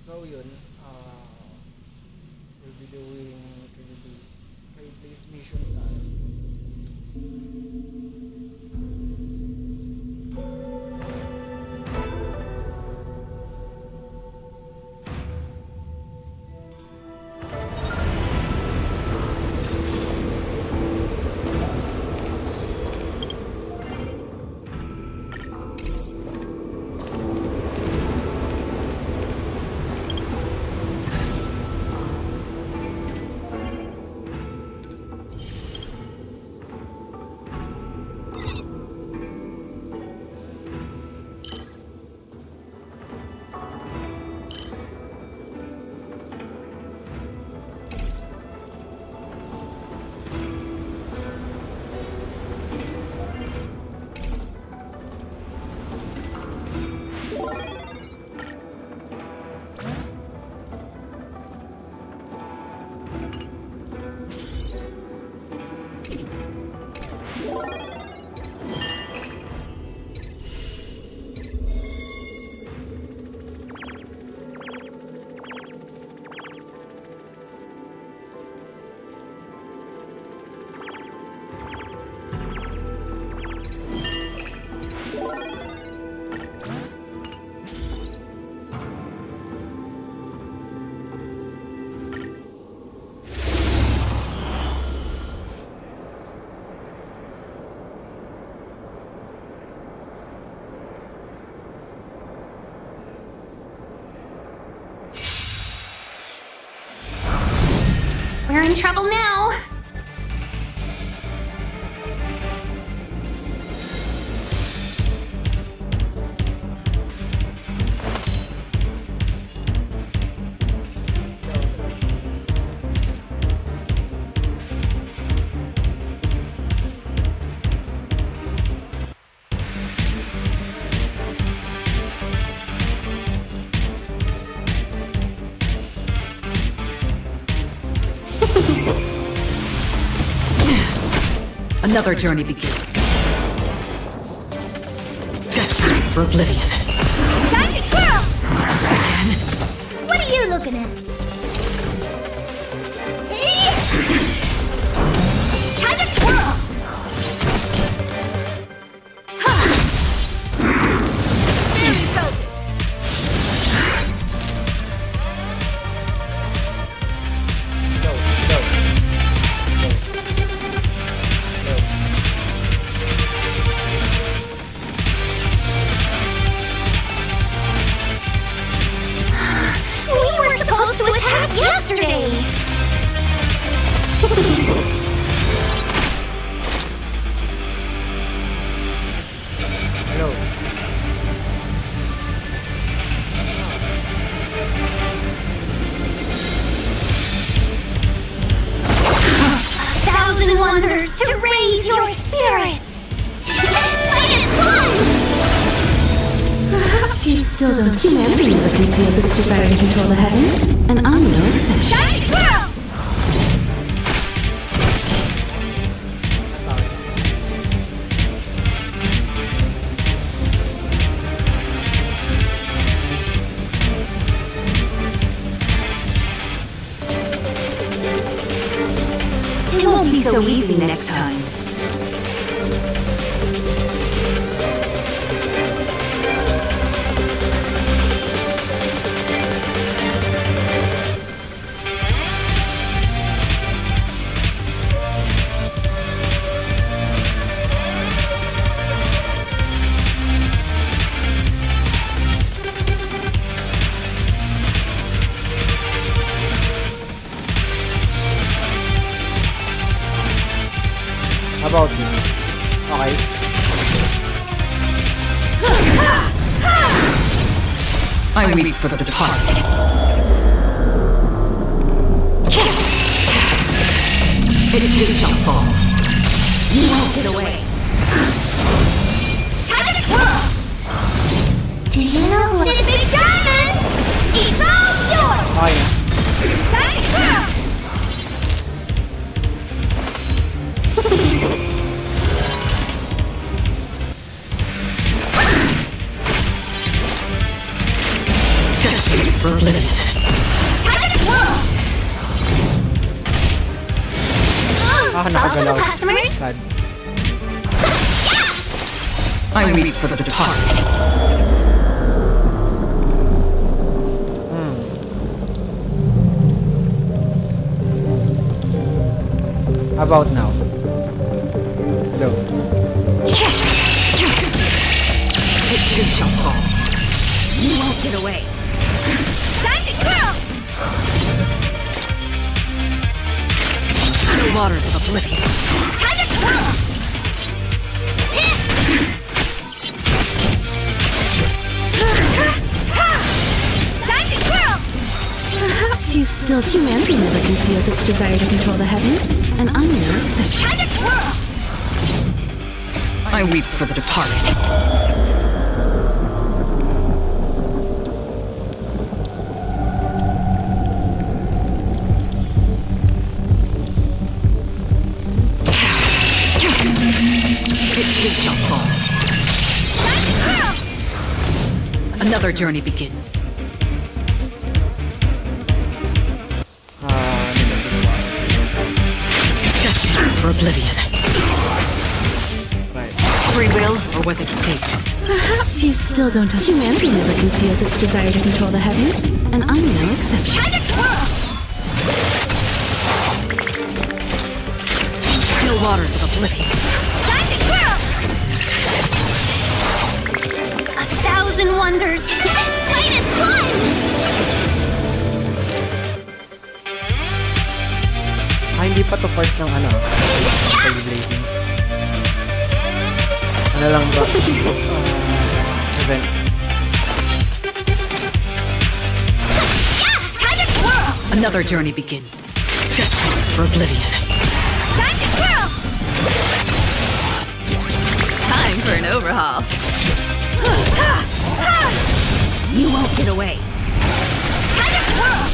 So yun, we'll be doing Trailblaze mission tayo. We're in trouble now! Another journey begins. Desperate for oblivion. Time to twirl! What are you looking at? Hey! Time to twirl! There you go! Yesterday! Hello. A thousand wonders to raise your spirits! Minus one! Perhaps you still don't humanity that conceals its desire to control the heavens, and I'm no exception. Shiny twirl! It won't be so easy next time. How about this? Okay. I weep for the departed. It too shall fall. You won't get away. Time to twirl! Do you know what? This big diamond! It's all yours! Okay. Time to twirl! Just for oblivion. nakagalaw. customers? Sad. I weep for the departed. How about now? Hello. It too shall fall. You won't get away. Time to twirl! The waters of oblivion. Time to twirl! Time to twirl! Perhaps you still... Humanity never conceals its desire to control the heavens, and I'm no exception. Time to twirl! I weep for the departed. It too shall fall. Time to twirl! Another journey begins. Destiny for oblivion. Right. Free will, or was it fate? Perhaps you still don't... Humanity never conceals its desire to control the heavens, and I'm no exception. Time to twirl! Still waters of oblivion. Time to twirl! 1,000 wonders! And flight is fun! Hindi pa to part ng ano. Trailblazing. Ano lang ba? Event. Time to twirl! Another journey begins. Destiny for oblivion. Time to twirl! Time for an overhaul. You won't get away. Time to twirl!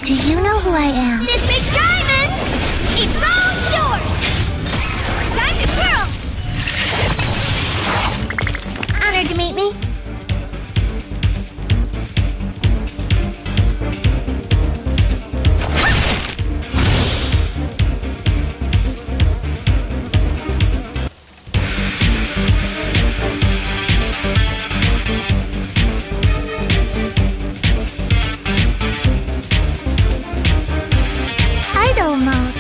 Do you know who I am? This big diamond! It's all yours! Time to twirl! Honored to meet me. Idle mode.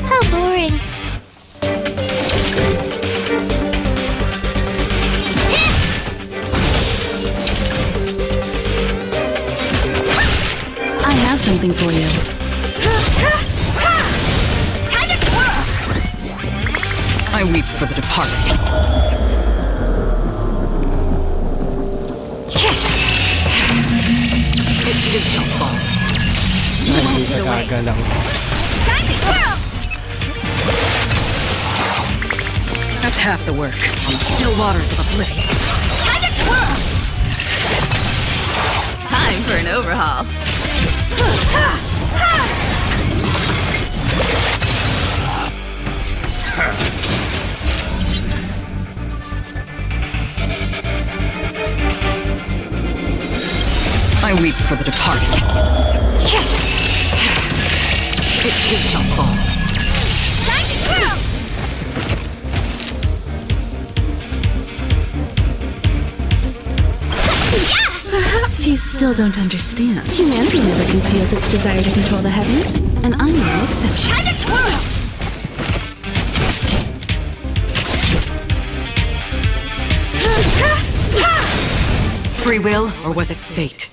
How boring. I have something for you. Time to twirl! I weep for the departed. It too shall fall. Hindi nakagalaw. Time to twirl! That's half the work. On still waters of oblivion. Time to twirl! Time for an overhaul. I weep for the departed. It too shall fall. Time to twirl! Perhaps you still don't understand. Humanity never conceals its desire to control the heavens, and I'm no exception. Time to twirl! Free will, or was it fate?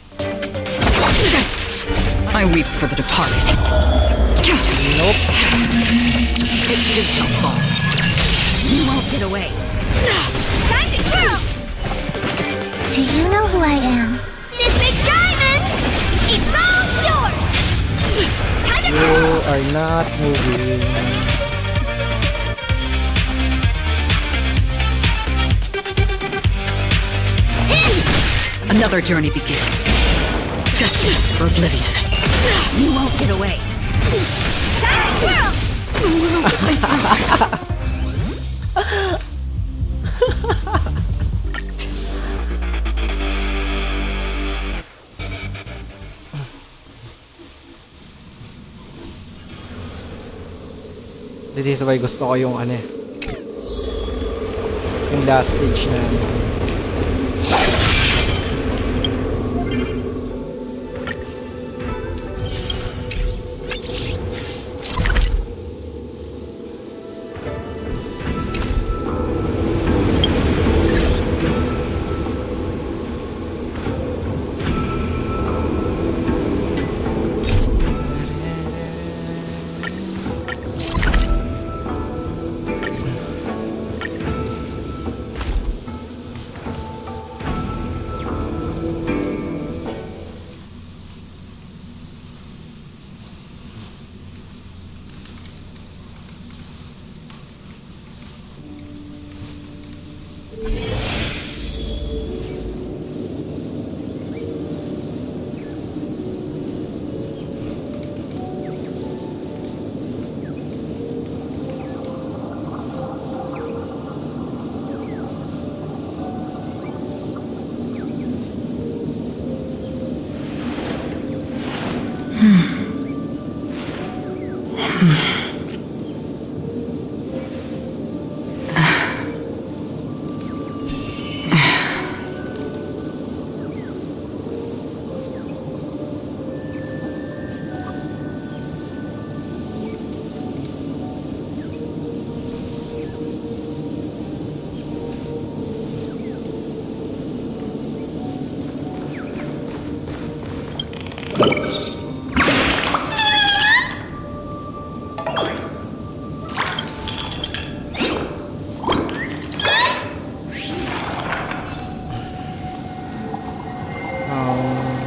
I weep for the departed. Nope. It too shall fall. You won't get away. Time to twirl! Do you know who I am? This big diamond! It's all yours! Time to You twirl! are not moving. Another journey begins. Destiny for oblivion. You won't get away. Time to twirl! This is why gusto ko yung ano eh. Yung last stage na ano.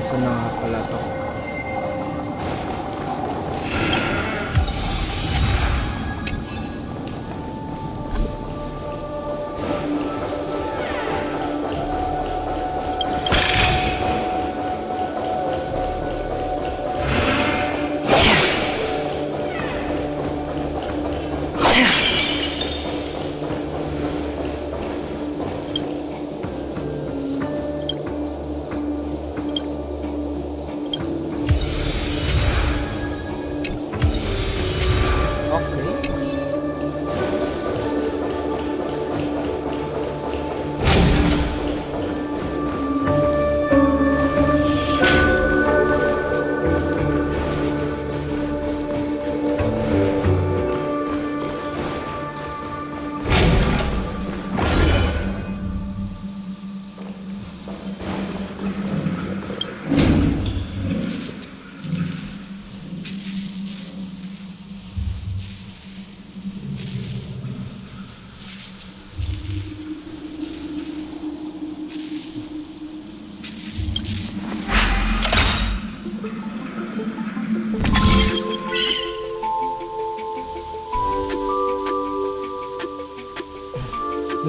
Saan na nga pala to?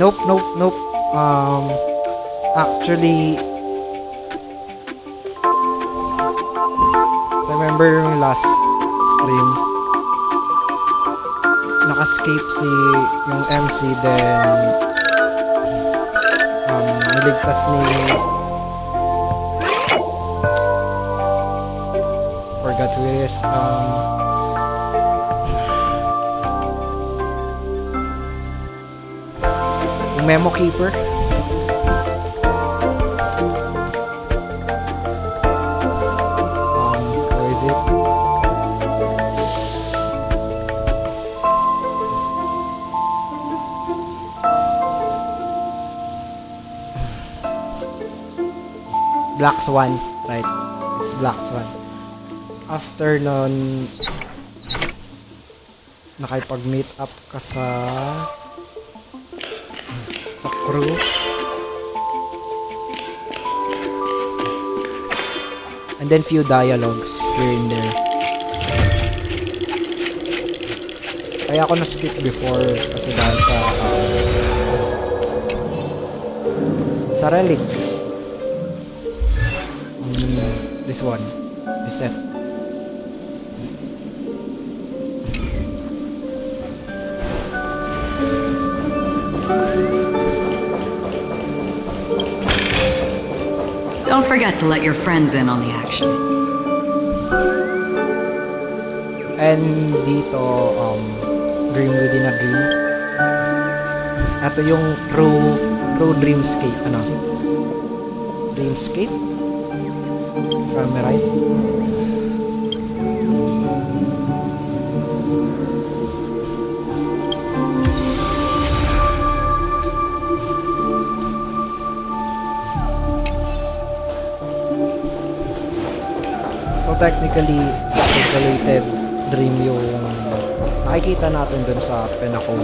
Nope. Actually, remember yung last scream? Naka-escape yung MC, then niligtas ni forgot who it is. Memo keeper. Where is it? Black Swan, right? It's Black Swan. After nun, nakipag-meet up ka sa crew. And then few dialogues here and there. Kaya ako na-skip before kasi dahil sa relic. This one. This set. Don't forget to let your friends in on the action. And dito, Dream within a dream. Ito yung true dreamscape. Ano? Dreamscape? If I'm right. So technically, isolated dream yung nakikita natin dun sa pinnacle.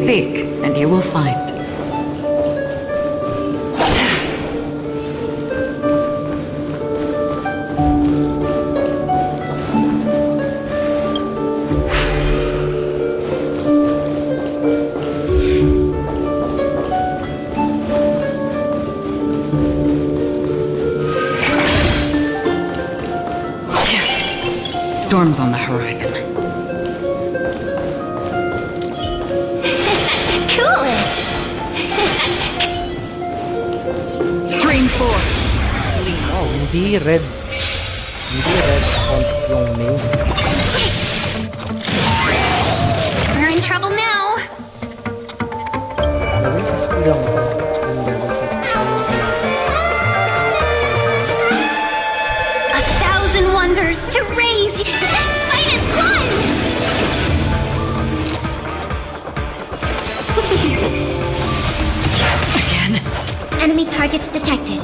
Seek, and you will find. Storms on the horizon. Coolest! Stream 4. Oh, hindi red font yung name. We're in trouble now! Level 50 lang ito. And level 50 pa yung A thousand wonders to raise! Fight as one! Again? Enemy targets detected.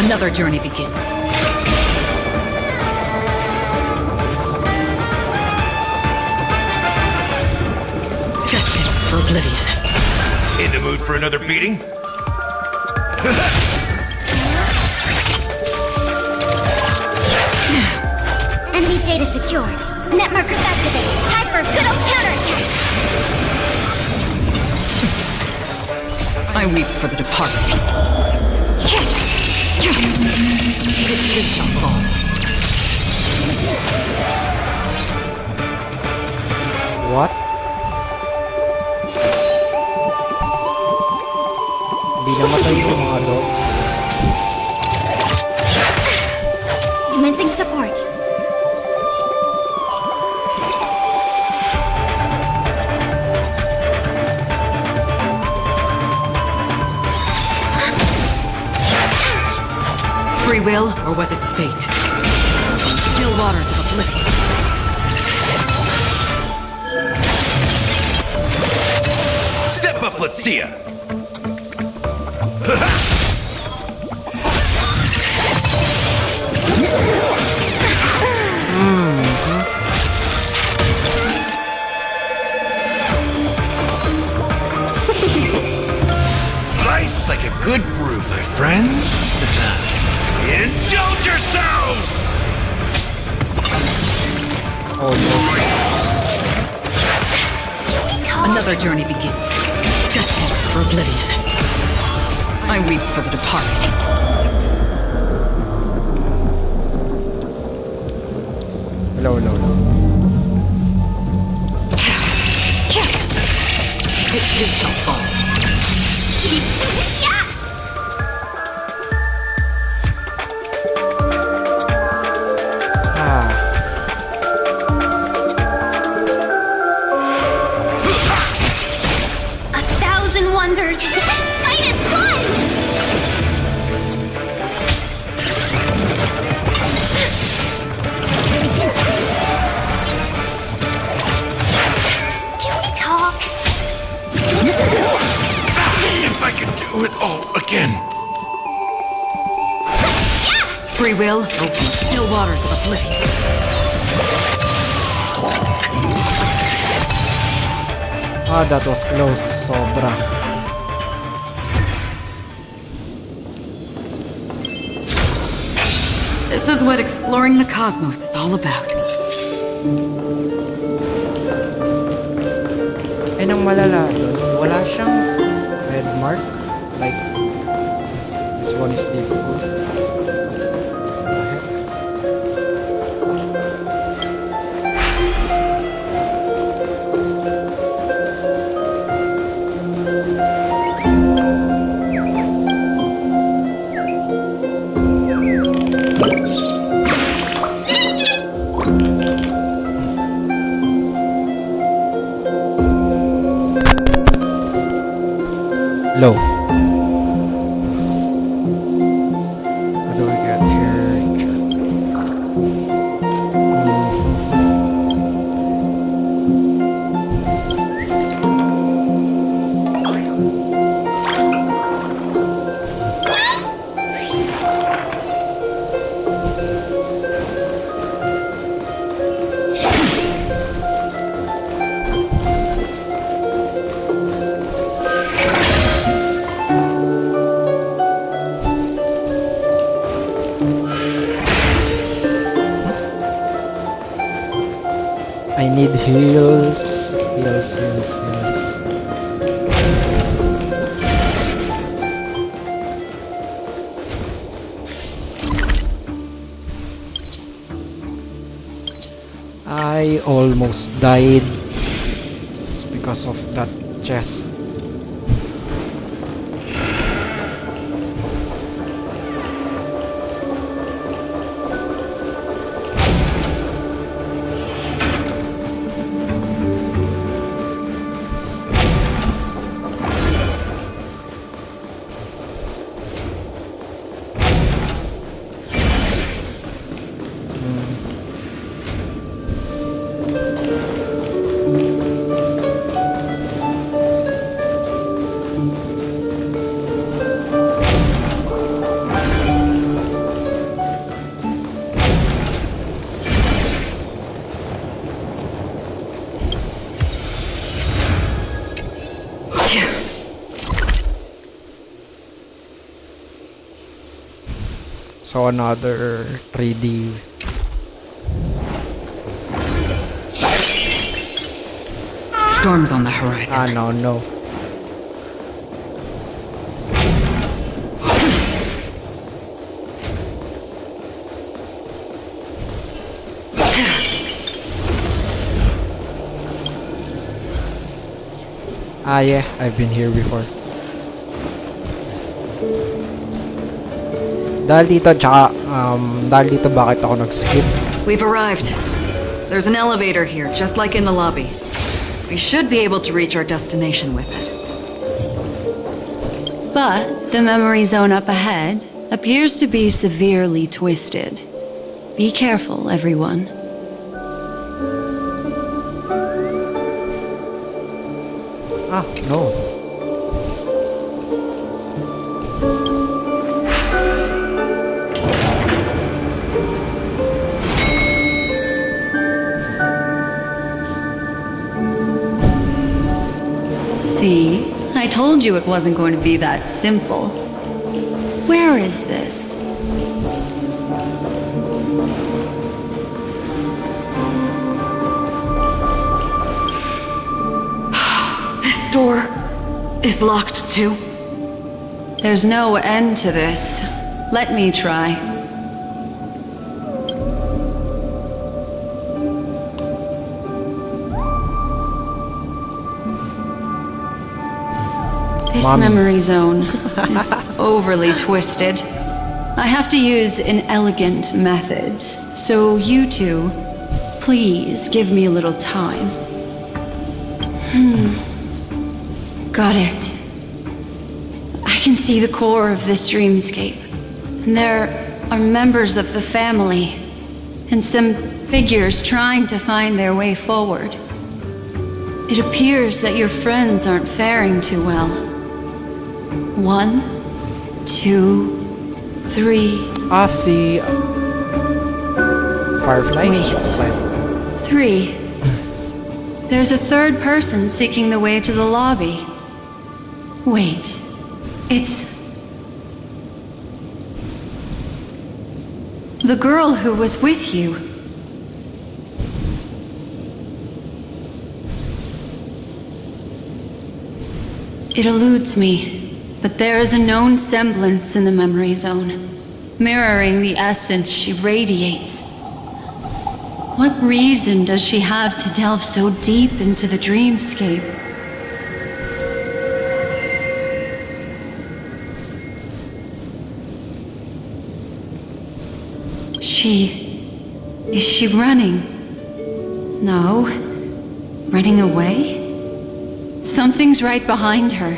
Another journey begins. Destined for oblivion. In the mood for another beating? Enemy data secured. Net markers activated. Time for a good old counterattack. I weep for the departed. It too shall fall. What? Hindi namatay yung mga dogs. Commencing support. Free will, or was it fate? Still waters of oblivion. Step up, let's see ya! Nice like a good brew, my friends. Indulge yourselves! Oh no. Another journey begins. Destined for oblivion. I weep for the departed. Hello. too shall fall. Yeah! Ah, 1,000 wonders! Fight is fun! Can we talk? If I could do it all again. Free will opens still waters of oblivion. that was close. Sobra. This is what exploring the cosmos is all about. And ang malala doon, wala siyang red mark. Like, this one is difficult. What the heck? Low. What do we get here? I need heals. Heals. I almost died. It's because of that chest. So another 3D. Storms on the horizon. No. Yeah, I've been here before. Dahil dito bakit ako nag-skip? We've arrived. There's an elevator here, just like in the lobby. We should be able to reach our destination with it. But the memory zone up ahead appears to be severely twisted. Be careful, everyone. No. See? I told you it wasn't going to be that simple. Where is this? This door is locked too. There's no end to this. Let me try. This Mommy. memory zone is overly twisted. I have to use inelegant methods, so you two, please give me a little time. Got it. I can see the core of this dreamscape, and there are members of the family, and some figures trying to find their way forward. It appears that your friends aren't faring too well. 1, 2, 3. Ah, si... Firefly? Wait. 3. There's a third person seeking the way to the lobby. Wait. It's... the girl who was with you. It eludes me, but there is a known semblance in the memory zone, mirroring the essence she radiates. What reason does she have to delve so deep into the dreamscape? Is she running? No. Running away? Something's right behind her.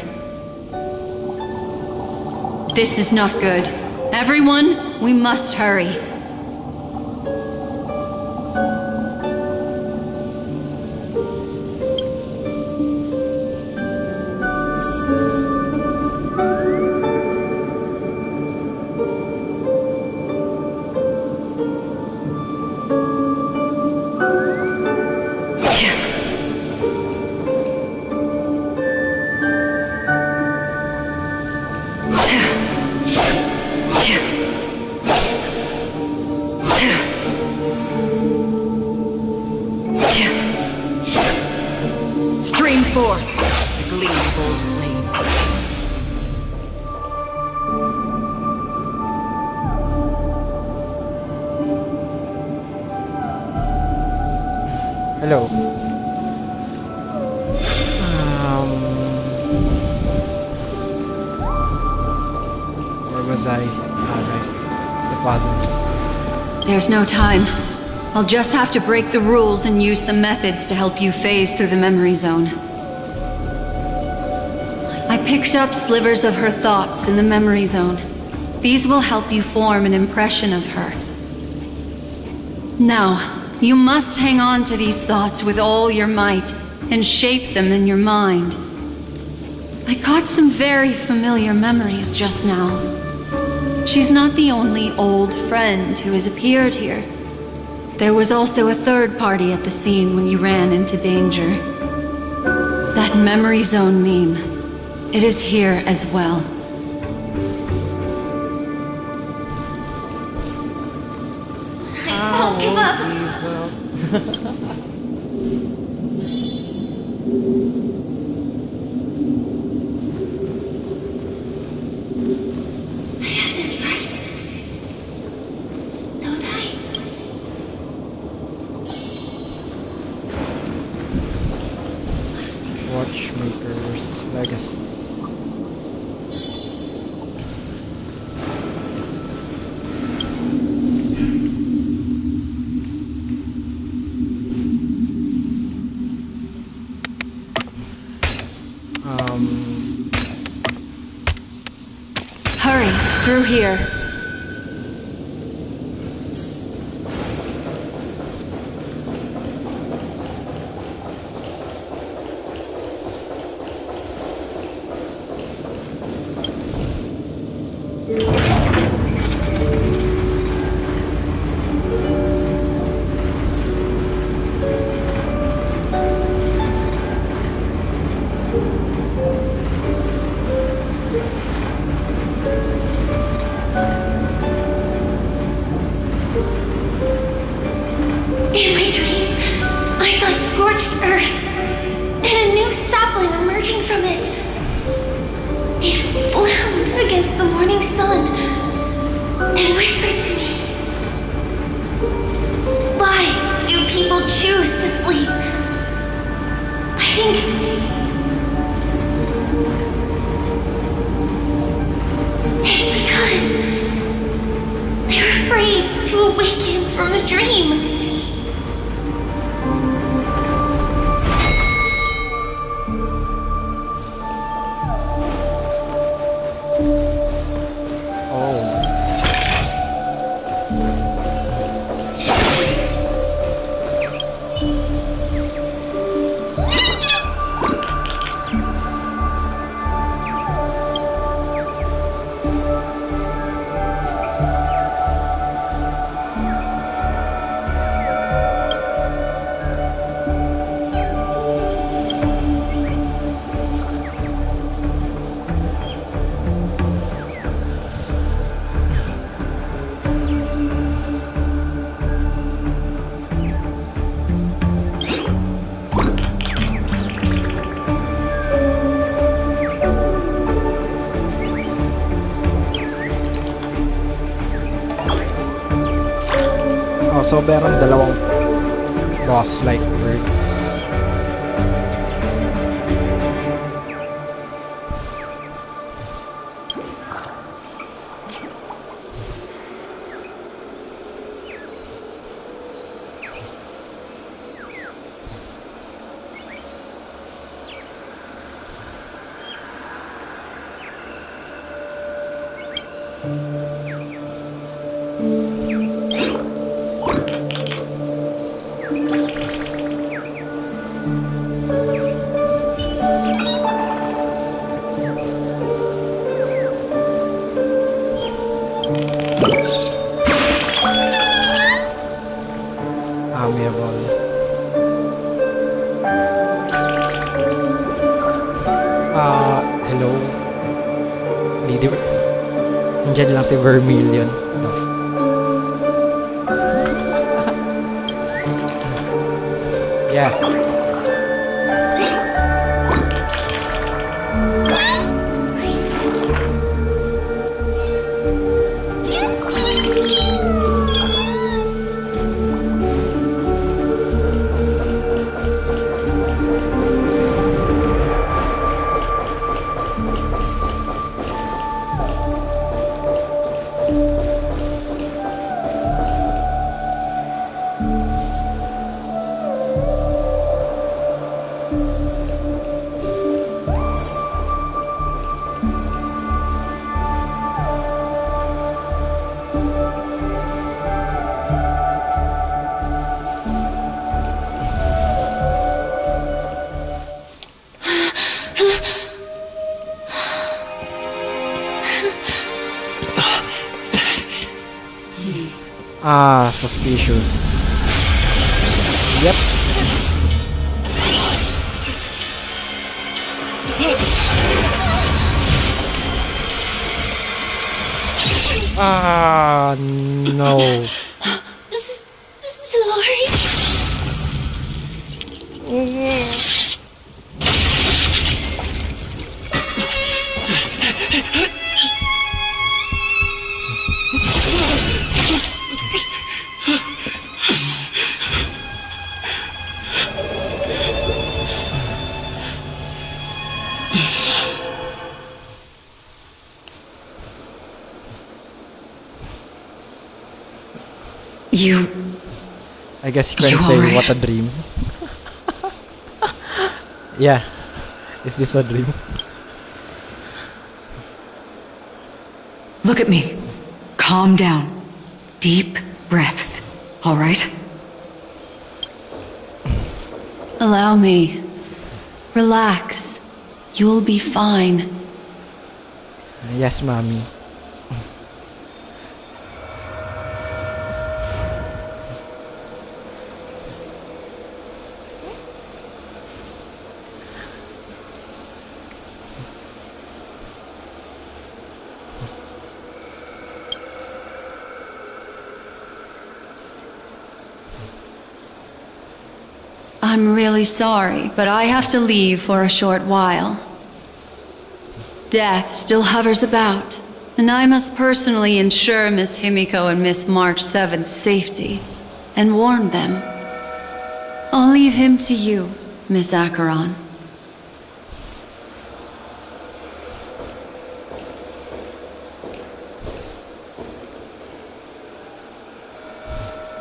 This is not good. Everyone, we must hurry. Stream forth, the gleam of old blades. Hello. Where was I? Alright. The positives. There's no time. I'll just have to break the rules and use some methods to help you phase through the memory zone. I picked up slivers of her thoughts in the memory zone. These will help you form an impression of her. Now, you must hang on to these thoughts with all your might and shape them in your mind. I caught some very familiar memories just now. She's not the only old friend who has appeared here. There was also a third party at the scene when you ran into danger. That memory zone meme, it is here as well. Won't give up. I have this right. Don't I? Watchmaker's Legacy. Hurry, through here. In my dream, I saw scorched earth and a new sapling emerging from it. It bloomed against the morning sun and whispered to me, "Why do people choose to sleep?" I think So, meron dalawang boss-like birds. Amiable. Hello. Lady. Nandiyan lang si Vermilion. Ito. Yeah. Suspicious. Yep. No. Sorry. I guess you can say, right? what a dream. Yeah. Is this a dream? Look at me. Calm down. Deep breaths. All right? Allow me. Relax. You'll be fine. Yes, mommy. I'm really sorry, but I have to leave for a short while. Death still hovers about, and I must personally ensure Miss Himiko and Miss March 7th's safety, and warn them. I'll leave him to you, Miss Acheron.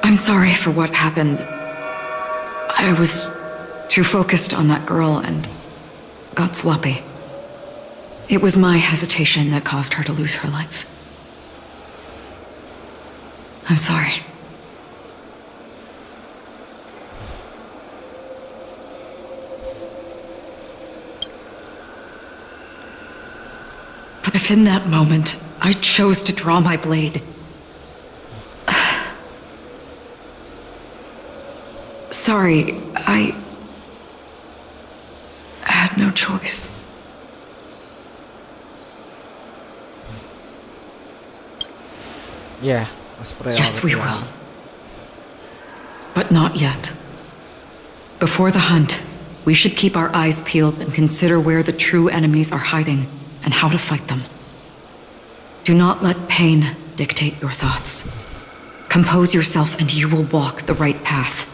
I'm sorry for what happened. I was too focused on that girl and got sloppy. It was my hesitation that caused her to lose her life. I'm sorry. But if in that moment I chose to draw my blade, sorry, I had no choice. Yeah, as priority. Yes, we will. But not yet. Before the hunt, we should keep our eyes peeled and consider where the true enemies are hiding and how to fight them. Do not let pain dictate your thoughts. Compose yourself and you will walk the right path.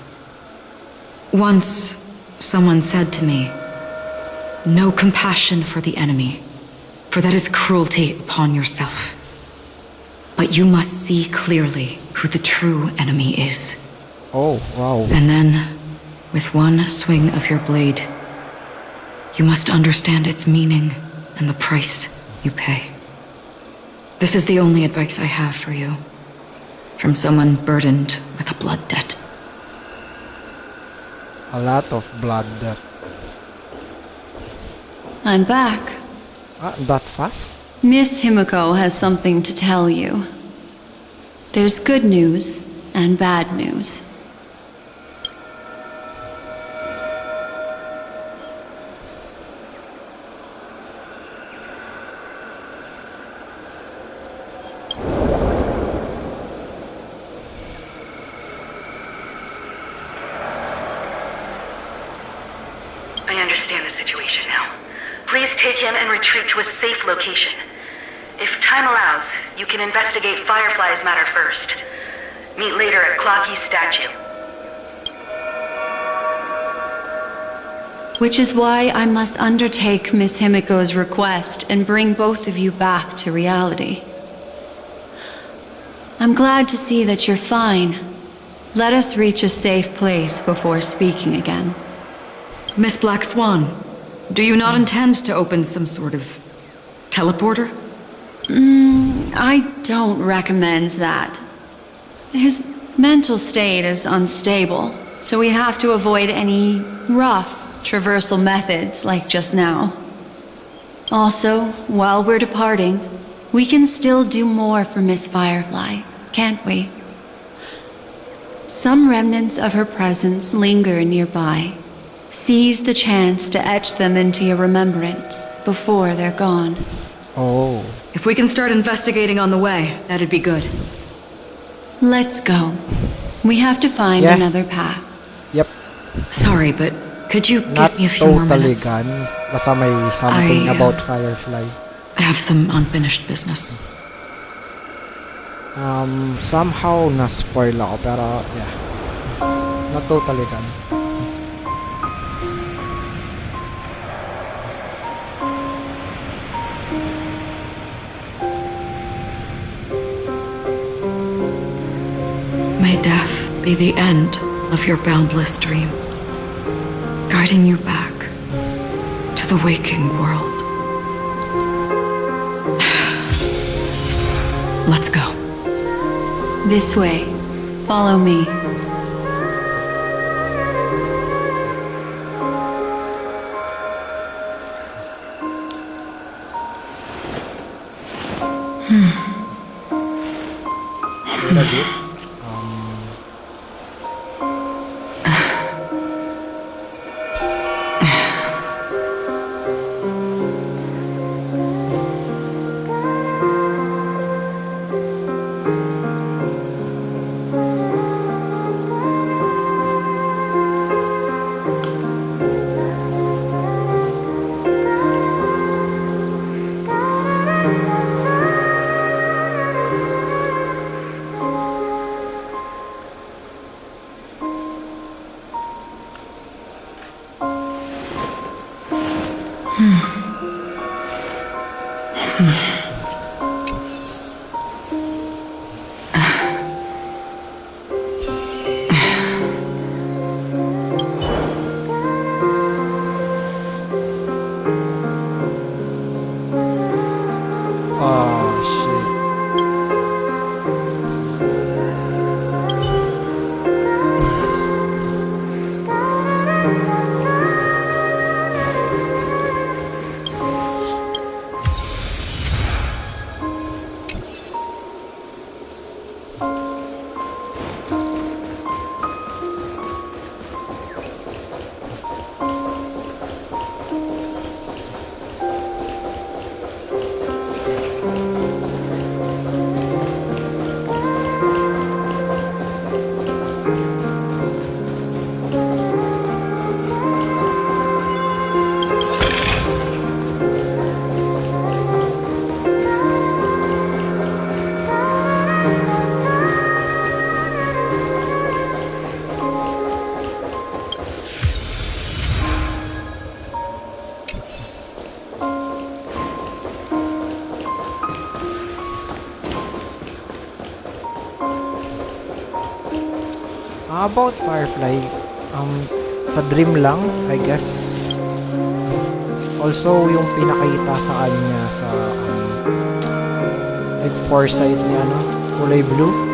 Once, someone said to me, "No compassion for the enemy, for that is cruelty upon yourself. But you must see clearly who the true enemy is. Oh, wow. And then, with one swing of your blade, you must understand its meaning and the price you pay. This is the only advice I have for you, from someone burdened with a blood debt." A lot of blood debt. I'm back. That fast? Miss Himiko has something to tell you. There's good news and bad news. I understand the situation now. Please take him and retreat to a safe location. If time allows, you can investigate Firefly's matter first. Meet later at Clocky's statue. Which is why I must undertake Miss Himiko's request and bring both of you back to reality. I'm glad to see that you're fine. Let us reach a safe place before speaking again. Miss Black Swan, do you not intend to open some sort of teleporter? I don't recommend that. His mental state is unstable, so we have to avoid any rough traversal methods like just now. Also, while we're departing, we can still do more for Miss Firefly, can't we? Some remnants of her presence linger nearby. Seize the chance to etch them into your remembrance before they're gone. Oh. If we can start investigating on the way, that'd be good. Let's go. We have to find another path. Yep. Sorry, but could you Not give me a few more totally minutes? gone. Basta may something about Firefly. I have some unfinished business. Somehow na-spoil ako, pero yeah. Not totally gone. May death be the end of your boundless dream, guiding you back to the waking world. Let's go. This way. Follow me. Wait a bit. About Firefly, sa dream lang, I guess. Also, yung pinakita sa kanya sa like foresight niya, kulay blue.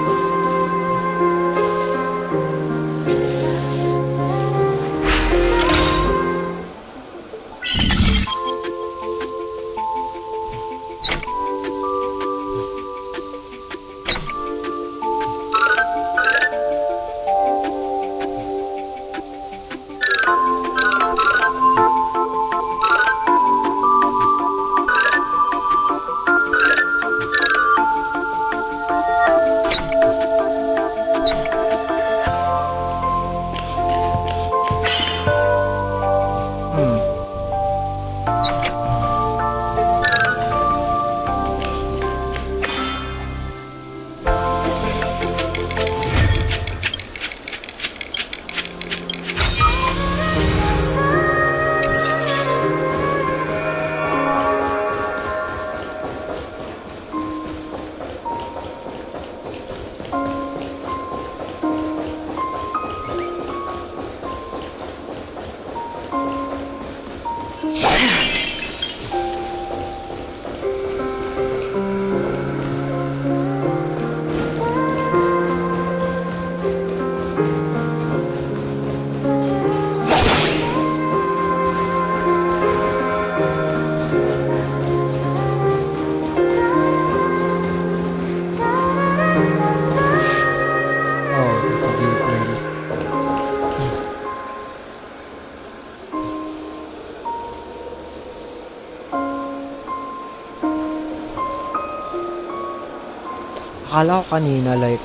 Akala ko kanina like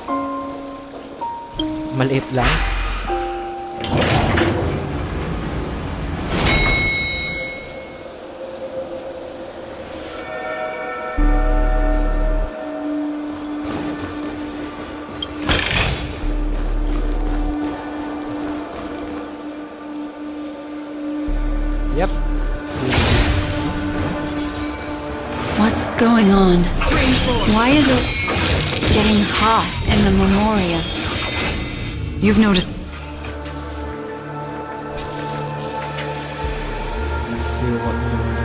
maliit lang. Yep. What's going on? Why is it getting hot in the memorial? You've noticed. Let's see what we want to do.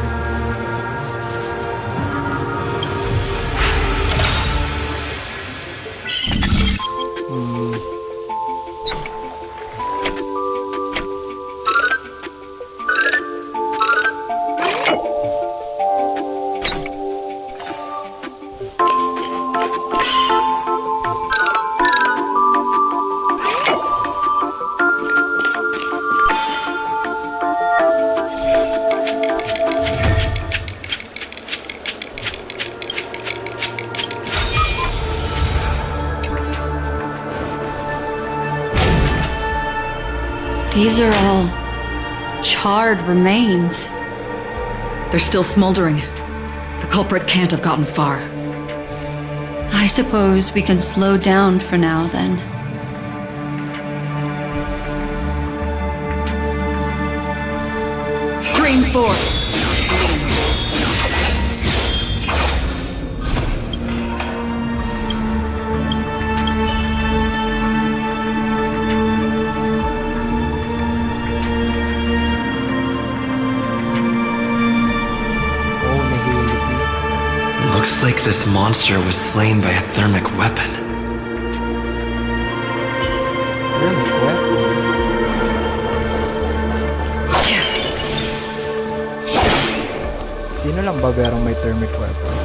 These are all charred remains. They're still smoldering. The culprit can't have gotten far. I suppose we can slow down for now, then. Stream forth! Looks like this monster was slain by a thermic weapon. Thermic weapon? Sino lang ba merong may thermic weapon?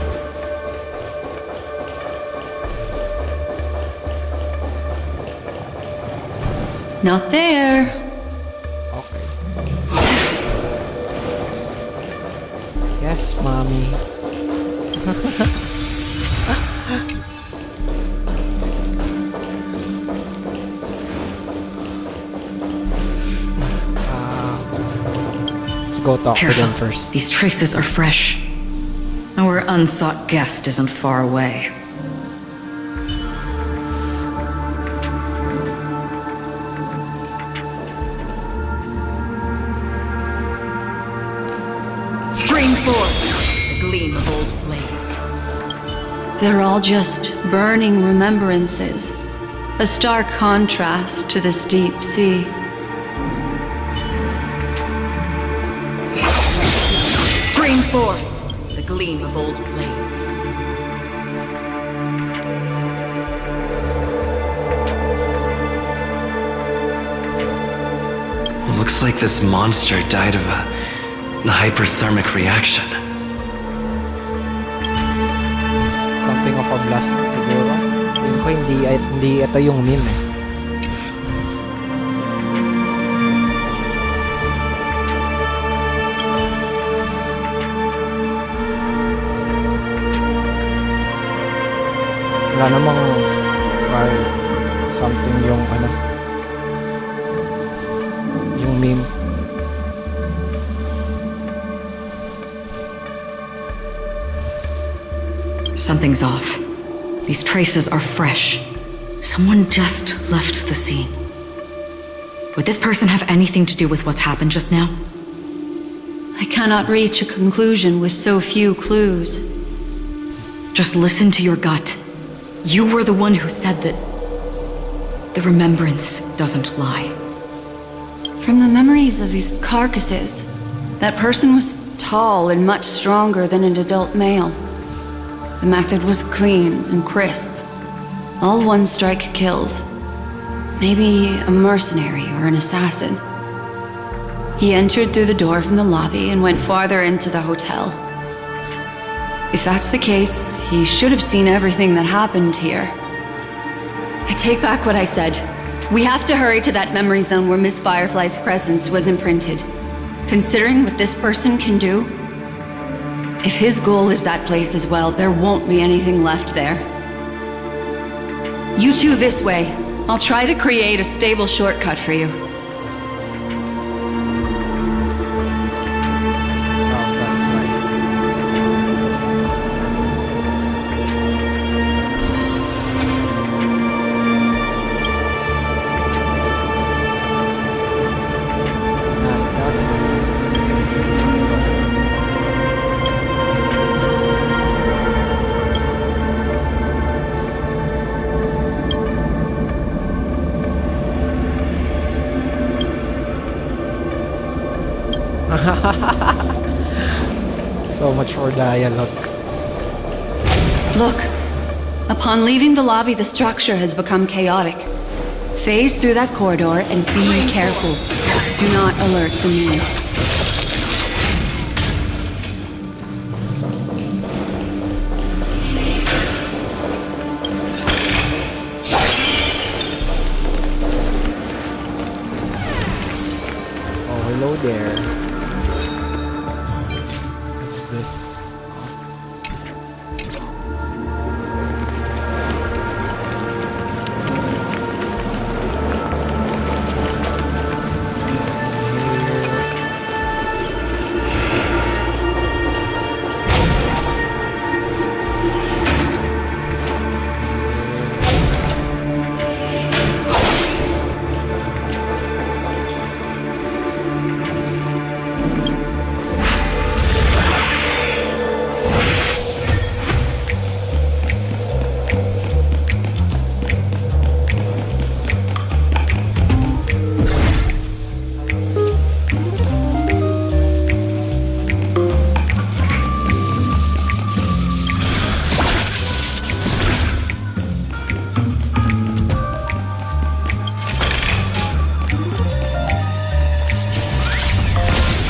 Not there. Okay. Yes, mommy. Let's go talk to them first. These traces are fresh. Our unsought guest isn't far away. Stream forth, the gleam of old blades. They're all just burning remembrances. A stark contrast to this deep sea. Stream forth the gleam of old blades. Looks like this monster died of a hyperthermic reaction. Something of a blast siguro. Tingin ko hindi ito yung meme eh. Wala namang fire something yung ano yung meme. Something's off. These traces are fresh. Someone just left the scene. Would this person have anything to do with what's happened just now? I cannot reach a conclusion with so few clues. Just listen to your gut. You were the one who said that the remembrance doesn't lie. From the memories of these carcasses, that person was tall and much stronger than an adult male. The method was clean and crisp. All one-strike kills. Maybe a mercenary or an assassin. He entered through the door from the lobby and went farther into the hotel. If that's the case, he should have seen everything that happened here. I take back what I said. We have to hurry to that memory zone where Miss Firefly's presence was imprinted. Considering what this person can do, if his goal is that place as well, there won't be anything left there. You two this way. I'll try to create a stable shortcut for you. That's right. So much for dialogue. Look. Upon leaving the lobby, the structure has become chaotic. Phase through that corridor and be careful. Do not alert the men. Oh, hello there. What's this?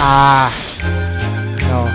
Ah, no.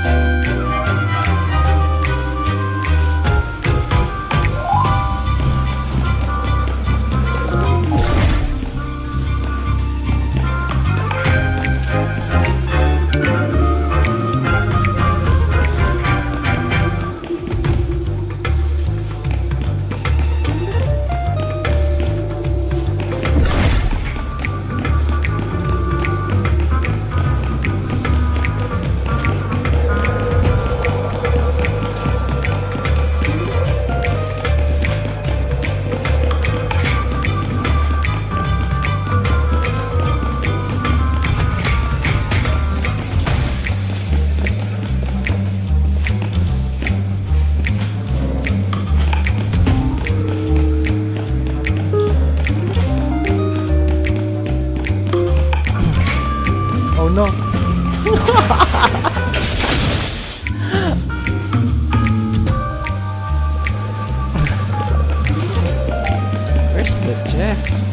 the chest.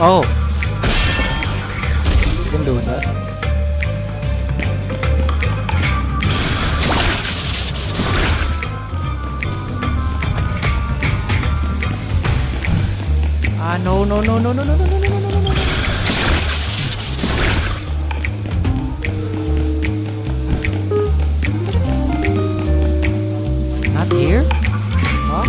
Oh, you can do that. Ah, no, no, no, no, no, no, no, no, no, no, no, no. Not here? Huh?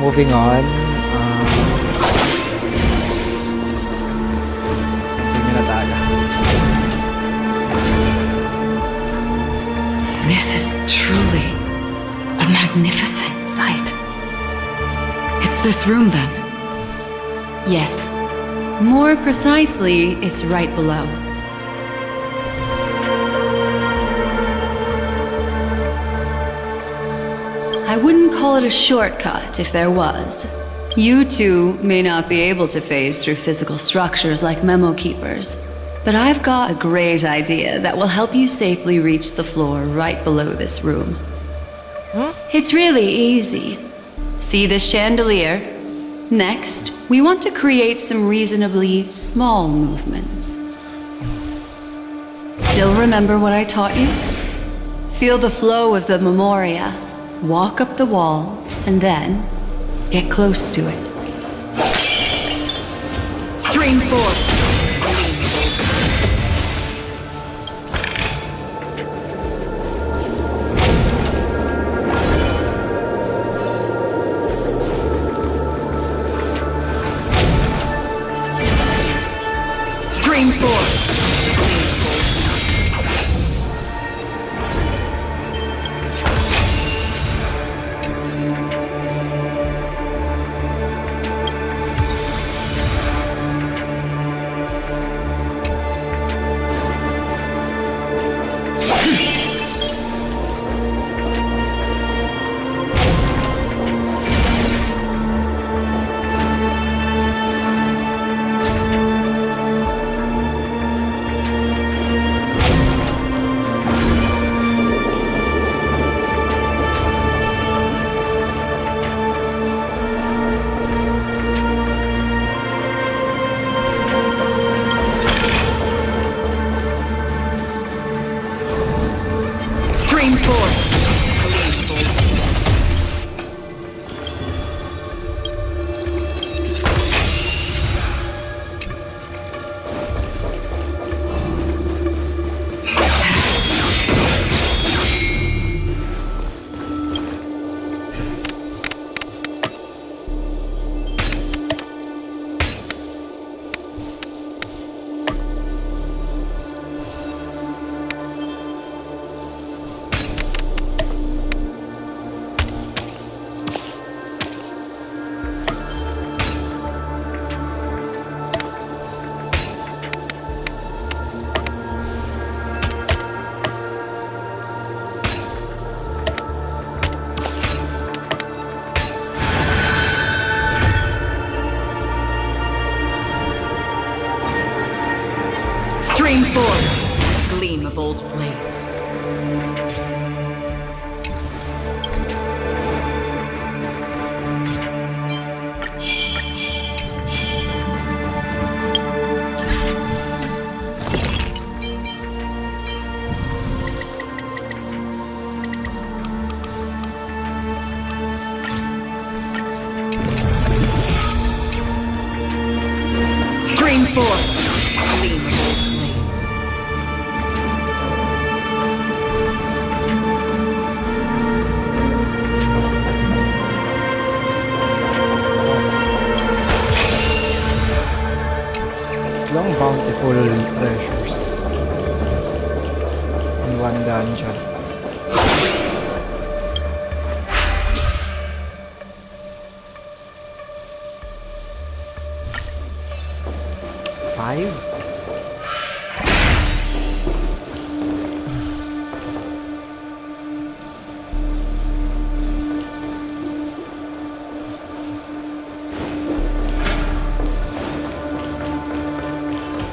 Moving on. Tingnan na tayo. This is truly a magnificent sight. It's this room then. Yes. More precisely, it's right below. I wouldn't call it a shortcut if there was. You two may not be able to phase through physical structures like memo keepers, but I've got a great idea that will help you safely reach the floor right below this room. It's really easy. See this chandelier? Next, we want to create some reasonably small movements. Still remember what I taught you? Feel the flow of the memoria. Walk up the wall, and then get close to it. Stream forth! Stream forth! Stream 4. Gleam blades. Long bountiful treasures in one dungeon. Five?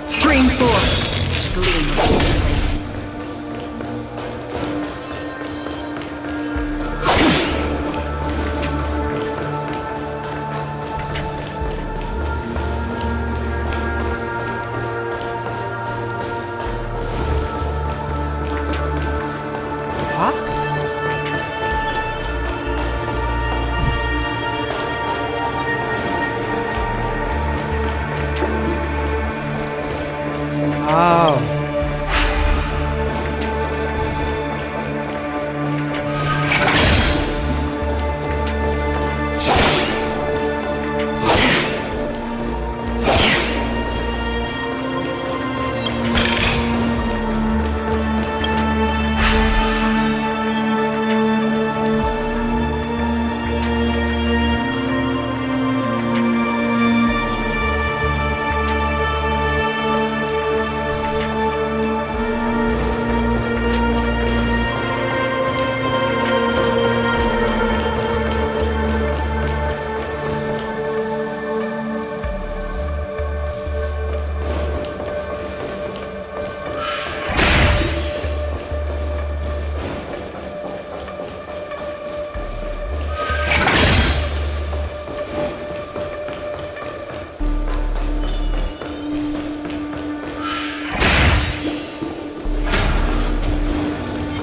Stream 4. Gleam blades. Huh? Wow.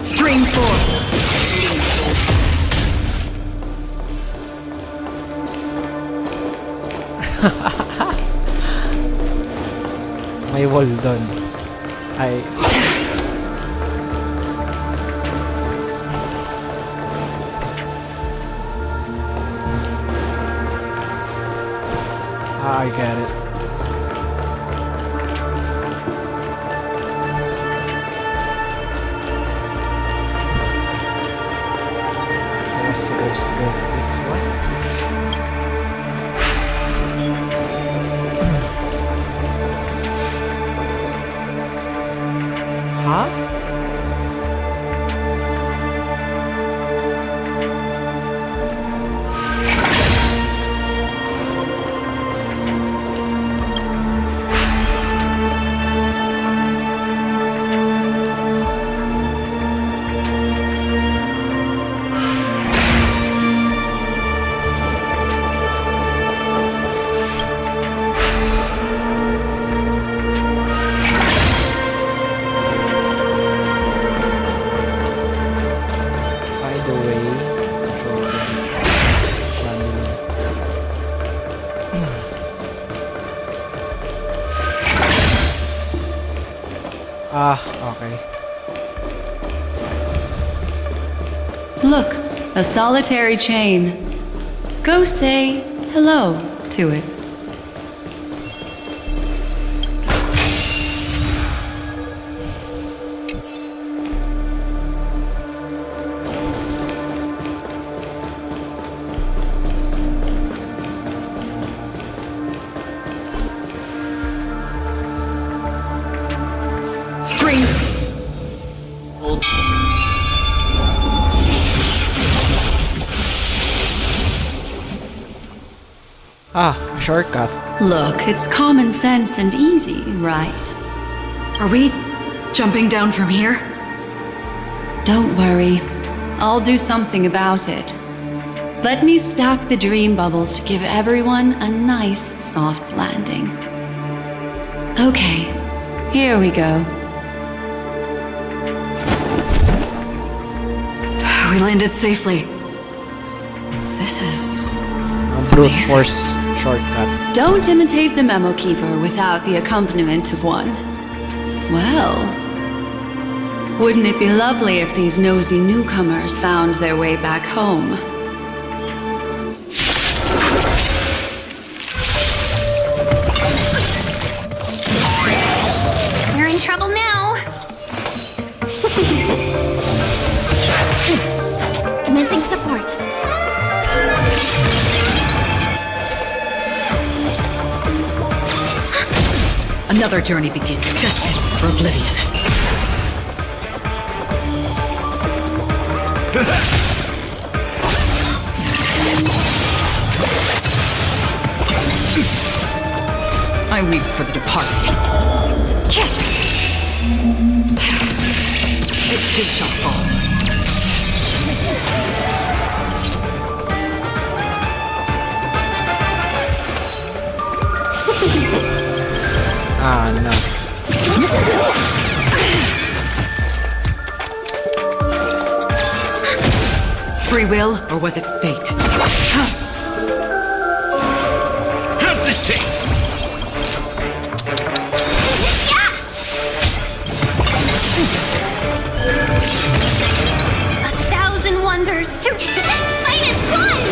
Stream 4. May wall doon. Ay. I get it. I was supposed to go this one. Huh? Ah, okay. Look, a solitary chain. Go say hello to it. Stream. Ah, a shortcut. Look, it's common sense and easy, right? Are we jumping down from here? Don't worry. I'll do something about it. Let me stack the dream bubbles to give everyone a nice, soft landing. Okay, here we go. We landed safely. This is Ang brute enemies. force shortcut. Don't imitate the memo keeper without the accompaniment of one. Well, wouldn't it be lovely if these nosy newcomers found their way back home? We're in trouble now. Commencing support. Another journey begins, destined for oblivion. I weep for the departed. It too shall fall. Ah, no. Free will, or was it fate? How's this taste? A thousand wonders to fight is one!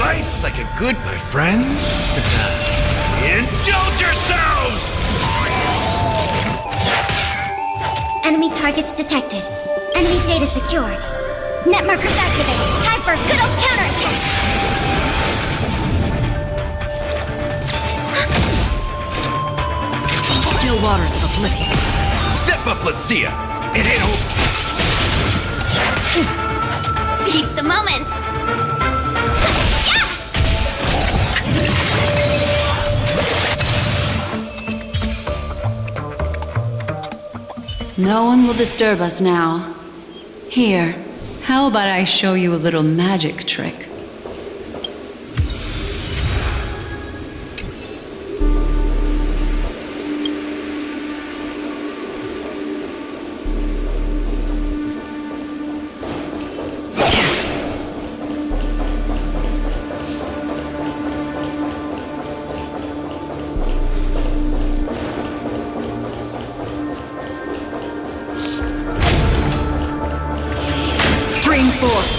Life's like a good, my friends. Indulge yourselves! Enemy targets detected. Enemy data secured. Net markers activated. Time for a good old counterattack! Still waters of oblivion. Step up, let's see ya. It ain't over. Seize the moment! No one will disturb us now. Here, how about I show you a little magic trick? Stream forth.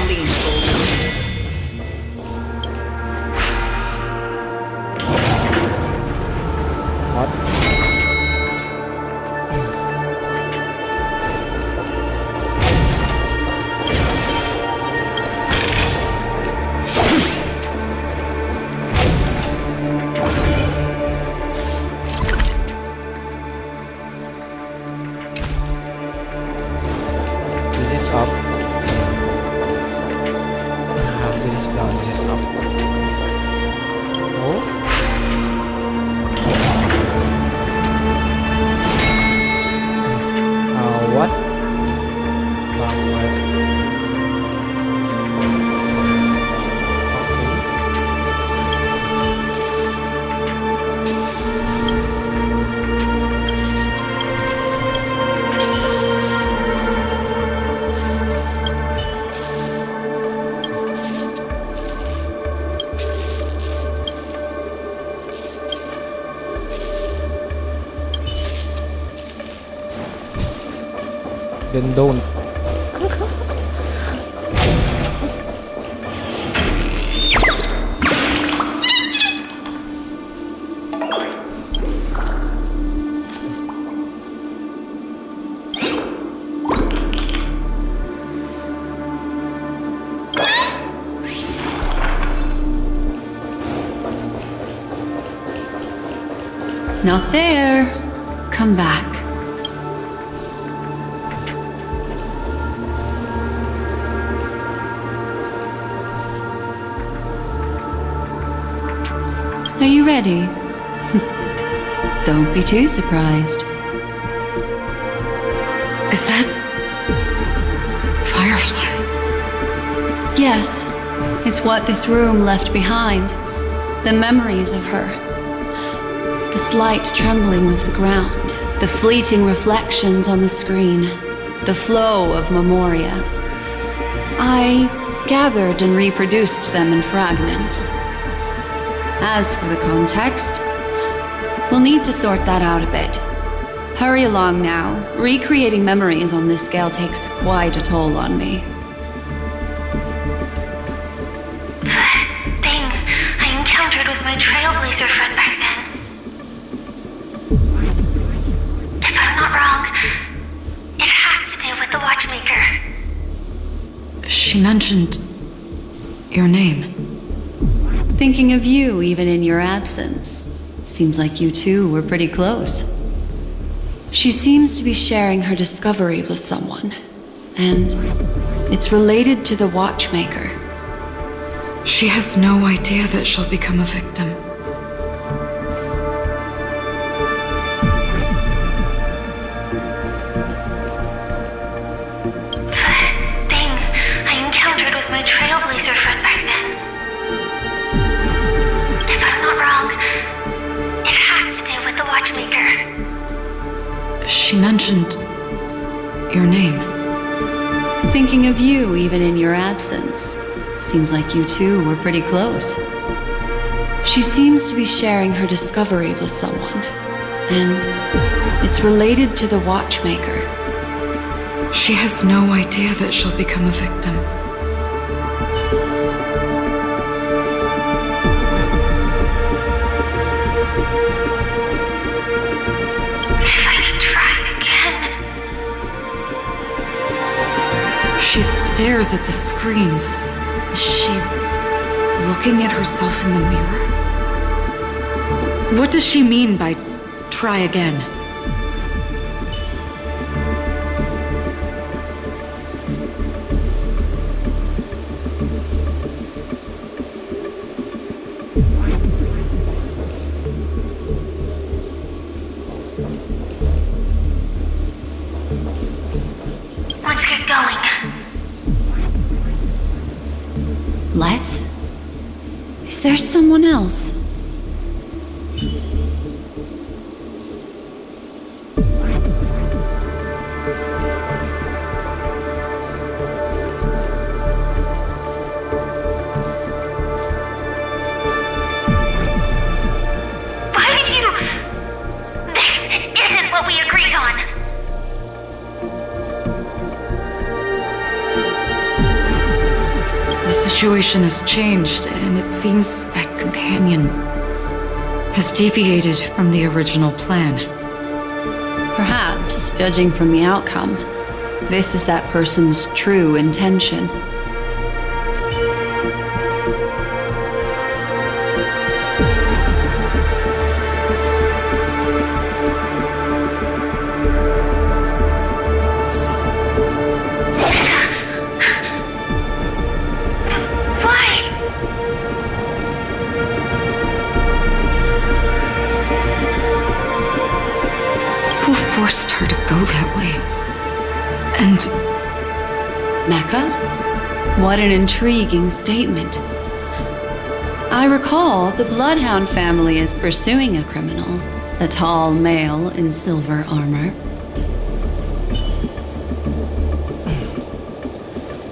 Lean forward. What? This is up. This is down. This is up. Oh. What? What? Then don't. Not there. Come back. Are you ready? Don't be too surprised. Is that Firefly? Yes, it's what this room left behind. The memories of her. The slight trembling of the ground. The fleeting reflections on the screen. The flow of memoria. I gathered and reproduced them in fragments. As for the context, we'll need to sort that out a bit. Hurry along now. Recreating memories on this scale takes quite a toll on me. The thing I encountered with my Trailblazer friend back then. If I'm not wrong, it has to do with the watchmaker. She mentioned your name. Thinking of you even in your absence. Seems like you two were pretty close. She seems to be sharing her discovery with someone, and it's related to the watchmaker. She has no idea that she'll become a victim. The thing I encountered with my Trailblazer friend back then. If I'm not wrong, it has to do with the watchmaker. She mentioned your name. Thinking of you even in your absence. Seems like you two were pretty close. She seems to be sharing her discovery with someone, and it's related to the watchmaker. She has no idea that she'll become a victim. If I could try again. She stares at the screens. Is she looking at herself in the mirror? What does she mean by try again? Let's get going. Let's? Is there someone else? Why did you... This isn't what we agreed on. The situation has changed, and it seems that companion has deviated from the original plan. Perhaps, judging from the outcome, this is that person's true intention. Why? Who forced her to go that way? And Mecca? What an intriguing statement. I recall the Bloodhound family is pursuing a criminal, a tall male in silver armor.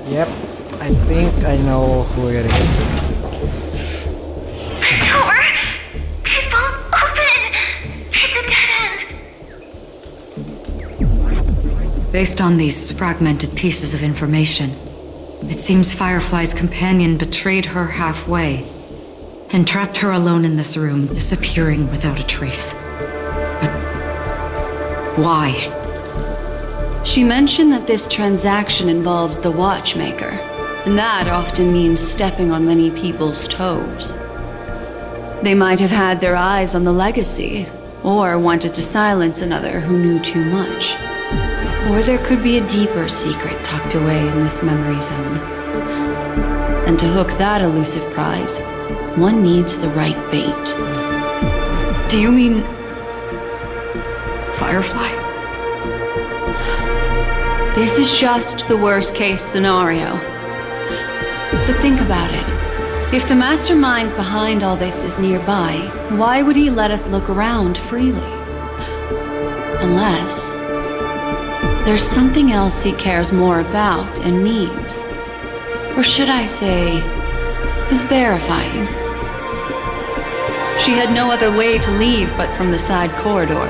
Yep, I think I know who it is. The door! It won't open! It's a dead end! based on these fragmented pieces of information, it seems Firefly's companion betrayed her halfway and trapped her alone in this room, disappearing without a trace. But why? She mentioned that this transaction involves the watchmaker, and that often means stepping on many people's toes. They might have had their eyes on the legacy, or wanted to silence another who knew too much. Or there could be a deeper secret tucked away in this memory zone. And to hook that elusive prize, one needs the right bait. Do you mean Firefly? This is just the worst-case scenario. But think about it. If the mastermind behind all this is nearby, why would he let us look around freely? Unless there's something else he cares more about and needs. Or should I say, is verifying. She had no other way to leave but from the side corridor.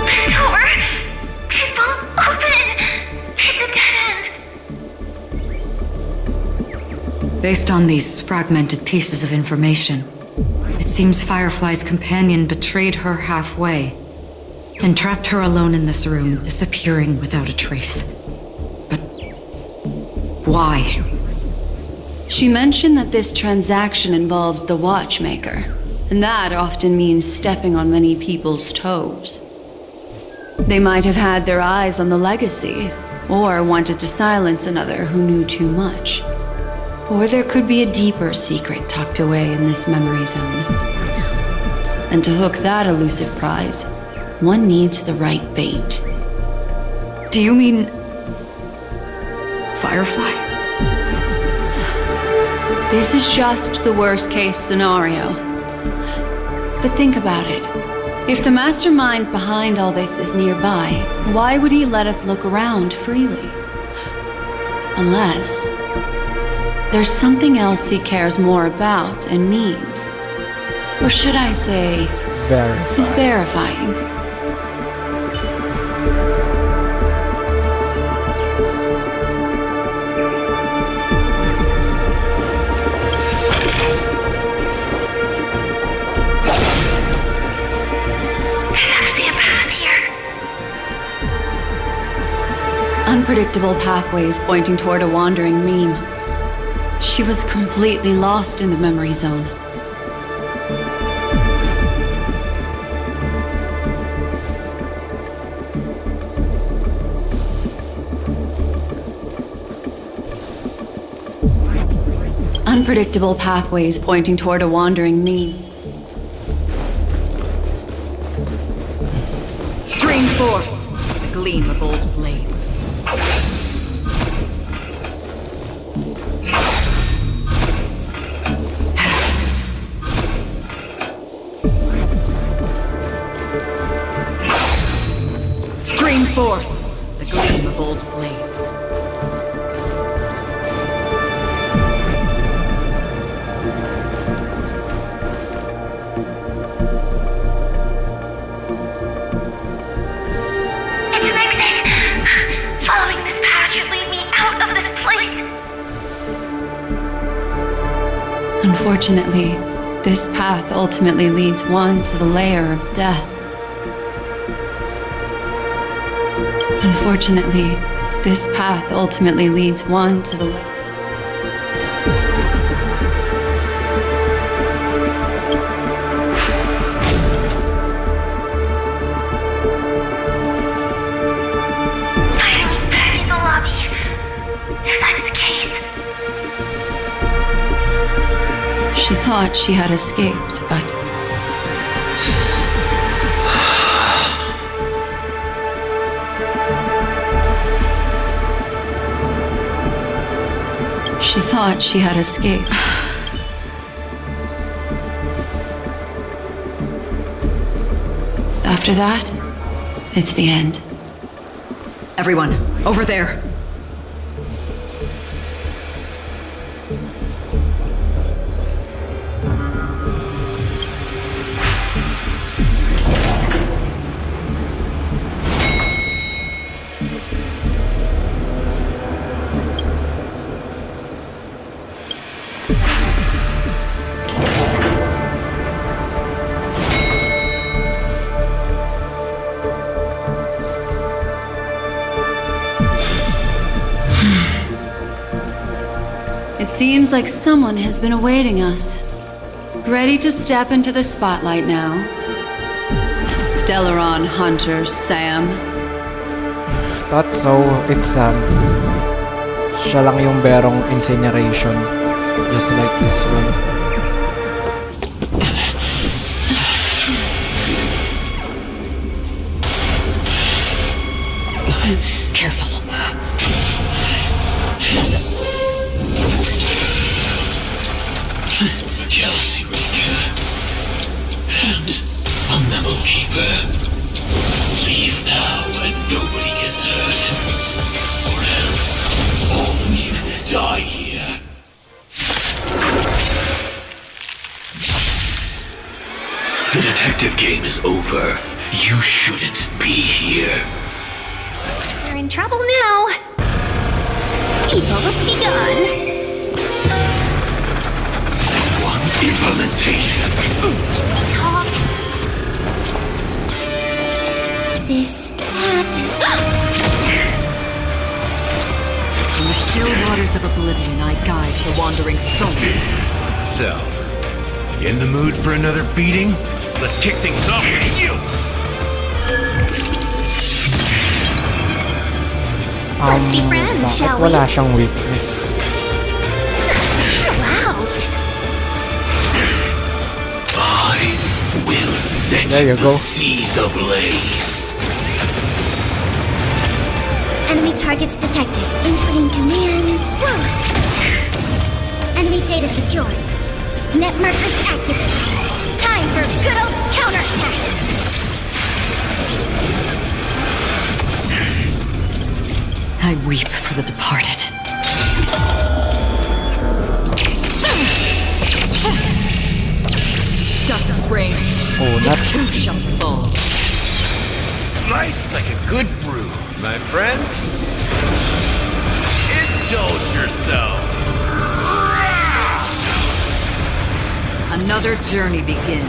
The door! It won't open! It's a dead end! Based on these fragmented pieces of information, it seems Firefly's companion betrayed her halfway and trapped her alone in this room, disappearing without a trace. But why? She mentioned that this transaction involves the watchmaker, and that often means stepping on many people's toes. They might have had their eyes on the legacy, or wanted to silence another who knew too much. Or there could be a deeper secret tucked away in this memory zone. And to hook that elusive prize, one needs the right bait. Do you mean Firefly? This is just the worst case scenario. But think about it. If the mastermind behind all this is nearby, why would he let us look around freely? Unless there's something else he cares more about and needs. Or should I say, is verifying. Unpredictable pathways pointing toward a wandering meme. She was completely lost in the memory zone. Unpredictable pathways pointing toward a wandering meme. Stream forth the gleam of old blades. Stream forth the gleam of old blades. It's an exit! Following this path should lead me out of this place! Unfortunately, this path ultimately leads one to the lair of death. Unfortunately, this path ultimately leads one to the... Finally back in the lobby. If that's the case. She thought she had escaped, but... She thought she had escaped. After that, it's the end. Everyone, over there! It seems like someone has been awaiting us. Ready to step into the spotlight now. Stellaron Hunter Sam. Thought so. It's siya lang yung berong incineration. Just like this one. Careful. Jealousy Ranger and a Memo Keeper. detective game is over. You shouldn't be here. We're in trouble now. Evil's begun. Step 1, implementation. Talk. This In the still waters of oblivion, I guide the wandering souls. So, in the mood for another beating? Let's kick things off with you! Let's be friends, bakit shall we? wala siyang weakness? Chill out. I will set There you go. the seas ablaze. Enemy targets detected. Inputting commands. Enemy data secure. Net markers activated. Time for good old counterattack. I weep for the departed. Dusk's reign. Oh, It that's too shall fall. Nice like a good brew, my friends. Indulge yourself. Another journey begins.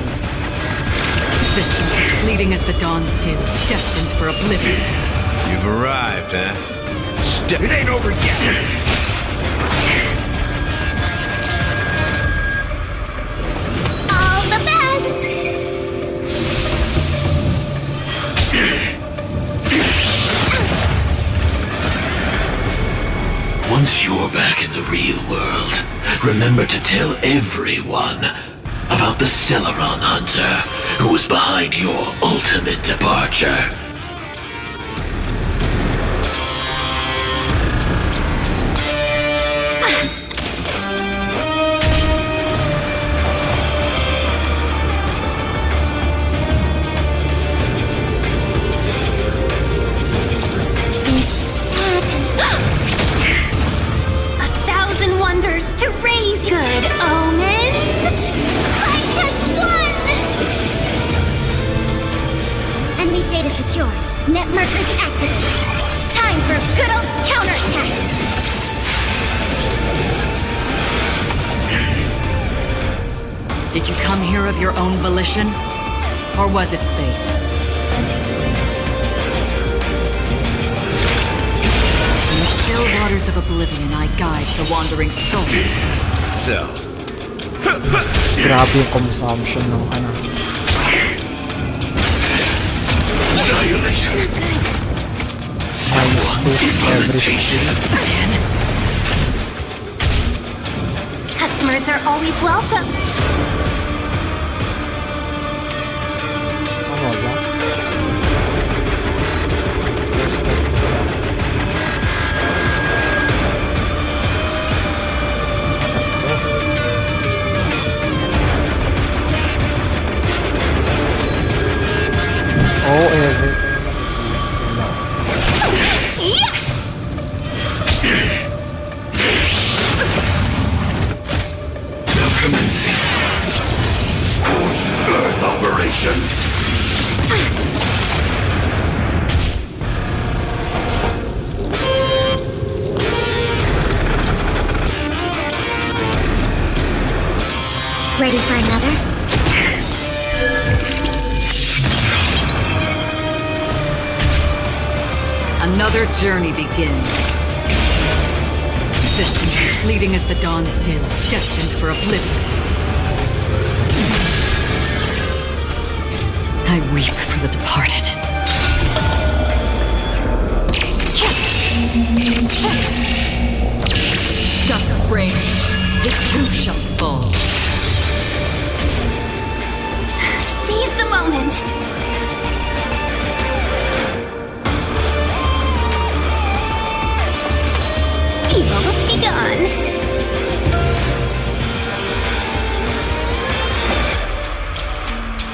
Existence is fleeting as the dawn's dew, destined for oblivion. You've arrived, huh? Step. It ain't over yet. All the best. Once you're back in the real world, remember to tell everyone about the Stellaron Hunter who was behind your ultimate departure. A thousand wonders to raise good omens. I just won. Enemy data secure. Net markers activated. Time for good old counterattack. Did you come here of your own volition? Or was it fate? In the still waters of oblivion, I guide the wandering souls. So, grabe yung consumption ng ano. annihilation. Minus 2 every skill. Customers are always welcome. Tama ba? Oh, everything. Yeah! Now commencing. Scorched Earth operations. Ready for another? Another journey begins. Existence is fleeting as the dawn's dew, destined for oblivion. I weep for the departed. Dusk's reign, it too shall fall. Seize the moment. Evil's begun.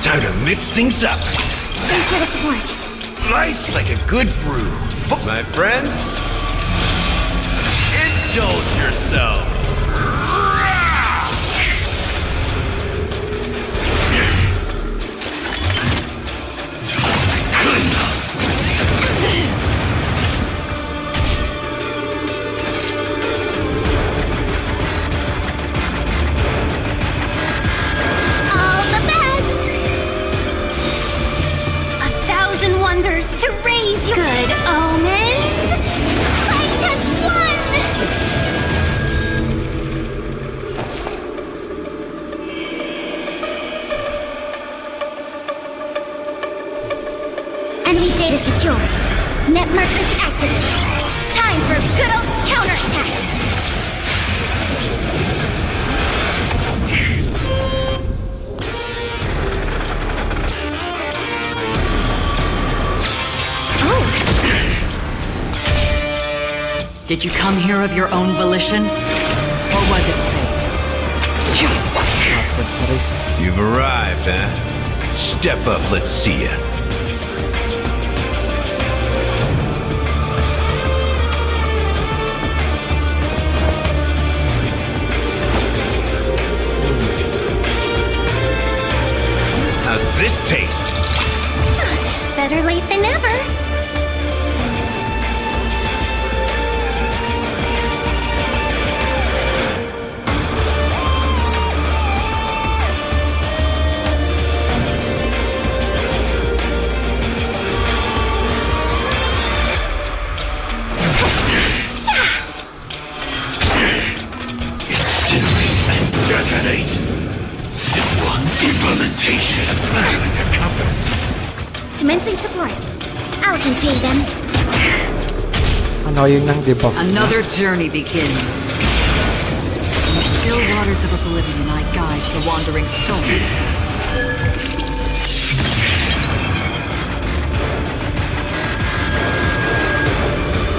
Time to mix things up. Thanks for the support. Nice like a good brew. My friends, indulge yourself. Net markers activated. Time for good old counterattack. Oh. Did you come here of your own volition? Or was it fate? You've arrived, huh? Step up, let's see ya. How's this taste? Better late than never. Incinerate and detonate. Step 1, implementation. Commencing support. I'll contain them. Ano yung nang debuff? Another journey begins. In the still waters of oblivion, I guide the wandering souls.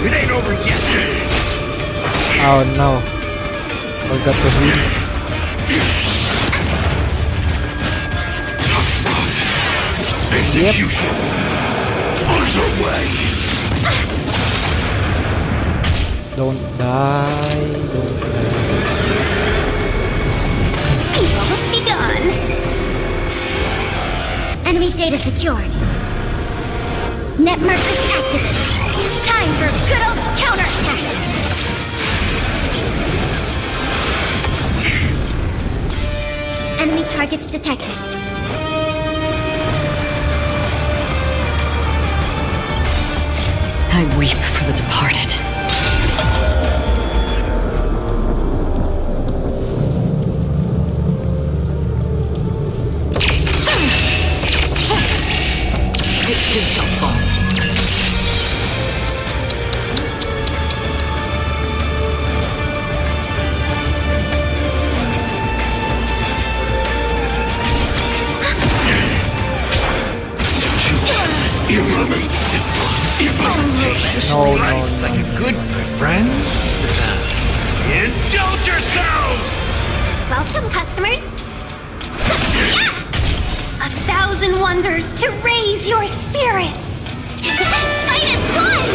It ain't over yet. Oh no. Forgot to heal. Execution underway. Don't die. Don't die. Evil must be gone. Enemy data secured. Net markers activated. Time for good old counterattack. Enemy targets detected. I weep for the departed. It too shall fall. Implementation. No, no, Nice, like a good friend. Indulge yourselves! Welcome, customers. Yeah! 1,000 wonders to raise your spirits. Fight is fun!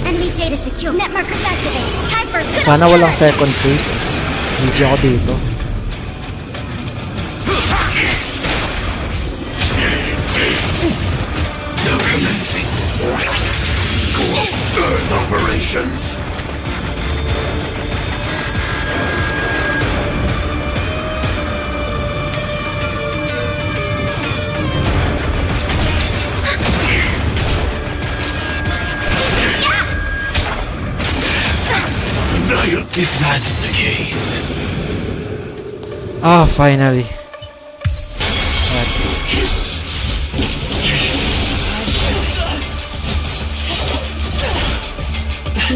Enemy data secure. Net markers activated. Time for good Sana walang second phase. Hindi ako dito. Now commencing. Burn operations. If that's the case. Ah, finally.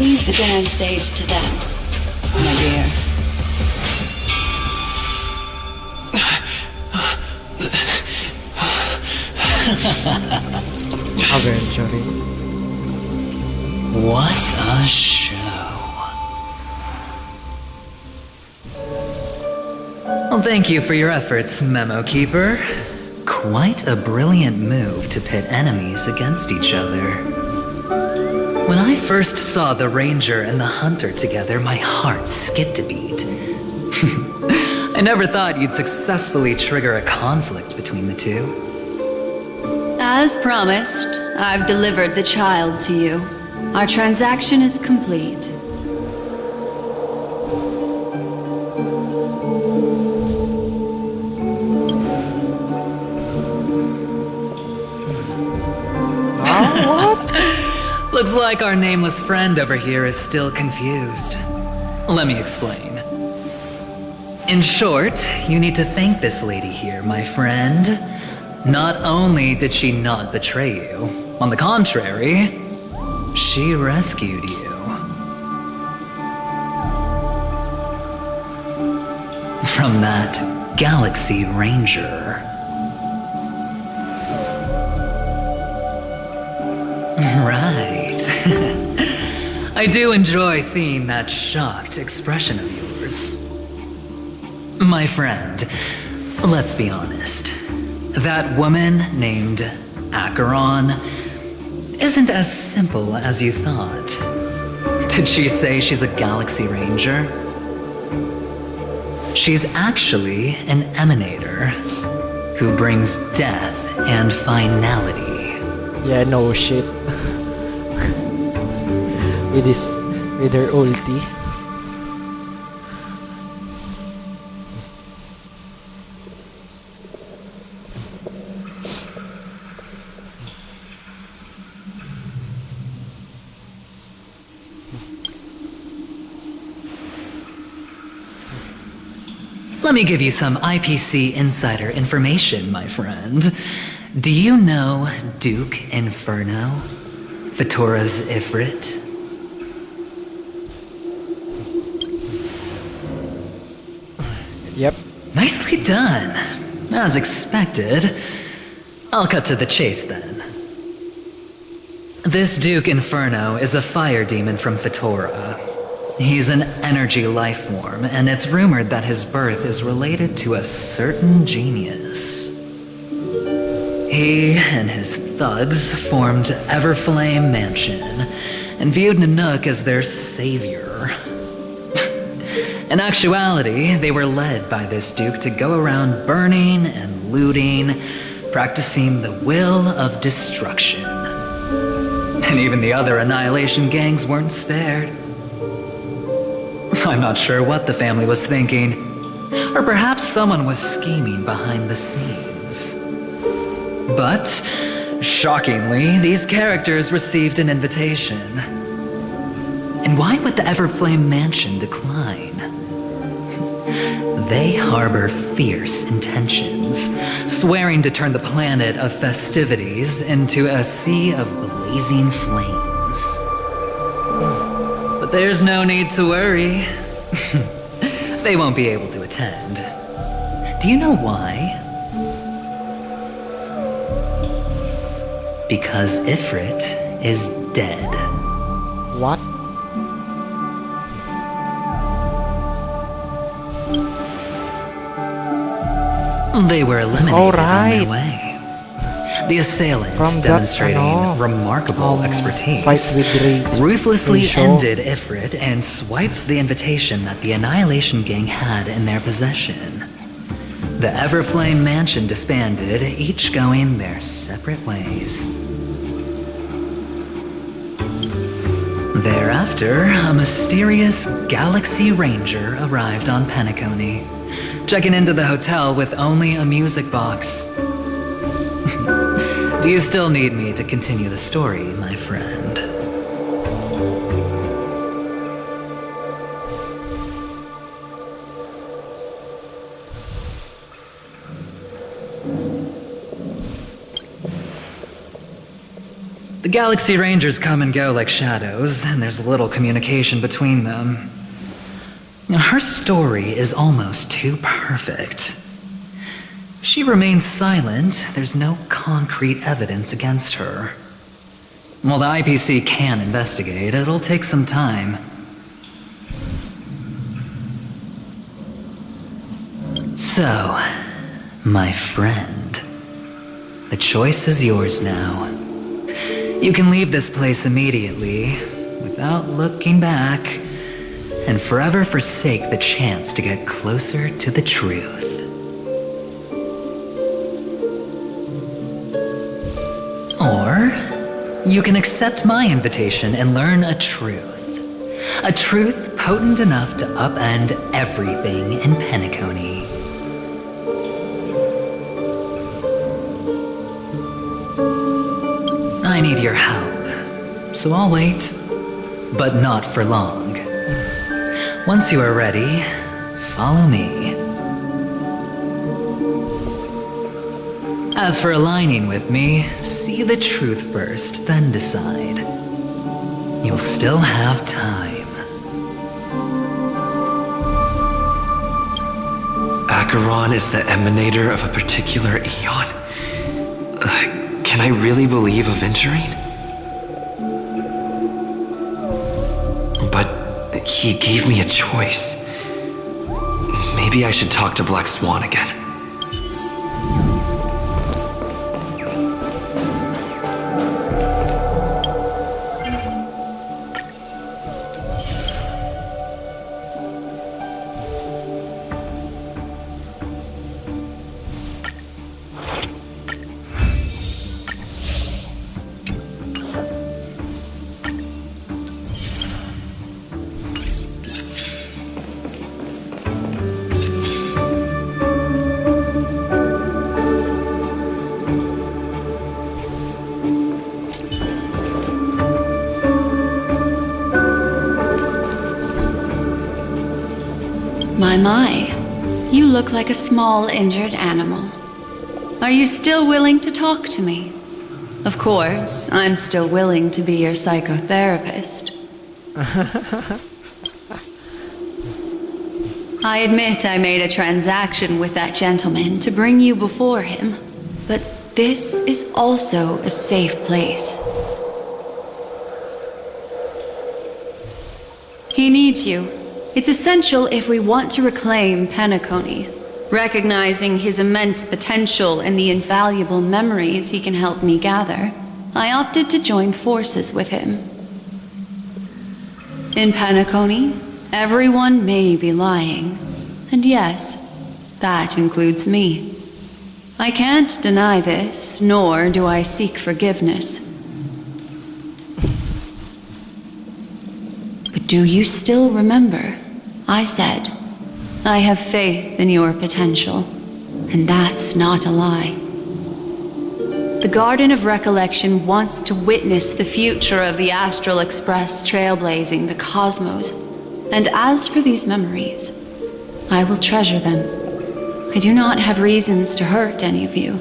Leave the grand stage to them, my dear. Eventually. What a show. Well, thank you for your efforts, Memo Keeper. Quite a brilliant move to pit enemies against each other. When I first saw the Ranger and the Hunter together, my heart skipped a beat. I never thought you'd successfully trigger a conflict between the two. As promised, I've delivered the child to you. Our transaction is complete. Looks like our nameless friend over here is still confused. Let me explain. In short, you need to thank this lady here, my friend. Not only did she not betray you, On the contrary, she rescued you. From that Galaxy Ranger. Right. I do enjoy seeing that shocked expression of yours. My friend, let's be honest. That woman named Acheron isn't as simple as you thought. Did she say she's a Galaxy Ranger? She's actually an Emanator who brings death and finality. Yeah, no shit. with her ulti. Let me give you some IPC insider information, my friend. Do you know Duke Inferno? Fatora's Ifrit? Yep. Nicely done. As expected. I'll cut to the chase then. This Duke Inferno is a fire demon from Fatora. He's an energy life form, and it's rumored that his birth is related to a certain genius. He and his thugs formed Everflame Mansion and viewed Nanook as their savior. In actuality, they were led by this duke to go around burning and looting, practicing the will of destruction. And even the other Annihilation gangs weren't spared. I'm not sure what the family was thinking, or perhaps someone was scheming behind the scenes. But, shockingly, these characters received an invitation. And why would the Everflame Mansion decline? They harbor fierce intentions, swearing to turn the planet of festivities into a sea of blazing flames. But there's no need to worry. They won't be able to attend. Do you know why? Because Ifrit is dead. What? They were eliminated on their way. The assailant, From that, demonstrating remarkable expertise, fight with rage. ruthlessly Show. ended Ifrit and swiped the invitation that the Annihilation Gang had in their possession. The Everflame Mansion disbanded, each going their separate ways. Thereafter, a mysterious Galaxy Ranger arrived on Penacony, checking into the hotel with only a music box. Do you still need me to continue the story, my friend? The Galaxy Rangers come and go like shadows, and there's little communication between them. Her story is almost too perfect. If she remains silent, there's no concrete evidence against her. While the IPC can investigate, it'll take some time. So, my friend, the choice is yours now. You can leave this place immediately, without looking back, and forever forsake the chance to get closer to the truth. Or, you can accept my invitation and learn a truth. A truth potent enough to upend everything in Penacony. I need your help, so I'll wait, but not for long. Once you are ready, follow me. As for aligning with me, see the truth first, then decide. You'll still have time. Acheron is the emanator of a particular eon. Can I really believe Aventurine? But he gave me a choice. Maybe I should talk to Black Swan again. My, you look like a small injured animal. Are you still willing to talk to me? Of course, I'm still willing to be your psychotherapist. I admit I made a transaction with that gentleman to bring you before him, but this is also a safe place. He needs you. It's essential if we want to reclaim Penacony. Recognizing his immense potential and the invaluable memories he can help me gather, I opted to join forces with him. In Penacony, everyone may be lying. And yes, that includes me. I can't deny this, nor do I seek forgiveness. But do you still remember? I said, I have faith in your potential, and that's not a lie. The Garden of Recollection wants to witness the future of the Astral Express trailblazing the cosmos, and as for these memories, I will treasure them. I do not have reasons to hurt any of you.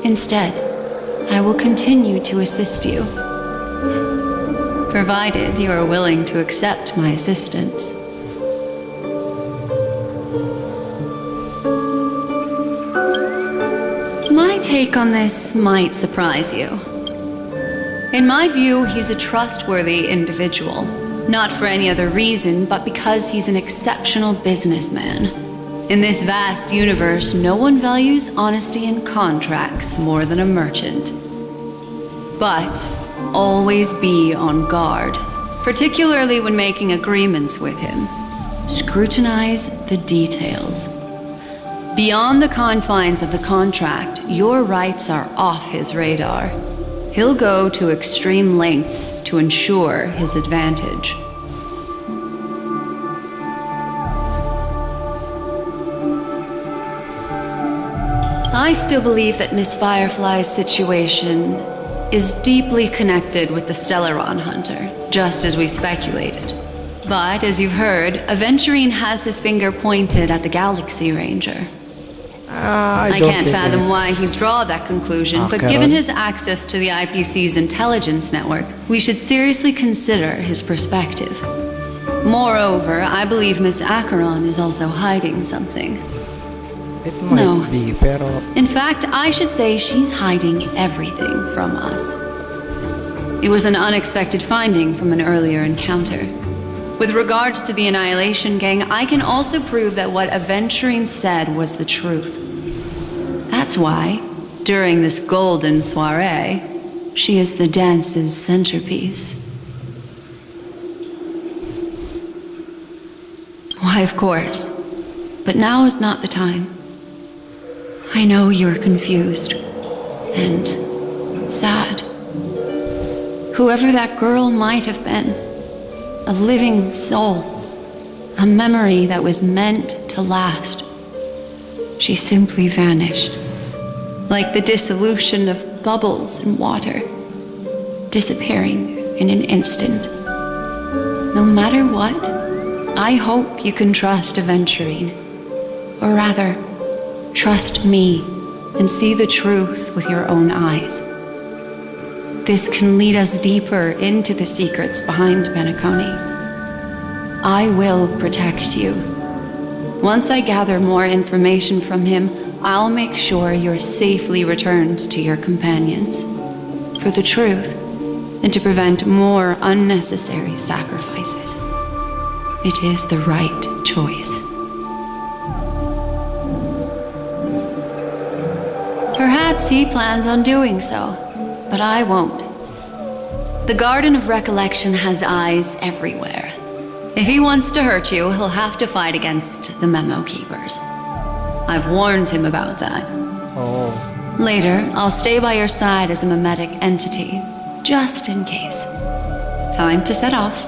Instead, I will continue to assist you. Provided you are willing to accept my assistance. My take on this might surprise you. In my view, he's a trustworthy individual. Not for any other reason, but because he's an exceptional businessman. In this vast universe, no one values honesty in contracts more than a merchant. But always be on guard, particularly when making agreements with him. Scrutinize the details. Beyond the confines of the contract, your rights are off his radar. He'll go to extreme lengths to ensure his advantage. I still believe that Miss Firefly's situation is deeply connected with the Stellaron Hunter, just as we speculated. But, as you've heard, Aventurine has his finger pointed at the Galaxy Ranger. I can't fathom why he'd draw that conclusion, but given his access to the IPC's intelligence network, we should seriously consider his perspective. Moreover, I believe Miss Acheron is also hiding something. It might be, pero... In fact, I should say she's hiding everything from us. It was an unexpected finding from an earlier encounter. With regards to the Annihilation Gang, I can also prove that what Aventurine said was the truth. That's why, during this golden soiree, she is the dance's centerpiece. Why, of course. But now is not the time. I know you're confused and sad. Whoever that girl might have been, a living soul, a memory that was meant to last. She simply vanished, like the dissolution of bubbles in water, disappearing in an instant. No matter what, I hope you can trust Aventurine, or rather, trust me and see the truth with your own eyes. This can lead us deeper into the secrets behind Penacony. I will protect you. Once I gather more information from him, I'll make sure you're safely returned to your companions. For the truth, and to prevent more unnecessary sacrifices. It is the right choice. Perhaps he plans on doing so, but I won't. The Garden of Recollection has eyes everywhere. If he wants to hurt you, he'll have to fight against the Memo Keepers. I've warned him about that. Oh. Later, I'll stay by your side as a mimetic entity, just in case. Time to set off.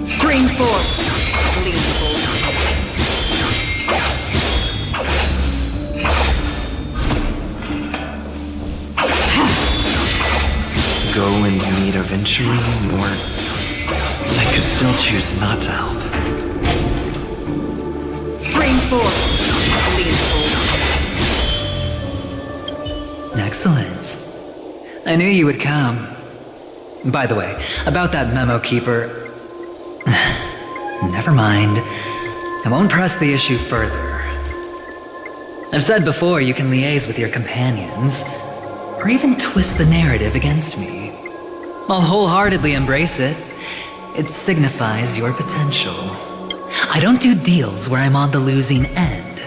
Spring forth, gleeful. Go and meet a Venturing, or I could still choose not to help. Spring forth, gleeful. Excellent. I knew you would come. By the way, about that Memo Keeper... Never mind. I won't press the issue further. I've said before you can liaise with your companions, or even twist the narrative against me. I'll wholeheartedly embrace it. It signifies your potential. I don't do deals where I'm on the losing end.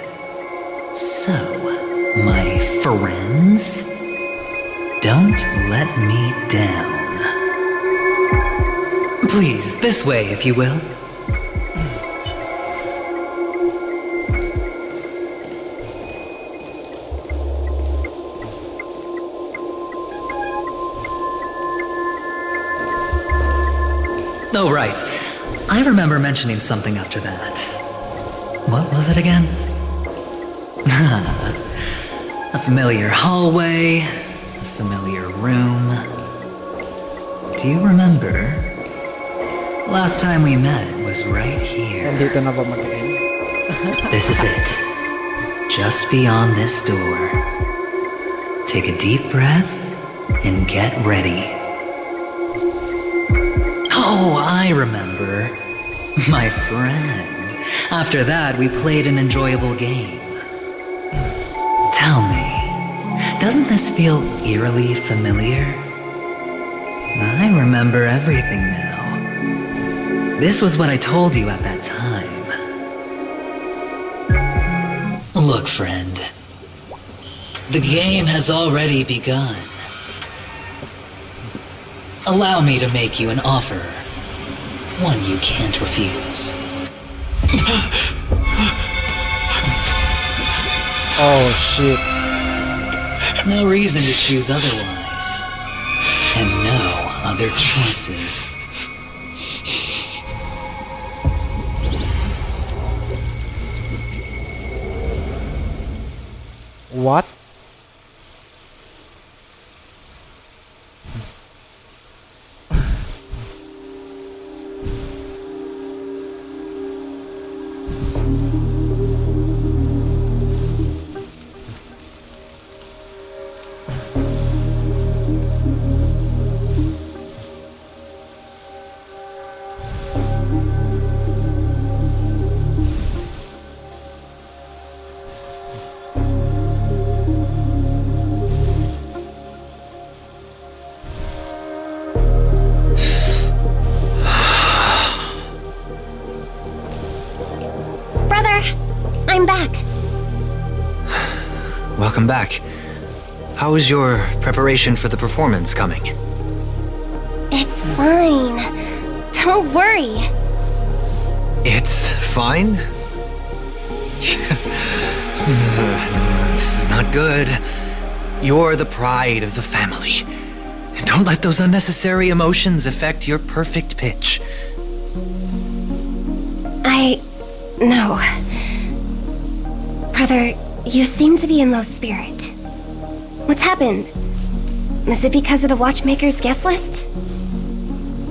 So, my friends, don't let me down. Please, this way, if you will. Oh, right. I remember mentioning something after that. What was it again? A familiar hallway, a familiar room. Do you remember? Last time we met was right here. Nandito na ba mag-end? This is it. Just beyond this door. Take a deep breath and get ready. Oh, I remember. My friend. After that, we played an enjoyable game. Tell me, doesn't this feel eerily familiar? I remember everything now. This was what I told you at that time. Look, friend. The game has already begun. Allow me to make you an offer. One you can't refuse. Oh shit. No reason to choose otherwise. And no other choices. What? I'm back. Welcome back. How is your preparation for the performance coming? It's fine. Don't worry. It's fine? This is not good. You're the pride of the family. Don't let those unnecessary emotions affect your perfect pitch. No. Brother, you seem to be in low spirit. What's happened? Is it because of the watchmaker's guest list?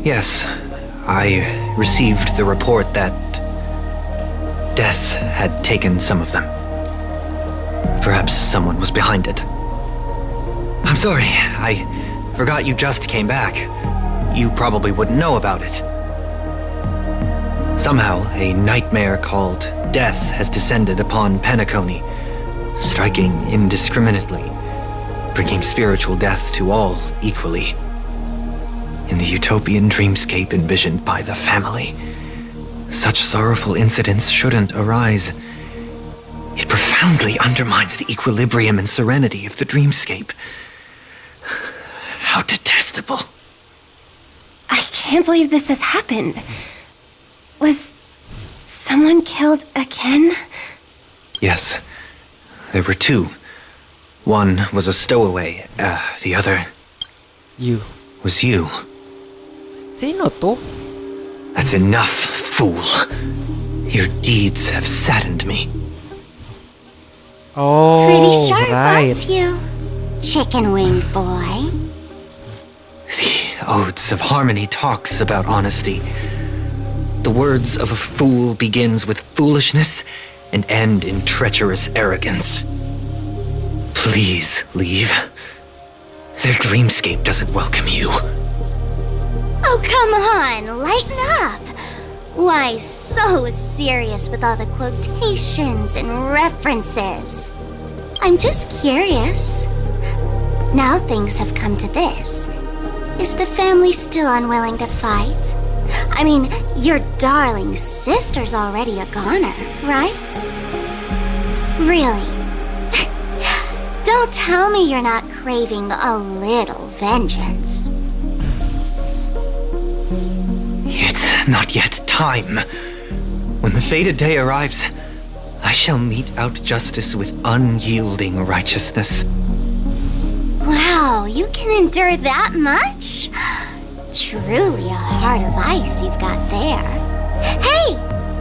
Yes, I received the report that Death had taken some of them. Perhaps someone was behind it. I'm sorry, I forgot you just came back. You probably wouldn't know about it. Somehow, a nightmare called Death has descended upon Penacony, striking indiscriminately, bringing spiritual death to all equally. In the utopian dreamscape envisioned by the family, such sorrowful incidents shouldn't arise. It profoundly undermines the equilibrium and serenity of the dreamscape. How detestable. I can't believe this has happened. Was someone killed again? Yes, there were two. One was a stowaway, the other You. was you. Sino to? That's enough, fool. Your deeds have saddened me. Oh, Pretty sharp, right. aren't you? Chicken-winged boy. The Odes of Harmony talks about honesty. The words of a fool begins with foolishness and end in treacherous arrogance. Please leave. Their dreamscape doesn't welcome you. Oh, come on, lighten up. Why so serious with all the quotations and references? I'm just curious. Now things have come to this. Is the family still unwilling to fight? I mean, your darling sister's already a goner, right? Really? Don't tell me you're not craving a little vengeance. It's not yet time. When the fated day arrives, I shall mete out justice with unyielding righteousness. Wow, you can endure that much? Truly a heart of ice you've got there. Hey,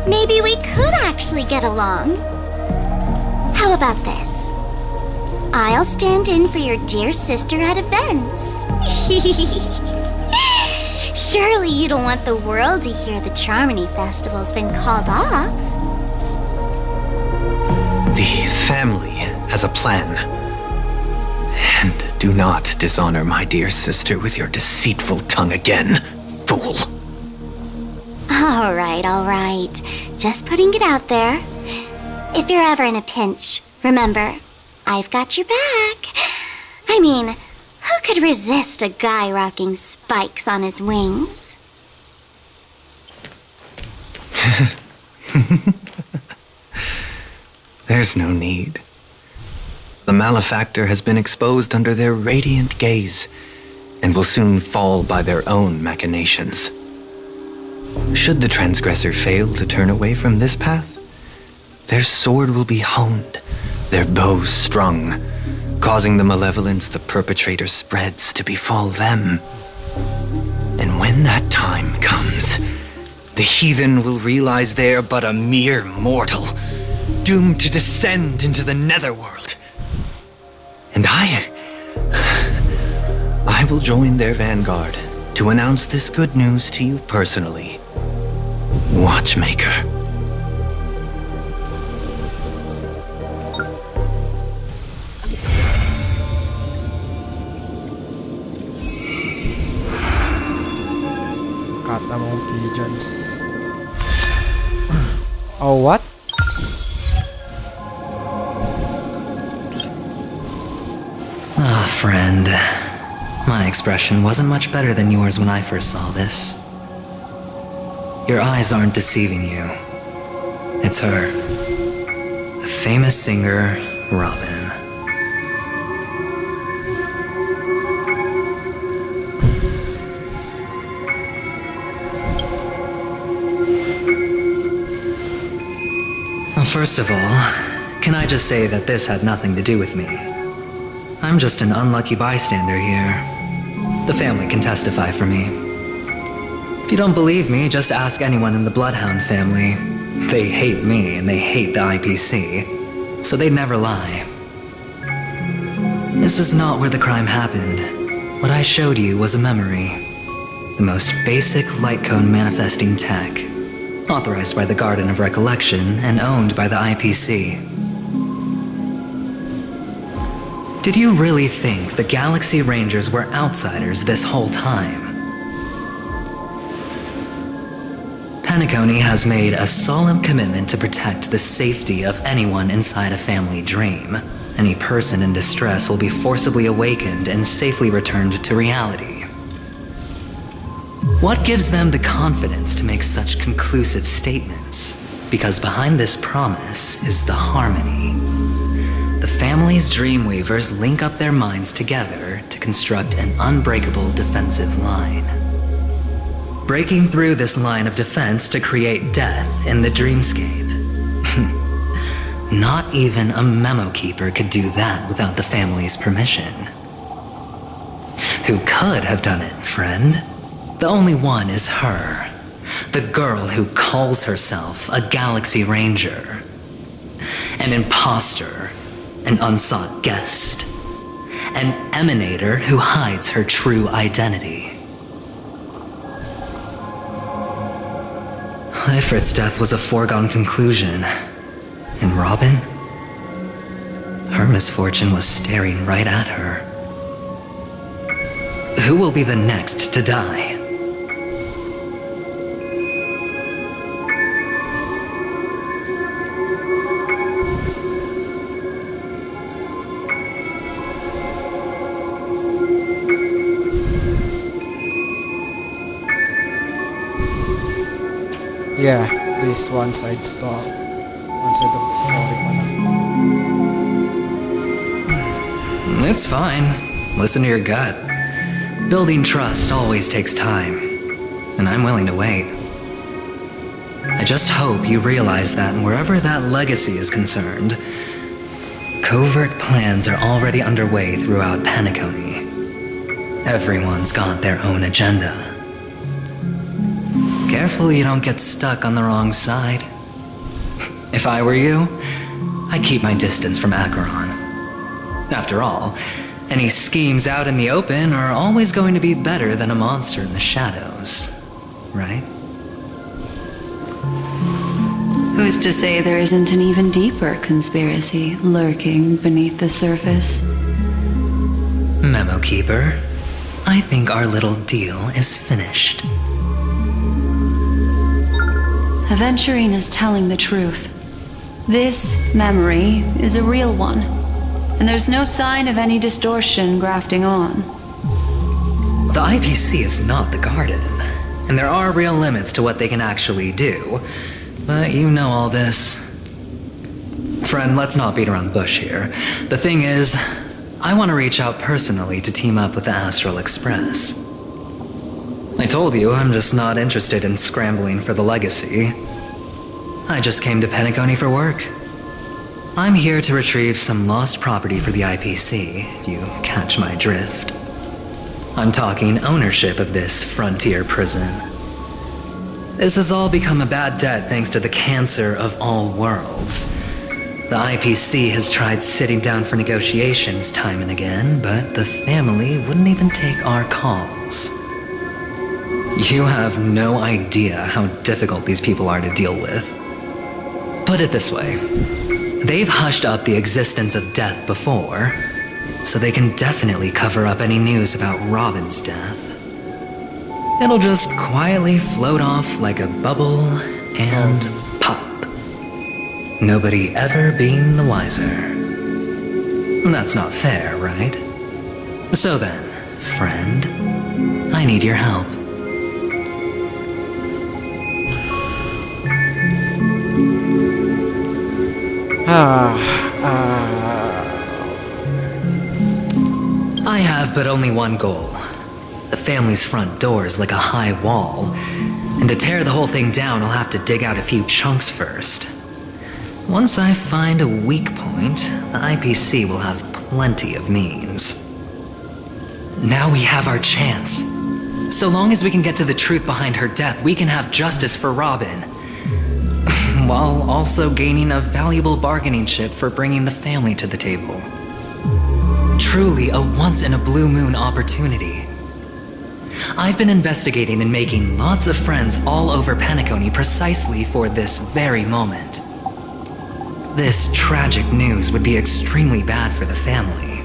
maybe we could actually get along. How about this? I'll stand in for your dear sister at events. Surely you don't want the world to hear the Charmony Festival's been called off. The family has a plan. And do not dishonor my dear sister with your deceitful tongue again, fool. All right. Just putting it out there. If you're ever in a pinch, remember, I've got your back. I mean, who could resist a guy rocking spikes on his wings? There's no need. The malefactor has been exposed under their radiant gaze and will soon fall by their own machinations. Should the transgressor fail to turn away from this path, their sword will be honed, their bow strung, causing the malevolence the perpetrator spreads to befall them. And when that time comes, the heathen will realize they're but a mere mortal, doomed to descend into the netherworld. And I will join their vanguard to announce this good news to you personally, Watchmaker. Kata mong pigeons. Oh, what? Ah, friend. My expression wasn't much better than yours when I first saw this. Your eyes aren't deceiving you. It's her. The famous singer, Robin. Well, first of all, can I just say that this had nothing to do with me? I'm just an unlucky bystander here. The family can testify for me. If you don't believe me, just ask anyone in the Bloodhound family. They hate me and they hate the IPC, so they'd never lie. This is not where the crime happened. What I showed you was a memory. The most basic light cone manifesting tech. authorized by the Garden of Recollection and owned by the IPC. Did you really think the Galaxy Rangers were outsiders this whole time? Penacony has made a solemn commitment to protect the safety of anyone inside a family dream. Any person in distress will be forcibly awakened and safely returned to reality. What gives them the confidence to make such conclusive statements? Because behind this promise is the harmony. The family's Dreamweavers link up their minds together to construct an unbreakable defensive line. Breaking through this line of defense to create death in the dreamscape. Not even a memo keeper could do that without the family's permission. Who could have done it, friend? The only one is her. The girl who calls herself a Galaxy Ranger. An impostor, an unsought guest. An Emanator who hides her true identity. Ifrit's death was a foregone conclusion. And Robin? Her misfortune was staring right at her. Who will be the next to die? Yeah, this one side story. One side of the story pala. It's fine. Listen to your gut. Building trust always takes time, and I'm willing to wait. I just hope you realize that wherever that legacy is concerned, covert plans are already underway throughout Penacony. Everyone's got their own agenda. Careful you don't get stuck on the wrong side. If I were you, I'd keep my distance from Acheron. After all, any schemes out in the open are always going to be better than a monster in the shadows, right? Who's to say there isn't an even deeper conspiracy lurking beneath the surface? Memo Keeper, I think our little deal is finished. Aventurine is telling the truth. This memory is a real one, and there's no sign of any distortion grafting on. The IPC is not the Garden, and there are real limits to what they can actually do, but you know all this. Friend, let's not beat around the bush here. The thing is, I want to reach out personally to team up with the Astral Express. I told you I'm just not interested in scrambling for the legacy. I just came to Penacony for work. I'm here to retrieve some lost property for the IPC, if you catch my drift. I'm talking ownership of this frontier prison. This has all become a bad debt thanks to the cancer of all worlds. The IPC has tried sitting down for negotiations time and again, but the family wouldn't even take our calls. You have no idea how difficult these people are to deal with. Put it this way. They've hushed up the existence of death before, so they can definitely cover up any news about Robin's death. It'll just quietly float off like a bubble and pop. Nobody ever being the wiser. That's not fair, right? So then, friend, I need your help. I have but only one goal. The family's front door is like a high wall, and to tear the whole thing down, I'll have to dig out a few chunks first. Once I find a weak point, the IPC will have plenty of means. Now we have our chance. So long as we can get to the truth behind her death, we can have justice for Robin. While also gaining a valuable bargaining chip for bringing the family to the table. Truly a once-in-a-blue-moon opportunity. I've been investigating and making lots of friends all over Penacony precisely for this very moment. This tragic news would be extremely bad for the family,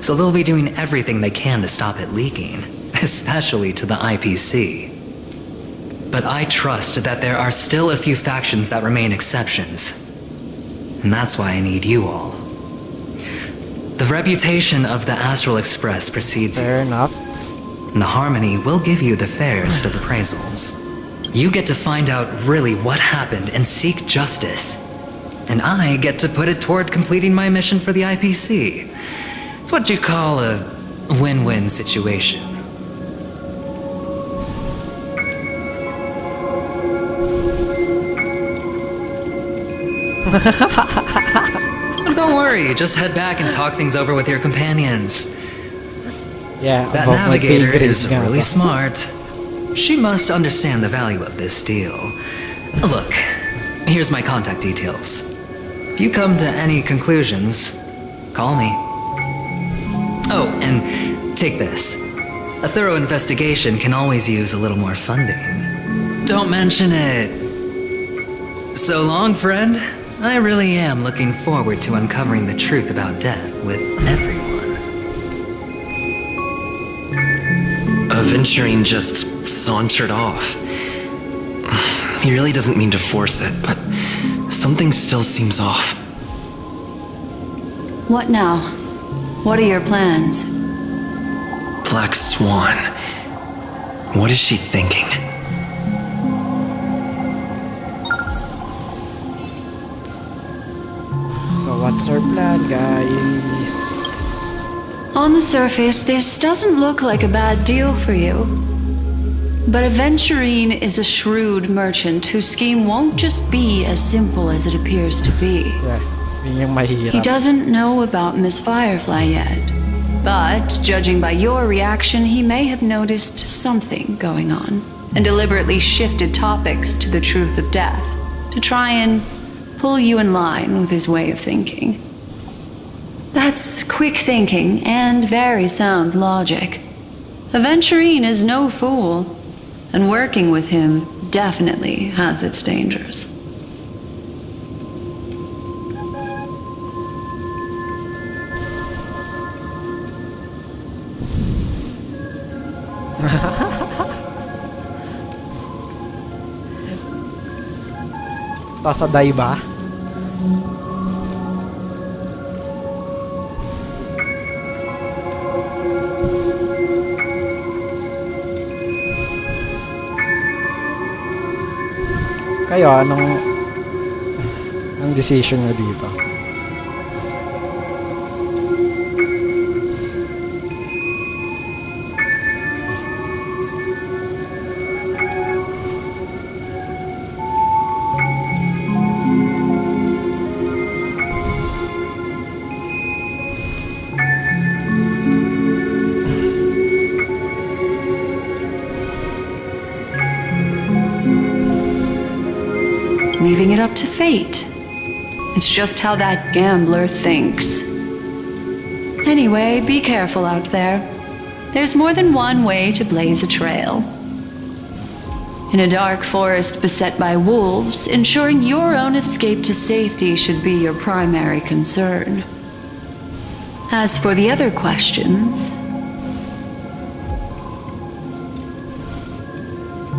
so they'll be doing everything they can to stop it leaking, especially to the IPC. But I trust that there are still a few factions that remain exceptions, and that's why I need you all. The reputation of the Astral Express precedes Fair enough. and the Harmony will give you the fairest of appraisals. You get to find out really what happened and seek justice. And I get to put it toward completing my mission for the IPC. It's what you call a win-win situation. Don't worry, just head back and talk things over with your companions. Yeah, That about my navigator favorites is nga really ba? smart. She must understand the value of this deal. Look, here's my contact details. If you come to any conclusions, call me. Oh, and take this. A thorough investigation can always use a little more funding. Don't mention it. So long, friend. I really am looking forward to uncovering the truth about death with everyone. Aventurine just sauntered off. He really doesn't mean to force it, but something still seems off. What now? What are your plans? Black Swan. What is she thinking? So what's our plan, guys? On the surface, this doesn't look like a bad deal for you. But Aventurine is a shrewd merchant whose scheme won't just be as simple as it appears to be. Yeah, yun yung mahirap. He doesn't know about Miss Firefly yet. But, judging by your reaction, he may have noticed something going on and deliberately shifted topics to the truth of death to try and pull you in line with his way of thinking. That's quick thinking and very sound logic. Aventurine is no fool, and working with him definitely has its dangers. Tasaday ba? Kayo, anong decision nyo dito? Leaving it up to fate. It's just how that gambler thinks. Anyway, be careful out there. There's more than one way to blaze a trail. In a dark forest beset by wolves, ensuring your own escape to safety should be your primary concern. As for the other questions,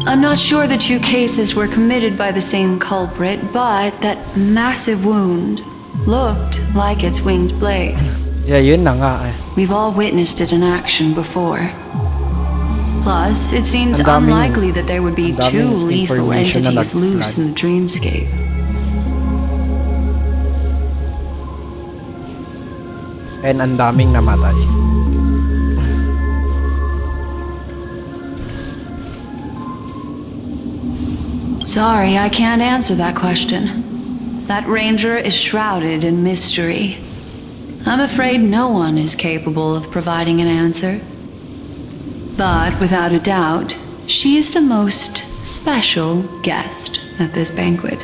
I'm not sure the two cases were committed by the same culprit, but that massive wound looked like its winged blade. Yeah, yun na nga eh. We've all witnessed it in action before. Plus, it seems Ang daming- unlikely that there would be ang daming two lethal information na entities loose nag-flag. in the dreamscape. And ang daming namatay. Sorry, I can't answer that question. That ranger is shrouded in mystery. I'm afraid no one is capable of providing an answer. But without a doubt, she is the most special guest at this banquet.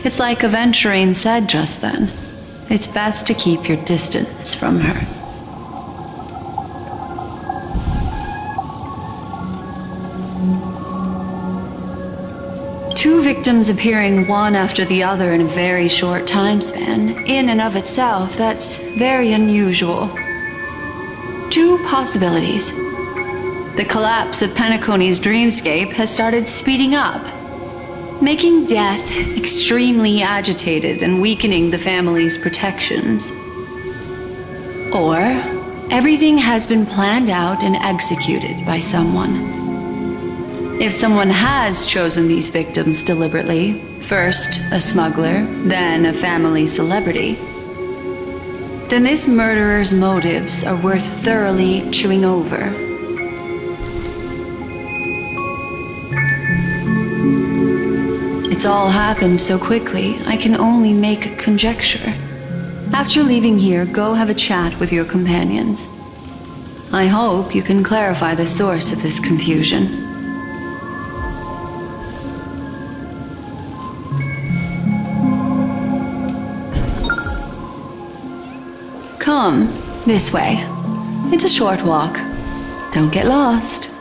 It's like Aventurine said just then. It's best to keep your distance from her. 2 victims appearing one after the other in a very short time span, in and of itself, that's very unusual. 2 possibilities. The collapse of Penacony's dreamscape has started speeding up, making death extremely agitated and weakening the family's protections. Or everything has been planned out and executed by someone. If someone has chosen these victims deliberately, first a smuggler, then a family celebrity, then this murderer's motives are worth thoroughly chewing over. It's all happened so quickly, I can only make conjecture. After leaving here, go have a chat with your companions. I hope you can clarify the source of this confusion. Come, this way. It's a short walk. Don't get lost.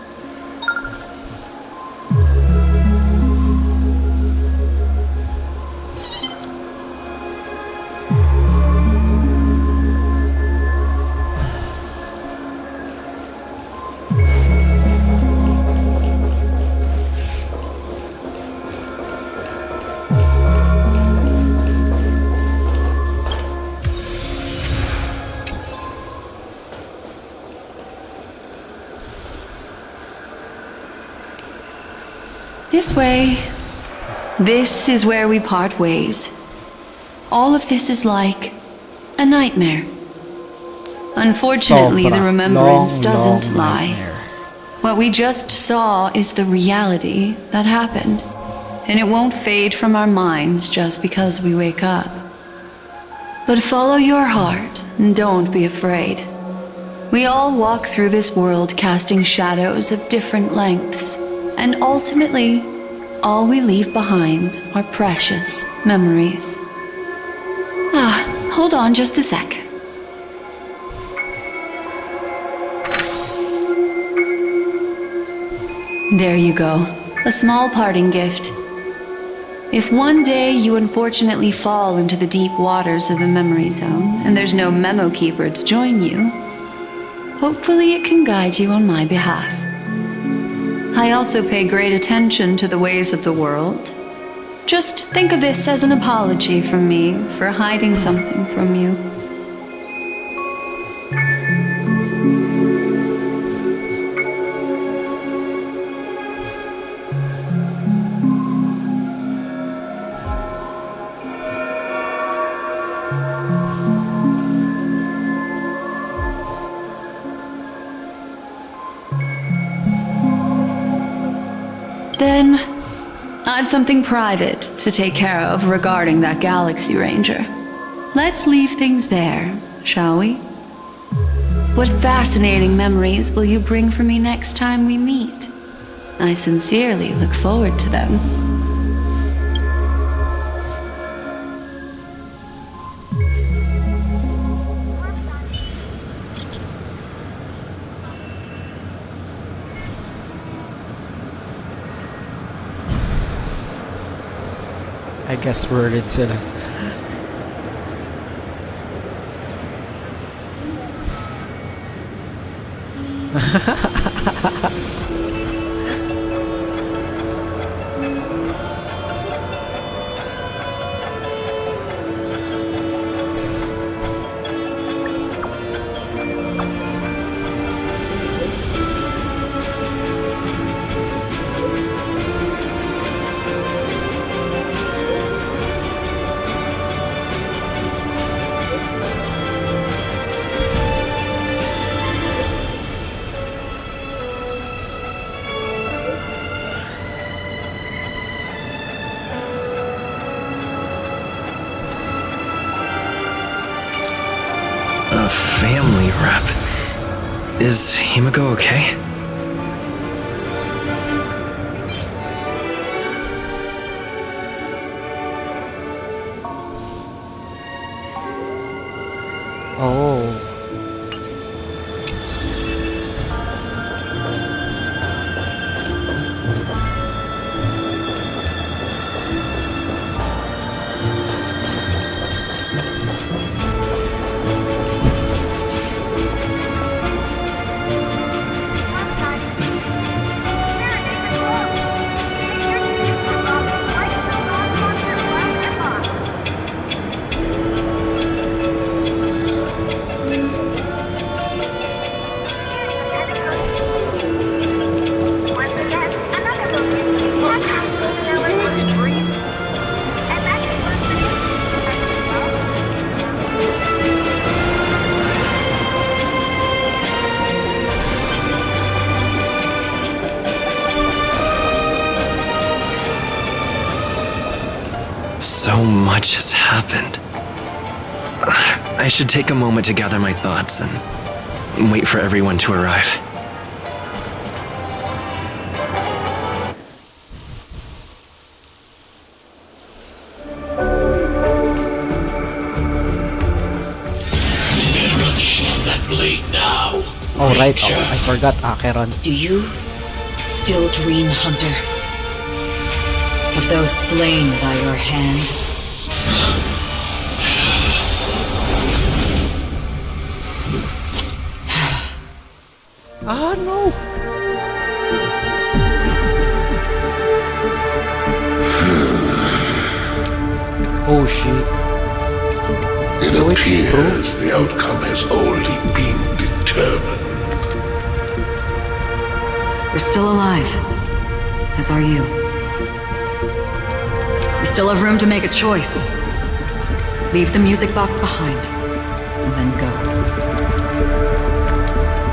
This way. This is where we part ways. All of this is like a nightmare. Unfortunately, the remembrance doesn't lie. What we just saw is the reality that happened, and it won't fade from our minds just because we wake up. But follow your heart and don't be afraid. We all walk through this world casting shadows of different lengths, and ultimately, all we leave behind are precious memories. Hold on just a sec. There you go, a small parting gift. If one day you unfortunately fall into the deep waters of the memory zone and there's no memo keeper to join you, hopefully it can guide you on my behalf. I also pay great attention to the ways of the world. Just think of this as an apology from me for hiding something from you. Then, I've something private to take care of regarding that Galaxy Ranger. Let's leave things there, shall we? What fascinating memories will you bring for me next time we meet? I sincerely look forward to them. I guess worded sila. Family rep. Is Himiko okay? Oh. So much has happened. I should take a moment to gather my thoughts and wait for everyone to arrive. Oh right, I forgot Acheron. Do you still dream, Hunter? Of those slain by your hand? Ah no! Oh shit. It So it's appears the outcome has already been determined. We're still alive, as are you. We still have room to make a choice. Leave the music box behind, and then go.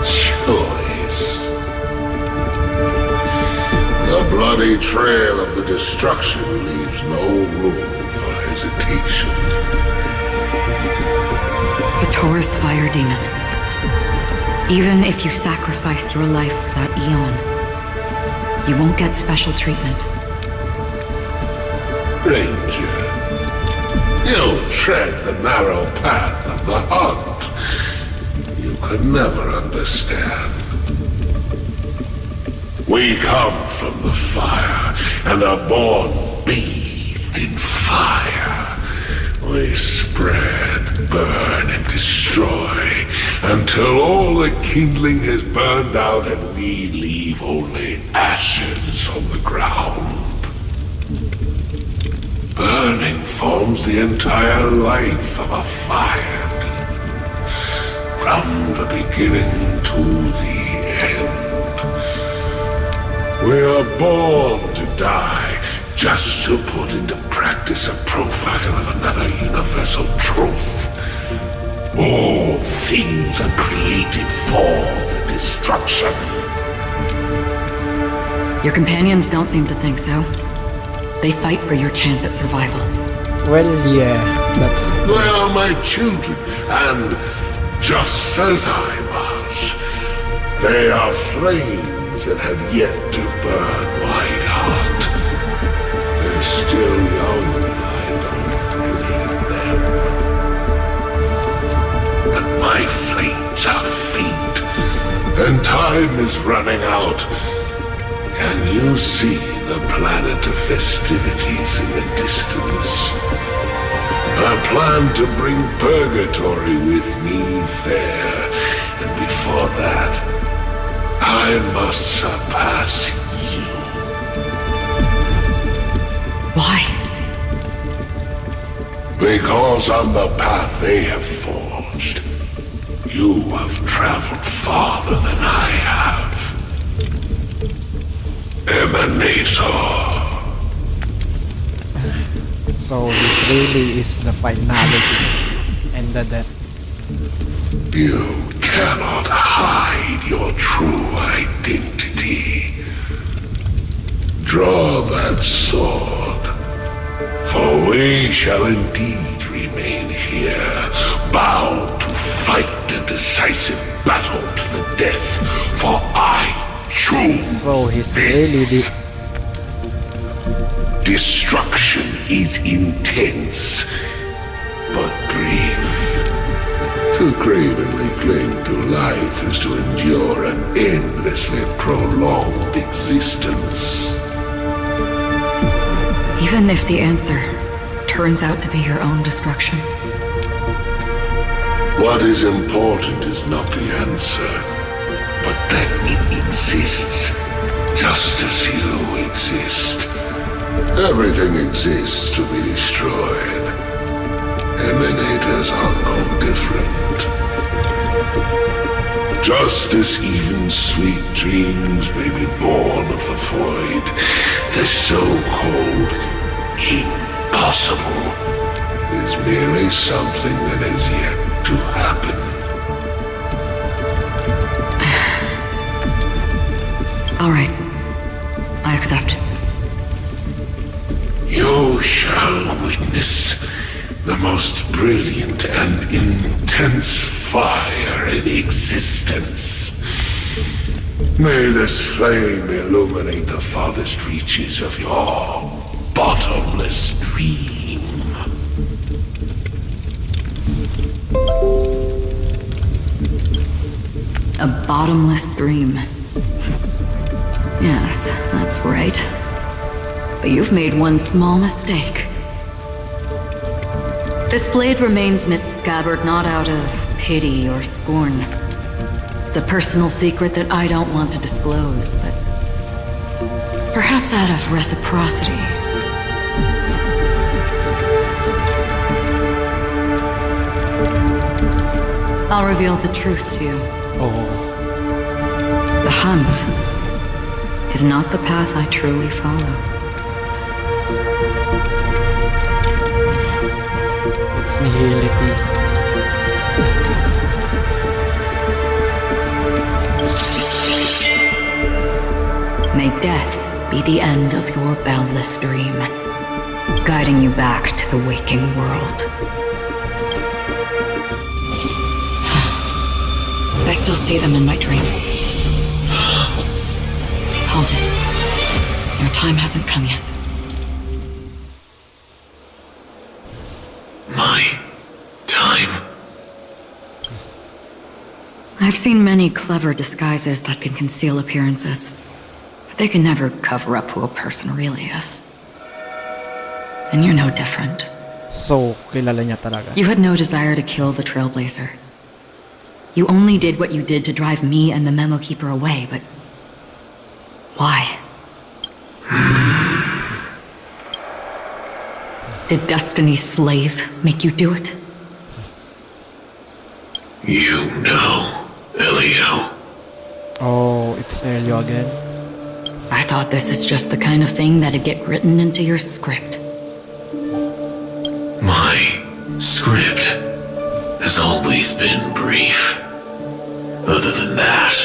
Choice. The bloody trail of the destruction leaves no room for hesitation. Vatora's fire demon. Even if you sacrifice your life for that eon, you won't get special treatment. Ranger, you tread the narrow path of the hunt. You could never understand. We come from the fire and are born bathed in fire. We spread, burn, and destroy until all the kindling has burned out and we leave only ashes on the ground. Burning forms the entire life of a fire demon, from the beginning to the end. We are born to die, just to put into practice a profile of another universal truth. All things are created for the destruction. Your companions don't seem to think so. They fight for your chance at survival. Well, yeah, that's... They are my children, and just as I was, they are flames that have yet to burn white hot. They're still young, and I don't blame them. But my flames are faint, and time is running out. Can you see the planet of festivities in the distance? I plan to bring purgatory with me there, and before that, I must surpass you. Why? Because on the path they have forged, you have traveled farther than I have. Emanator. So this really is the finality and the death. You cannot hide your true identity. Draw that sword, for we shall indeed remain here, bound to fight a decisive battle to the death, for I choose So he's really this. the... Destruction is intense, but brief. To cravenly cling to life is to endure an endlessly prolonged existence. Even if the answer turns out to be your own destruction. What is important is not the answer, but that it exists, just as you exist. Everything exists to be destroyed. Emanators are no different. Just as even sweet dreams may be born of the void, the so-called impossible is merely something that has yet to happen. All right. I accept. You shall witness darkness, the most brilliant and intense fire in existence. May this flame illuminate the farthest reaches of your bottomless dream. A bottomless dream. Yes, that's right. But you've made one small mistake. This blade remains in its scabbard not out of pity or scorn. It's a personal secret that I don't want to disclose, but perhaps out of reciprocity. I'll reveal the truth to you. Oh. The hunt is not the path I truly follow. It's nihility. May death be the end of your boundless dream, guiding you back to the waking world. I still see them in my dreams. Hold it. Your time hasn't come yet. My time? I've seen many clever disguises that can conceal appearances, but they can never cover up who a person really is. And you're no different. So, kilala niya talaga. You had no desire to kill the Trailblazer. You only did what you did to drive me and the Memo Keeper away, but why? Did Destiny's slave make you do it? You know, Elio. Oh, it's Elio again. I thought this is just the kind of thing that'd get written into your script. My script has always been brief. Other than that,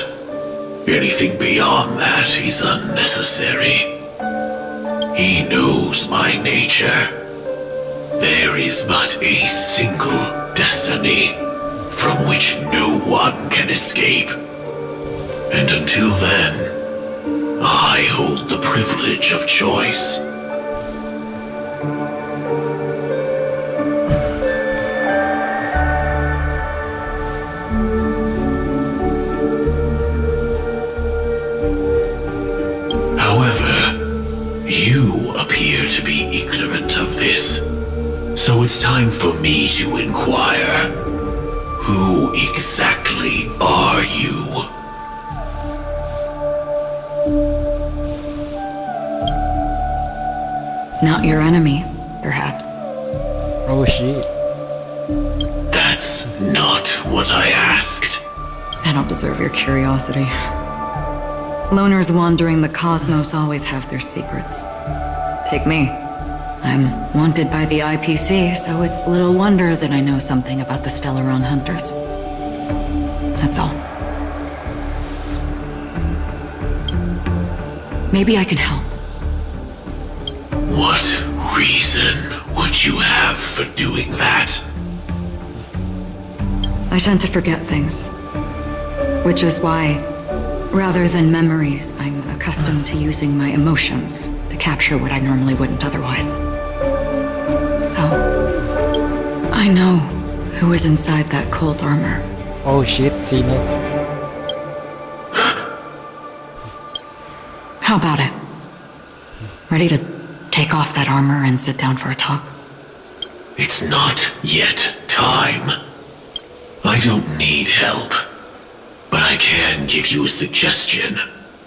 anything beyond that is unnecessary. He knows my nature. There is but a single destiny from which no one can escape. And until then, I hold the privilege of choice. You appear to be ignorant of this, so it's time for me to inquire. Who exactly are you? Not your enemy, perhaps. Oh shit. That's not what I asked. I don't deserve your curiosity. Loners wandering the cosmos always have their secrets. Take me. I'm wanted by the IPC, so it's little wonder that I know something about the Stellaron hunters. That's all. Maybe I can help. What reason would you have for doing that? I tend to forget things. Which is why, rather than memories, I'm accustomed to using my emotions to capture what I normally wouldn't otherwise. So, I know who is inside that cold armor. Oh shit, sino? How about it? Ready to take off that armor and sit down for a talk? It's not yet time. I don't need help, but I can give you a suggestion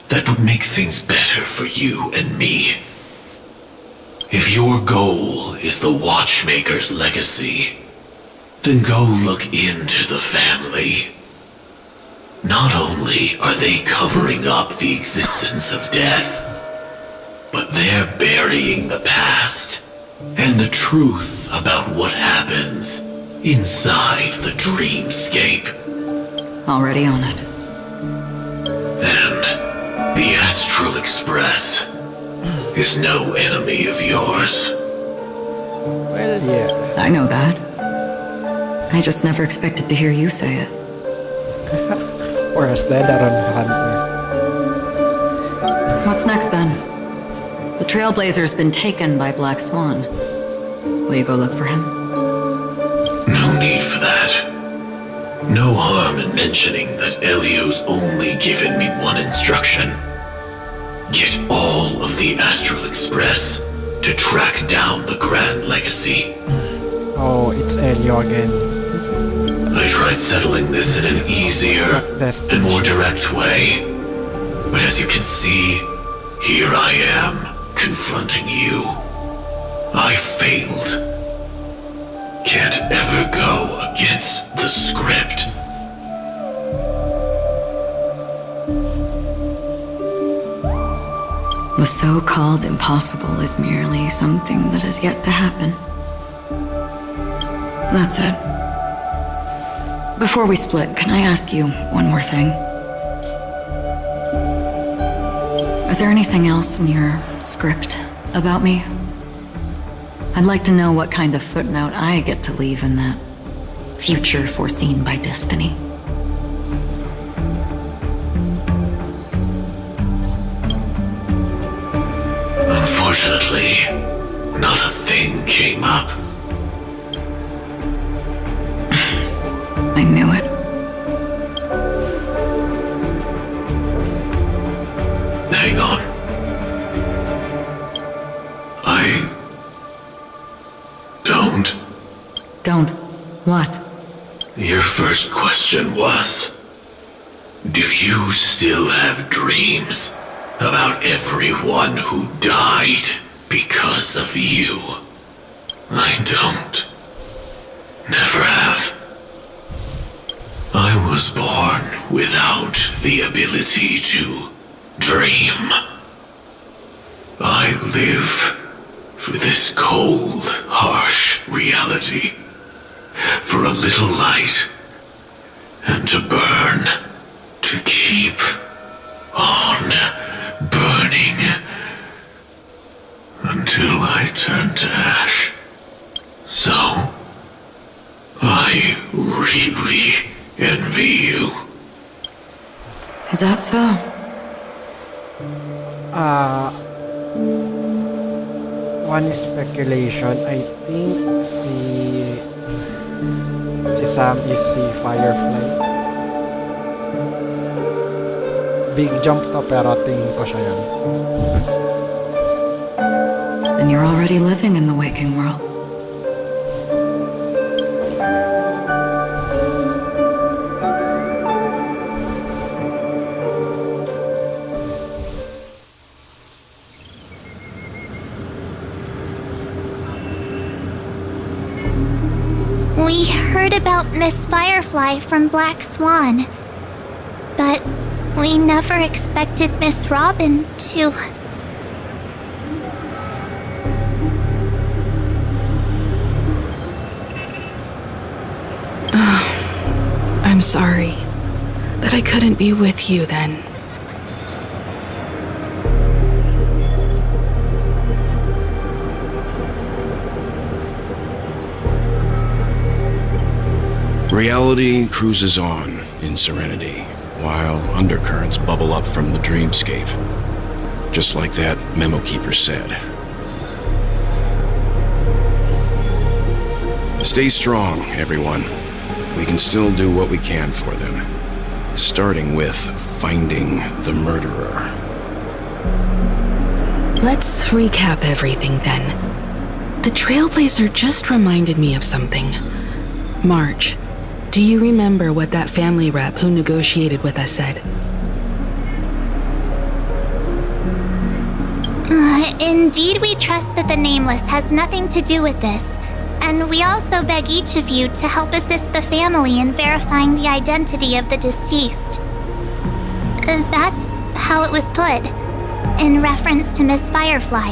that would make things better for you and me. If your goal is the Watchmaker's legacy, then go look into the family. Not only are they covering up the existence of death, but they're burying the past and the truth about what happens inside the dreamscape. Already on it. And the Astral Express is no enemy of yours. Well, yeah. I know that. I just never expected to hear you say it. Or as the Daron Hunter. What's next then? The Trailblazer's been taken by Black Swan. Will you go look for him? No need for that. No harm in mentioning that Elio's only given me one instruction. Get all of the Astral Express to track down the Grand Legacy. Oh, it's Elio again. I tried settling this in an easier and more direct way. But as you can see, here I am, confronting you. I failed. Can't ever go against the script. The so-called impossible is merely something that has yet to happen. That's it. Before we split, can I ask you one more thing? Is there anything else in your script about me? I'd like to know what kind of footnote I get to leave in that future foreseen by destiny. Unfortunately, not a thing came up. I knew it. Hang on. Don't. What? Your first question was, do you still have dreams about everyone who died because of you? I don't. Never have. I was born without the ability to dream. I live for this cold, harsh reality. For a little light, and to burn, to keep on burning, until I turn to ash. So, I really envy you. Is that so? One speculation, I think si Sam is si Firefly. Big jump to pero tingin ko siya yan. And you're already living in the waking world. We heard about Miss Firefly from Black Swan, but we never expected Miss Robin to... I'm sorry that I couldn't be with you then. Reality cruises on in serenity, while undercurrents bubble up from the dreamscape. Just like that memo keeper said. Stay strong, everyone. We can still do what we can for them. Starting with finding the murderer. Let's recap everything then. The Trailblazer just reminded me of something. Marge, do you remember what that family rep who negotiated with us said? Indeed, we trust that the Nameless has nothing to do with this, and we also beg each of you to help assist the family in verifying the identity of the deceased. That's how it was put, in reference to Miss Firefly.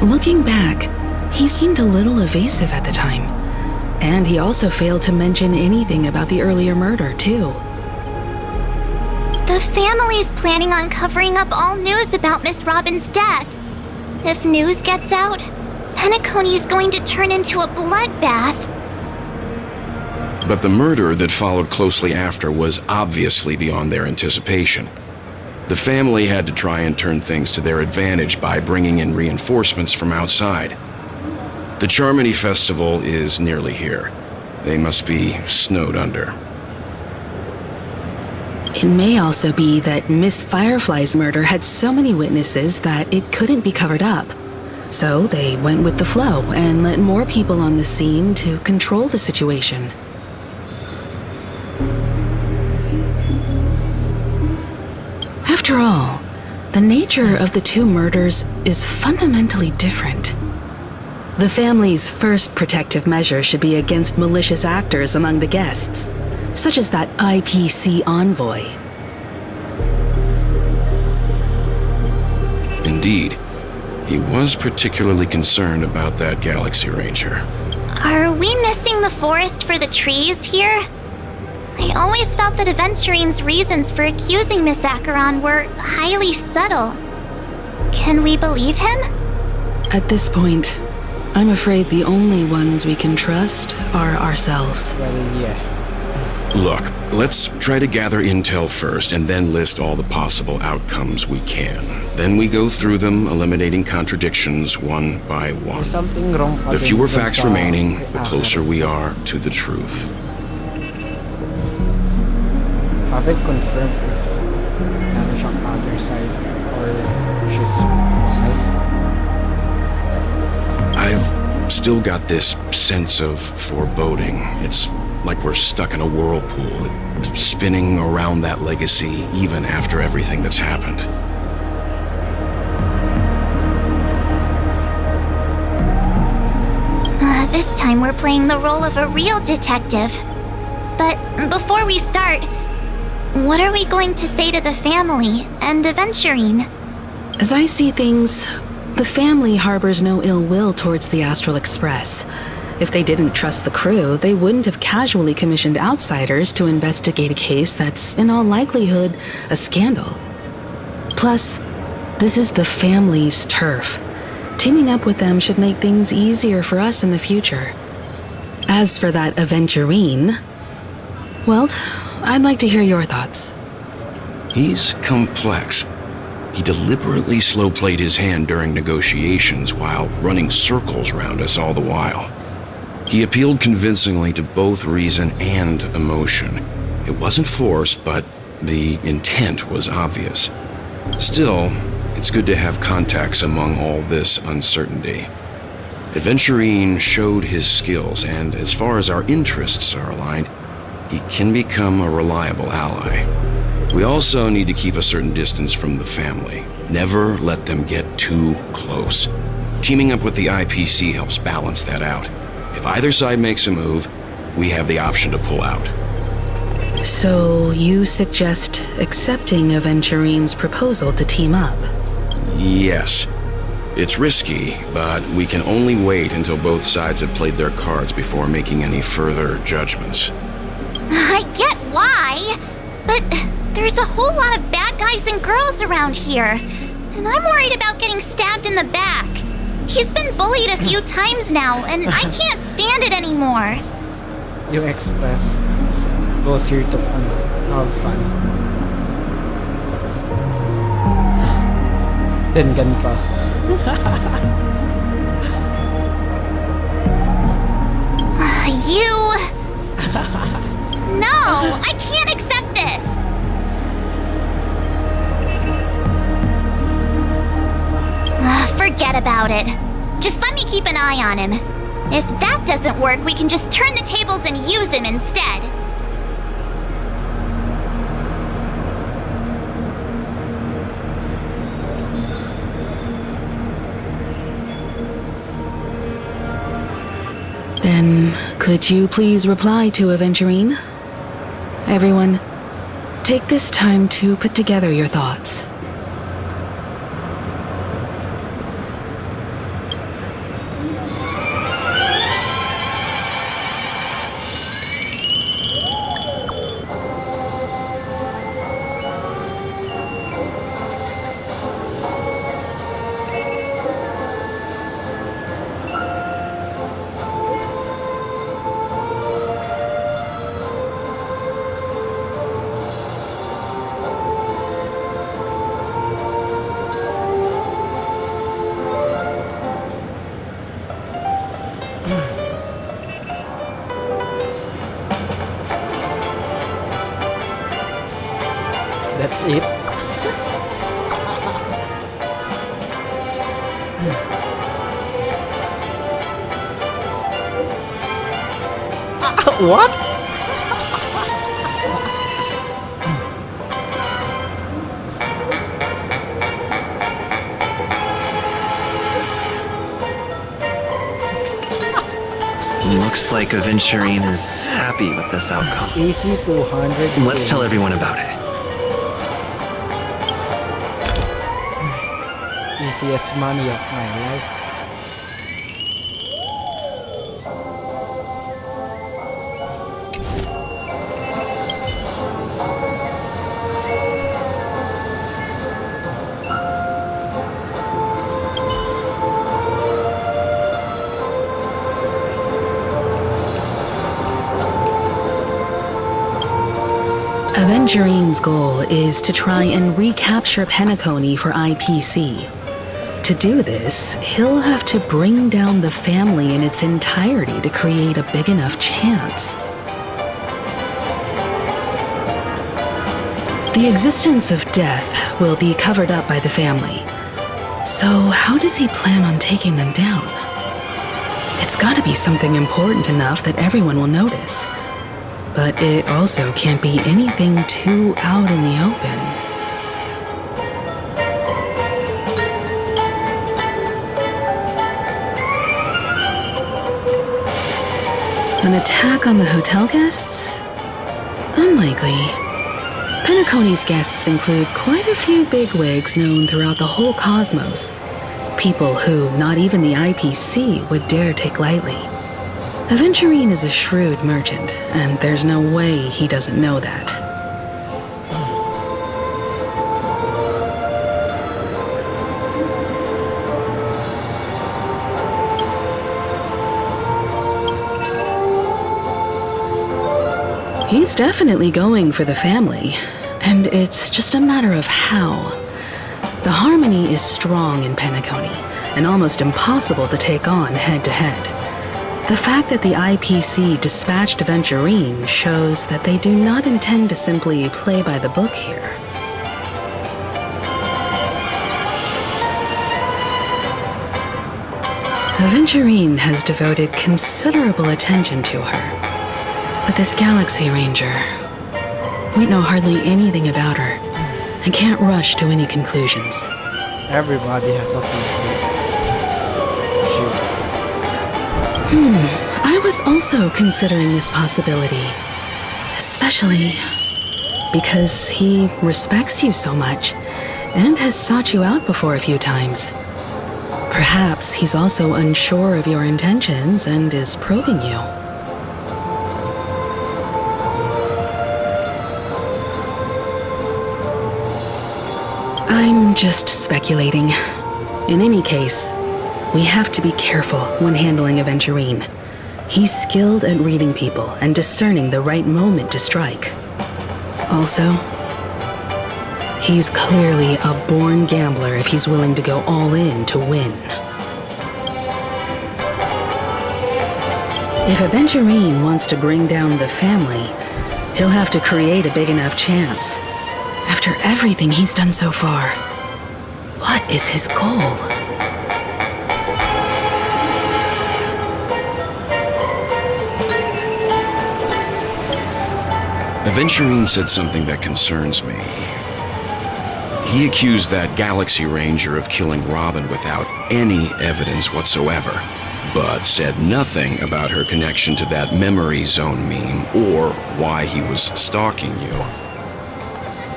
Looking back, he seemed a little evasive at the time. And he also failed to mention anything about the earlier murder, too. The family's planning on covering up all news about Miss Robin's death. If news gets out, Penacony's going to turn into a bloodbath. But the murder that followed closely after was obviously beyond their anticipation. The family had to try and turn things to their advantage by bringing in reinforcements from outside. The Charmony Festival is nearly here. They must be snowed under. It may also be that Miss Firefly's murder had so many witnesses that it couldn't be covered up. So they went with the flow and let more people on the scene to control the situation. After all, the nature of the two murders is fundamentally different. The family's first protective measure should be against malicious actors among the guests, such as that IPC envoy. Indeed. He was particularly concerned about that Galaxy Ranger. Are we missing the forest for the trees here? I always felt that Aventurine's reasons for accusing Miss Acheron were highly subtle. Can we believe him? At this point, I'm afraid the only ones we can trust are ourselves. Well, yeah. Look, let's try to gather intel first and then list all the possible outcomes we can. Then we go through them, eliminating contradictions one by one. There's something wrong. The fewer facts remaining, the closer we are to the truth. Haven't confirmed if meron siyang other side or she's possessed. I've still got this sense of foreboding. It's like we're stuck in a whirlpool, spinning around that legacy even after everything that's happened. This time we're playing the role of a real detective. But before we start, what are we going to say to the family and Aventurine? As I see things, the family harbors no ill will towards the Astral Express. If they didn't trust the crew, they wouldn't have casually commissioned outsiders to investigate a case that's, in all likelihood, a scandal. Plus, this is the family's turf. Teaming up with them should make things easier for us in the future. As for that Aventurine, well, I'd like to hear your thoughts. He's complex. He deliberately slow-played his hand during negotiations while running circles around us all the while. He appealed convincingly to both reason and emotion. It wasn't force, but the intent was obvious. Still, it's good to have contacts among all this uncertainty. Aventurine showed his skills, and as far as our interests are aligned, he can become a reliable ally. We also need to keep a certain distance from the family. Never let them get too close. Teaming up with the IPC helps balance that out. If either side makes a move, we have the option to pull out. So you suggest accepting Aventurine's proposal to team up? Yes. It's risky, but we can only wait until both sides have played their cards before making any further judgments. I get why, but there's a whole lot of bad guys and girls around here, and I'm worried about getting stabbed in the back. He's been bullied a few times now, and I can't stand it anymore. Yung Express goes here to have fun. Then gan pa. No, I can't accept this. Forget about it. Just let me keep an eye on him. If that doesn't work, we can just turn the tables and use him instead. Then, could you please reply to Aventurine? Everyone, take this time to put together your thoughts. What? Looks like Aventurine is happy with this outcome. Easy 200. Let's tell everyone about it. Easiest money of my life. Aventurine's goal is to try and recapture Penacony for IPC. To do this, he'll have to bring down the family in its entirety to create a big enough chance. The existence of death will be covered up by the family. So how does he plan on taking them down? It's gotta be something important enough that everyone will notice. But it also can't be anything too out in the open. An attack on the hotel guests? Unlikely. Penacony's guests include quite a few bigwigs known throughout the whole cosmos. People who not even the IPC would dare take lightly. Aventurine is a shrewd merchant, and there's no way he doesn't know that. He's definitely going for the family, and it's just a matter of how. The harmony is strong in Penacony, and almost impossible to take on head-to-head. The fact that the IPC dispatched Aventurine shows that they do not intend to simply play by the book here. Aventurine has devoted considerable attention to her. But this Galaxy Ranger, we know hardly anything about her and can't rush to any conclusions. Everybody has a secret. I was also considering this possibility, especially because he respects you so much and has sought you out before a few times. Perhaps he's also unsure of your intentions and is probing you. I'm just speculating. In any case, we have to be careful when handling Aventurine. He's skilled at reading people and discerning the right moment to strike. Also, he's clearly a born gambler if he's willing to go all in to win. If Aventurine wants to bring down the family, he'll have to create a big enough chance. After everything he's done so far, what is his goal? Aventurine said something that concerns me. He accused that Galaxy Ranger of killing Robin without any evidence whatsoever, but said nothing about her connection to that memory zone meme or why he was stalking you.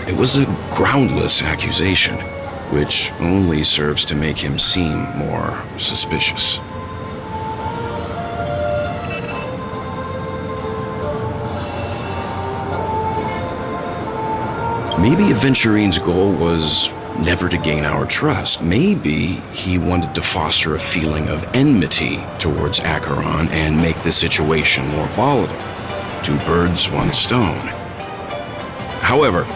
It was a groundless accusation, which only serves to make him seem more suspicious. Maybe Aventurine's goal was never to gain our trust. Maybe he wanted to foster a feeling of enmity towards Acheron and make the situation more volatile. Two birds, one stone. However,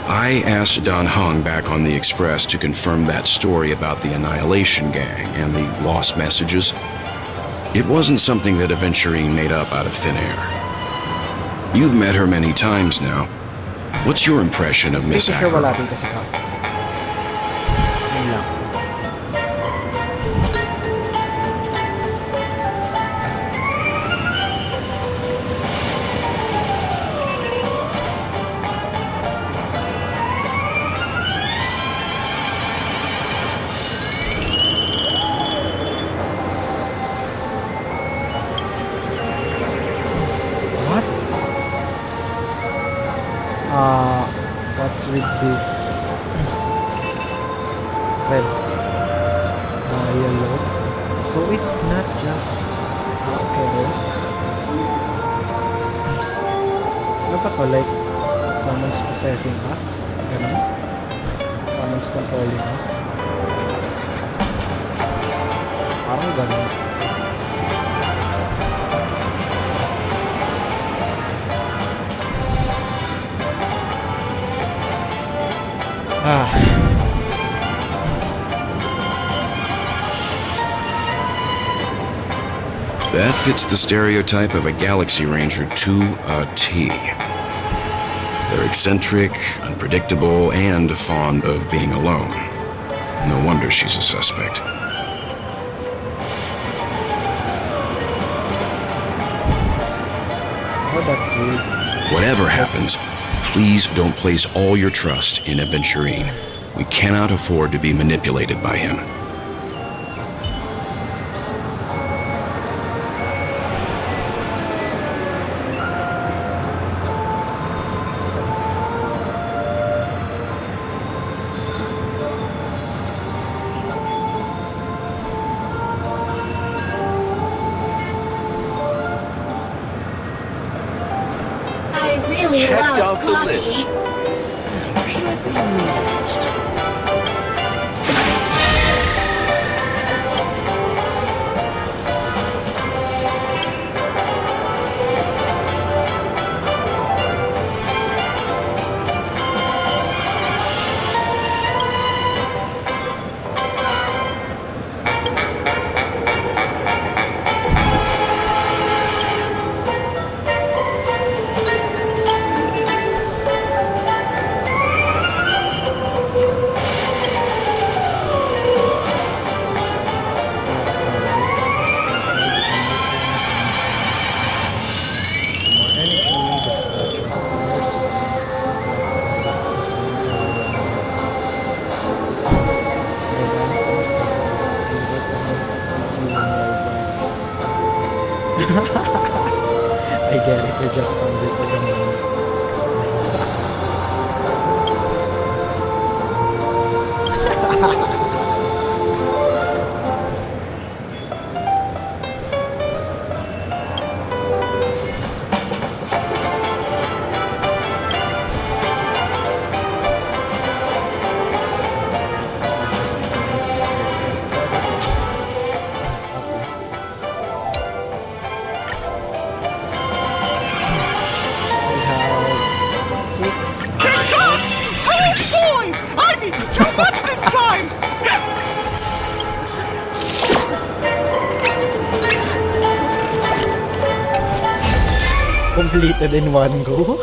I asked Don Hung back on the Express to confirm that story about the Annihilation Gang and the lost messages. It wasn't something that Aventurine made up out of thin air. You've met her many times now. What's your impression of Miss Sure wala Acheron? dito si Kaf. Yun lang. with this red yellow. So it's not just okay. Ano ba to? Like someone's possessing us? Ganun? Someone's controlling us? Parang ganun. That fits the stereotype of a Galaxy Ranger to a T. They're eccentric, unpredictable, and fond of being alone. No wonder she's a suspect. Oh, that's weird. Whatever happens, please don't place all your trust in Aventurine. We cannot afford to be manipulated by him. I really Checked love off the coffee. list. Where should I be next? I get it, you're just hungry for the money. Completed in one go.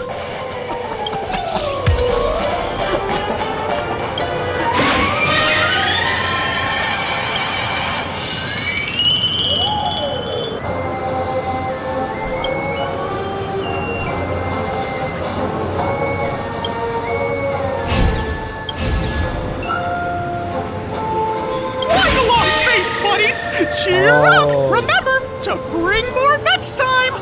Cheer up! Remember to bring more next time!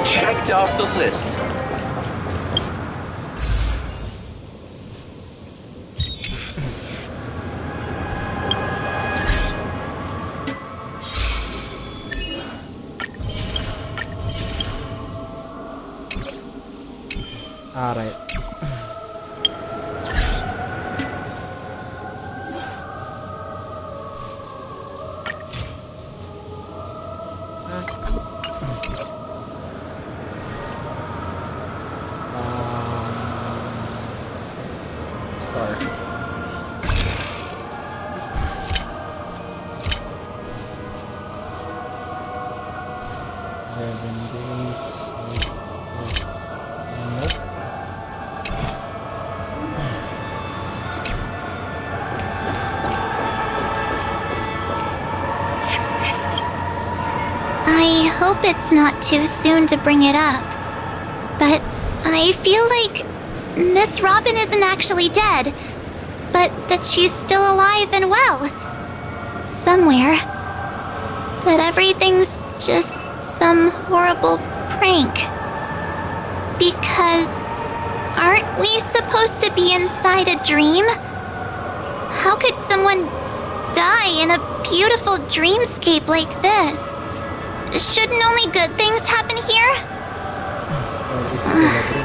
Checked off the list. Alright. Star. I hope it's not too soon to bring it up, but I I feel like Miss Robin isn't actually dead, but that she's still alive and well. Somewhere. That everything's just some horrible prank. Because aren't we supposed to be inside a dream? How could someone die in a beautiful dreamscape like this? Shouldn't only good things happen here? Well, it's still a dream.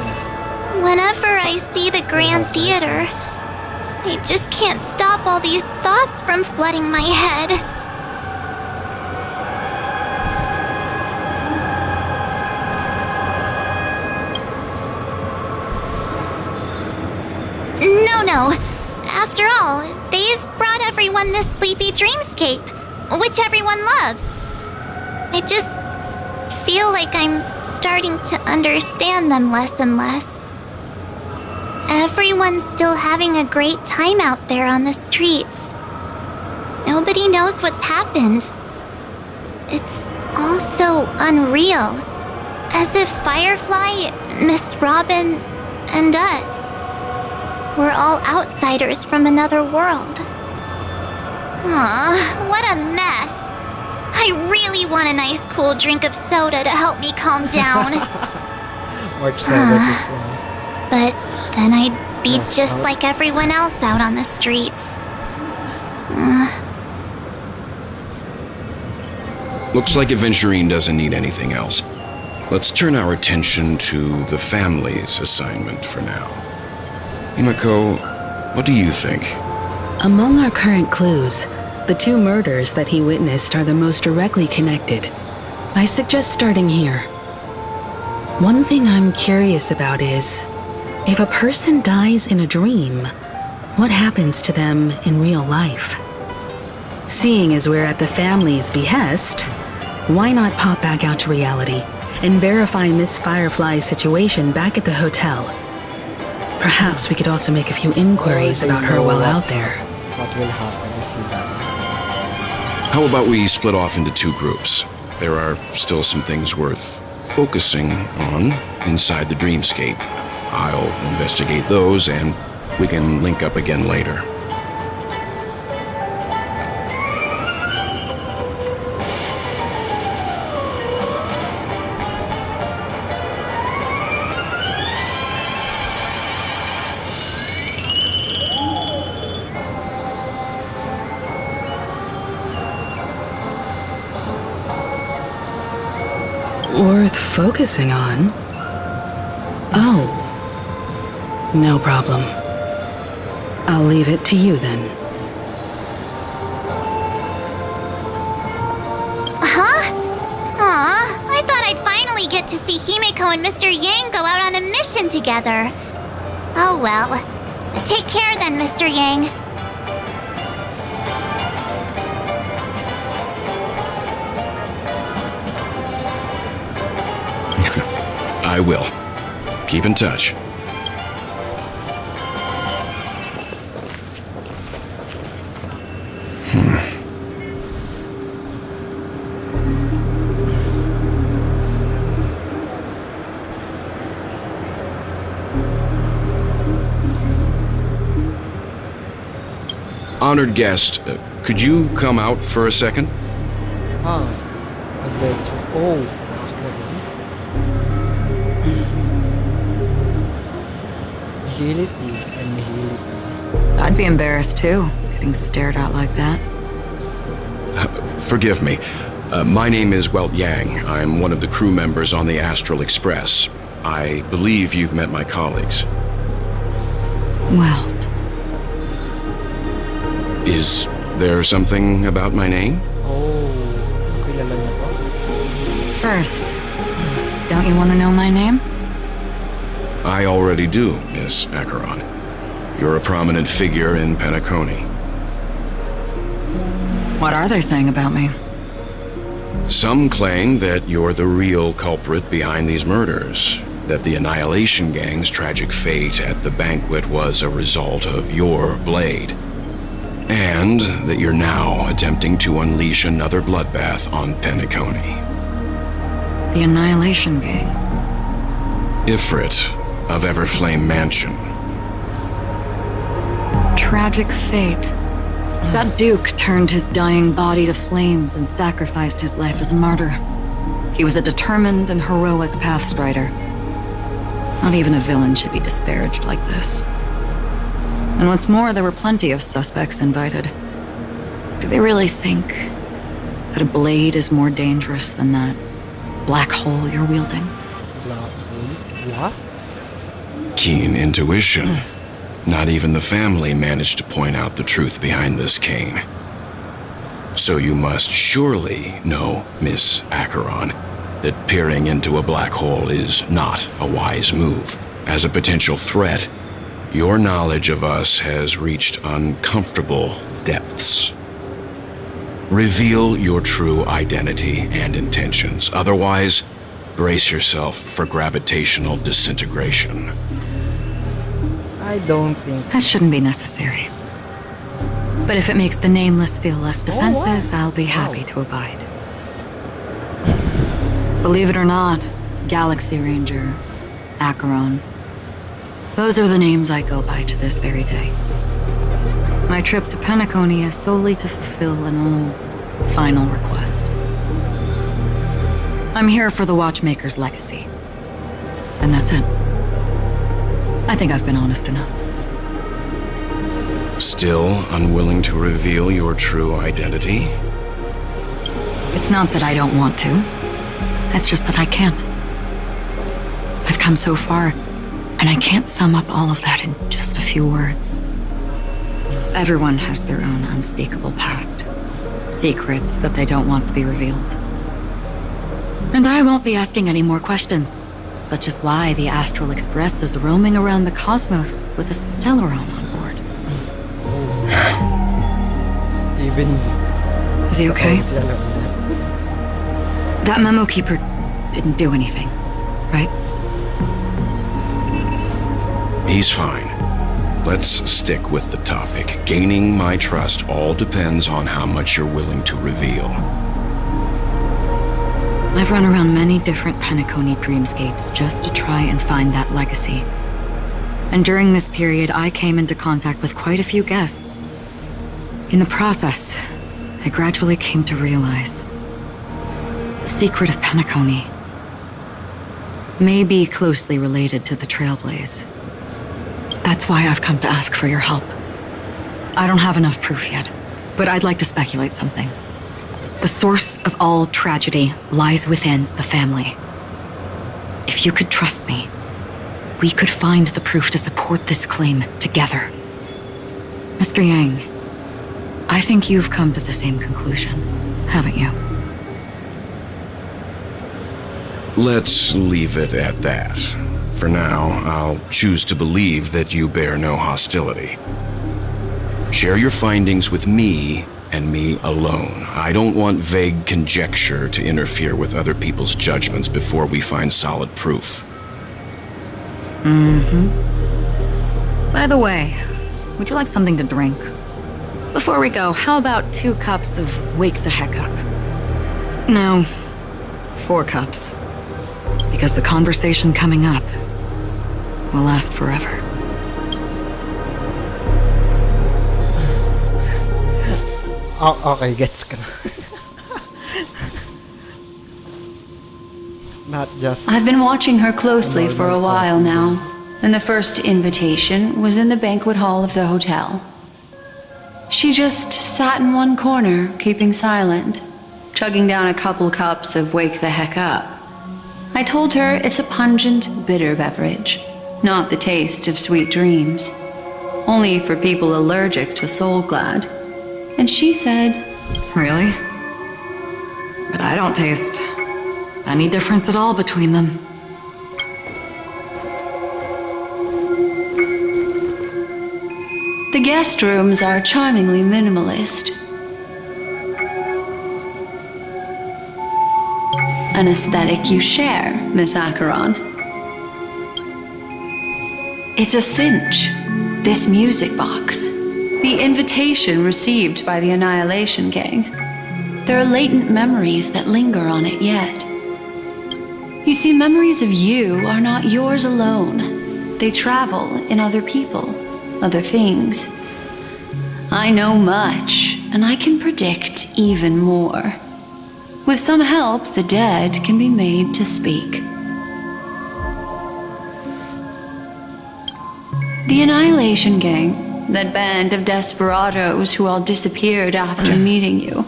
Whenever I see the Grand Theater, I just can't stop all these thoughts from flooding my head. No. After all, they've brought everyone this sleepy dreamscape, which everyone loves. I just feel like I'm starting to understand them less and less. Everyone's still having a great time out there on the streets. Nobody knows what's happened. It's all so unreal. As if Firefly, Miss Robin, and us we're all outsiders from another world. Aw, what a mess. I really want a nice cool drink of soda to help me calm down. March 7th But then I'd be just like everyone else out on the streets. Looks like Aventurine doesn't need anything else. Let's turn our attention to the family's assignment for now. Himiko, what do you think? Among our current clues, the 2 murders that he witnessed are the most directly connected. I suggest starting here. One thing I'm curious about is, if a person dies in a dream, what happens to them in real life? Seeing as we're at the family's behest, why not pop back out to reality and verify Miss Firefly's situation back at the hotel? Perhaps we could also make a few inquiries about her while out there. What will happen if you die? How about we split off into 2 groups? There are still some things worth focusing on inside the dreamscape. I'll investigate those, and we can link up again later. Worth focusing on? Oh. No problem. I'll leave it to you then. Huh? Aw, I thought I'd finally get to see Himiko and Mr. Yang go out on a mission together. Oh well. Take care then, Mr. Yang. I will. Keep in touch. Honored guest, could you come out for a second? Adventure. Oh, Nihility and nihility. I'd be embarrassed too, getting stared at like that. Forgive me. My name is Welt Yang. I'm one of the crew members on the Astral Express. I believe you've met my colleagues. Welt. Is there something about my name? Oh, kilala niya to? First, don't you want to know my name? I already do, Miss Acheron. You're a prominent figure in Penacony. What are they saying about me? Some claim that you're the real culprit behind these murders, that the Annihilation Gang's tragic fate at the banquet was a result of your blade, and that you're now attempting to unleash another bloodbath on Penacony. The Annihilation Gang. Ifrit, of Everflame Mansion. Tragic fate. That Duke turned his dying body to flames and sacrificed his life as a martyr. He was a determined and heroic pathstrider. Not even a villain should be disparaged like this. And what's more, there were plenty of suspects invited. Do they really think that a blade is more dangerous than that black hole you're wielding? Black hole? What? Keen intuition. Not even the family managed to point out the truth behind this cane. So you must surely know, Miss Acheron, that peering into a black hole is not a wise move. As a potential threat, your knowledge of us has reached uncomfortable depths. Reveal your true identity and intentions. Otherwise, brace yourself for gravitational disintegration. I don't think... That shouldn't be necessary. But if it makes the Nameless feel less defensive, I'll be happy to abide. Believe it or not, Galaxy Ranger, Acheron, those are the names I go by to this very day. My trip to Penacony is solely to fulfill an old, final request. I'm here for the Watchmaker's legacy. And that's it. I think I've been honest enough. Still unwilling to reveal your true identity? It's not that I don't want to. It's just that I can't. I've come so far, and I can't sum up all of that in just a few words. Everyone has their own unspeakable past. Secrets that they don't want to be revealed. And I won't be asking any more questions, such as why the Astral Express is roaming around the cosmos with a Stellaron on board. Even... Is he okay? That memo keeper didn't do anything, right? He's fine. Let's stick with the topic. Gaining my trust all depends on how much you're willing to reveal. I've run around many different Penacony dreamscapes just to try and find that legacy. And during this period, I came into contact with quite a few guests. In the process, I gradually came to realize the secret of Penacony may be closely related to the Trailblaze. That's why I've come to ask for your help. I don't have enough proof yet, but I'd like to speculate something. The source of all tragedy lies within the family. If you could trust me, we could find the proof to support this claim together. Mr. Yang, I think you've come to the same conclusion, haven't you? Let's leave it at that. For now, I'll choose to believe that you bear no hostility. Share your findings with me and me alone. I don't want vague conjecture to interfere with other people's judgments before we find solid proof. By the way, would you like something to drink? Before we go, how about 2 cups of Wake the Heck Up? No, 4 cups. Because the conversation coming up will last forever. Oh, okay, gets ka na. Not just... I've been watching her closely for a while now, and the first invitation was in the banquet hall of the hotel. She just sat in one corner, keeping silent, chugging down a couple cups of Wake the Heck Up. I told her it's a pungent, bitter beverage, not the taste of sweet dreams. Only for people allergic to Soul Glad. And she said, Really? But I don't taste any difference at all between them. the guest rooms are charmingly minimalist. An aesthetic you share, Miss Acheron. It's a cinch, this music box. The invitation received by the Annihilation Gang. There are latent memories that linger on it yet. You see, memories of you are not yours alone. they travel in other people, other things. I know much, and I can predict even more. With some help, the dead can be made to speak. The Annihilation Gang, that band of desperados who all disappeared after meeting you.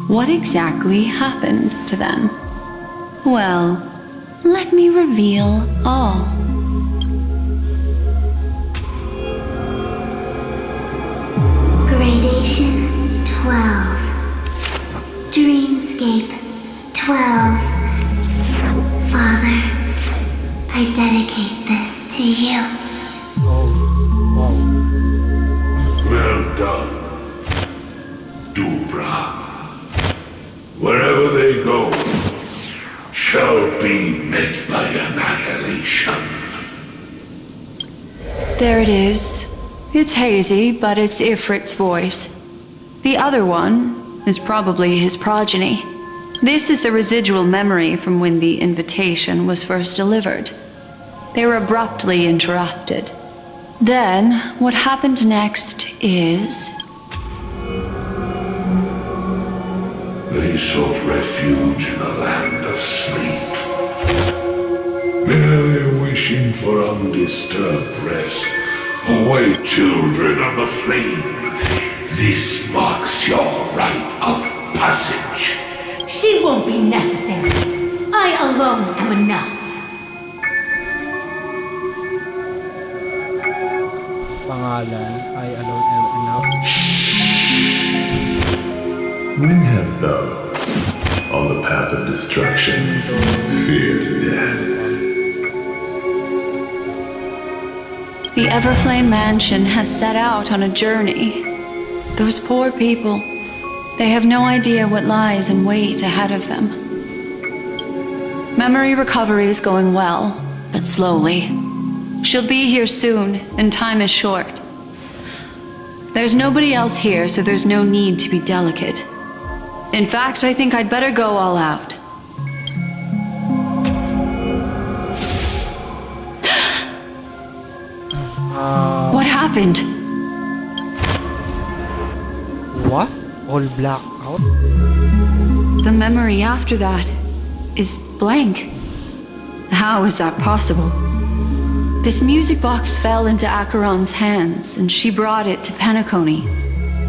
What exactly happened to them? Well, let me reveal all. Gradation 12. Dreamscape 12. Father, I dedicate this to you. Well done, Dubra. Wherever they go, shall be met by annihilation. There it is. It's hazy, but it's Ifrit's voice. The other one is probably his progeny. This is the residual memory from when the invitation was first delivered. They were abruptly interrupted. Then, what happened next is... They sought refuge in a land of sleep, merely wishing for undisturbed rest. Awake, children of the flame. This marks your rite of passage. She won't be necessary. I alone am enough. Pangalan, I alone am enough. When have those on the path of destruction feared death? The Everflame Mansion has set out on a journey. Those poor people, they have no idea what lies in wait ahead of them. Memory recovery is going well, but slowly. She'll be here soon, and time is short. There's nobody else here, so there's no need to be delicate. In fact, I think I'd better go all out. What happened? What? All blacked out? The memory after that is blank. How is that possible? This music box fell into Acheron's hands, and she brought it to Penacony.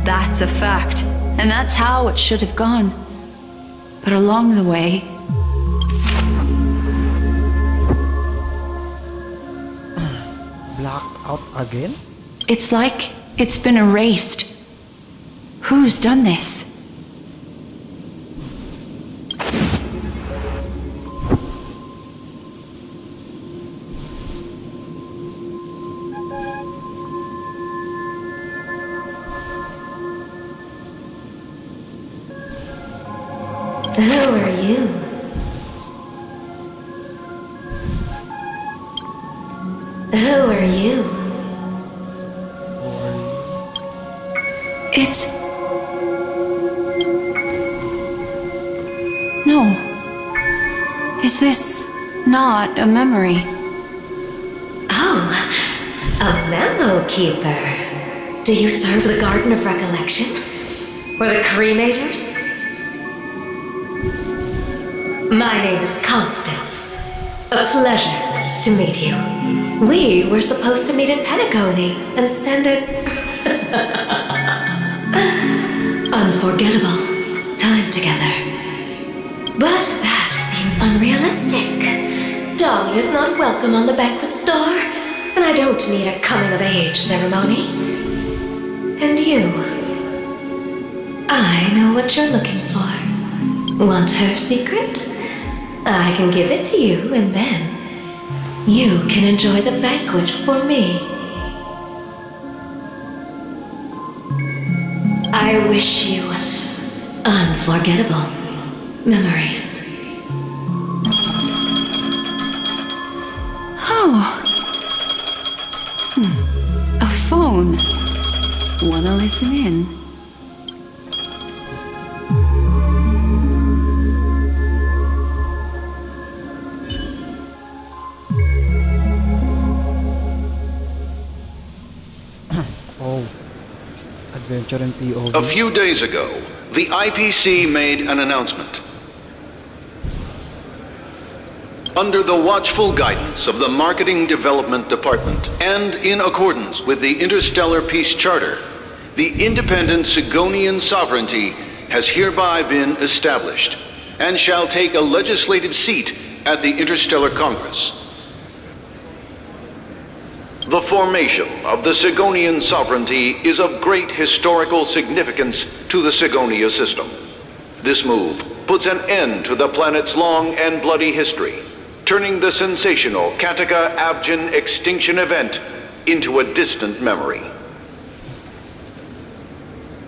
That's a fact, and that's how it should have gone. But along the way... Blacked out again? It's like it's been erased. Who's done this? Who are you? Who are you? It's... No. Is this not a memory? Oh, a memo keeper. Do you serve the Garden of Recollection? Or the Cremators? My name is Constance. A pleasure to meet you. We were supposed to meet in Penacony and spend an unforgettable time together. But that seems unrealistic. Dolly is not welcome on the banquet star, and I don't need a coming-of-age ceremony. And you, I know what you're looking for. Want her secret? I can give it to you, and then you can enjoy the banquet for me. I wish you unforgettable memories. Oh. A phone. Wanna listen in? Oh. Adventure and POV. A few days ago, the IPC made an announcement. Under the watchful guidance of the Marketing Development Department, and in accordance with the Interstellar Peace Charter, the independent Sigonian sovereignty has hereby been established, and shall take a legislative seat at the Interstellar Congress. The formation of the Sigonian sovereignty is of great historical significance to the Sigonia system. This move puts an end to the planet's long and bloody history, turning the sensational Kataka-Abjin extinction event into a distant memory.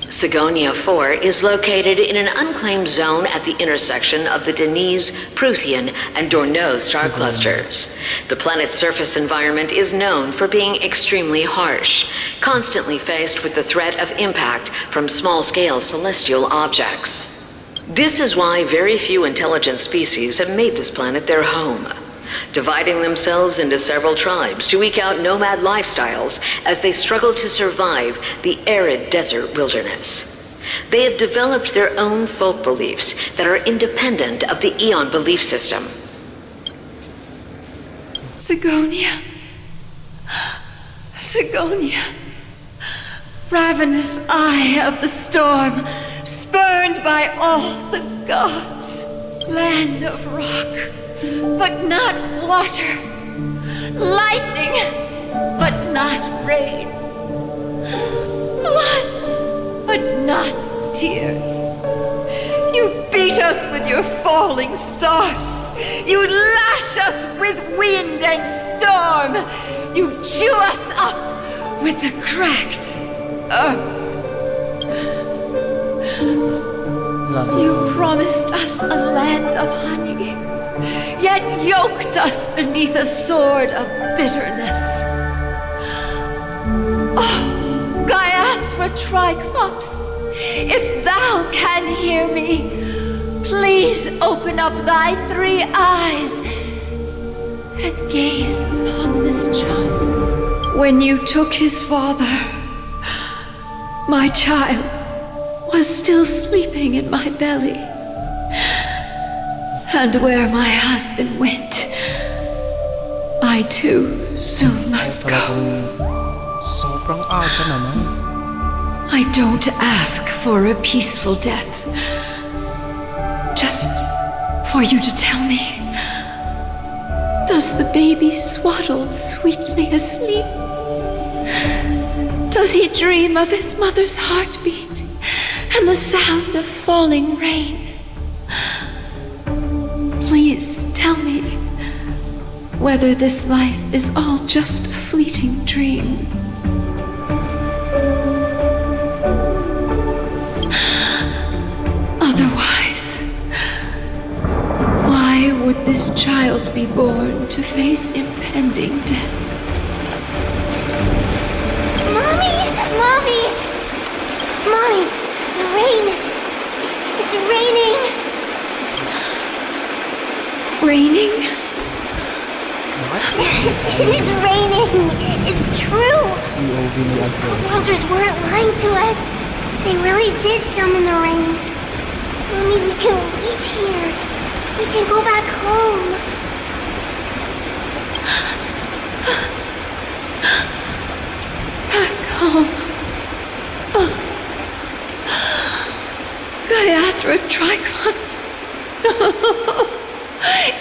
Sigonia 4 is located in an unclaimed zone at the intersection of the Denise, Prothean, and Dorneau star clusters. The planet's surface environment is known for being extremely harsh, constantly faced with the threat of impact from small-scale celestial objects. This is why very few intelligent species have made this planet their home, dividing themselves into several tribes to eke out nomad lifestyles as they struggle to survive the arid desert wilderness. They have developed their own folk beliefs that are independent of the Eon belief system. Sigonia. Sigonia. Ravenous eye of the storm, spurned by all the gods. Land of rock, but not water. Lightning, but not rain. Blood, but not tears. You beat us with your falling stars. You lash us with wind and storm. You chew us up with the cracked earth. You promised us a land of honey, yet yoked us beneath a sword of bitterness. Oh, Gatra Triclops, if thou can hear me, please open up thy three eyes and gaze upon this child. When you took his father, my child was still sleeping in my belly. And where my husband went, I too soon must go. Sobrang aga naman. I don't ask for a peaceful death. Just for you to tell me, does the baby swaddled sweetly asleep? Does he dream of his mother's heartbeat and the sound of falling rain? Please tell me whether this life is all just a fleeting dream. Otherwise, why would this child be born to face impending death? Mommy! Mommy! The rain! It's raining! Raining? It is raining! It's true! The Worlders weren't lying to us. They really did summon the rain. Mommy, we can leave here. We can go back home. Back home. Gatra Triclops.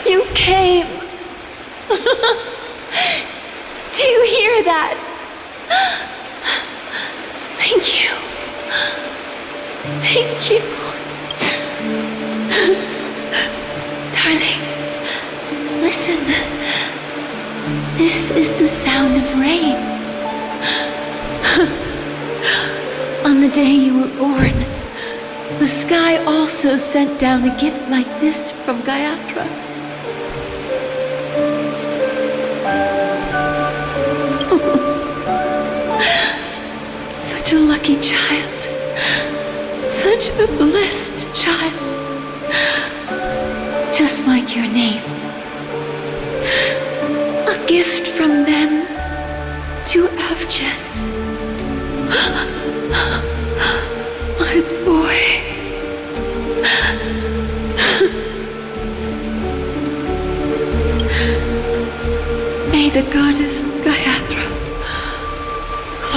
You came. Do you hear that? Thank you. Thank you. Darling, listen. This is the sound of rain. On the day you were born, the sky also sent down a gift like this from Gatra. Such a lucky child. Such a blessed child. Just like your name. A gift from them to Avjen.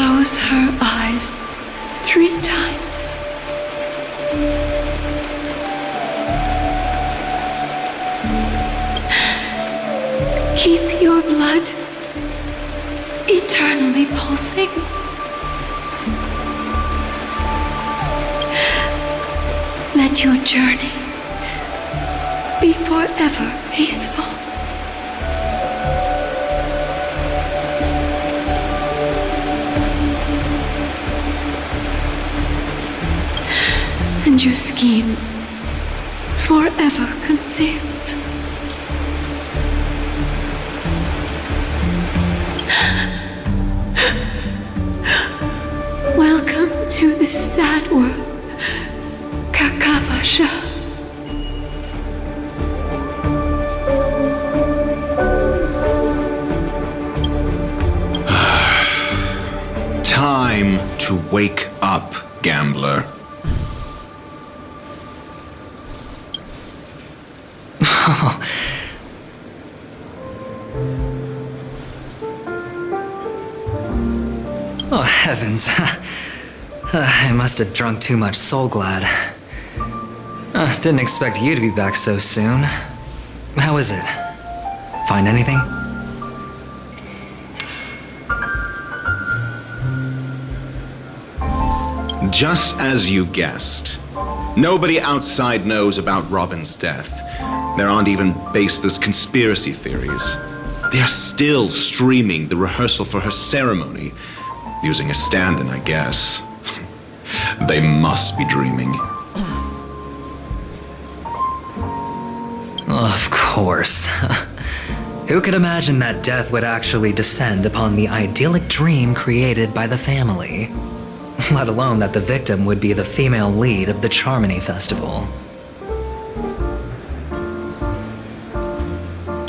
close her eyes 3 times. Keep your blood eternally pulsing. Let your journey be forever peaceful. And your schemes forever concealed. Welcome to this sad world, Kakavasha. Time to wake up, gambler. Oh, heavens. I must have drunk too much Soul Glad. Didn't expect you to be back so soon. How is it? Find anything? Just as you guessed. Nobody outside knows about Robin's death. There aren't even baseless conspiracy theories. They're still streaming the rehearsal for her ceremony, using a stand-in, I guess. They must be dreaming. Of course. Who could imagine that death would actually descend upon the idyllic dream created by the family? Let alone that the victim would be the female lead of the Charmony Festival.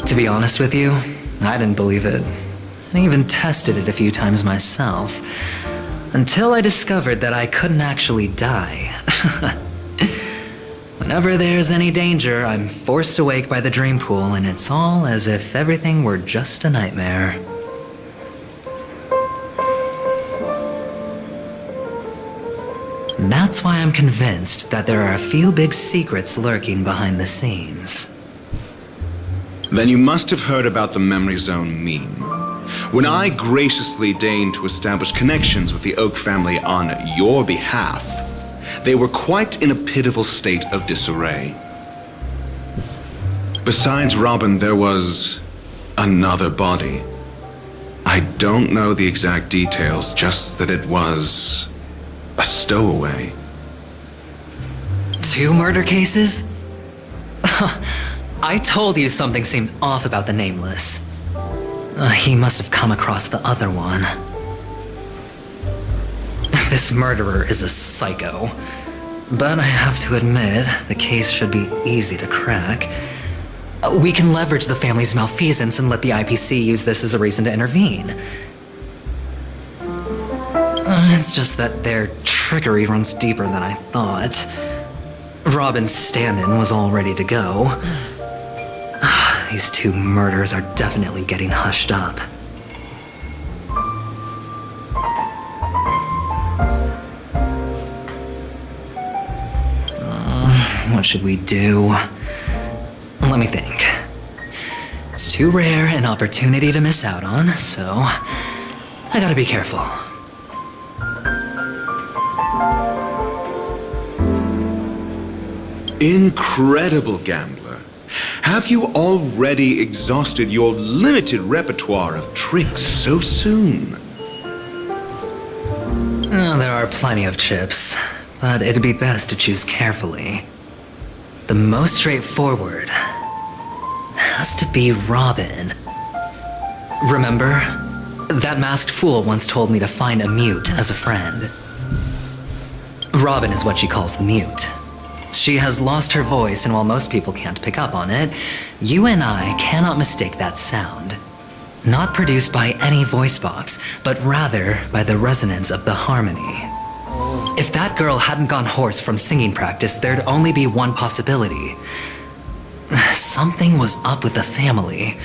To be honest with you, I didn't believe it. I even tested it a few times myself, until I discovered that I couldn't actually die. Whenever there's any danger, I'm forced awake by the dream pool, and it's all as if everything were just a nightmare. That's why I'm convinced that there are a few big secrets lurking behind the scenes. Then you must have heard about the Memory Zone meme. When I graciously deigned to establish connections with the Oak family on your behalf, they were quite in a pitiful state of disarray. Besides Robin, there was another body. I don't know the exact details, just that it was a stowaway. 2 murder cases? I told you something seemed off about the Nameless. He must have come across the other one. This murderer is a psycho. But I have to admit, the case should be easy to crack. We can leverage the family's malfeasance and let the IPC use this as a reason to intervene. It's just that their trickery runs deeper than I thought. Robin's stand-in was all ready to go. These 2 murders are definitely getting hushed up. What should we do? Let me think. It's too rare an opportunity to miss out on, so I gotta be careful. Incredible, gambler. Have you already exhausted your limited repertoire of tricks so soon? There are plenty of chips, but it'd be best to choose carefully. The most straightforward has to be Robin. Remember? That masked fool once told me to find a mute as a friend. Robin is what she calls the mute. She has lost her voice, and while most people can't pick up on it, you and I cannot mistake that sound. Not produced by any voice box, but rather by the resonance of the harmony. If that girl hadn't gone hoarse from singing practice, there'd only be one possibility. Something was up with the family.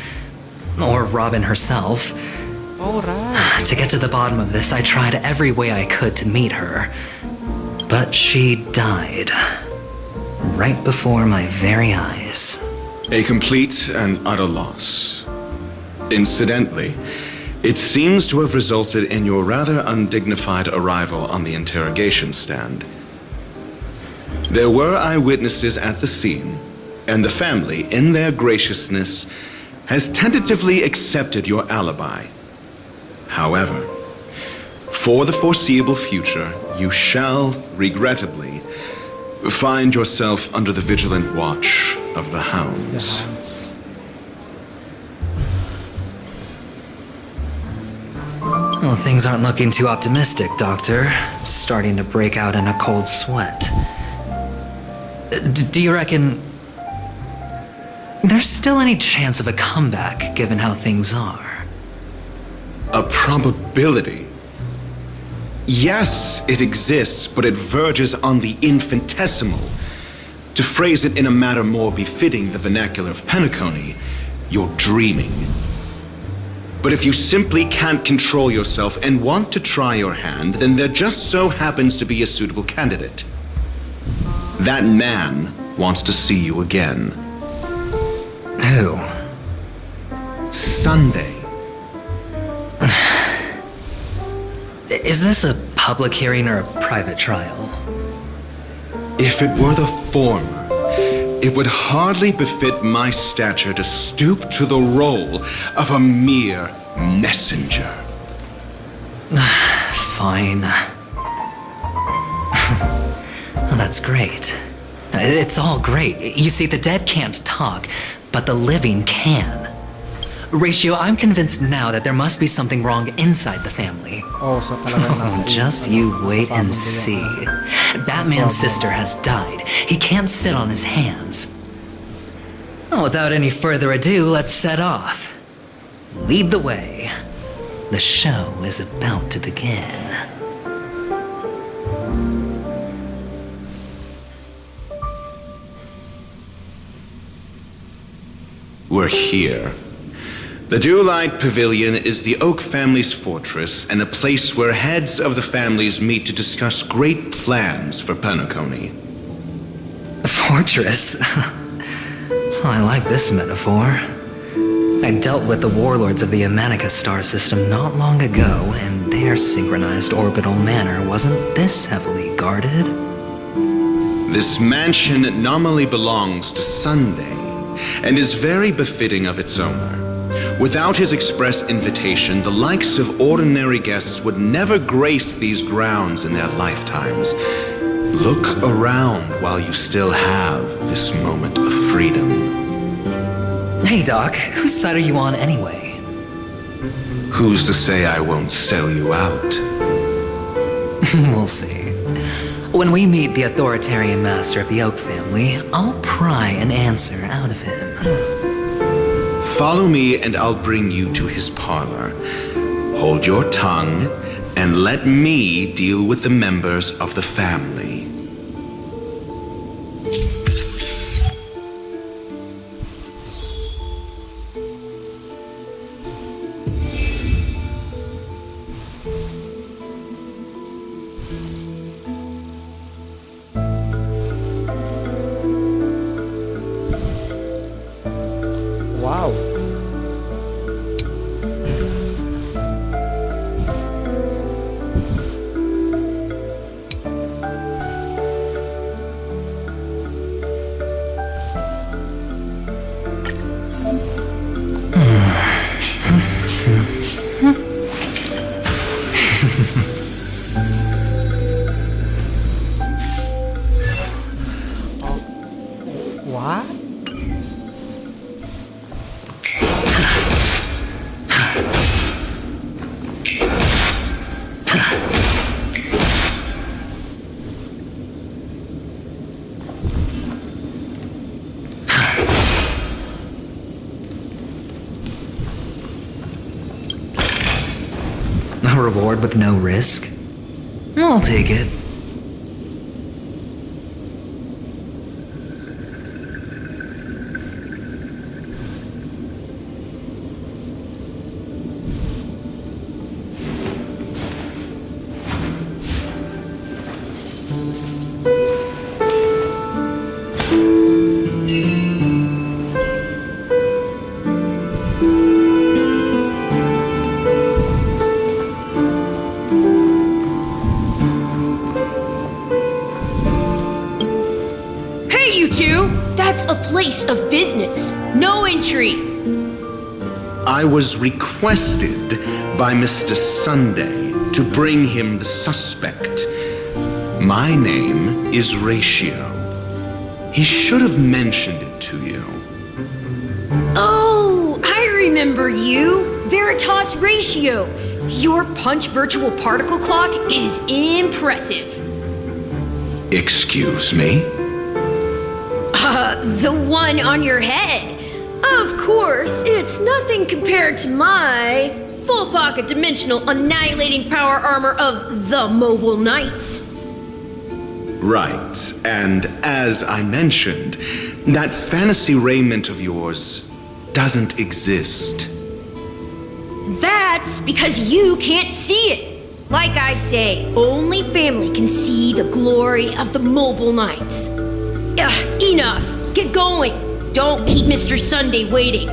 Or Robin herself. Alright. To get to the bottom of this, I tried every way I could to meet her. But she died. Right before my very eyes. A complete and utter loss. Incidentally, it seems to have resulted in your rather undignified arrival on the interrogation stand. There were eyewitnesses at the scene, and the family, in their graciousness, has tentatively accepted your alibi. However, for the foreseeable future, you shall, regrettably, find yourself under the vigilant watch of the hounds. Well, things aren't looking too optimistic, Doctor. I'm starting to break out in a cold sweat. Do you reckon there's still any chance of a comeback, given how things are? A probability? Yes, it exists, but it verges on the infinitesimal. To phrase it in a manner more befitting the vernacular of Penacony, you're dreaming. But if you simply can't control yourself and want to try your hand, then there just so happens to be a suitable candidate. That man wants to see you again. Who? Sunday. Is this a public hearing or a private trial? If it were the former, it would hardly befit my stature to stoop to the role of a mere messenger. Fine. Well, that's great. It's all great. You see, the dead can't talk, but the living can. Ratio, I'm convinced now that there must be something wrong inside the family. Oh, so talagang nasa Just you wait and see. That man's sister has died. He can't sit on his hands. Well, without any further ado, let's set off. Lead the way. The show is about to begin. We're here. The Duelite Pavilion is the Oak family's fortress and a place where heads of the families meet to discuss great plans for Penacony. Fortress? I like this metaphor. I dealt with the warlords of the Emanator star system not long ago, and their synchronized orbital manor wasn't this heavily guarded. This mansion nominally belongs to Sunday, and is very befitting of its owner. Without his express invitation, the likes of ordinary guests would never grace these grounds in their lifetimes. Look around while you still have this moment of freedom. Hey, Doc, whose side are you on anyway? Who's to say I won't sell you out? We'll see. When we meet the authoritarian master of the Oak family, I'll pry an answer out of him. Follow me and I'll bring you to his parlor. Hold your tongue and let me deal with the members of the family. Wow. What? A reward with no risk? I'll take it. two? That's a place of business. No entry. I was requested by Mr. Sunday to bring him the suspect. My name is Ratio. He should have mentioned it to you. Oh, I remember you. Veritas Ratio. Your punch virtual particle clock is impressive. Excuse me? The one on your head. Of course, it's nothing compared to my full pocket dimensional annihilating power armor of the Mobile Knights. Right, and as I mentioned, that fantasy raiment of yours doesn't exist. That's because you can't see it. Like I say, only family can see the glory of the Mobile Knights. Enough. Get going. Don't keep Mr. Sunday waiting.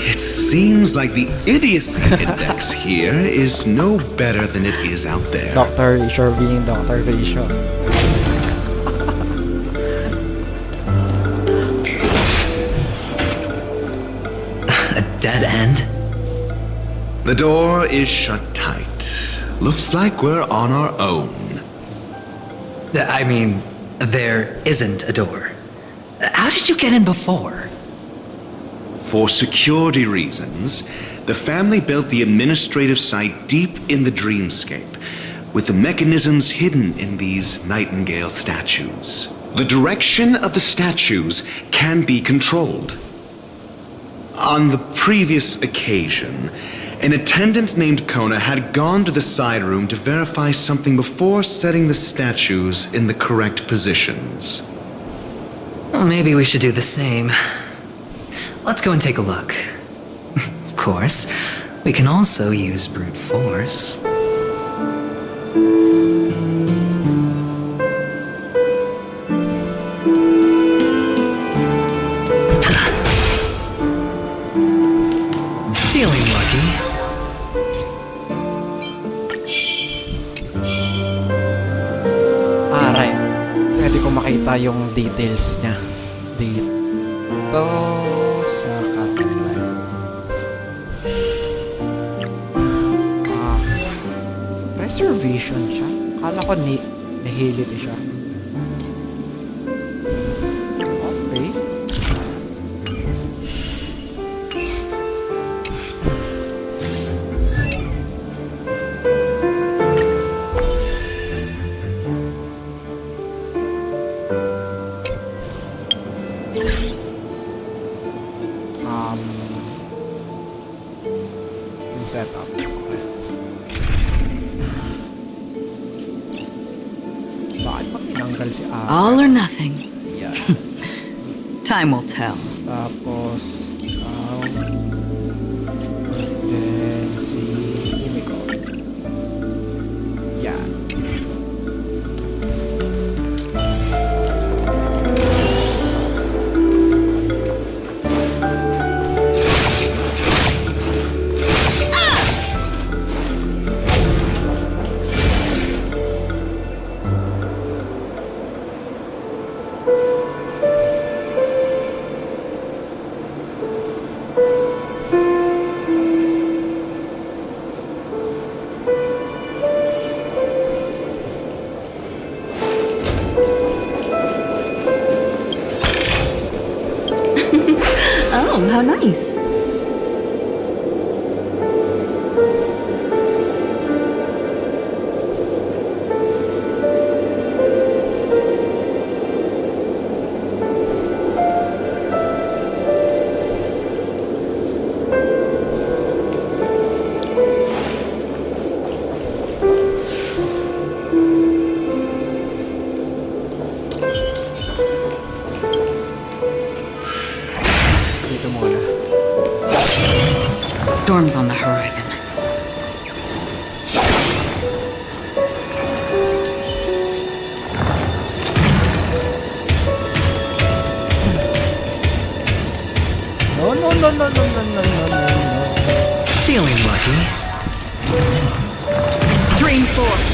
It seems like the idiocy index here is no better than it is out there. Dr. Ratio being Dr. Ratio. A dead end? The door is shut tight. Looks like we're on our own. I mean, there isn't a door. How did you get in before? For security reasons, the family built the administrative site deep in the dreamscape, with the mechanisms hidden in these nightingale statues. The direction of the statues can be controlled. On the previous occasion, an attendant named Kona had gone to the side room to verify something before setting the statues in the correct positions. Well, maybe we should do the same. Let's go and take a look. Of course, we can also use brute force. Feeling lucky. Right. Pwede ko makita yung details niya. Dito sa Catalan. Preservation siya. Akala ko nihility siya. Okay. Yung setup. Bakit ba pinanggal si Ara? All or nothing. Yeah. Time will tell. Tapos, then si Himiko. Yan. Oh, how nice. Storms on the horizon. No. Feeling lucky. Stream forth.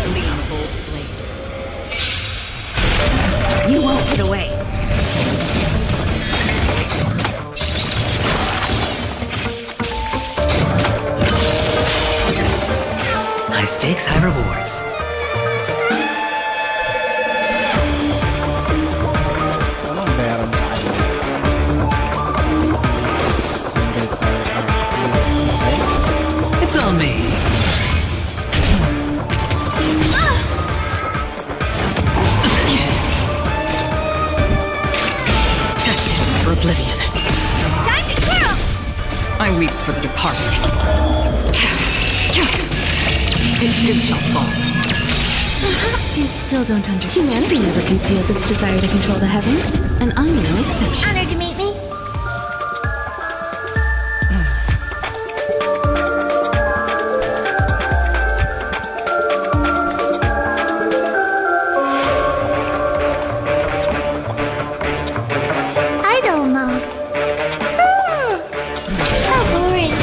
Gleam of old flames. High stakes, high rewards. So, anong meron sa kanya? Single player please nice. It's on me. Destined for oblivion. Time to twirl! I weep for the departed. It too shall fall. Perhaps you still don't understand. Humanity never conceals its desire to control the heavens, and I'm no exception. Honored to meet me. I don't know. How boring.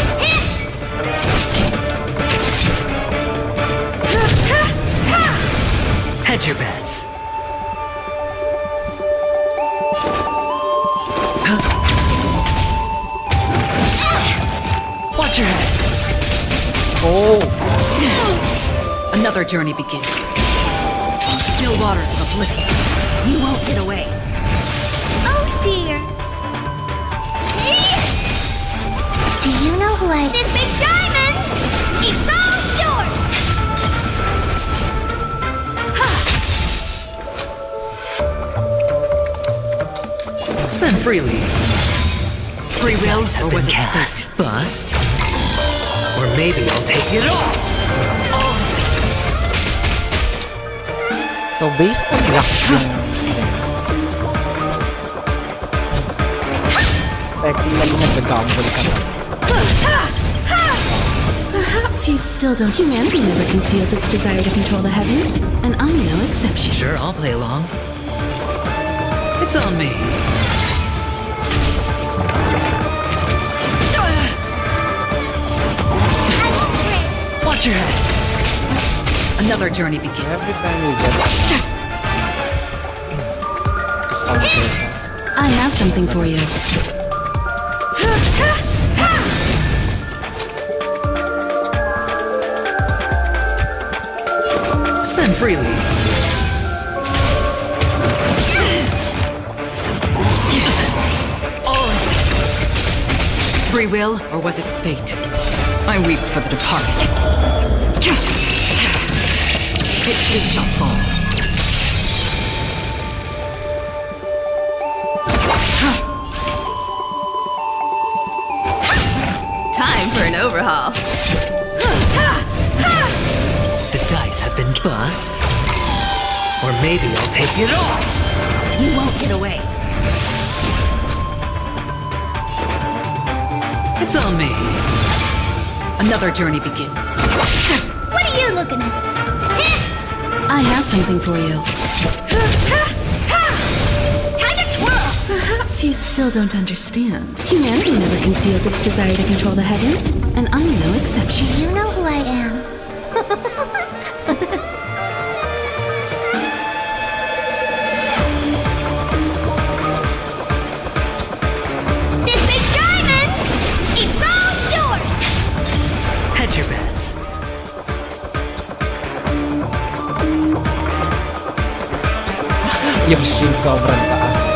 Hedge your bets. Watch your head. Oh! Another journey begins. On still waters of oblivion. You won't get away. Oh dear. Do you know who I... This big diamond! It's all yours! Spend freely. Free will, Dice have or been was it cast. Bust. Or maybe I'll take it all. So, based on luck yung... Expecting lang nag-gamble ka na. Perhaps you still don't. Humanity never conceals its desire to control the heavens, and I'm no exception. Sure, I'll play along. It's on me. Watch your head. Another journey begins. Every time you get I have something for you. Spend freely. Free will, or was it fate? I weep for the departed. It too shall fall. Time for an overhaul. The dice have been bust. Or maybe I'll take it all. You won't get away. It's on me. Another journey begins. What are you looking at? I have something for you. Time to twirl! Perhaps you still don't understand. Humanity never conceals its desire to control the heavens, and I'm no exception. Do you know who I am? This big diamond! It's all yours! Hedge your bets. yung shield sobrang taas.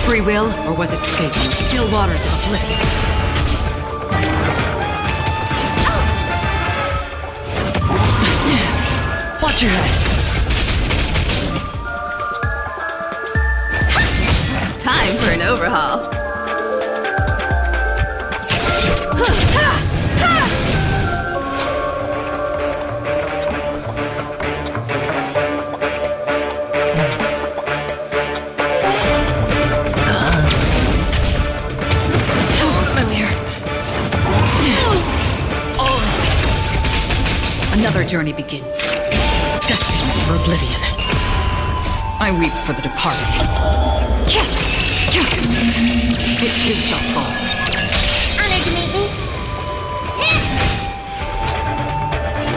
Free will, or was it fate? Still waters of oblivion. Watch your head. Time for an overhaul. Another journey begins. Destined for oblivion. I weep for the departed. It too shall fall. Honored to meet me.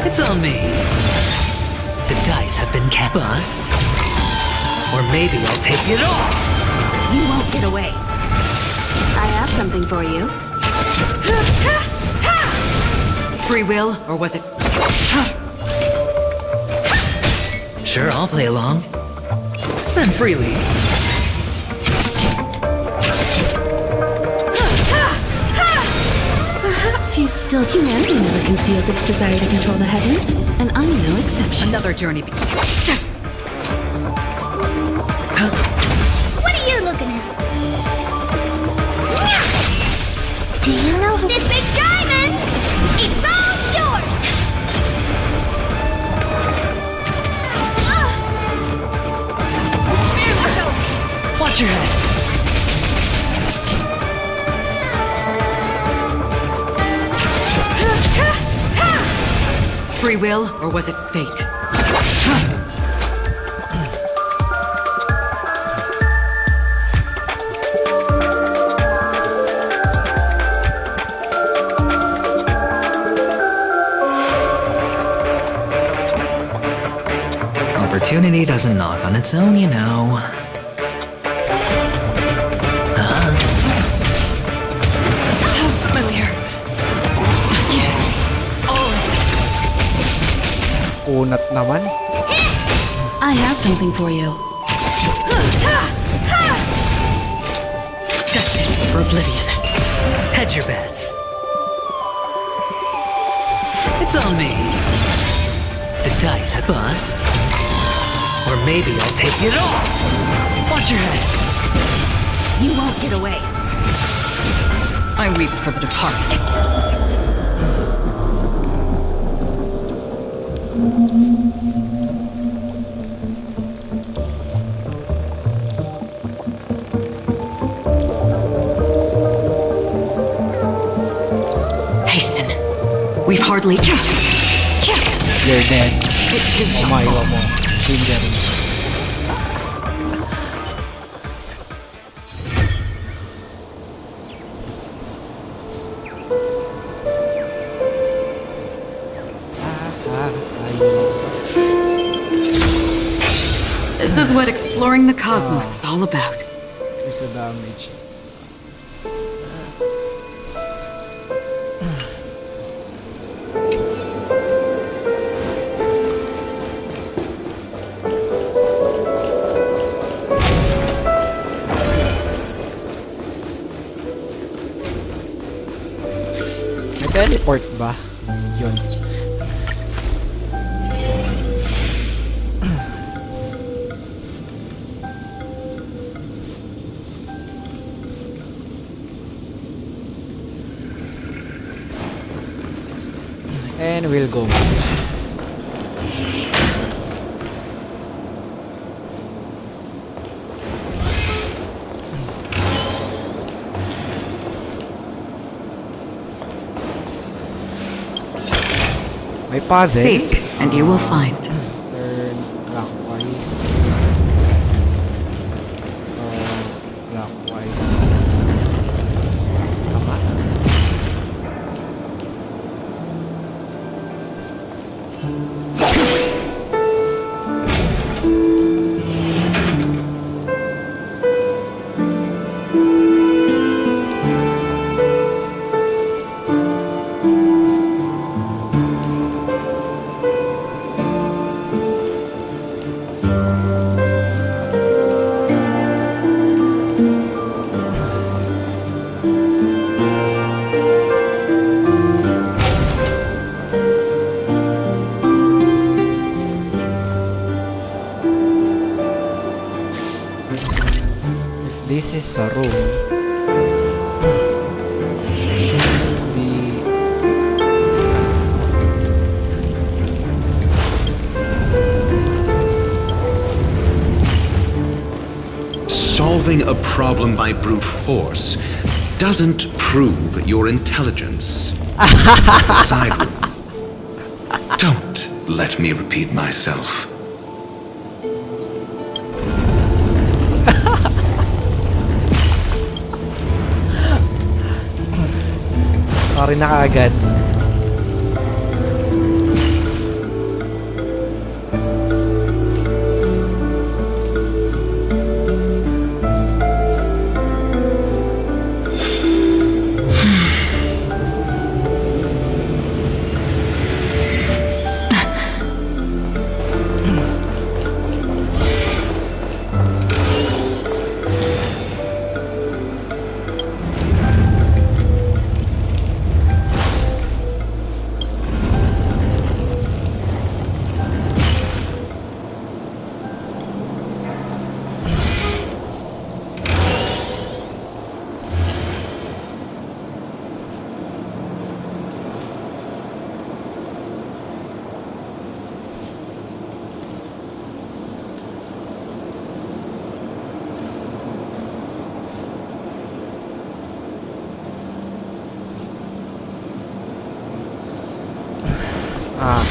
It's on me. The dice have been cast. Bust. Or maybe I'll take it all. You won't get away. I have something something for you. Free will, or was it... Sure, I'll play along. Spend freely. Perhaps you still humanity never conceals its desire to control the heavens, and I'm no exception. Another journey. What are you looking at? Do you know who this big diamond? It's all yours! Watch your head. Free will, or was it fate? Opportunity doesn't knock on its own, you know. Familiar. Unat naman. I have something for you. Destined for oblivion. Hedge your bets. It's on me. The dice I bust. Or maybe I'll take it all. Watch your head. You won't get away. I weep for the departed. Hasten. We've hardly... You're dead. Maiwa mo. Danger. This is what exploring the cosmos is all about. Here's the damage. Teleport ba? Yun. And we'll go. May puzzle. Seek, and you will find. Turn clockwise. Clockwise. Tama. This is a room. Solving a problem by brute force doesn't prove your intelligence. Side room. Don't let me repeat myself. Sorry na kaagad. Ah.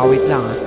Wait lang ah.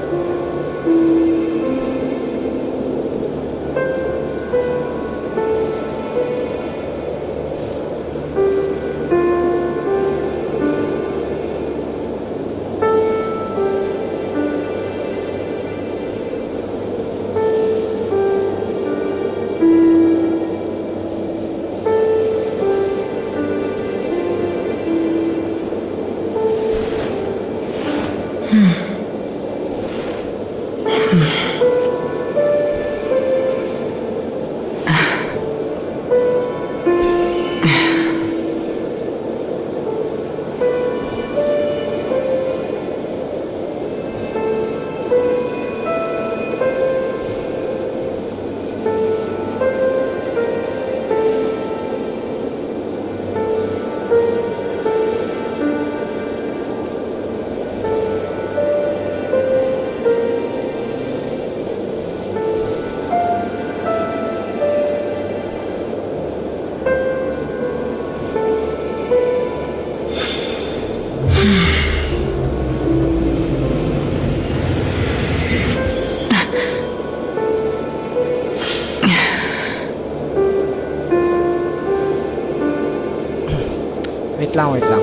Wait lang.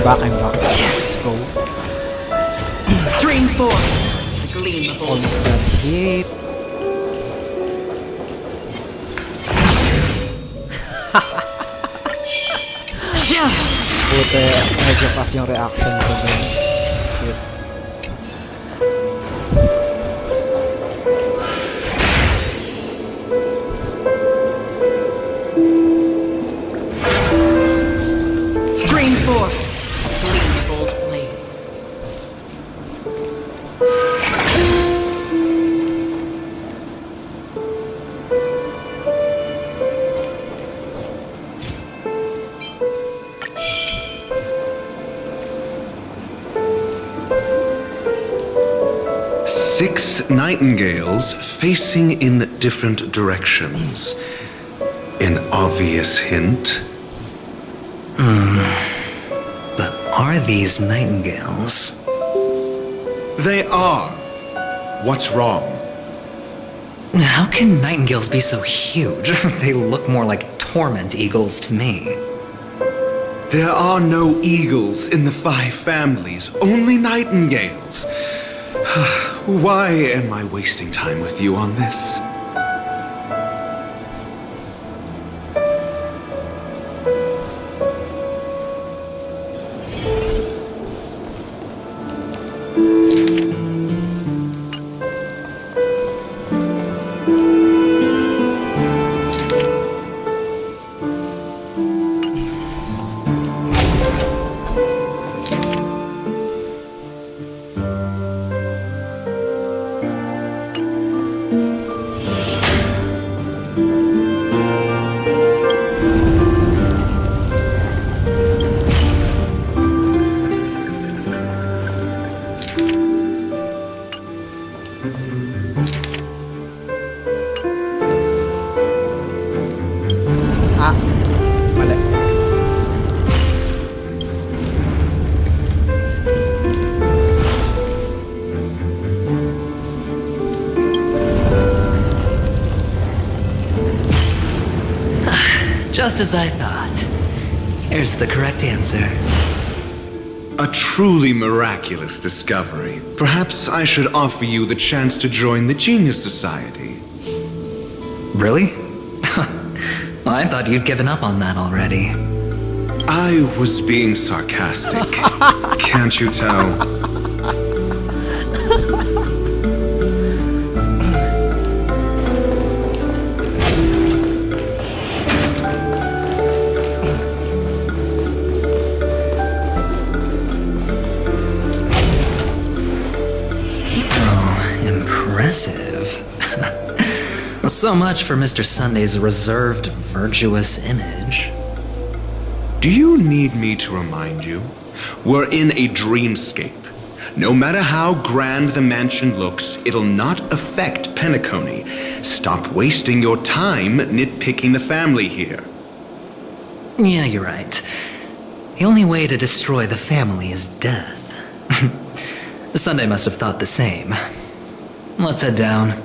I'm back. Let's go. Stream 4. The gleam of Almost got hit. Buti, medyo fast yung reaction ko dun. Shit. Stream 4. Gleam of old blades. Six nightingales facing in different directions. An obvious hint. But are these nightingales? They are. What's wrong? How can nightingales be so huge? They look more like torment eagles to me. There are no eagles in the 5 families, only nightingales. Why am I wasting time with you on this? Just as I thought. Here's the correct answer. A truly miraculous discovery. Perhaps I should offer you the chance to join the Genius Society. Really? Well, I thought you'd given up on that already. I was being sarcastic. Can't you tell? Impressive. So much for Mr. Sunday's reserved, virtuous image. Do you need me to remind you? We're in a dreamscape. No matter how grand the mansion looks, it'll not affect Penacony. Stop wasting your time nitpicking the family here. Yeah, you're right. The only way to destroy the family is death. Sunday must have thought the same. Let's head down.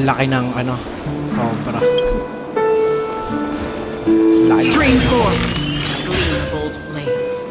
Laki ng ano, sobra. Laki. Stream 4. Gleamfold blades.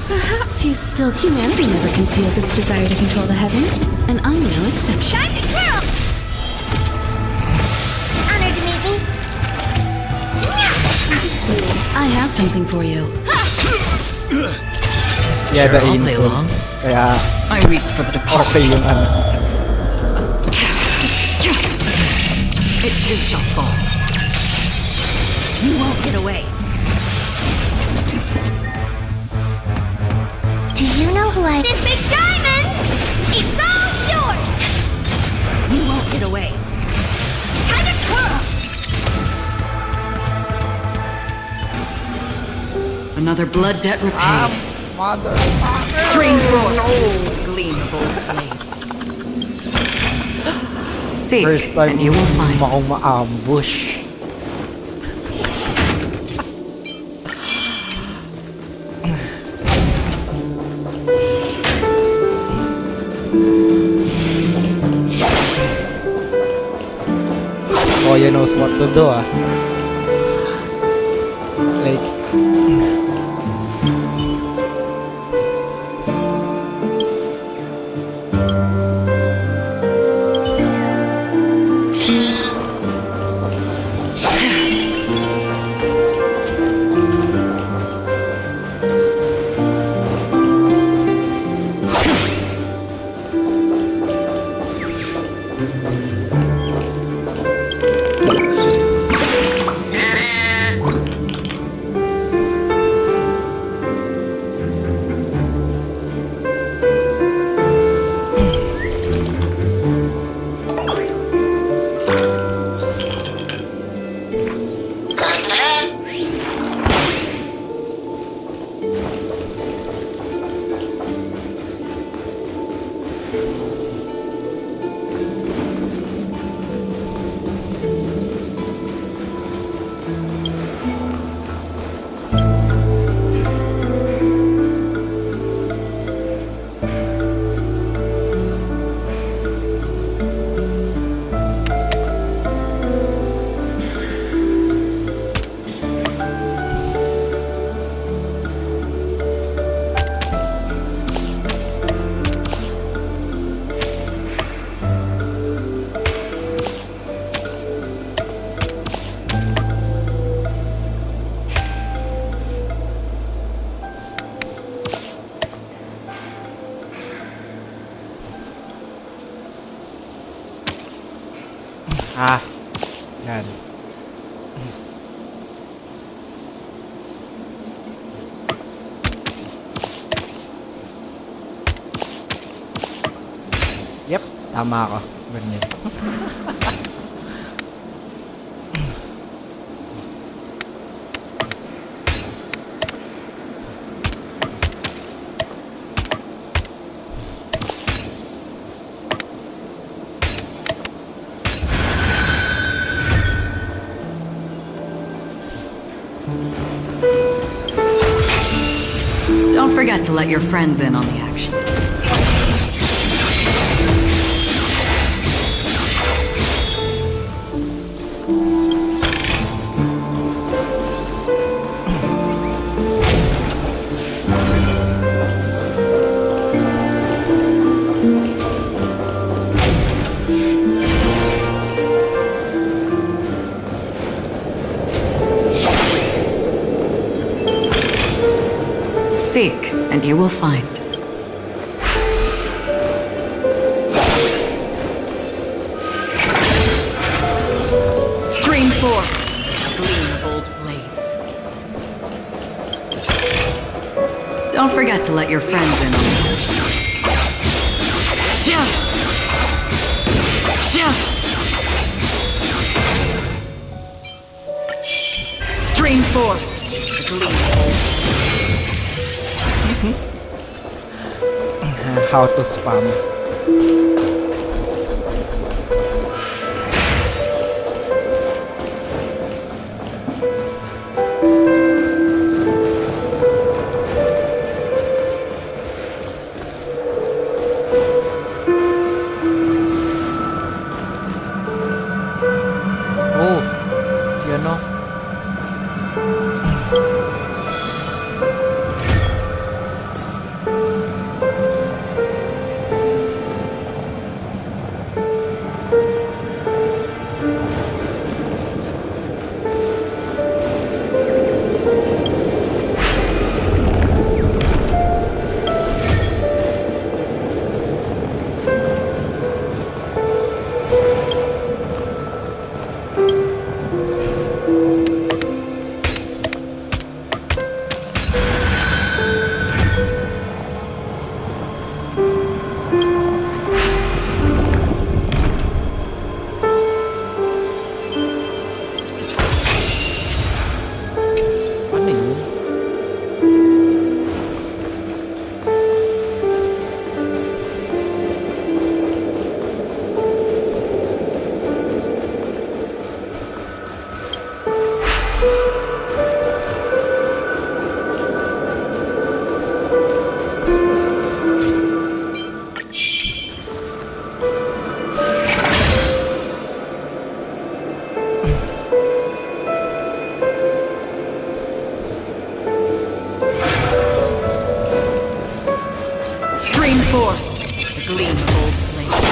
Perhaps you still... Humanity never conceals its desire to control the heavens, and I'm no exception. Time to twirl! Honored to meet me. I have something for you. Yeah, the insults. Kaya, I reap for the departed. okay yung ano. It too shall fall. You won't get away. Do you know who I... This big diamond! It's all yours! You won't get away. Time to twirl! Another blood debt repaid. Mother. Stream 4. Gleamfold blades. Seek, First time and you will find. akong ma-ambush. Koya knows what to do, ah. Like... Yan. Yep, tama ako. Ganyan. Don't forget to let your friends in on the action. Seek, and you will find. Stream 4. Gleam of old blades. Don't forget to let your friends in on the action. Stream 4. The gleam of old How to spam. Oh, si ano? Ano yun? Stream 4. The gleam of old blades.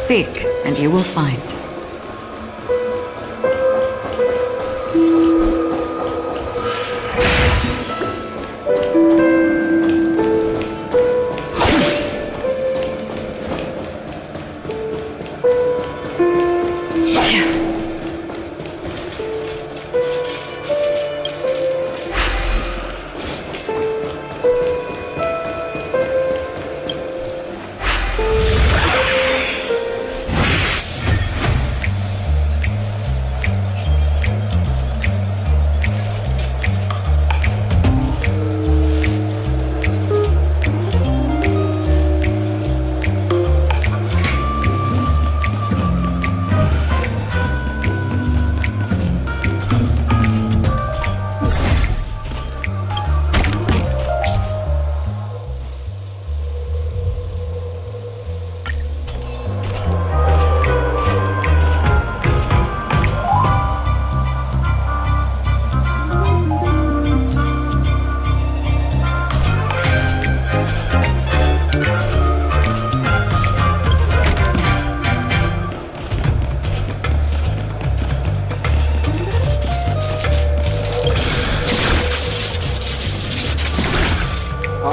Seek, and you will find.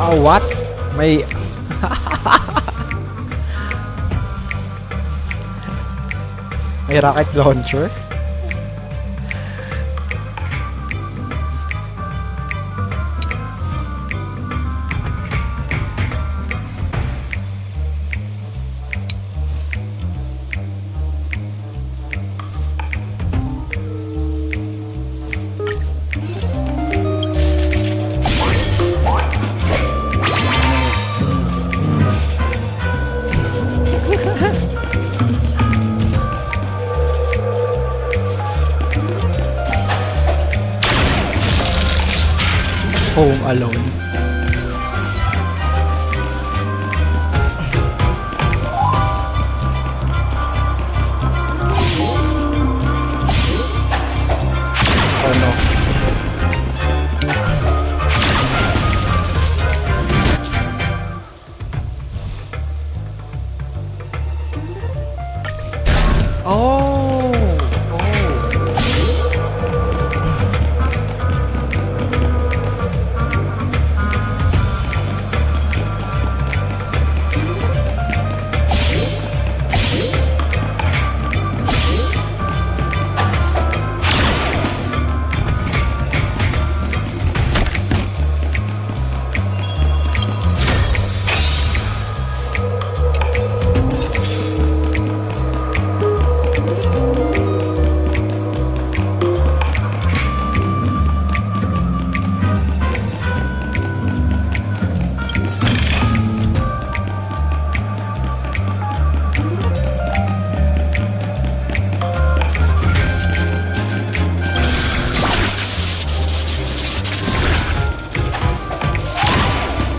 Oh, what? May... May rocket launcher? Home Alone. Oh no. Oh.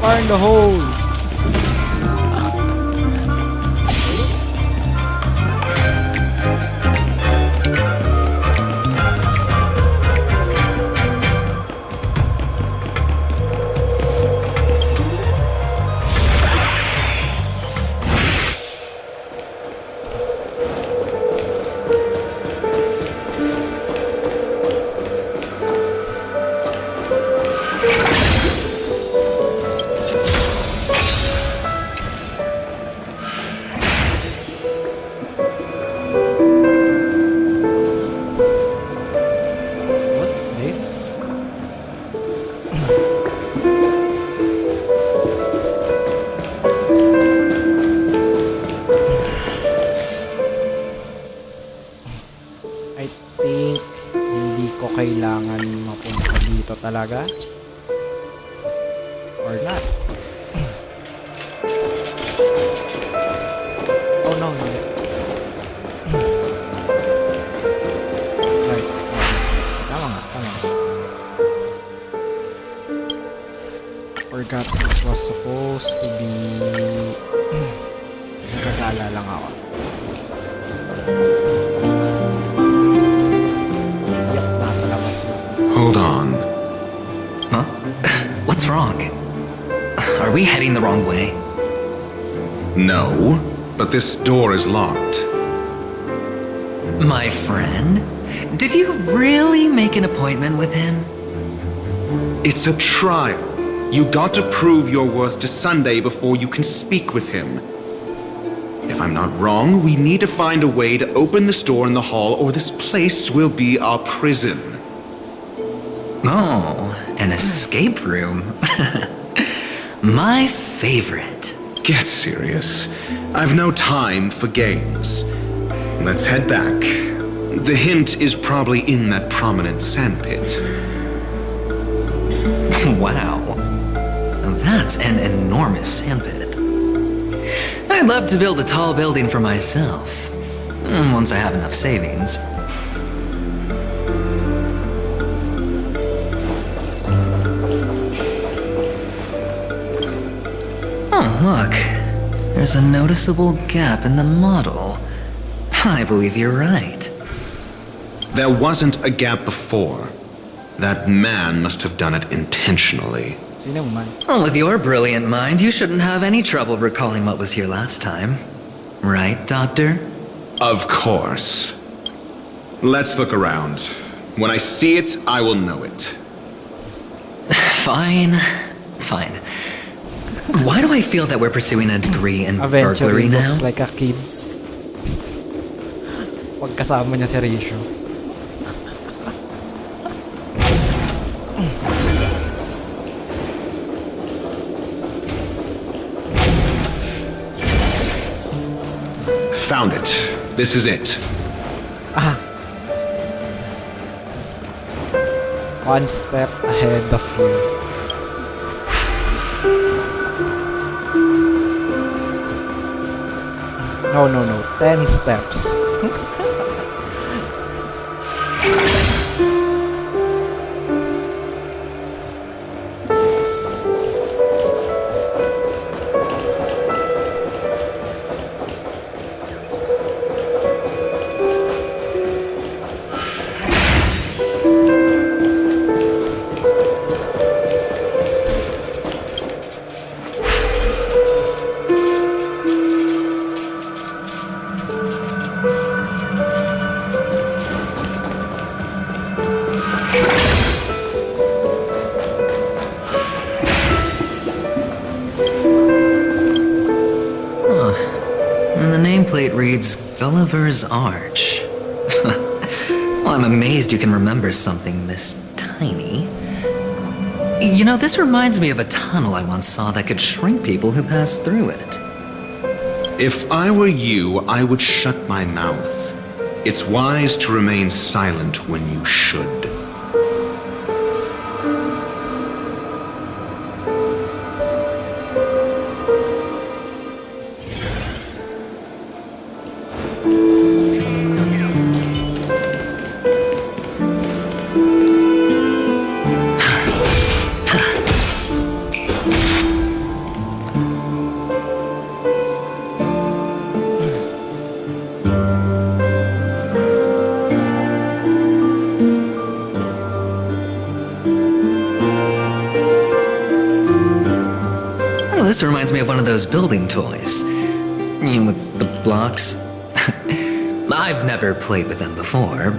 Fire in the hole. What's this? I think hindi ko kailangan mapunta dito talaga. Or not. Oh no, hindi. Right. Tama nga, tama nga. Forgot this was supposed to be... Nagkakala lang ako. Yup, nasa labas yun. Hold on. Huh? What's wrong? Are we heading the wrong way? No, but this door is locked. My friend? Did you really make an appointment with him? It's a trial. You got to prove your worth to Sunday before you can speak with him. If I'm not wrong, we need to find a way to open this door in the hall, or this place will be our prison. Oh, an escape room. My favorite. Get serious. I've no time for games. Let's head back. The hint is probably in that prominent sandpit. Wow. That's an enormous sandpit. I'd love to build a tall building for myself. Once I have enough savings. Oh, look. There's a noticeable gap in the model. I believe you're right. There wasn't a gap before. That man must have done it intentionally. Well, with your brilliant mind, you shouldn't have any trouble recalling what was here last time. Right, Doctor? Of course. Let's look around. When I see it, I will know it. Fine. Fine. Why do I feel that we're pursuing a degree in Eventually burglary now? looks like a kid. Pag kasama niya si Ratio. Found it. This is it. Ah. One step ahead of you. No. 10 steps. Nameplate reads Gulliver's Arch. Well, I'm amazed you can remember something this tiny. You know, this reminds me of a tunnel I once saw that could shrink people who passed through it. If I were you, I would shut my mouth. It's wise to remain silent when you should. This reminds me of one of those building toys. You know, with the blocks. I've never played with them before.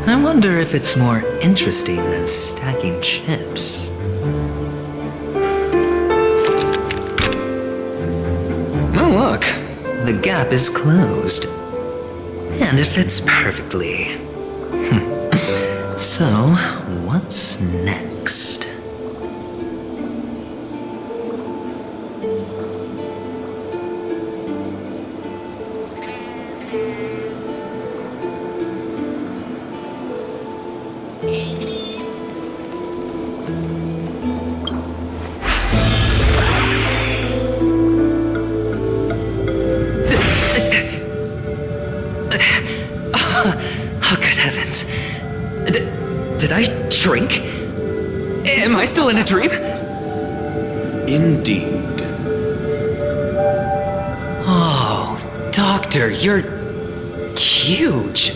I wonder if it's more interesting than stacking chips. Oh, look. The gap is closed. And it fits perfectly. So, what's next? Oh, good heavens. Did I shrink? Am I still in a dream? Indeed. Oh, Doctor, you're huge.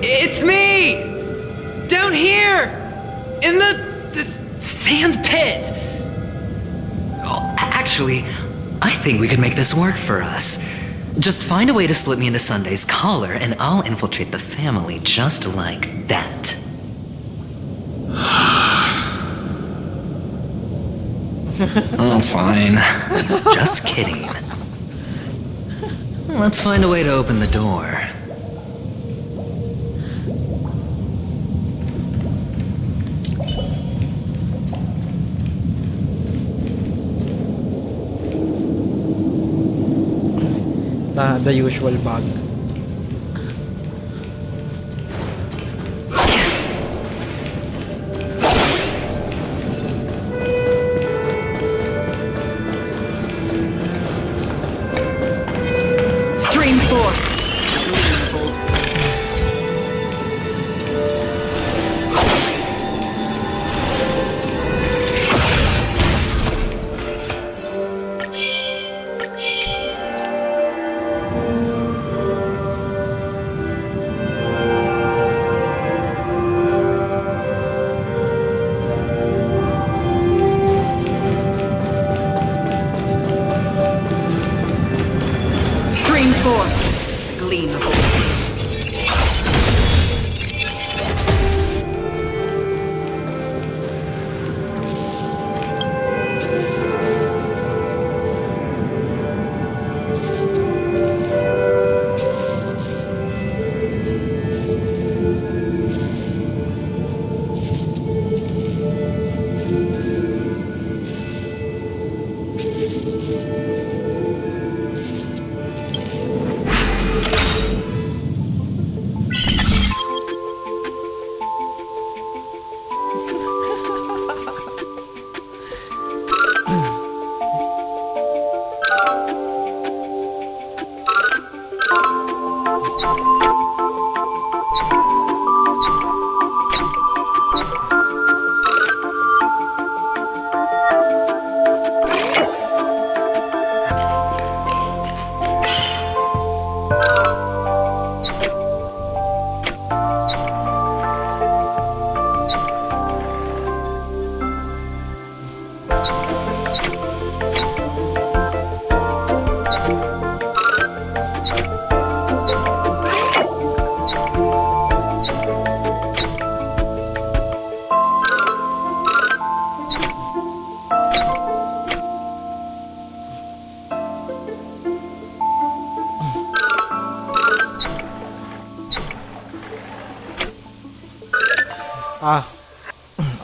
It's me! Down here! In the sand pit! Oh, actually, I think we could make this work for us. Just find a way to slip me into Sunday's collar, and I'll infiltrate the family just like that. Oh, fine. I was just kidding. Let's find a way to open the door. The usual bug. Stream 4.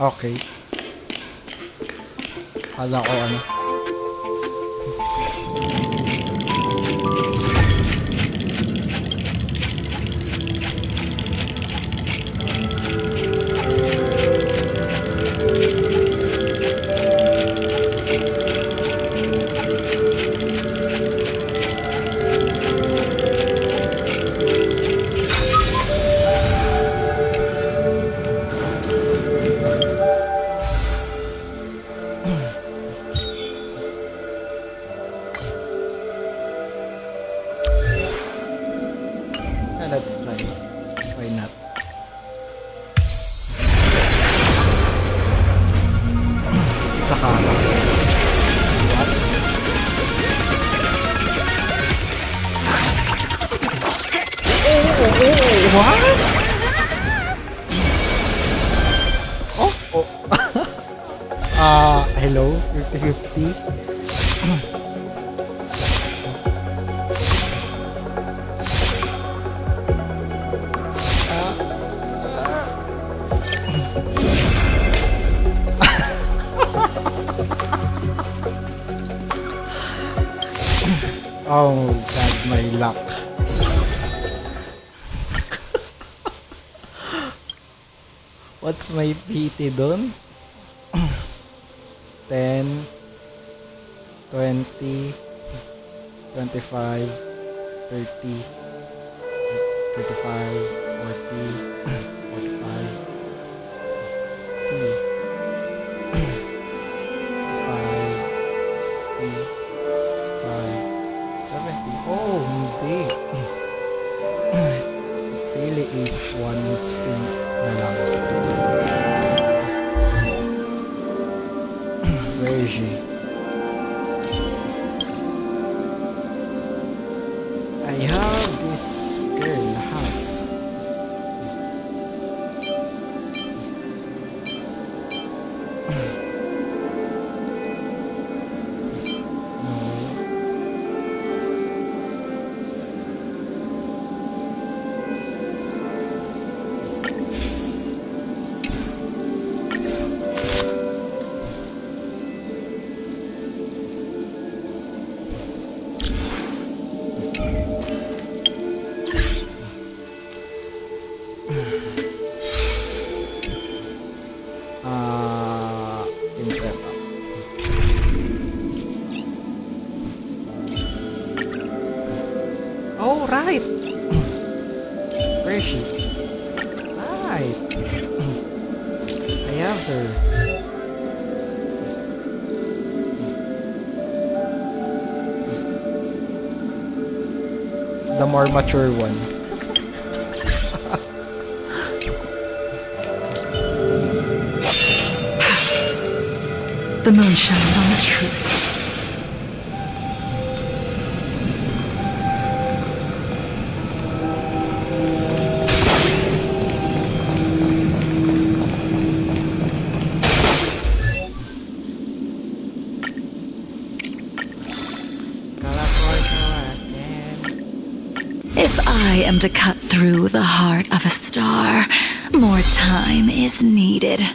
Okay. Kala ko ano. That's nice. Why not? Saka what? Hello, 50-50. Oh god, my luck. What's my PT dun? 10, 20, 25, 30, 35, 40, 45, 50, 55, 60, 65, 70. Oh, hindi. It really is one spin na lang. Where is she? I have this girl. Team setup. Oh, right. Where is she? Right. I have her. The more mature one. The moon shines on the truth. If I am to cut through the heart of a star, more time is needed.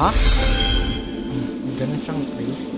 Ha? Ganun siyang place.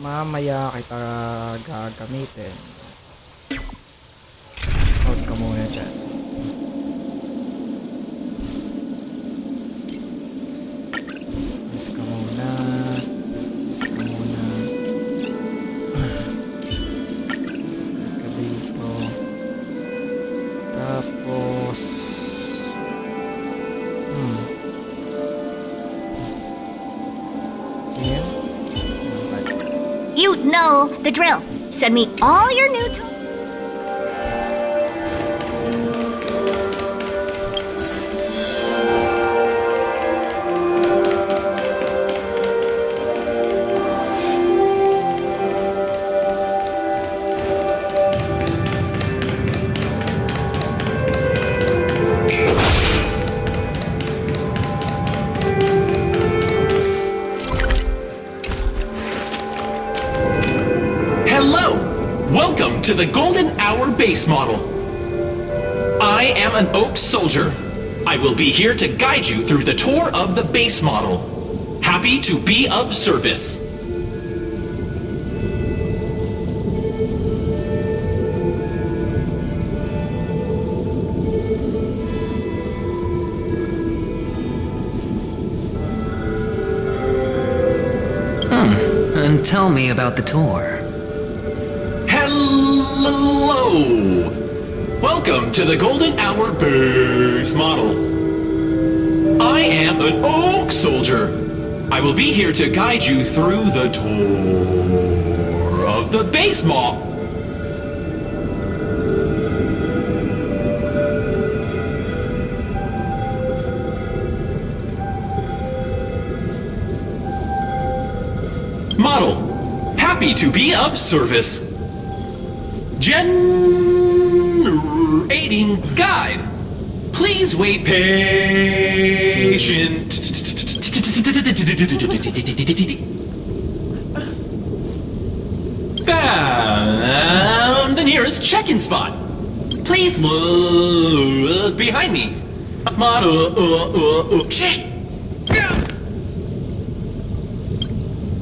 Mamaya kita gagamitin. Hold ka muna dyan. Miss ka muna. Miss ka muna. Ka dito. Tapos Ayan. You know the drill. Send me all your new toys. Welcome to the Golden Hour base model. I am an Oak Soldier. I will be here to guide you through the tour of the base model. Happy to be of service. And tell me about the tour. Hello! Welcome to the Golden Hour base model. I am an Oak Soldier. I will be here to guide you through the tour of the base model. Happy to be of service. Generating guide. Please wait patient. Found the nearest check-in spot. Please look behind me.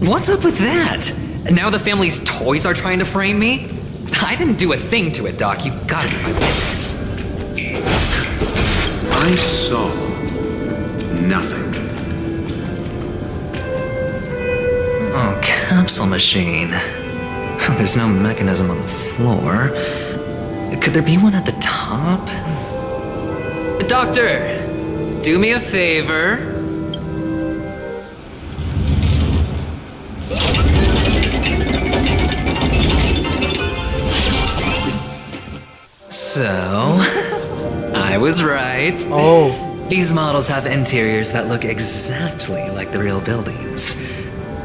What's up with that? Now the family's toys are trying to frame me? I didn't do a thing to it, Doc. You've got to be my witness. I saw nothing. Oh, capsule machine. There's no mechanism on the floor. Could there be one at the top? Doctor, do me a favor. So, I was right. Oh. These models have interiors that look exactly like the real buildings.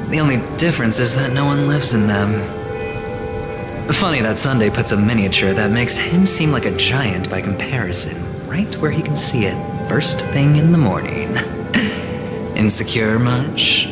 The only difference is that no one lives in them. Funny that Sunday puts a miniature that makes him seem like a giant by comparison, right where he can see it first thing in the morning. Insecure much?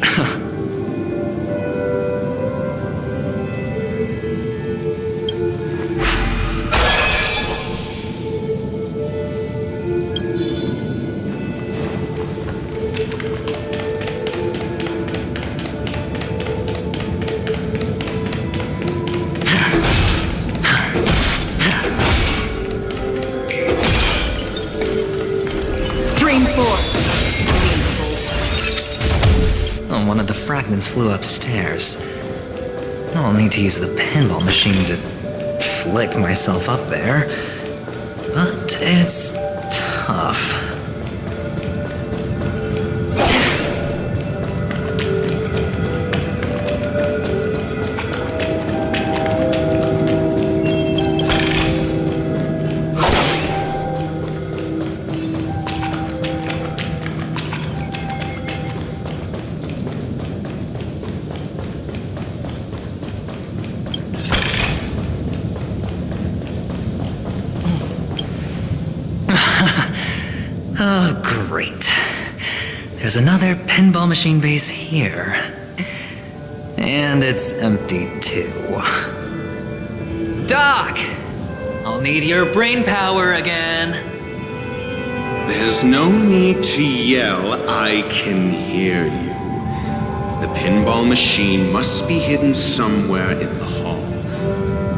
fragments flew upstairs. I'll need to use the pinball machine to flick myself up there. But it's tough. Oh, great. There's another pinball machine base here. And it's empty too. Doc! I'll need your brain power again. There's no need to yell, I can hear you. The pinball machine must be hidden somewhere in the hall.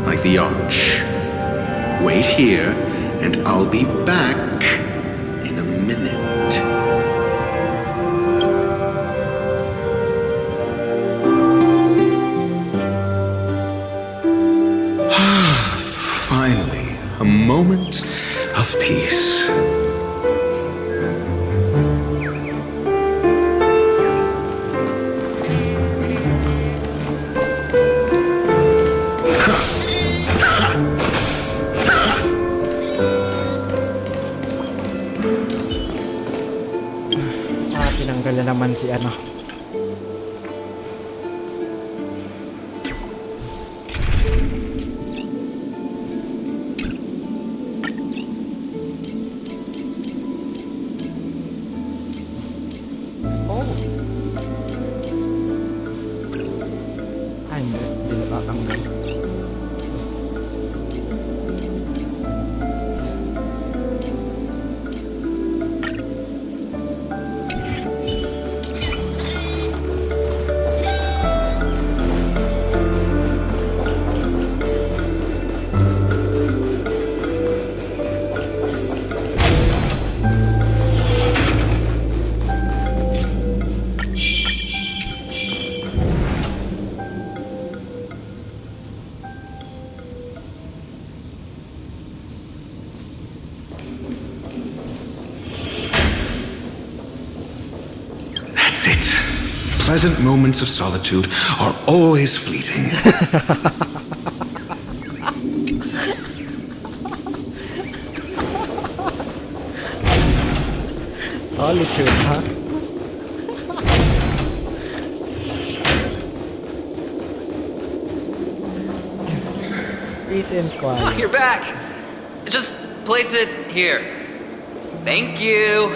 Like the arch. Wait here, and I'll be back in a minute. Finally, a moment of peace. Tinanggal na naman si ano. Oh. Ay, hindi natatanggal. That's it. Pleasant moments of solitude are always fleeting. Solitude, huh? Peace and quiet. Oh, you're back. Just place it here. Thank you.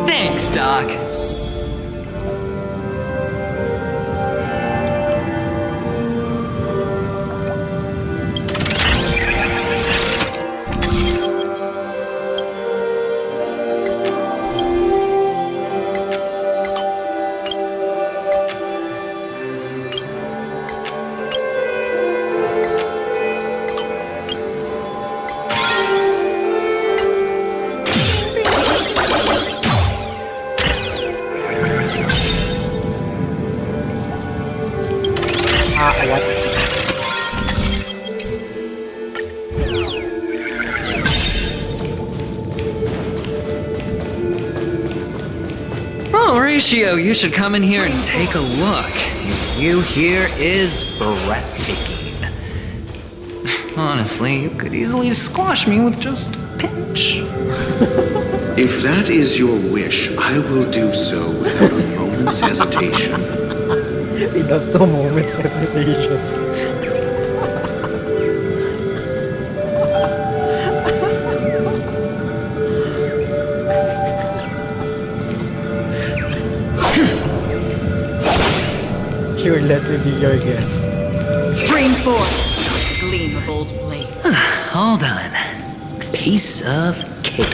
Thanks, Doc. Oh, Horatio, you should come in here and take a look. The view here is breathtaking. Honestly, you could easily squash me with just a pinch. If that is your wish, I will do so without a moment's hesitation. Without a moment's hesitation. Sure, let me be your guest. Stream forth, gleam of old blades. All done. Piece of cake.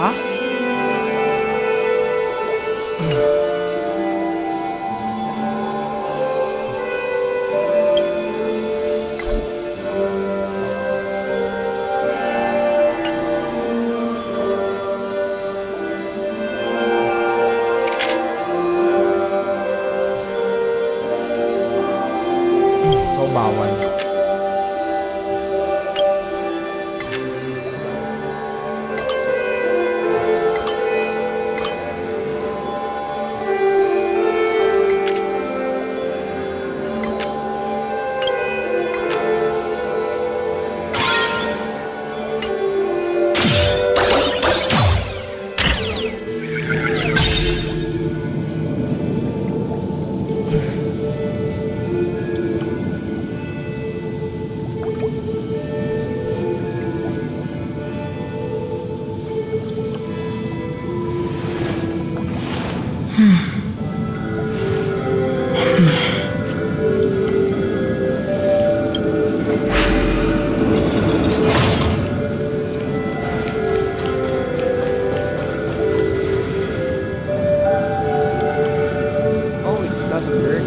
Huh? So, bawal. Oh, it's not a bird.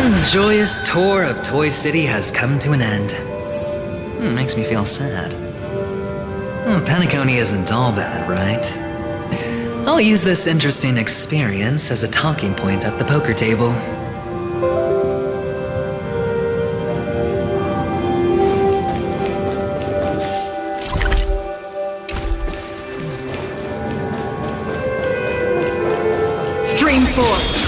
The joyous tour of Toy City has come to an end. Makes me feel sad. Penacony isn't all bad, right? I'll use this interesting experience as a talking point at the poker table. Stream 4.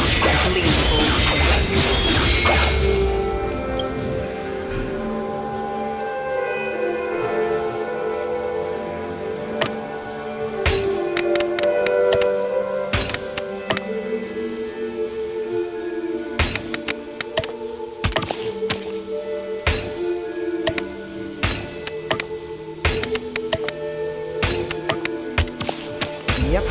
Yep.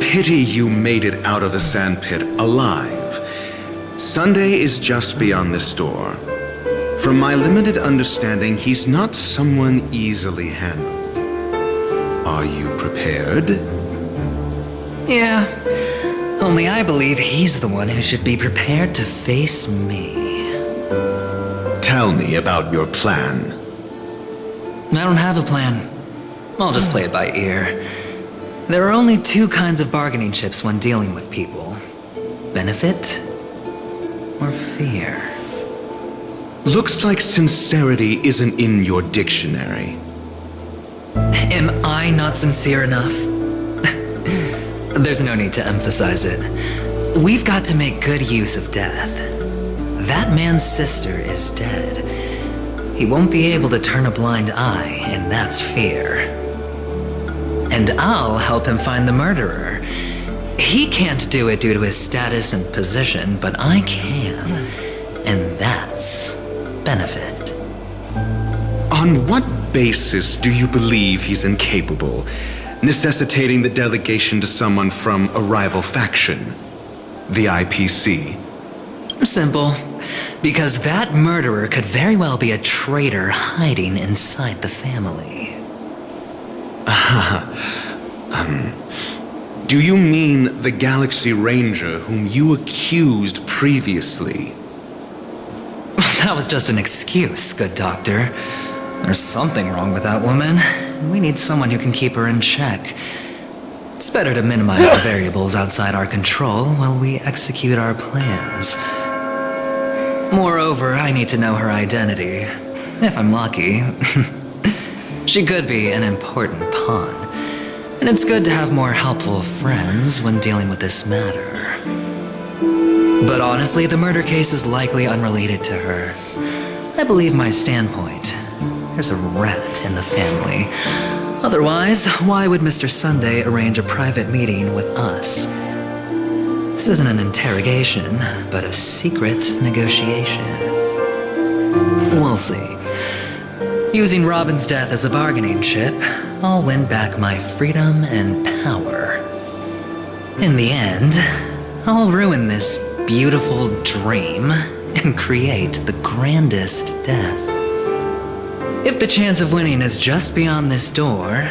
Pity you made it out of the sandpit alive. Sunday is just beyond this door. From my limited understanding, he's not someone easily handled. Are you prepared? Yeah, only I believe he's the one who should be prepared to face me. Tell me about your plan. I don't have a plan. I'll just play it by ear. There are only two kinds of bargaining chips when dealing with people. Benefit or fear. Looks like sincerity isn't in your dictionary. Am I not sincere enough? There's no need to emphasize it. We've got to make good use of death. That man's sister is dead. He won't be able to turn a blind eye, and that's fear. And I'll help him find the murderer. He can't do it due to his status and position, but I can. And that's benefit. On what basis do you believe he's incapable, necessitating the delegation to someone from a rival faction? The IPC? Simple. Because that murderer could very well be a traitor hiding inside the family. Do you mean the Galaxy Ranger whom you accused previously? That was just an excuse, good doctor. There's something wrong with that woman. We need someone who can keep her in check. It's better to minimize the variables outside our control while we execute our plans. Moreover, I need to know her identity. If I'm lucky. She could be an important pawn. And it's good to have more helpful friends when dealing with this matter. But honestly, the murder case is likely unrelated to her. I believe my standpoint. There's a rat in the family. Otherwise, why would Mr. Sunday arrange a private meeting with us? This isn't an interrogation, but a secret negotiation. We'll see. Using Robin's death as a bargaining chip, I'll win back my freedom and power. In the end, I'll ruin this beautiful dream and create the grandest death. If the chance of winning is just beyond this door,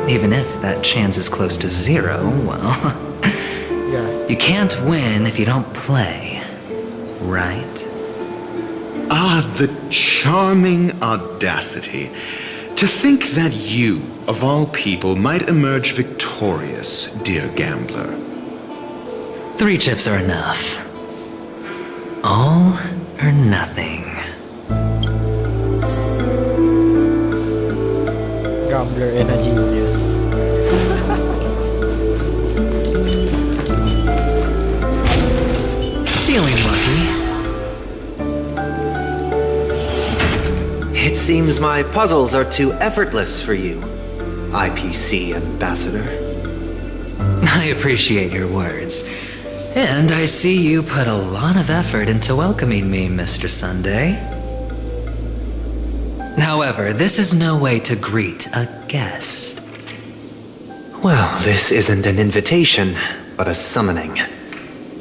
even if that chance is close to zero, well, you can't win if you don't play, right? Ah, the charming audacity. To think that you, of all people, might emerge victorious, dear gambler. 3 chips are enough. All or nothing. Gambler and a genius. Feeling lucky. It seems my puzzles are too effortless for you, IPC Ambassador. I appreciate your words. And I see you put a lot of effort into welcoming me, Mr. Sunday. However, this is no way to greet a guest. Well, this isn't an invitation, but a summoning.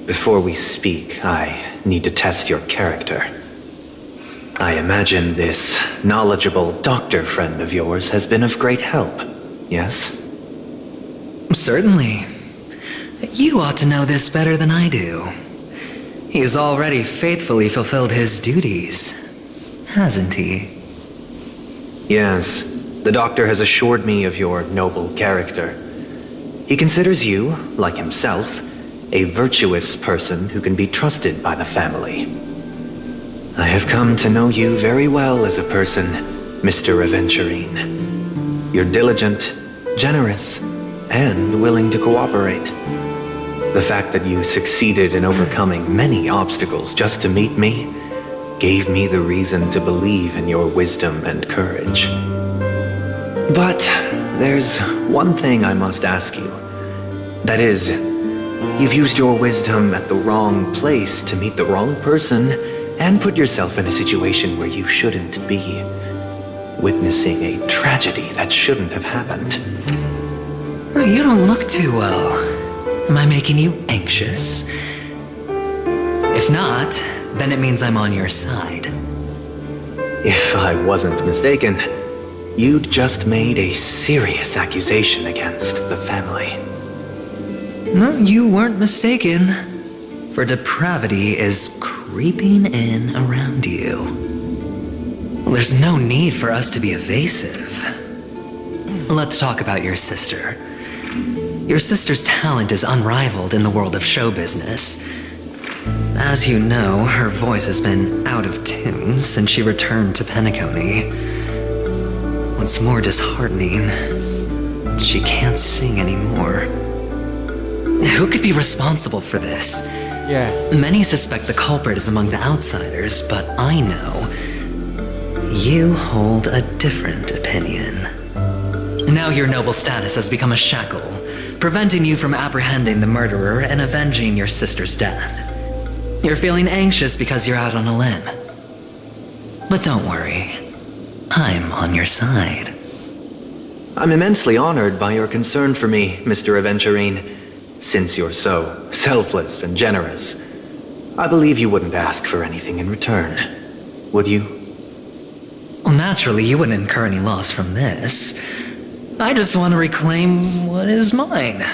Before we speak, I need to test your character. I imagine this knowledgeable doctor friend of yours has been of great help, yes? Certainly. You ought to know this better than I do. He's already faithfully fulfilled his duties, hasn't he? Yes, the doctor has assured me of your noble character. He considers you, like himself, a virtuous person who can be trusted by the family. I have come to know you very well as a person, Mr. Aventurine. You're diligent, generous, and willing to cooperate. The fact that you succeeded in overcoming many obstacles just to meet me gave me the reason to believe in your wisdom and courage. But there's one thing I must ask you. That is, you've used your wisdom at the wrong place to meet the wrong person and put yourself in a situation where you shouldn't be, witnessing a tragedy that shouldn't have happened. You don't look too well. Am I making you anxious? If not, then it means I'm on your side. If I wasn't mistaken, you'd just made a serious accusation against the family. No, you weren't mistaken. For depravity is creeping in around you. There's no need for us to be evasive. Let's talk about your sister. Your sister's talent is unrivaled in the world of show business. As you know, her voice has been out of tune since she returned to Penacony. What's more disheartening, she can't sing anymore. Who could be responsible for this? Yeah. Many suspect the culprit is among the outsiders, but I know you hold a different opinion. Now your noble status has become a shackle, preventing you from apprehending the murderer and avenging your sister's death. You're feeling anxious because you're out on a limb. But don't worry, I'm on your side. I'm immensely honored by your concern for me, Mr. Aventurine. Since you're so selfless and generous, I believe you wouldn't ask for anything in return, would you? Well, naturally, you wouldn't incur any loss from this. I just want to reclaim what is mine.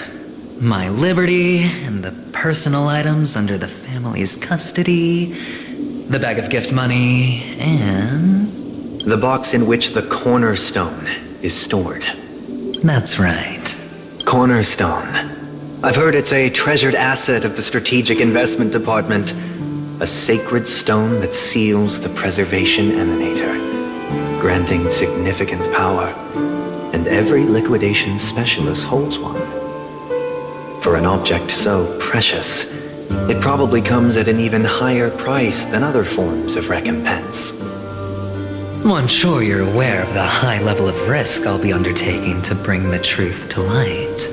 My liberty and the personal items under the family's custody, the bag of gift money, and... the box in which the cornerstone is stored. That's right. Cornerstone. I've heard it's a treasured asset of the Strategic Investment Department. A sacred stone that seals the preservation emanator, granting significant power. And every liquidation specialist holds one. For an object so precious, it probably comes at an even higher price than other forms of recompense. Well, I'm sure you're aware of the high level of risk I'll be undertaking to bring the truth to light.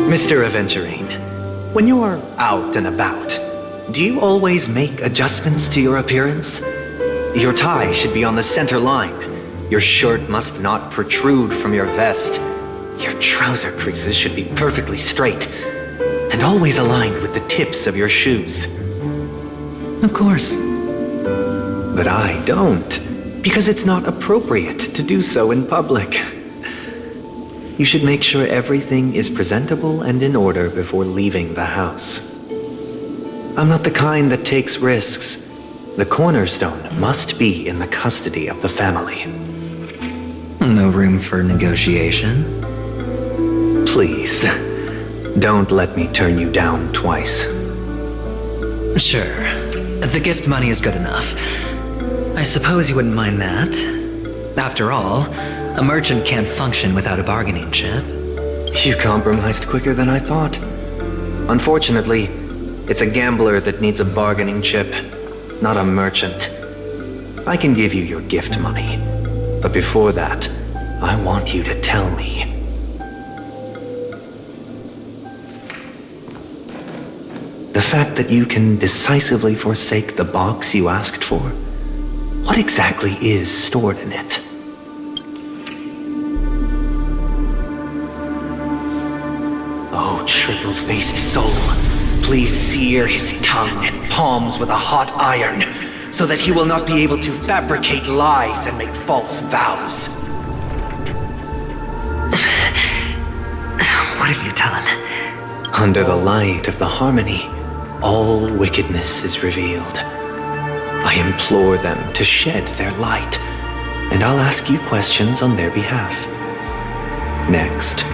Mr. Aventurine, when you're out and about, do you always make adjustments to your appearance? Your tie should be on the center line. Your shirt must not protrude from your vest. Your trouser creases should be perfectly straight and always aligned with the tips of your shoes. Of course. But I don't, because it's not appropriate to do so in public. You should make sure everything is presentable and in order before leaving the house. I'm not the kind that takes risks. The cornerstone must be in the custody of the family. No room for negotiation? Please, don't let me turn you down twice. Sure. The gift money is good enough. I suppose you wouldn't mind that. After all, a merchant can't function without a bargaining chip. You compromised quicker than I thought. Unfortunately, it's a gambler that needs a bargaining chip, not a merchant. I can give you your gift money, but before that, I want you to tell me. The fact that you can decisively forsake the box you asked for, what exactly is stored in it? Oh, triple-faced soul, please sear his tongue and palms with a hot iron, so that he will not be able to fabricate lies and make false vows. What have you done? Under the light of the harmony, all wickedness is revealed. I implore them to shed their light, and I'll ask you questions on their behalf. Next,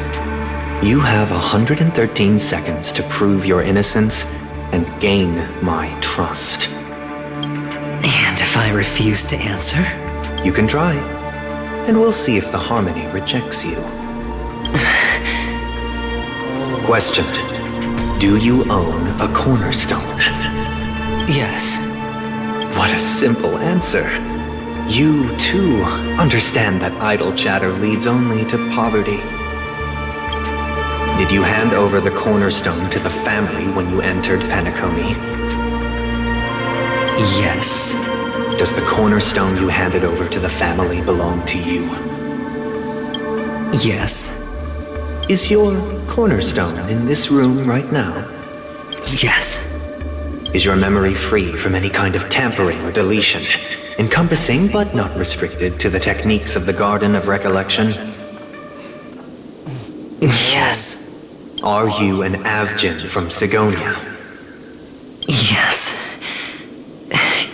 you have 113 seconds to prove your innocence and gain my trust. And if I refuse to answer? You can try, and we'll see if the harmony rejects you. Question. Do you own a cornerstone? Yes. What a simple answer. You, too, understand that idle chatter leads only to poverty. Did you hand over the cornerstone to the family when you entered Penacony? Yes. Does the cornerstone you handed over to the family belong to you? Yes. Is your cornerstone in this room right now? Yes. Is your memory free from any kind of tampering or deletion? encompassing but not restricted to the techniques of the Garden of Recollection? Yes. Are you an Avgin from Sigonia? Yes.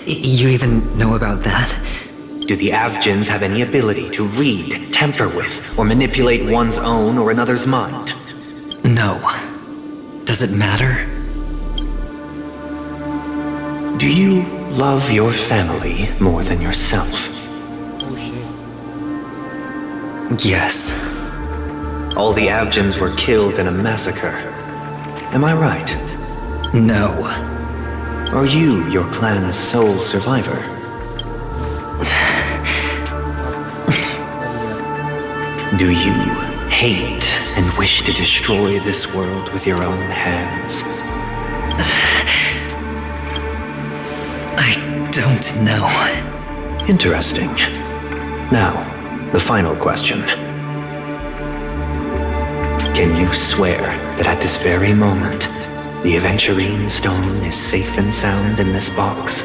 You even know about that? Do the Avgins have any ability to read, temper with, or manipulate one's own or another's mind? No. Does it matter? Do you love your family more than yourself? Oh shit. Yes. All the Avgins were killed in a massacre. Am I right? No. Are you your clan's sole survivor? Do you hate and wish to destroy this world with your own hands? I don't know. Interesting. Now, the final question. Can you swear that at this very moment, the Aventurine stone is safe and sound in this box?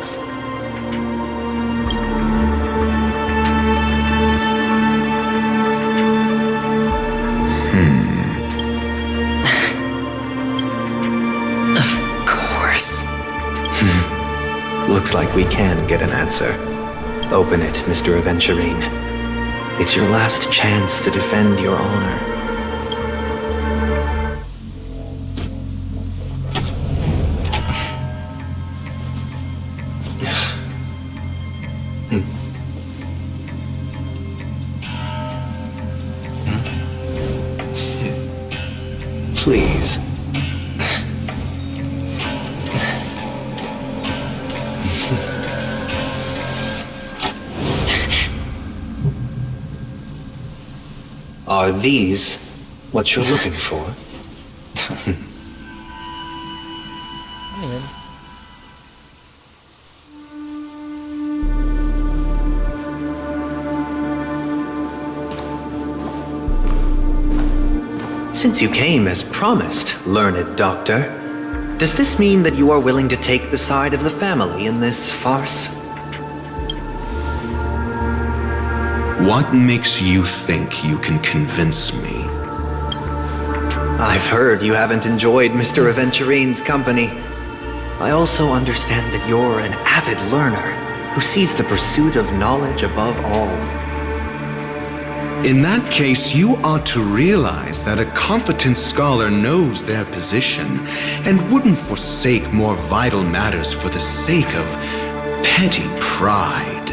Of course. Looks like we can get an answer. Open it, Mr. Aventurine. It's your last chance to defend your honor. Please. Are these what you're looking for? Ano yun? Since you came as promised, learned doctor, does this mean that you are willing to take the side of the family in this farce? What makes you think you can convince me? I've heard you haven't enjoyed Mr. Aventurine's company. I also understand that you're an avid learner who sees the pursuit of knowledge above all. In that case, you ought to realize that a competent scholar knows their position and wouldn't forsake more vital matters for the sake of petty pride.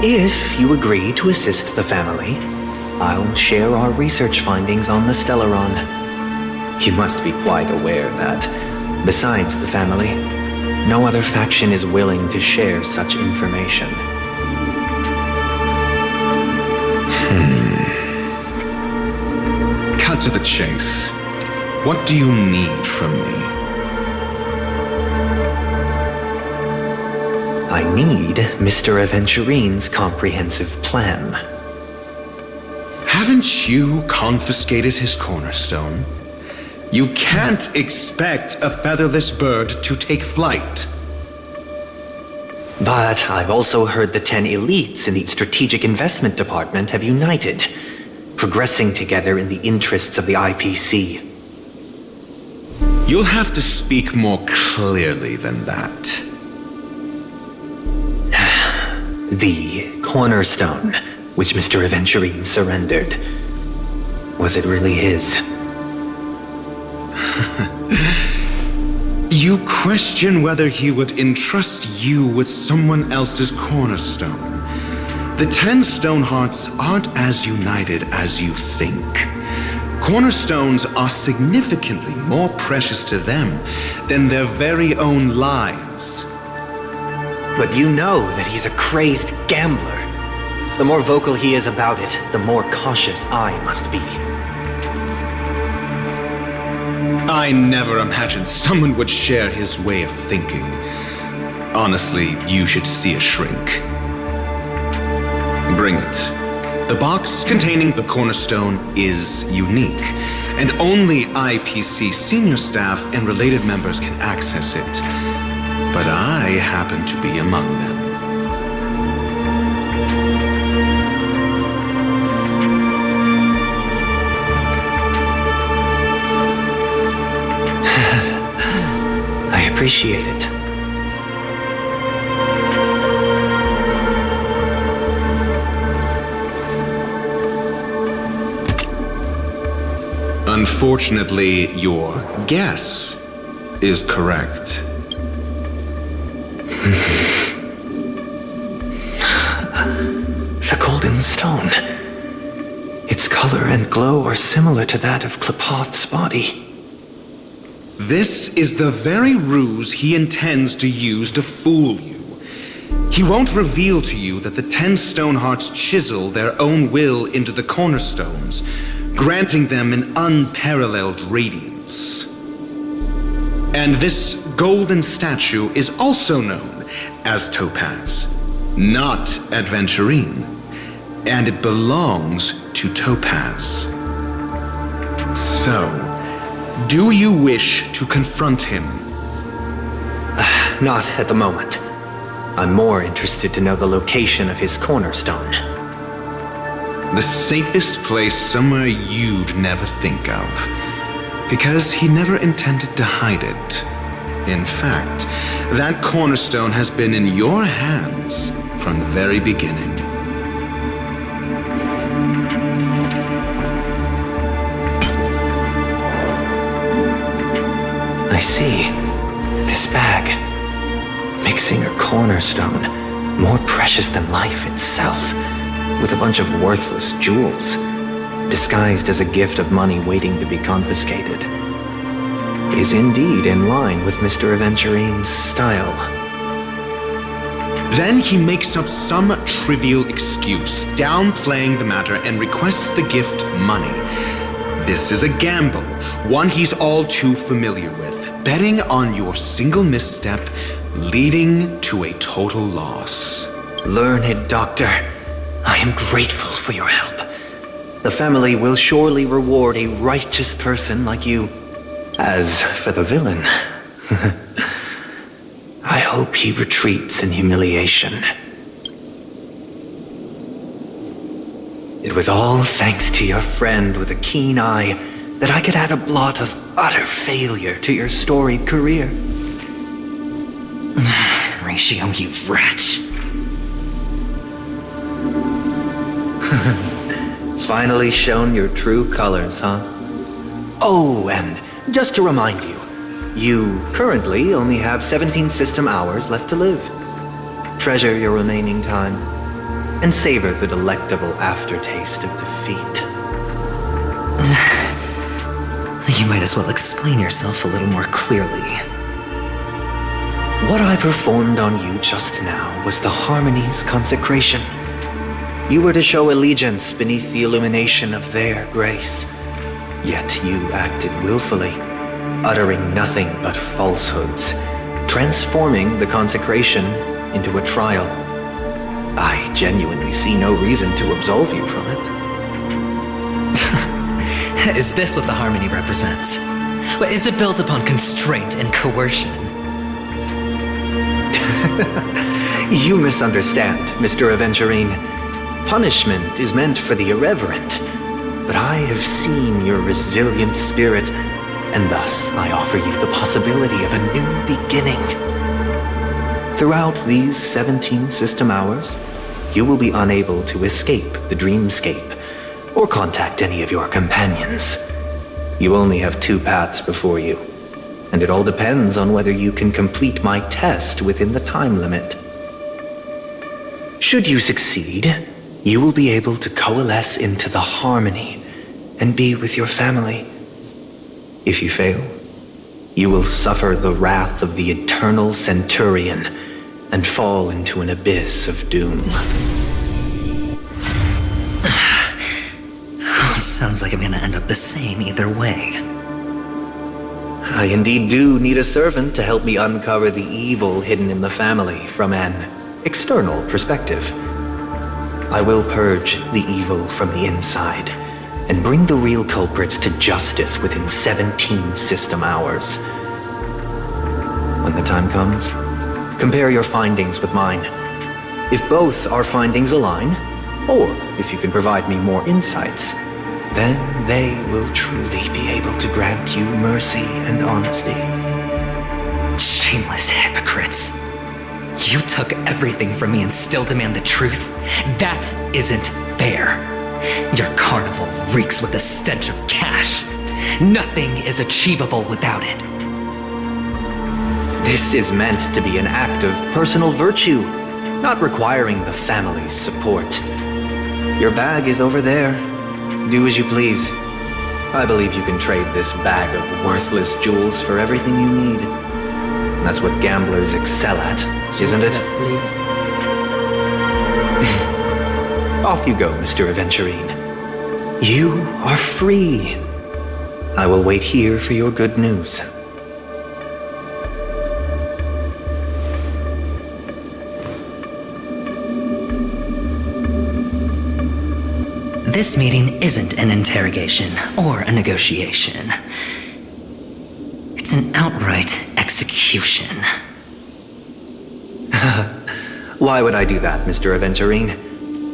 If you agree to assist the family, I'll share our research findings on the Stellaron. You must be quite aware that, besides the family, no other faction is willing to share such information. Cut to the chase. What do you need from me? I need Mr. Aventurine's comprehensive plan. Haven't you confiscated his cornerstone? You can't expect a featherless bird to take flight. But I've also heard the 10 elites in the Strategic Investment Department have united, progressing together in the interests of the IPC. You'll have to speak more clearly than that. The cornerstone, which Mr. Aventurine surrendered. Was it really his? You question whether he would entrust you with someone else's cornerstone. The 10 Stonehearts aren't as united as you think. Cornerstones are significantly more precious to them than their very own lives. But you know that he's a crazed gambler. The more vocal he is about it, the more cautious I must be. I never imagined someone would share his way of thinking. Honestly, you should see a shrink. Bring it. The box containing the cornerstone is unique, and only IPC senior staff and related members can access it. But I happen to be among them. appreciate it. Unfortunately, your guess is correct. The golden stone. Its color and glow are similar to that of Klepoth's body. This is the very ruse he intends to use to fool you. He won't reveal to you that the 10 Stonehearts chisel their own will into the cornerstones, granting them an unparalleled radiance. And this golden statue is also known as Topaz, not Adventurine, and it belongs to Topaz. So, do you wish to confront him? Not at the moment. I'm more interested to know the location of his cornerstone. The safest place somewhere you'd never think of. Because he never intended to hide it. In fact, that cornerstone has been in your hands from the very beginning. I see. This bag. Mixing a cornerstone, more precious than life itself, with a bunch of worthless jewels, disguised as a gift of money waiting to be confiscated, is indeed in line with Mr. Aventurine's style. Then he makes up some trivial excuse, downplaying the matter, and requests the gift money. This is a gamble, one he's all too familiar with, betting on your single misstep, leading to a total loss. Learned doctor, I am grateful for your help. The family will surely reward a righteous person like you. As for the villain, I hope he retreats in humiliation. It was all thanks to your friend with a keen eye that I could add a blot of utter failure to your storied career. Ratio, you wretch. Finally shown your true colors, huh? Oh, and just to remind you, you currently only have 17 system hours left to live. Treasure your remaining time, and savor the delectable aftertaste of defeat. You might as well explain yourself a little more clearly. What I performed on you just now was the Harmony's consecration. You were to show allegiance beneath the illumination of their grace. Yet you acted willfully, uttering nothing but falsehoods, transforming the consecration into a trial. I genuinely see no reason to absolve you from it. Is this what the Harmony represents? But is it built upon constraint and coercion? You misunderstand, Mr. Aventurine. Punishment is meant for the irreverent, but I have seen your resilient spirit, and thus I offer you the possibility of a new beginning. Throughout these 17 system hours, you will be unable to escape the dreamscape or contact any of your companions. You only have 2 paths before you, and it all depends on whether you can complete my test within the time limit. Should you succeed, you will be able to coalesce into the Harmony and be with your family. If you fail, you will suffer the wrath of the eternal Centurion and fall into an abyss of doom. Sounds like I'm gonna end up the same either way. I indeed do need a servant to help me uncover the evil hidden in the family from an external perspective. I will purge the evil from the inside and bring the real culprits to justice within 17 system hours. When the time comes, compare your findings with mine. If both our findings align, or if you can provide me more insights, then they will truly be able to grant you mercy and honesty. Shameless hypocrites. You took everything from me and still demand the truth? That isn't fair. Your carnival reeks with the stench of cash. Nothing is achievable without it. This is meant to be an act of personal virtue, not requiring the family's support. Your bag is over there. Do as you please. I believe you can trade this bag of worthless jewels for everything you need. That's what gamblers excel at, isn't it? Off you go, Mr. Aventurine. You are free. I will wait here for your good news. This meeting isn't an interrogation or a negotiation. It's an outright execution. Why would I do that, Mr. Aventurine?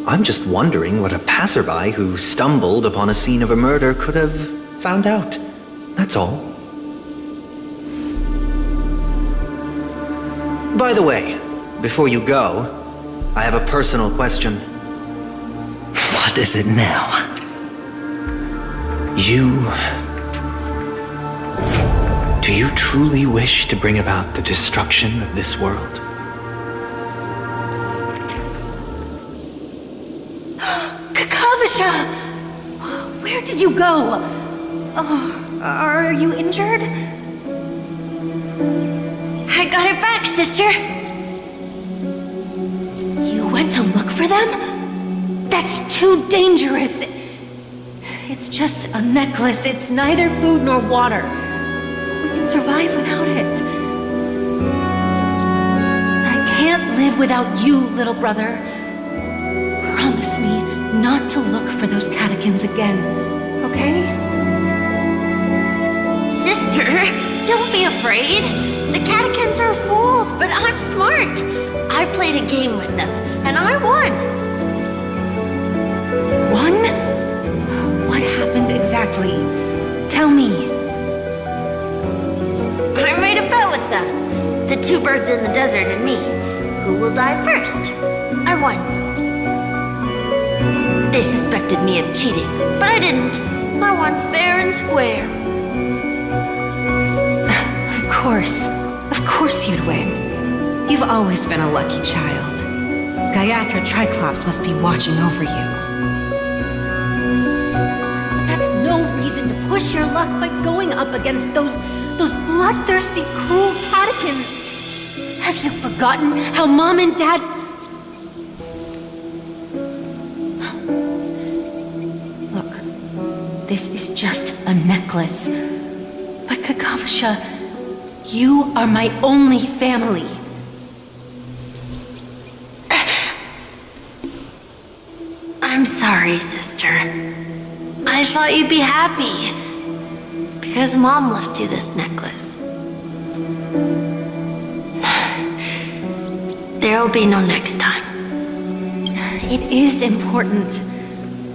I'm just wondering what a passerby who stumbled upon a scene of a murder could have found out. That's all. By the way, before you go, I have a personal question. What is it now? Do you truly wish to bring about the destruction of this world? Kakavasha! Where did you go? Oh, are you injured? I got it back, sister. You went to look for them? That's too dangerous. It's just a necklace. It's neither food nor water. We can survive without it. But I can't live without you, little brother. Promise me not to look for those catechins again, okay? Sister, don't be afraid. The catechins are fools, but I'm smart. I played a game with them, and I won. Won? What happened exactly? Tell me. I made a bet with them. The two birds in the desert and me. Who will die first? I won. They suspected me of cheating, but I didn't. I won fair and square. Of course you'd win. You've always been a lucky child. Gallagher Triclops must be watching over you. But that's no reason to push your luck by going up against those bloodthirsty, cruel catechins. Have you forgotten how Mom and Dad... Look, this is just a necklace. But Kakavasha, you are my only family. I'm sorry, sister. I thought you'd be happy. Because Mom left you this necklace. There'll be no next time. It is important,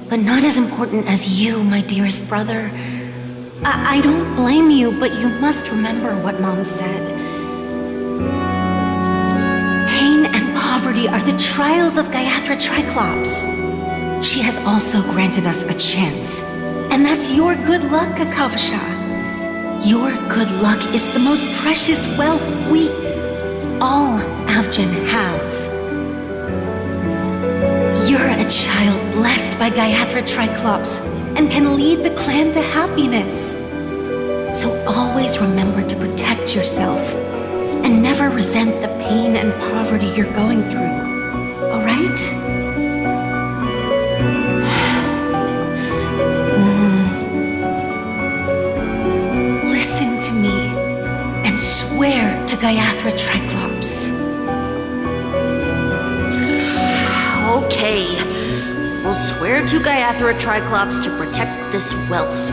but not as important as you, my dearest brother. I don't blame you, but you must remember what Mom said. Pain and poverty are the trials of Gatra Triclops. She has also granted us a chance. And that's your good luck, Kakavasha. Your good luck is the most precious wealth we, all Avgin, have. You're a child blessed by Gatra Triclops and can lead the clan to happiness. So always remember to protect yourself and never resent the pain and poverty you're going through. All right? Listen to me and swear to Gatra Triclops. Okay. We'll swear to Gatra Triclops to protect this wealth.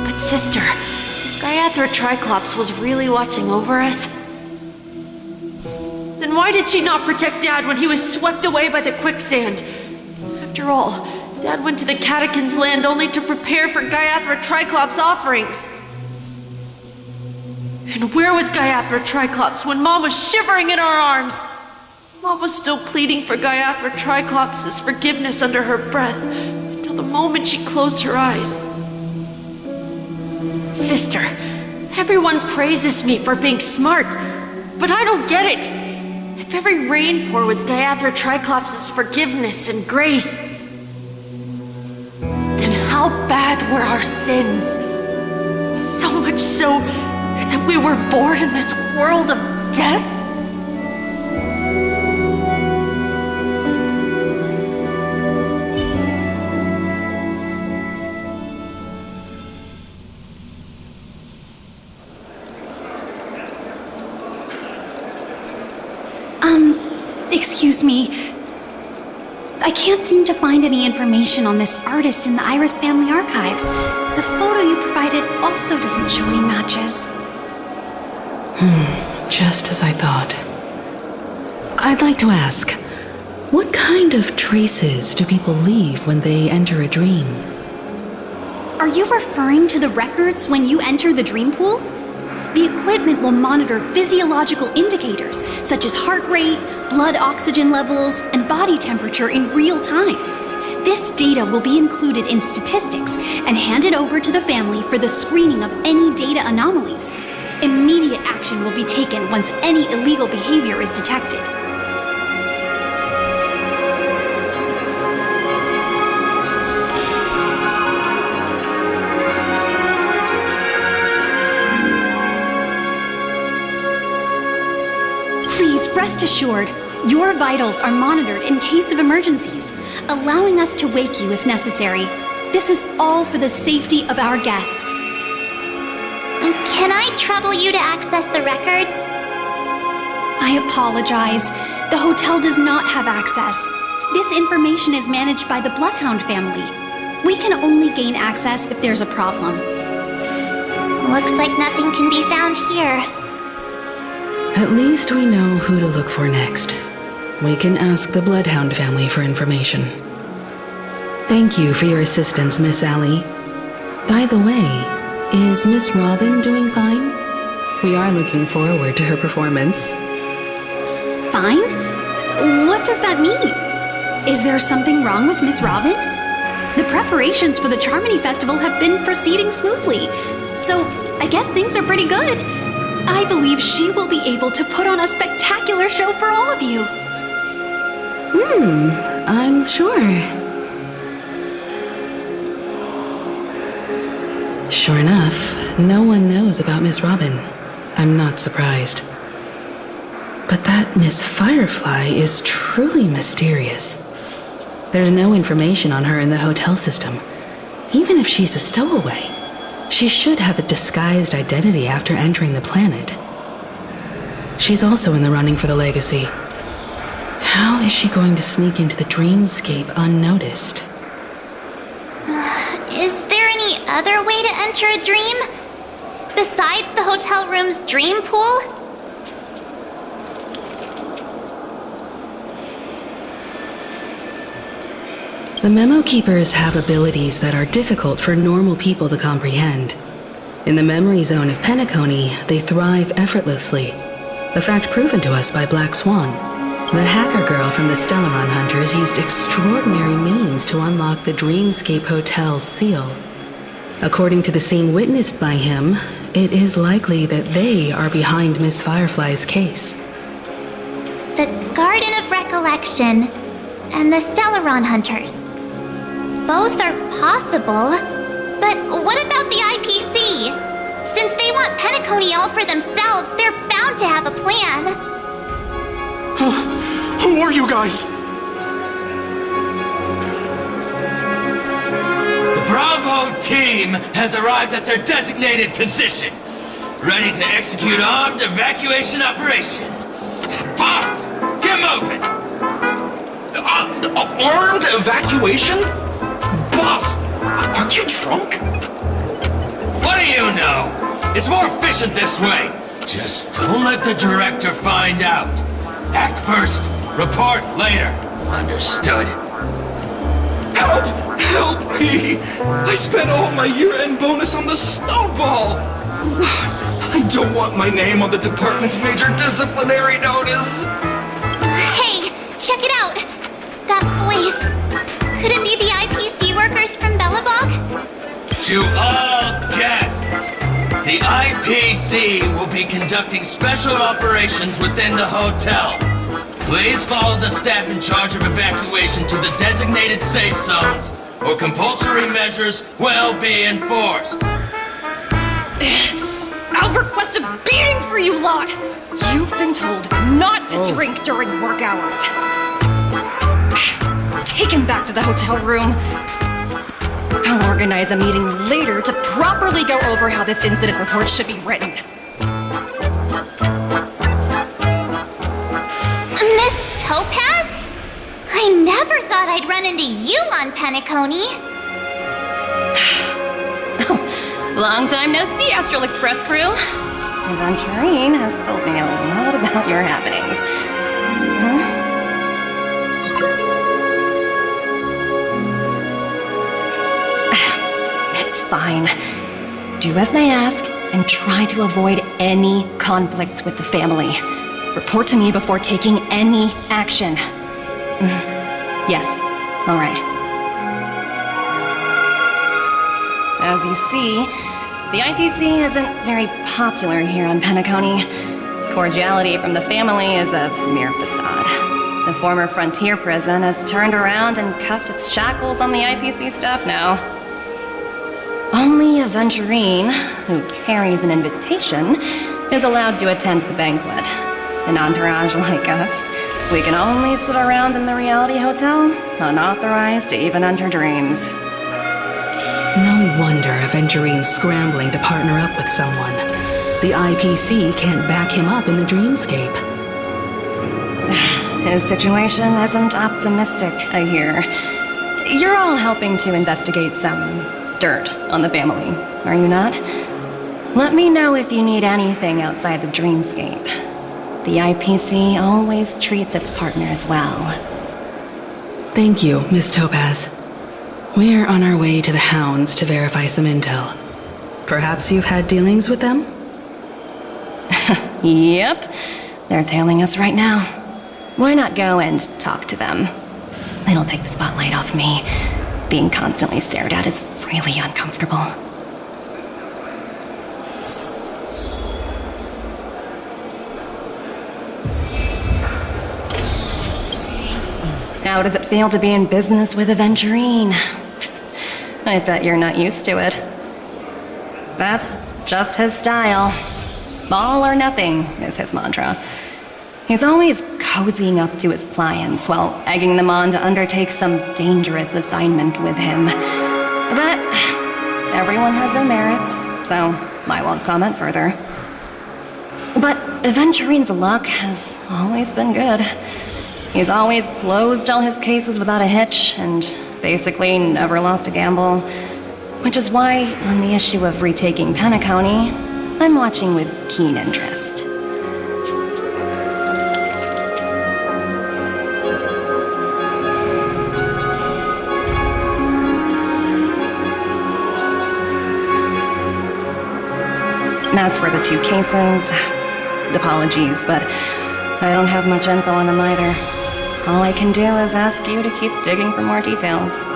But sister, if Gatra Triclops was really watching over us, then why did she not protect Dad when he was swept away by the quicksand? After all, Dad went to the Catechins' land only to prepare for Gatra Triclops' offerings. And where was Gallagher Triclops when Mom was shivering in our arms? Mom was still pleading for Gallagher Triclops' forgiveness under her breath until the moment she closed her eyes. Sister, everyone praises me for being smart, but I don't get it. If every rain pour was Gallagher Triclops' forgiveness and grace, then how bad were our sins? So much so that we were born in this world of death? Excuse me. I can't seem to find any information on this artist in the Iris family archives. The photo you provided also doesn't show any matches. Just as I thought. I'd like to ask, what kind of traces do people leave when they enter a dream? Are you referring to the records when you enter the dream pool? The equipment will monitor physiological indicators such as heart rate, blood oxygen levels, and body temperature in real time. This data will be included in statistics and handed over to the family for the screening of any data anomalies. Immediate action will be taken once any illegal behavior is detected. Please rest assured, your vitals are monitored in case of emergencies, allowing us to wake you if necessary. This is all for the safety of our guests. Can I trouble you to access the records? I apologize. The hotel does not have access. This information is managed by the Bloodhound family. We can only gain access if there's a problem. Looks like nothing can be found here. At least we know who to look for next. We can ask the Bloodhound family for information. Thank you for your assistance, Miss Allie. By the way, is Miss Robin doing fine? We are looking forward to her performance. Fine? What does that mean? Is there something wrong with Miss Robin? The preparations for the Charmony Festival have been proceeding smoothly, so I guess things are pretty good. I believe she will be able to put on a spectacular show for all of you. I'm sure. Sure enough, no one knows about Miss Robin. I'm not surprised. But that Miss Firefly is truly mysterious. There's no information on her in the hotel system. Even if she's a stowaway, she should have a disguised identity after entering the planet. She's also in the running for the legacy. How is she going to sneak into the dreamscape unnoticed? Is there any other way to enter a dream? Besides the hotel room's dream pool? The Memo Keepers have abilities that are difficult for normal people to comprehend. In the memory zone of Penacony, they thrive effortlessly, a fact proven to us by Black Swan. The hacker girl from the Stellaron Hunters used extraordinary means to unlock the Dreamscape Hotel's seal. According to the scene witnessed by him, it is likely that they are behind Miss Firefly's case. The Garden of Recollection and the Stellaron Hunters. Both are possible, but what about the IPC? Since they want Penacony all for themselves, they're bound to have a plan. Who are you guys? The Bravo team has arrived at their designated position, ready to execute armed evacuation operation. Boss, get moving! Armed evacuation? Boss, are you drunk? What do you know? It's more efficient this way. Just don't let the director find out. Act first, report later. Understood? Help! Help me! I spent all my year-end bonus on the snowball! I don't want my name on the department's major disciplinary notice! Hey, check it out! That voice. Could it be the IPC workers from Bellabog? To all guests, the IPC will be conducting special operations within the hotel. Please follow the staff in charge of evacuation to the designated safe zones, or compulsory measures will be enforced. I'll request a beating for you lot! You've been told not to drink during work hours. Take him back to the hotel room. I'll organize a meeting later to properly go over how this incident report should be written. Miss Topaz? I never thought I'd run into you on Penacony. Long time no see, Astral Express crew. Aventurine has told me a lot about your happenings. It's fine. Do as they ask and try to avoid any conflicts with the family. Report to me before taking any action. Yes, all right. As you see, the IPC isn't very popular here on Penacony. Cordiality from the family is a mere facade. The former frontier prison has turned around and cuffed its shackles on the IPC staff now. Only Aventurine, who carries an invitation, is allowed to attend the banquet. An entourage like us, we can only sit around in the reality hotel, unauthorized to even enter dreams. No wonder Aventurine's scrambling to partner up with someone. The IPC can't back him up in the dreamscape. His situation isn't optimistic, I hear. You're all helping to investigate some dirt on the family, are you not? Let me know if you need anything outside the dreamscape. The IPC always treats its partners well. Thank you, Miss Topaz. We're on our way to the Hounds to verify some intel. Perhaps you've had dealings with them? Yep. They're tailing us right now. Why not go and talk to them? It'll take the spotlight off me. Being constantly stared at is really uncomfortable. How does it feel to be in business with Aventurine? I bet you're not used to it. That's just his style. All or nothing is his mantra. He's always cozying up to his clients while egging them on to undertake some dangerous assignment with him. But everyone has their merits, so I won't comment further. But Aventurine's luck has always been good. He's always closed all his cases without a hitch and basically never lost a gamble. Which is why, on the issue of retaking Penacony, I'm watching with keen interest. As for the two cases, apologies, but I don't have much info on them either. All I can do is ask you to keep digging for more details.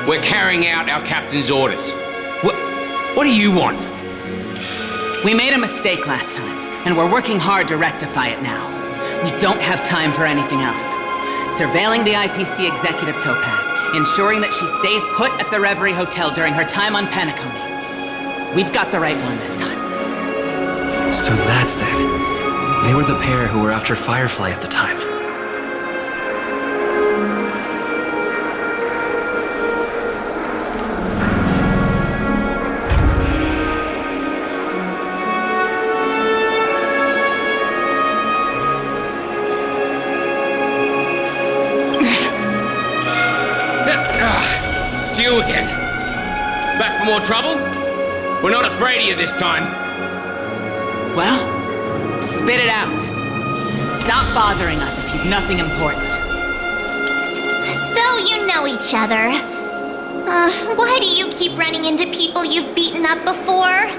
We're carrying out our captain's orders. What do you want? We made a mistake last time, and we're working hard to rectify it now. We don't have time for anything else. Surveilling the IPC executive Topaz, ensuring that she stays put at the Reverie Hotel during her time on Penacony. We've got the right one this time. So that's it. They were the pair who were after Firefly at the time. It's you again. Back for more trouble? We're not afraid of you this time. Well, spit it out. Stop bothering us if you've nothing important. So you know each other. Why do you keep running into people you've beaten up before?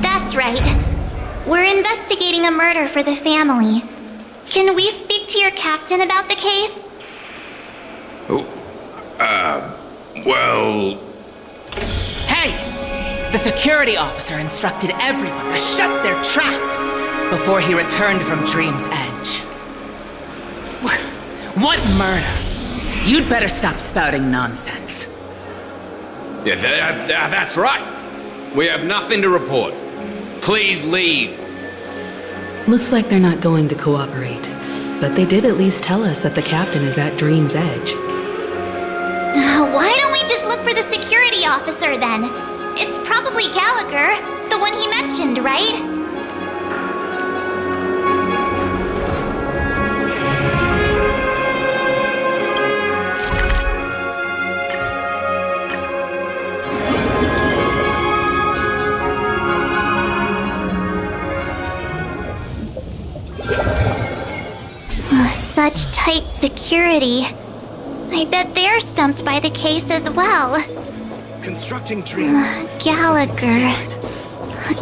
That's right. We're investigating a murder for the family. Can we speak to your captain about the case? Well... Hey! The security officer instructed everyone to shut their traps before he returned from Dream's Edge. What murder? You'd better stop spouting nonsense. Yeah, that's right. We have nothing to report. Please leave. Looks like they're not going to cooperate. But they did at least tell us that the captain is at Dream's Edge. Why don't we just look for the security officer then? It's probably Gallagher, the one he mentioned, right? Such tight security. I bet they're stumped by the case as well. Constructing dreams. Gallagher.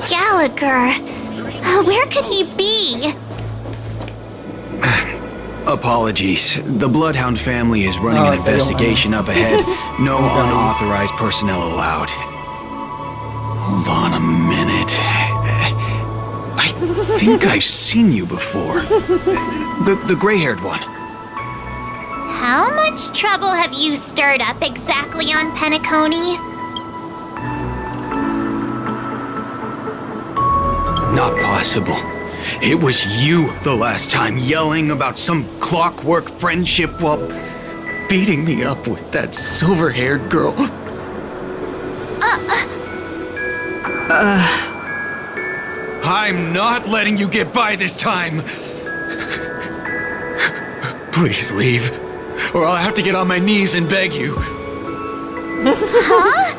Gallagher. Where could he be? Apologies. The Bloodhound family is running an investigation up ahead. No unauthorized personnel allowed. Hold on a minute. I think I've seen you before. The gray-haired one. How much trouble have you stirred up exactly on Penacony? Not possible. It was you the last time, yelling about some clockwork friendship while beating me up with that silver-haired girl. I'm not letting you get by this time. Please leave, or I'll have to get on my knees and beg you. Huh?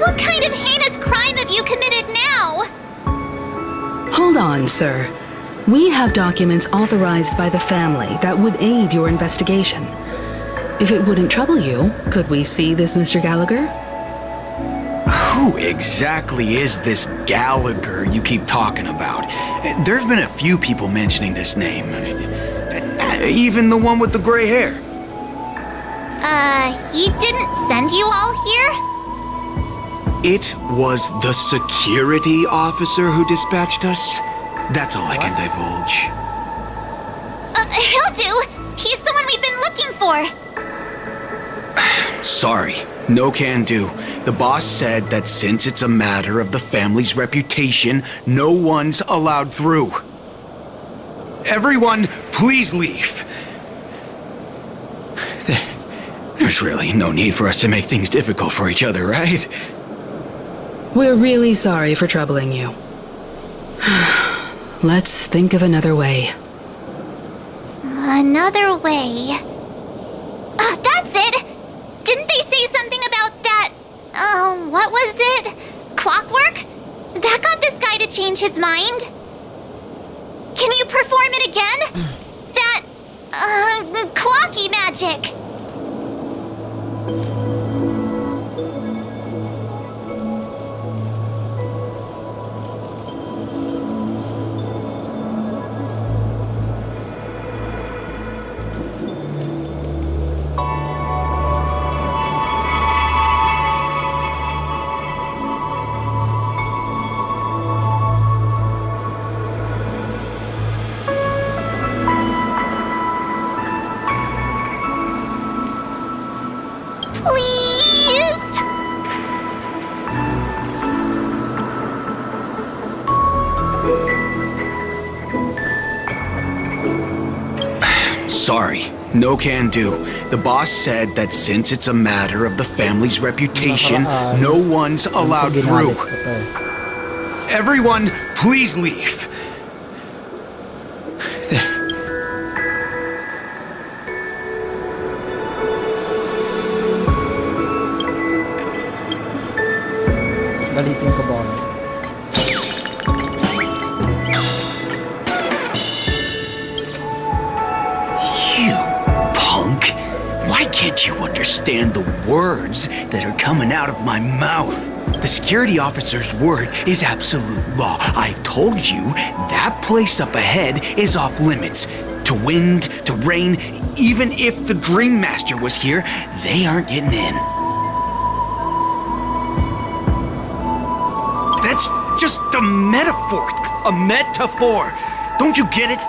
What kind of heinous crime have you committed now? Hold on, sir. We have documents authorized by the family that would aid your investigation. If it wouldn't trouble you, could we see this Mr. Gallagher? Who exactly is this Gallagher you keep talking about? There've been a few people mentioning this name. Even the one with the gray hair. He didn't send you all here? It was the security officer who dispatched us. That's all I can divulge. He'll do. He's the one we've been looking for. Sorry, no can do. The boss said that since it's a matter of the family's reputation, no one's allowed through. Everyone, please leave. There's really no need for us to make things difficult for each other, right? We're really sorry for troubling you. Let's think of another way. Another way. That's it! Didn't they say something about that... what was it? Clockwork? That got this guy to change his mind? Can you perform it again? That... clocky magic. Sorry, No can do. The boss said that since it's a matter of the family's reputation, no one's allowed through. Everyone, please leave. Galitin ko ba ulit? You punk! Why can't you understand the words that are coming out of my mouth? The security officer's word is absolute law. I've told you that place up ahead is off limits. To wind, to rain, even if the Dream Master was here, they aren't getting in. That's just a metaphor. A metaphor. Don't you get it?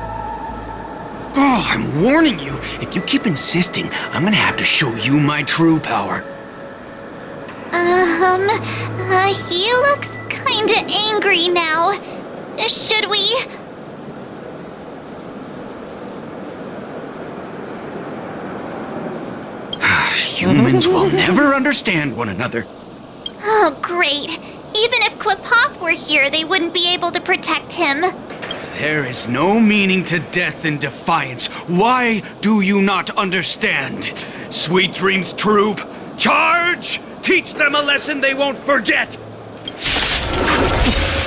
Oh, I'm warning you. If you keep insisting, I'm gonna have to show you my true power. He looks kinda angry now. Should we? Humans will never understand one another. Oh, great. Even if Klapoth were here, they wouldn't be able to protect him. There is no meaning to death and defiance. Why do you not understand? Sweet Dreams Troop, charge! Teach them a lesson they won't forget!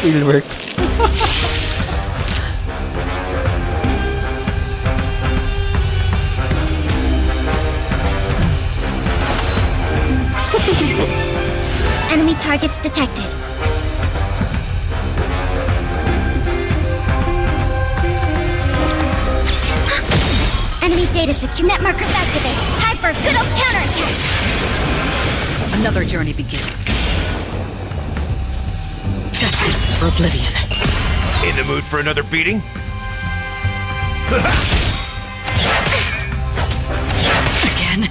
It works. Enemy targets detected. Enemy datasec, net markers activated. Time for a good old counterattack. Another journey begins. Destined for oblivion. In the mood for another beating? Again?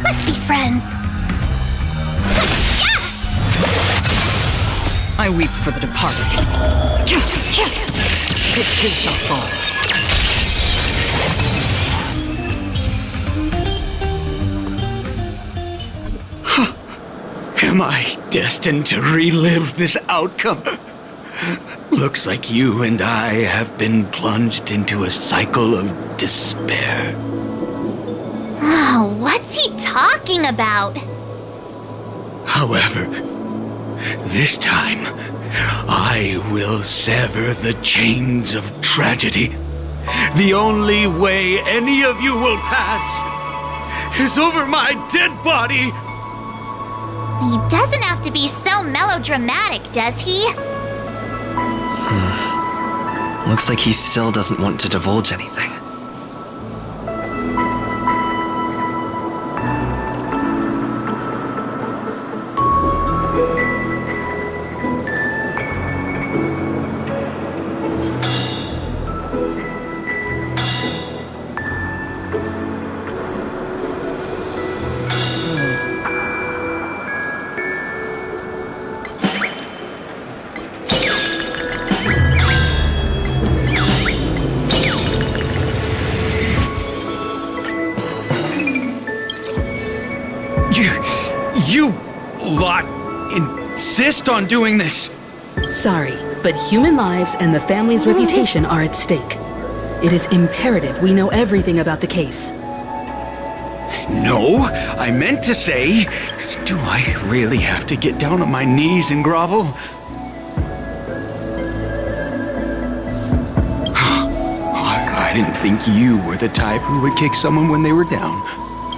Let's be friends. I weep for the departed. It too shall fall. Am I destined to relive this outcome? Looks like you and I have been plunged into a cycle of despair. Oh, what's he talking about? However, this time, I will sever the chains of tragedy. The only way any of you will pass is over my dead body! He doesn't have to be so melodramatic, does he? Looks like he still doesn't want to divulge anything. You lot insist on doing this. Sorry, but human lives and the family's reputation are at stake. It is imperative we know everything about the case. No, I meant to say, do I really have to get down on my knees and grovel? I didn't think you were the type who would kick someone when they were down.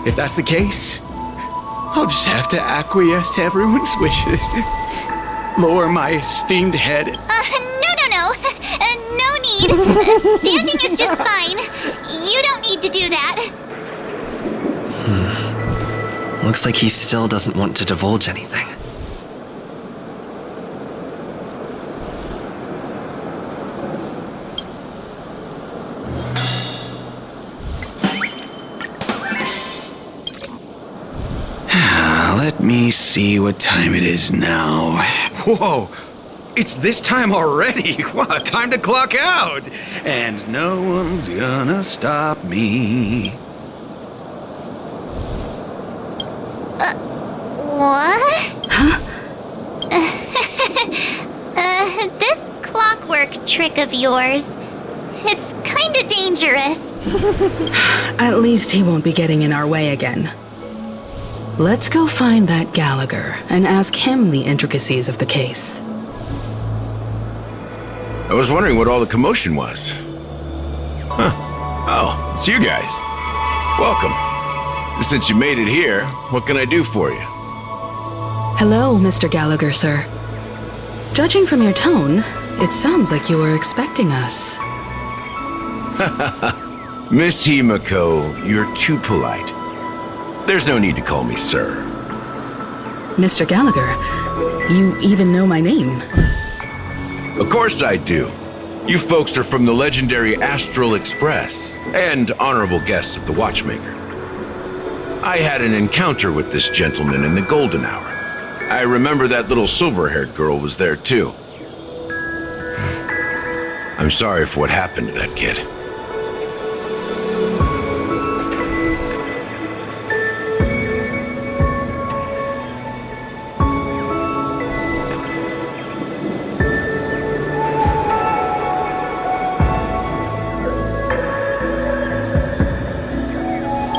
If that's the case, I'll just have to acquiesce to everyone's wishes. Lower my esteemed head. No need. Standing is just fine. You don't need to do that. Looks like he still doesn't want to divulge anything. Let me see what time it is now. Whoa! It's this time already. What? Time to clock out. And no one's gonna stop me. What? Huh? This clockwork trick of yours, it's kinda dangerous. At least he won't be getting in our way again. Let's go find that Gallagher and ask him the intricacies of the case. I was wondering what all the commotion was. Huh. Oh, it's you guys. Welcome. Since you made it here, what can I do for you? Hello, Mr. Gallagher, sir. Judging from your tone, it sounds like you were expecting us. Miss Himiko, you're too polite. There's no need to call me sir. Mr. Gallagher, you even know my name. Of course I do. You folks are from the legendary Astral Express and honorable guests of the Watchmaker. I had an encounter with this gentleman in the golden hour. I remember that little silver-haired girl was there too. I'm sorry for what happened to that kid.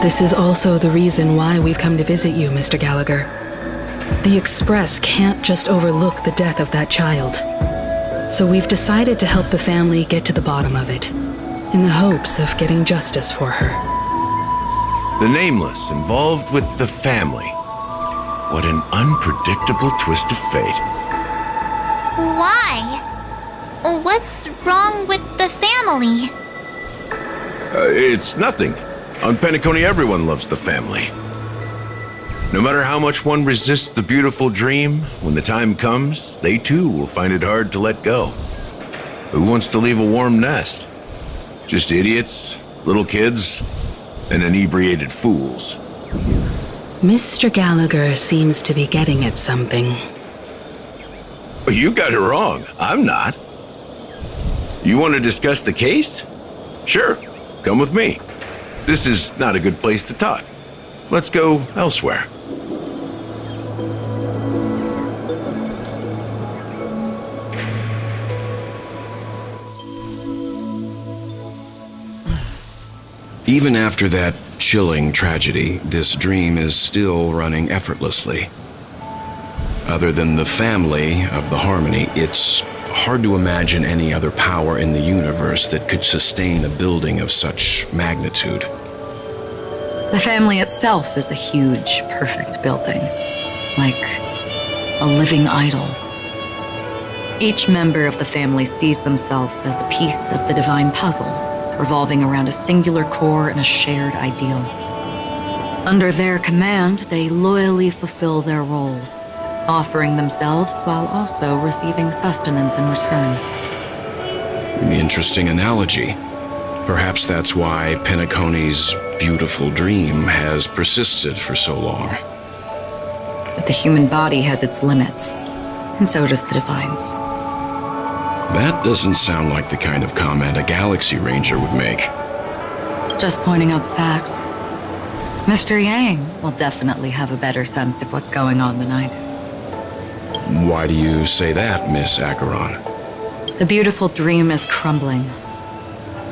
This is also the reason why we've come to visit you, Mr. Gallagher. The Express can't just overlook the death of that child. So we've decided to help the family get to the bottom of it, in the hopes of getting justice for her. The Nameless involved with the family. What an unpredictable twist of fate. Why? What's wrong with the family? It's nothing. On Penacony, everyone loves the family. No matter how much one resists the beautiful dream, when the time comes, they too will find it hard to let go. Who wants to leave a warm nest? Just idiots, little kids, and inebriated fools. Mr. Gallagher seems to be getting at something. You got it wrong. I'm not. You want to discuss the case? Sure, come with me. This is not a good place to talk. Let's go elsewhere. Even after that chilling tragedy, this dream is still running effortlessly. Other than the family of the Harmony, it's hard to imagine any other power in the universe that could sustain a building of such magnitude. The family itself is a huge, perfect building, like a living idol. Each member of the family sees themselves as a piece of the divine puzzle, revolving around a singular core and a shared ideal. Under their command, they loyally fulfill their roles, offering themselves while also receiving sustenance in return. Interesting analogy. Perhaps that's why Penacony's beautiful dream has persisted for so long. But the human body has its limits, and so does the divine's. That doesn't sound like the kind of comment a Galaxy Ranger would make. Just pointing out the facts. Mr. Yang will definitely have a better sense of what's going on than I do. Why do you say that, Miss Acheron? The beautiful dream is crumbling.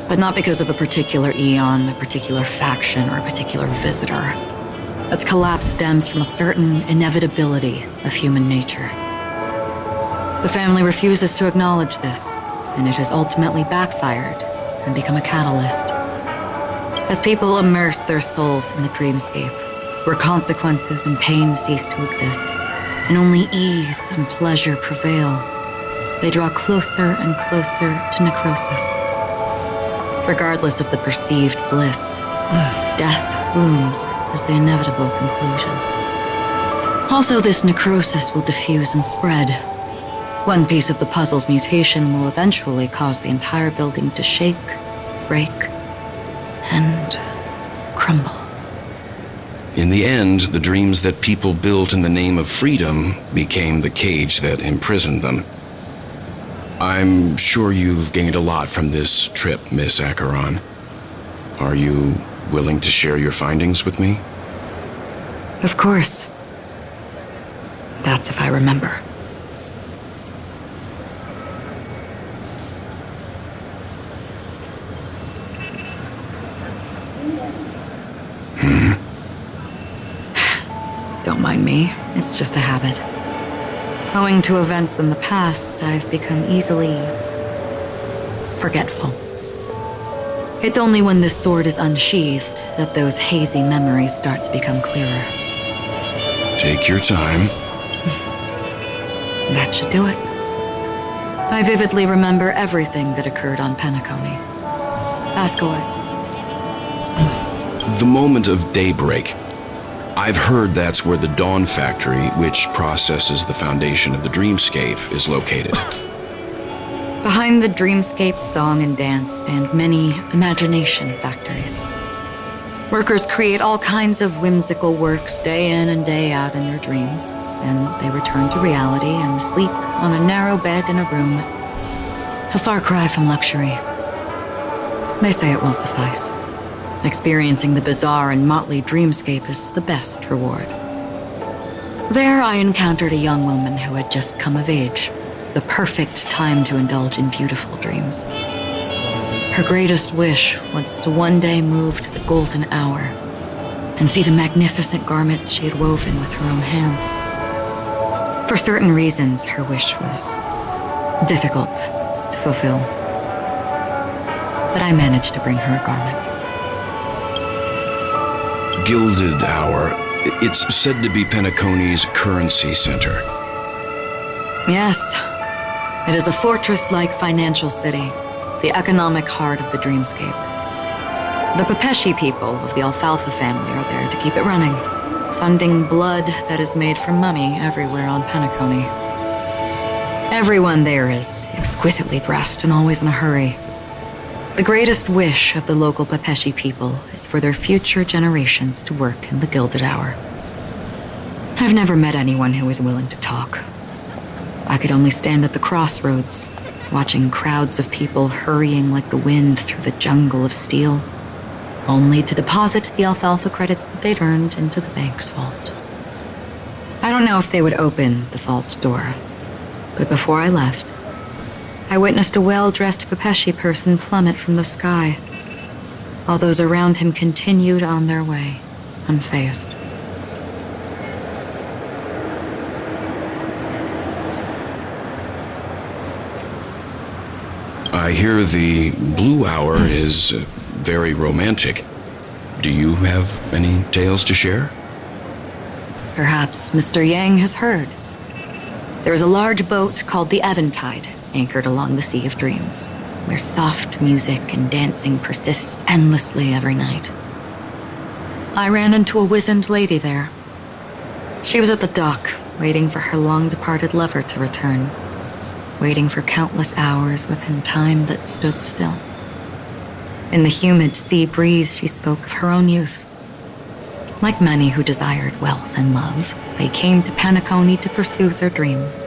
But not because of a particular eon, a particular faction, or a particular visitor. Its collapse stems from a certain inevitability of human nature. The family refuses to acknowledge this, and it has ultimately backfired and become a catalyst. As people immerse their souls in the dreamscape, where consequences and pain cease to exist, and only ease and pleasure prevail, they draw closer and closer to necrosis. Regardless of the perceived bliss, death looms as the inevitable conclusion. Also, this necrosis will diffuse and spread. One piece of the puzzle's mutation will eventually cause the entire building to shake, break, and crumble. In the end, the dreams that people built in the name of freedom became the cage that imprisoned them. I'm sure you've gained a lot from this trip, Miss Acheron. Are you willing to share your findings with me? Of course. That's if I remember. Don't mind me, it's just a habit. Owing to events in the past, I've become easily forgetful. It's only when this sword is unsheathed that those hazy memories start to become clearer. Take your time. That should do it. I vividly remember everything that occurred on Penacony. Ask away. The moment of daybreak. I've heard that's where the Dawn Factory, which processes the foundation of the dreamscape, is located. Behind the dreamscape's song and dance stand many imagination factories. Workers create all kinds of whimsical works day in and day out in their dreams. Then they return to reality and sleep on a narrow bed in a room. A far cry from luxury. They say it will suffice. Experiencing the bizarre and motley dreamscape is the best reward. There I encountered a young woman who had just come of age, the perfect time to indulge in beautiful dreams. Her greatest wish was to one day move to the golden hour and see the magnificent garments she had woven with her own hands. For certain reasons, her wish was difficult to fulfill. But I managed to bring her a garment. Gilded Hour. It's said to be Penacony's currency center. Yes, it is a fortress-like financial city, the economic heart of the dreamscape. The Pepeshi people of the Alfalfa family are there to keep it running, sending blood that is made from money everywhere on Penacony. Everyone there is exquisitely dressed and always in a hurry. The greatest wish of the local Pepeshi people is for their future generations to work in the Gilded Hour. I've never met anyone who was willing to talk. I could only stand at the crossroads, watching crowds of people hurrying like the wind through the jungle of steel, only to deposit the alfalfa credits that they'd earned into the bank's vault. I don't know if they would open the vault door, but before I left, I witnessed a well-dressed Pepeshi person plummet from the sky, while those around him continued on their way, unfazed. I hear the Blue Hour is very romantic. Do you have any tales to share? Perhaps Mr. Yang has heard. There is a large boat called the Eventide, anchored along the Sea of Dreams, where soft music and dancing persist endlessly every night. I ran into a wizened lady there. She was at the dock, waiting for her long-departed lover to return, waiting for countless hours within time that stood still. In the humid sea breeze, she spoke of her own youth. Like many who desired wealth and love, they came to Penacony to pursue their dreams.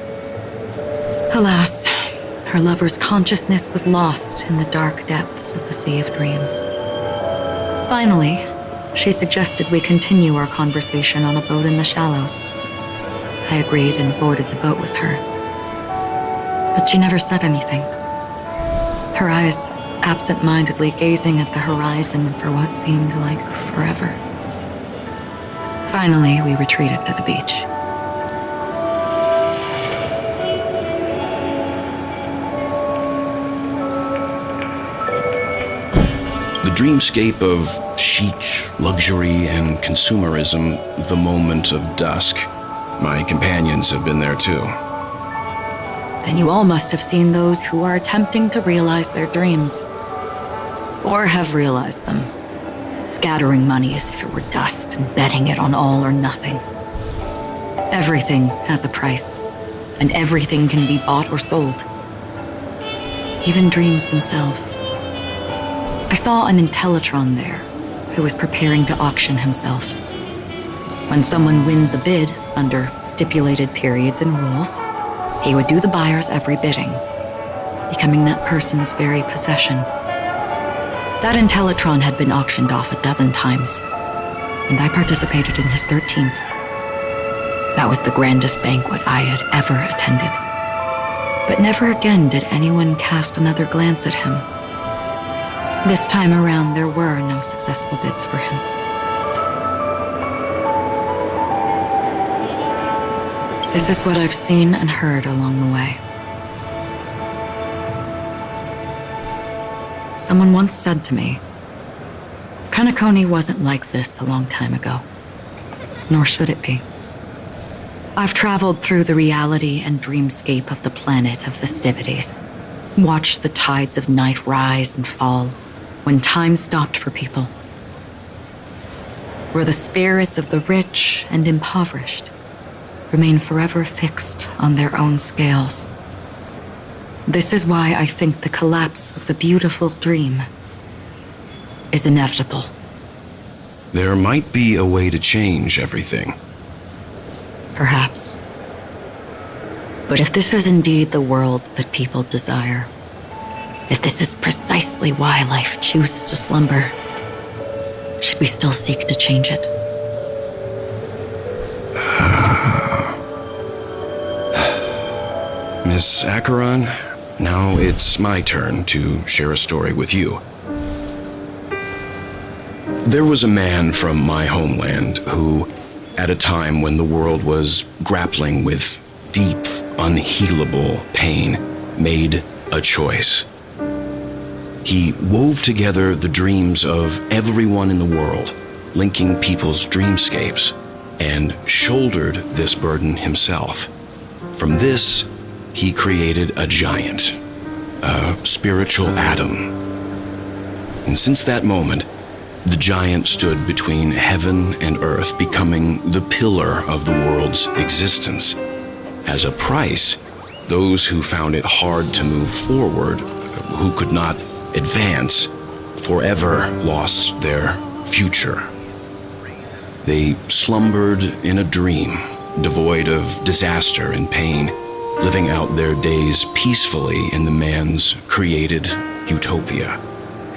Alas, her lover's consciousness was lost in the dark depths of the Sea of Dreams. Finally, she suggested we continue our conversation on a boat in the shallows. I agreed and boarded the boat with her. But she never said anything. Her eyes absent-mindedly gazing at the horizon for what seemed like forever. Finally, we retreated to the beach. The dreamscape of chic, luxury, and consumerism, the moment of dusk. My companions have been there too. Then you all must have seen those who are attempting to realize their dreams. Or have realized them, scattering money as if it were dust and betting it on all or nothing. Everything has a price, and everything can be bought or sold. Even dreams themselves. I saw an Intellitron there, who was preparing to auction himself. When someone wins a bid, under stipulated periods and rules, he would do the buyer's every bidding. becoming that person's very possession. That Intellitron had been auctioned off 12 times, and I participated in his 13th. That was the grandest banquet I had ever attended. But never again did anyone cast another glance at him. This time around, there were no successful bids for him. This is what I've seen and heard along the way. Someone once said to me, Penacony wasn't like this a long time ago, nor should it be. I've traveled through the reality and dreamscape of the planet of festivities, watched the tides of night rise and fall when time stopped for people, where the spirits of the rich and impoverished remain forever fixed on their own scales. This is why I think the collapse of the beautiful dream is inevitable. There might be a way to change everything. Perhaps. But if this is indeed the world that people desire, if this is precisely why life chooses to slumber, should we still seek to change it? Miss Acheron, now it's my turn to share a story with you. There was a man from my homeland who, at a time when the world was grappling with deep, unhealable pain, made a choice. He wove together the dreams of everyone in the world, linking people's dreamscapes, and shouldered this burden himself. From this, he created a giant, a spiritual atom. And since that moment, the giant stood between heaven and earth, becoming the pillar of the world's existence. As a price, those who found it hard to move forward, who could not advance, forever lost their future. They slumbered in a dream, devoid of disaster and pain, living out their days peacefully in the man's created utopia.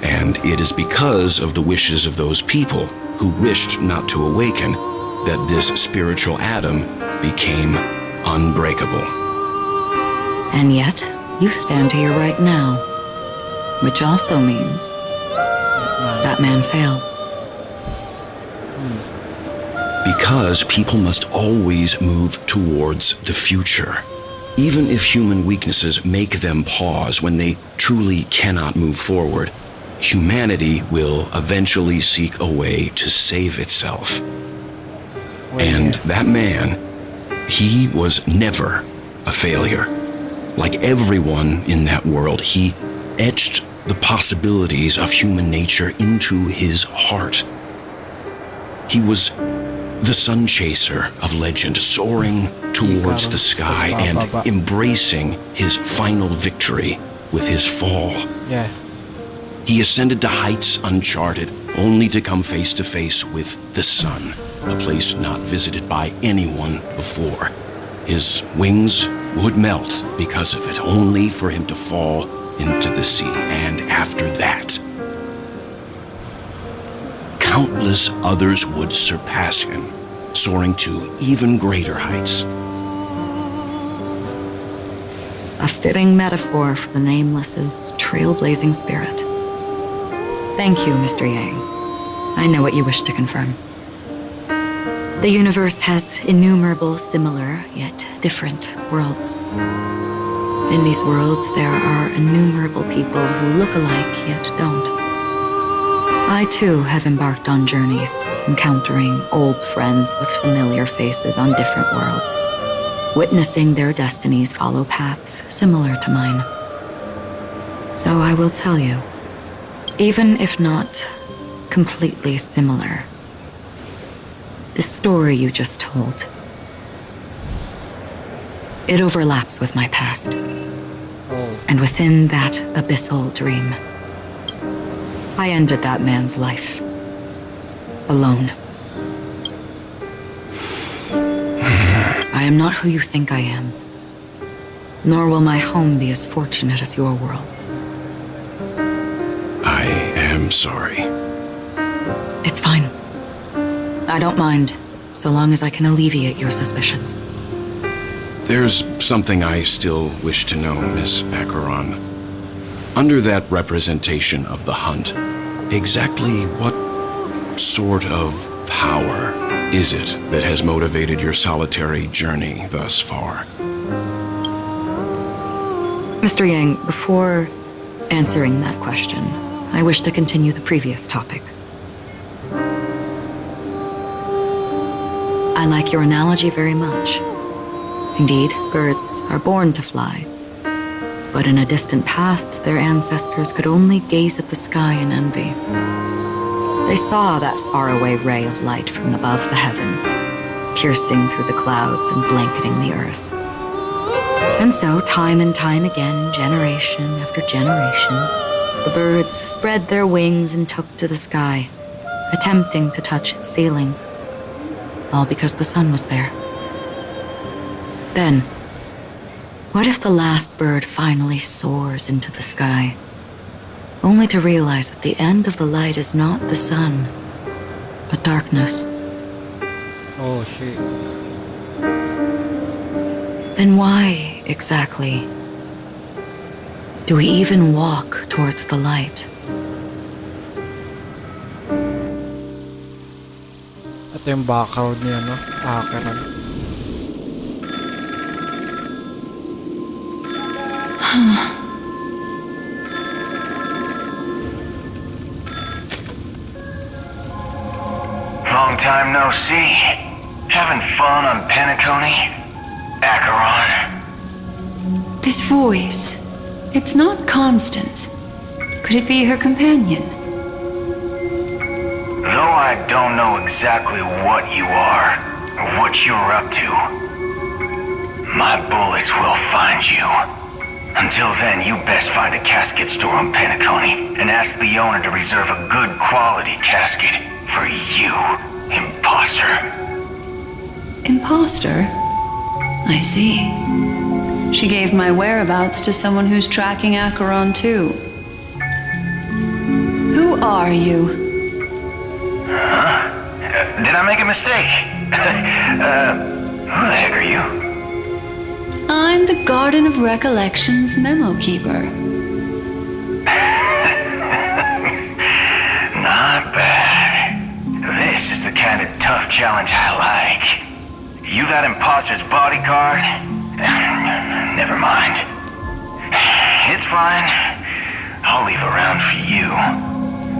And it is because of the wishes of those people who wished not to awaken that this spiritual atom became unbreakable. And yet, you stand here right now, which also means that man failed. Because people must always move towards the future. Even if human weaknesses make them pause when they truly cannot move forward, humanity will eventually seek a way to save itself. And that man, he was never a failure. Like everyone in that world, he etched the possibilities of human nature into his heart. He was the sun chaser of legend, soaring towards the sky and embracing his final victory with his fall. Yeah. He ascended to heights uncharted, only to come face to face with the sun, a place not visited by anyone before. His wings would melt because of it, only for him to fall into the sea. And after that, countless others would surpass him, soaring to even greater heights. A fitting metaphor for the Nameless's trailblazing spirit. Thank you, Mr. Yang. I know what you wish to confirm. The universe has innumerable similar, yet different worlds. In these worlds, there are innumerable people who look alike, yet don't. I, too, have embarked on journeys, encountering old friends with familiar faces on different worlds, witnessing their destinies follow paths similar to mine. So I will tell you, even if not completely similar, the story you just told, it overlaps with my past. And within that abyssal dream, I ended that man's life. Alone. I am not who you think I am. Nor will my home be as fortunate as your world. I am sorry. It's fine. I don't mind, so long as I can alleviate your suspicions. There's something I still wish to know, Miss Acheron. Under that representation of the hunt, exactly what sort of power is it that has motivated your solitary journey thus far? Mr. Yang, before answering that question, I wish to continue the previous topic. I like your analogy very much. Indeed, birds are born to fly. But in a distant past, their ancestors could only gaze at the sky in envy. They saw that faraway ray of light from above the heavens, piercing through the clouds and blanketing the earth. And so, time and time again, generation after generation, the birds spread their wings and took to the sky, attempting to touch its ceiling, all because the sun was there. Then, what if the last bird finally soars into the sky, only to realize that the end of the light is not the sun, but darkness? Oh shit. Then why, exactly, do we even walk towards the light? Ito yung background niya, no? Acheron. Long time no see. Having fun on Penacony? Acheron? This voice, it's not Constance. Could it be her companion? Though I don't know exactly what you are, or what you're up to, my bullets will find you. Until then, you best find a casket store on Penacony and ask the owner to reserve a good quality casket for you, impostor. Impostor? I see. She gave my whereabouts to someone who's tracking Acheron too. Who are you? Huh? Did I make a mistake? Who the heck are you? I'm the Garden of Recollection's memo keeper. Not bad. This is the kind of tough challenge I like. You that imposter's bodyguard? Never mind. It's fine. I'll leave a round for you.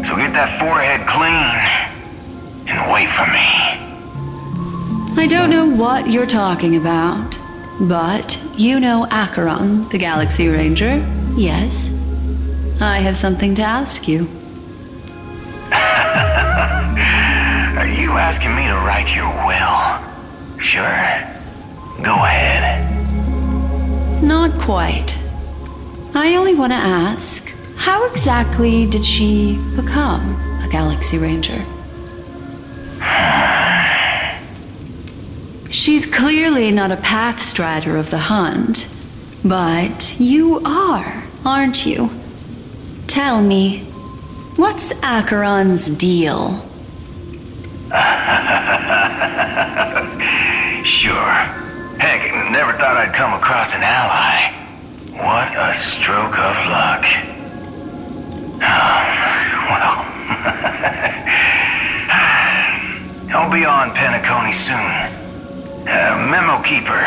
So get that forehead clean and wait for me. I don't know what you're talking about, but you know Acheron, the Galaxy Ranger, yes? I have something to ask you. Are you asking me to write your will? Sure. Go ahead. Not quite. I only want to ask, how exactly did she become a Galaxy Ranger? She's clearly not a path strider of the hunt, but you are, aren't you? Tell me, what's Acheron's deal? Sure. Heck, never thought I'd come across an ally. What a stroke of luck. Well, I'll be on Penacony soon. Memo keeper,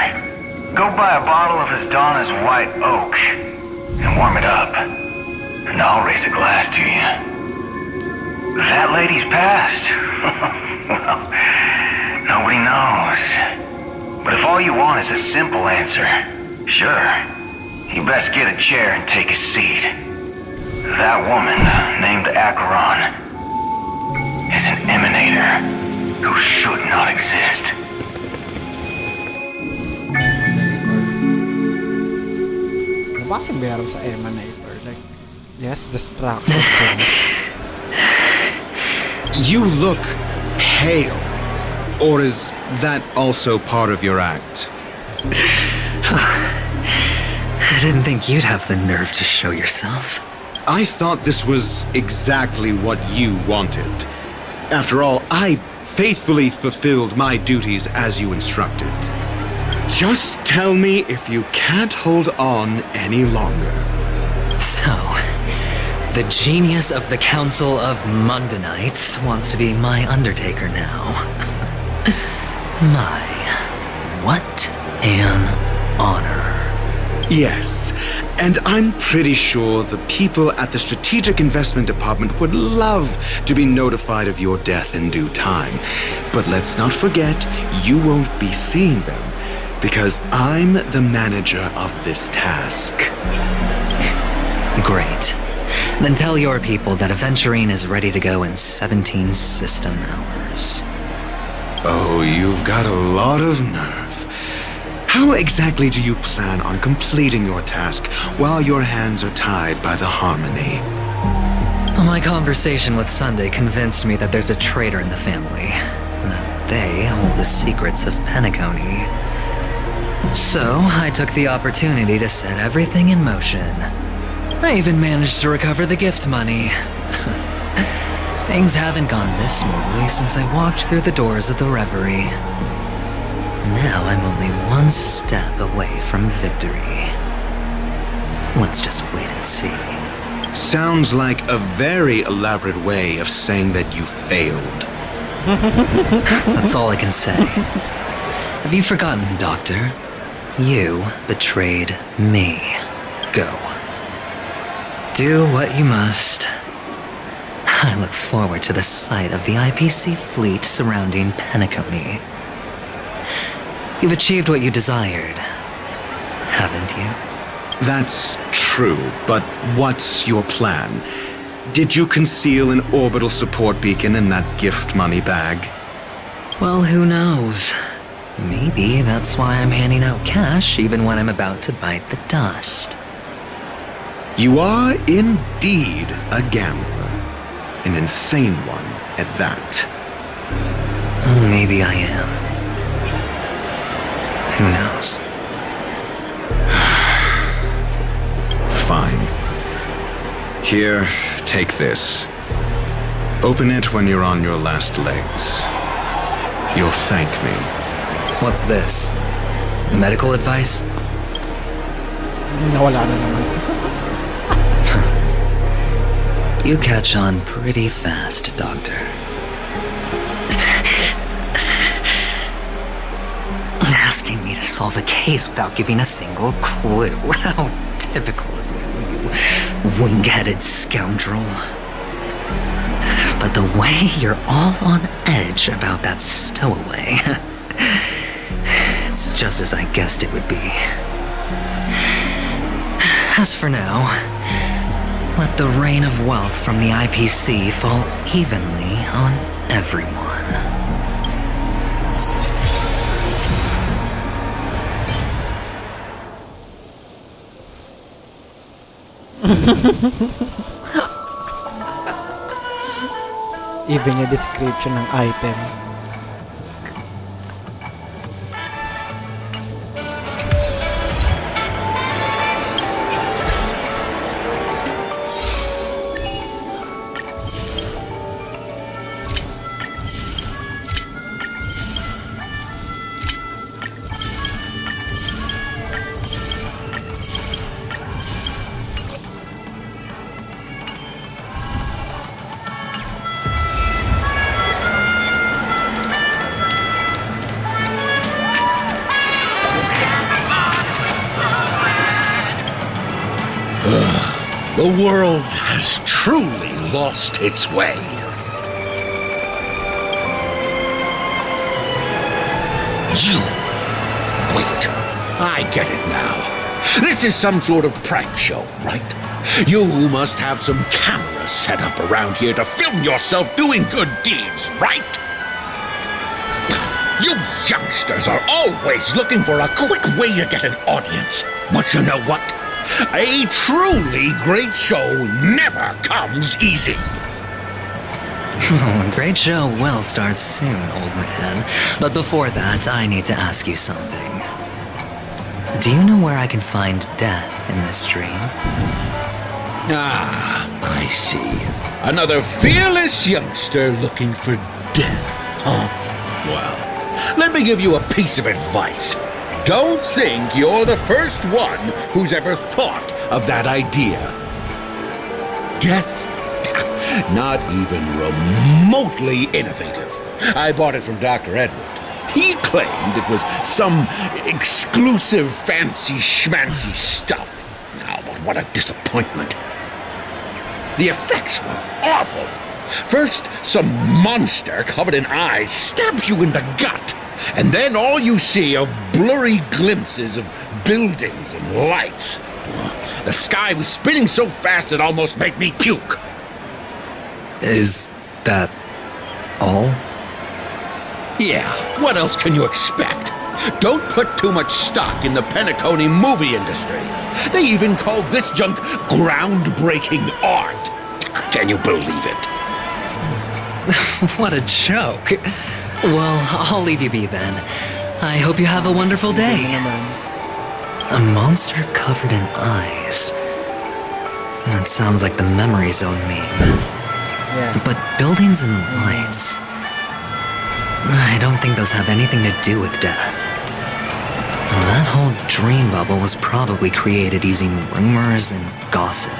go buy a bottle of his Donna's White Oak and warm it up, and I'll raise a glass to you. That lady's passed. Well, nobody knows. But if all you want is a simple answer, sure, you best get a chair and take a seat. That woman, named Acheron, is an Emanator who should not exist. Nabasa meron sa Emanator. Like, yes, distraction. You look pale. Or is that also part of your act? didn't think you'd have the nerve to show yourself. I thought this was exactly what you wanted. After all, I faithfully fulfilled my duties as you instructed. Just tell me if you can't hold on any longer. So, the genius of the Council of Mundanites wants to be my Undertaker now. My, what an honor. Yes, and I'm pretty sure the people at the Strategic Investment Department would love to be notified of your death in due time. But let's not forget, you won't be seeing them, because I'm the manager of this task. Great. Then tell your people that Aventurine is ready to go in 17 system hours. Oh, you've got a lot of nerve. How exactly do you plan on completing your task while your hands are tied by the Harmony? My conversation with Sunday convinced me that there's a traitor in the family, and that they hold the secrets of Penacony. So, I took the opportunity to set everything in motion. I even managed to recover the gift money. Things haven't gone this smoothly since I walked through the doors of the Reverie. Now I'm only one step away from victory. Let's just wait and see. Sounds like a very elaborate way of saying that you failed. That's all I can say. Have you forgotten, Doctor? You betrayed me. Go. Do what you must. I look forward to the sight of the IPC fleet surrounding Penacony. You've achieved what you desired, haven't you? That's true, but what's your plan? Did you conceal an orbital support beacon in that gift money bag? Well, who knows? Maybe that's why I'm handing out cash even when I'm about to bite the dust. You are indeed a gambler. An insane one at that. Maybe I am. Who knows? Fine. Here, take this. Open it when you're on your last legs. You'll thank me. What's this? Medical advice? Nawala na naman. You catch on pretty fast, Doctor. Asking me to solve a case without giving a single clue. How typical of you, you wing-headed scoundrel. But the way you're all on edge about that stowaway, it's just as I guessed it would be. As for now, let the rain of wealth from the IPC fall evenly on everyone. Even yung description ng item. The world has truly lost its way. You. Wait, I get it now. This is some sort of prank show, right? You must have some cameras set up around here to film yourself doing good deeds, right? You youngsters are always looking for a quick way to get an audience. But you know what? A truly great show never comes easy. A great show will start soon, old man. But before that, I need to ask you something. Do you know where I can find death in this dream. Ah, I see. Another fearless youngster looking for death, huh? Well, let me give you a piece of advice. Don't think you're the first one who's ever thought of that idea. Death? Not even remotely innovative. I bought it from Dr. Edward. He claimed it was some exclusive fancy schmancy stuff. Now, but what a disappointment. The effects were awful. First, some monster covered in eyes stabs you in the gut, and then all you see are blurry glimpses of buildings and lights. The sky was spinning so fast it almost made me puke. Is that all? Yeah, what else can you expect? Don't put too much stock in the Penacony movie industry. They even call this junk groundbreaking art. Can you believe it? What a joke. Well, I'll leave you be then. I hope you have a wonderful day. A monster covered in eyes. That sounds like the memory zone meme. Yeah. But buildings and lights... I don't think those have anything to do with death. Well, that whole dream bubble was probably created using rumors and gossip.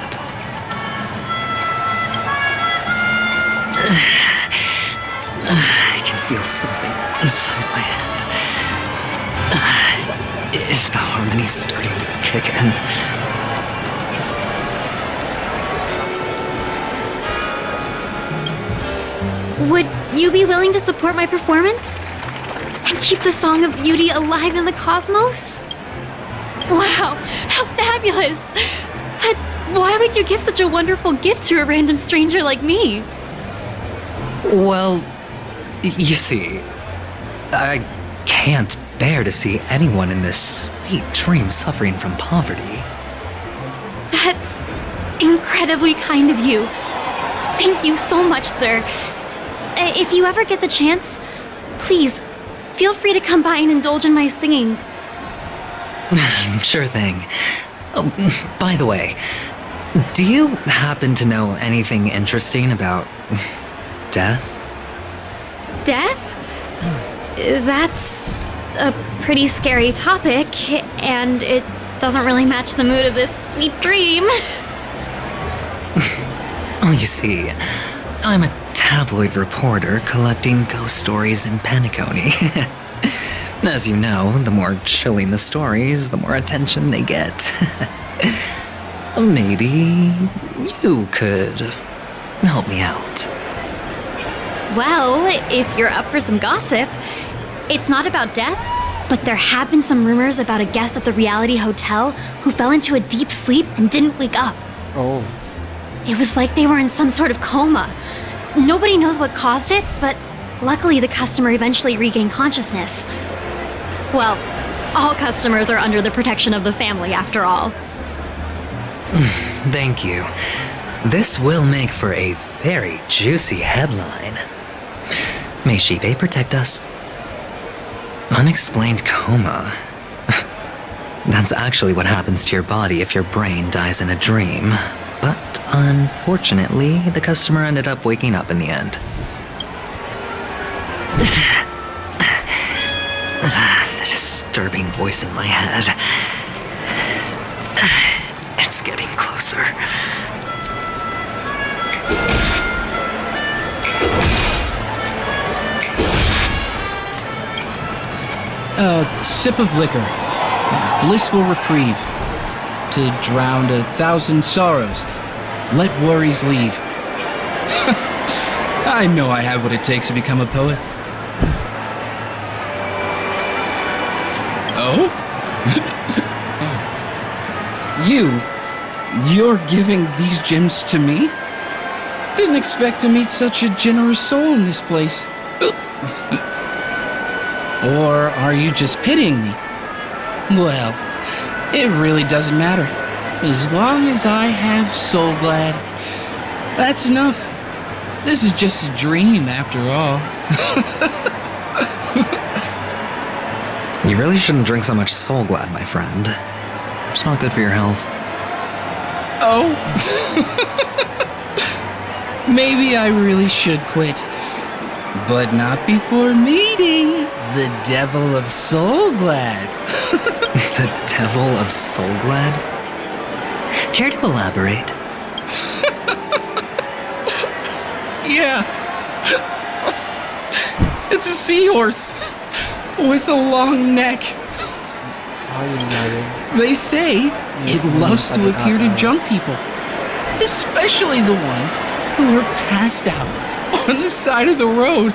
I can feel something inside my head. Is the harmony starting to kick in? Would you be willing to support my performance? And keep the Song of Beauty alive in the cosmos? Wow, how fabulous! But why would you give such a wonderful gift to a random stranger like me? Well, you see, I can't bear to see anyone in this sweet dream suffering from poverty. That's incredibly kind of you. Thank you so much, sir. If you ever get the chance, please, feel free to come by and indulge in my singing. Sure thing. Oh, by the way, do you happen to know anything interesting about death? Death? That's a pretty scary topic, and it doesn't really match the mood of this sweet dream. Oh, you see, I'm a tabloid reporter collecting ghost stories in Penacony. As you know, the more chilling the stories, the more attention they get. Maybe you could help me out. Well, if you're up for some gossip, it's not about death, but there have been some rumors about a guest at the Reality Hotel who fell into a deep sleep and didn't wake up. Oh. It was like they were in some sort of coma. Nobody knows what caused it, but luckily the customer eventually regained consciousness. Well, all customers are under the protection of the family, after all. Thank you. This will make for a very juicy headline. May Shibe protect us. Unexplained coma. That's actually what happens to your body if your brain dies in a dream. But unfortunately, the customer ended up waking up in the end. The disturbing voice in my head. It's getting closer. A sip of liquor, a blissful reprieve, to drown 1,000 sorrows, let worries leave. I know I have what it takes to become a poet. Oh? You're giving these gems to me? Didn't expect to meet such a generous soul in this place. Or are you just pitying me? Well, it really doesn't matter. As long as I have Soul Glad, that's enough. This is just a dream after all. You really shouldn't drink so much Soul Glad, my friend. It's not good for your health. Oh. Maybe I really should quit. But not before meeting the Devil of Soulglad. The Devil of Soulglad? Care to elaborate? Yeah. It's a seahorse with a long neck. They say it loves to appear to drunk people, especially the ones who are passed out on the side of the road.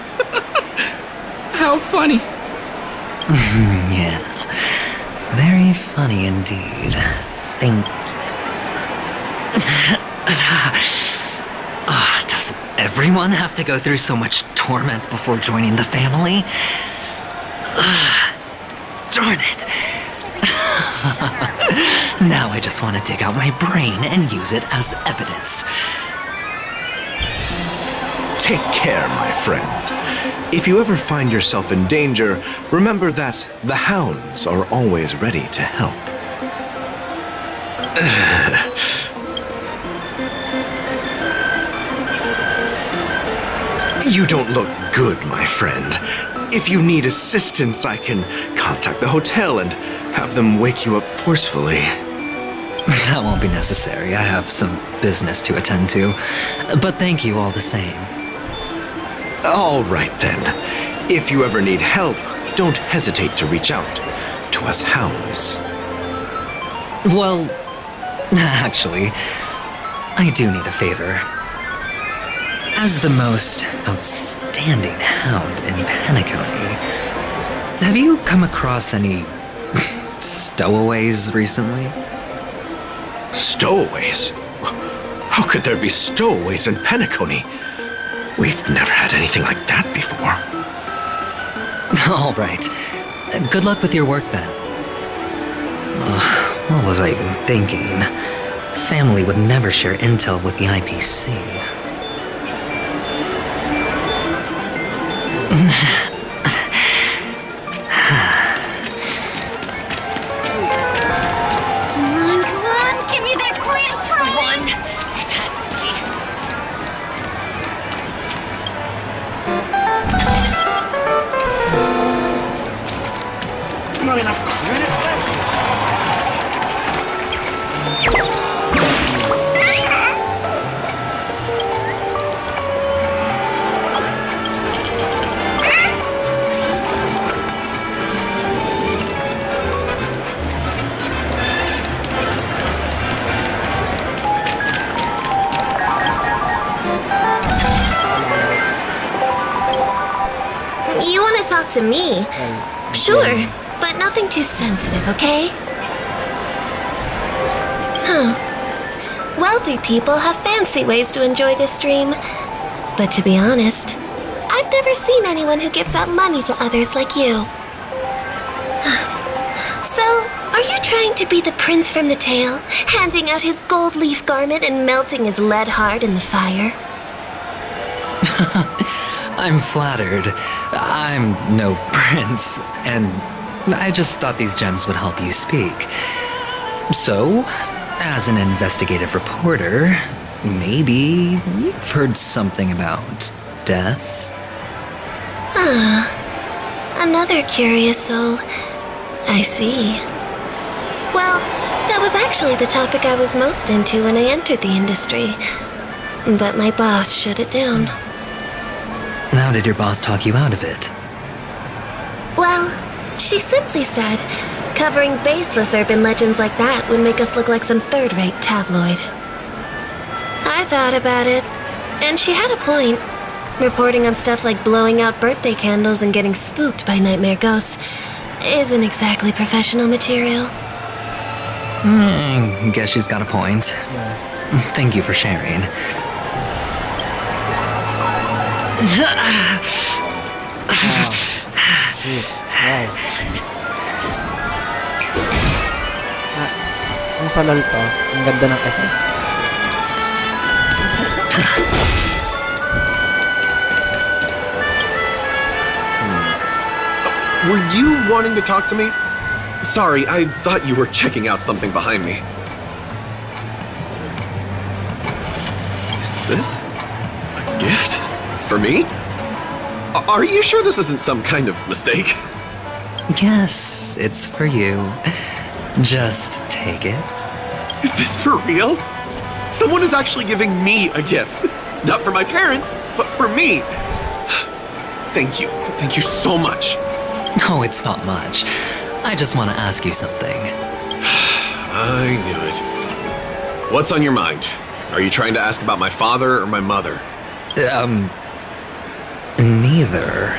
How funny. Yeah, very funny indeed. Thank you. Does everyone have to go through so much torment before joining the family? Darn it. Now I just want to dig out my brain and use it as evidence. Take care, my friend. If you ever find yourself in danger, remember that the hounds are always ready to help. You don't look good, my friend. If you need assistance, I can contact the hotel and have them wake you up forcefully. That won't be necessary. I have some business to attend to. But thank you all the same. All right, then. If you ever need help, don't hesitate to reach out to us hounds. Well, actually, I do need a favor. As the most outstanding hound in Penacony, have you come across any stowaways recently? Stowaways? How could there be stowaways in Penacony? We've never had anything like that before. All right. Good luck with your work then. What was I even thinking? Family would never share intel with the IPC. Come on, give me that grand prize! It has to be. Not enough credits left? You want to talk to me? Sure, but nothing too sensitive, okay? Huh. Wealthy people have fancy ways to enjoy this dream. But to be honest, I've never seen anyone who gives out money to others like you. So, are you trying to be the prince from the tale, handing out his gold leaf garment and melting his lead heart in the fire? I'm flattered. I'm no prince, and I just thought these gems would help you speak. So, as an investigative reporter, maybe you've heard something about death? Ah, another curious soul. I see. Well, that was actually the topic I was most into when I entered the industry. But my boss shut it down. How did your boss talk you out of it? Well, she simply said, covering baseless urban legends like that would make us look like some third-rate tabloid. I thought about it, and she had a point. Reporting on stuff like blowing out birthday candles and getting spooked by nightmare ghosts isn't exactly professional material. Guess she's got a point. Thank you for sharing. Ang salal to. Ang ganda ng effect. Were you wanting to talk to me? Sorry, I thought you were checking out something behind me. This? A gift? For me? Are you sure this isn't some kind of mistake? Yes, it's for you. Just take it. Is this for real? Someone is actually giving me a gift. Not for my parents, but for me. Thank you. Thank you so much. No, it's not much. I just want to ask you something. I knew it. What's on your mind? Are you trying to ask about my father or my mother? Neither.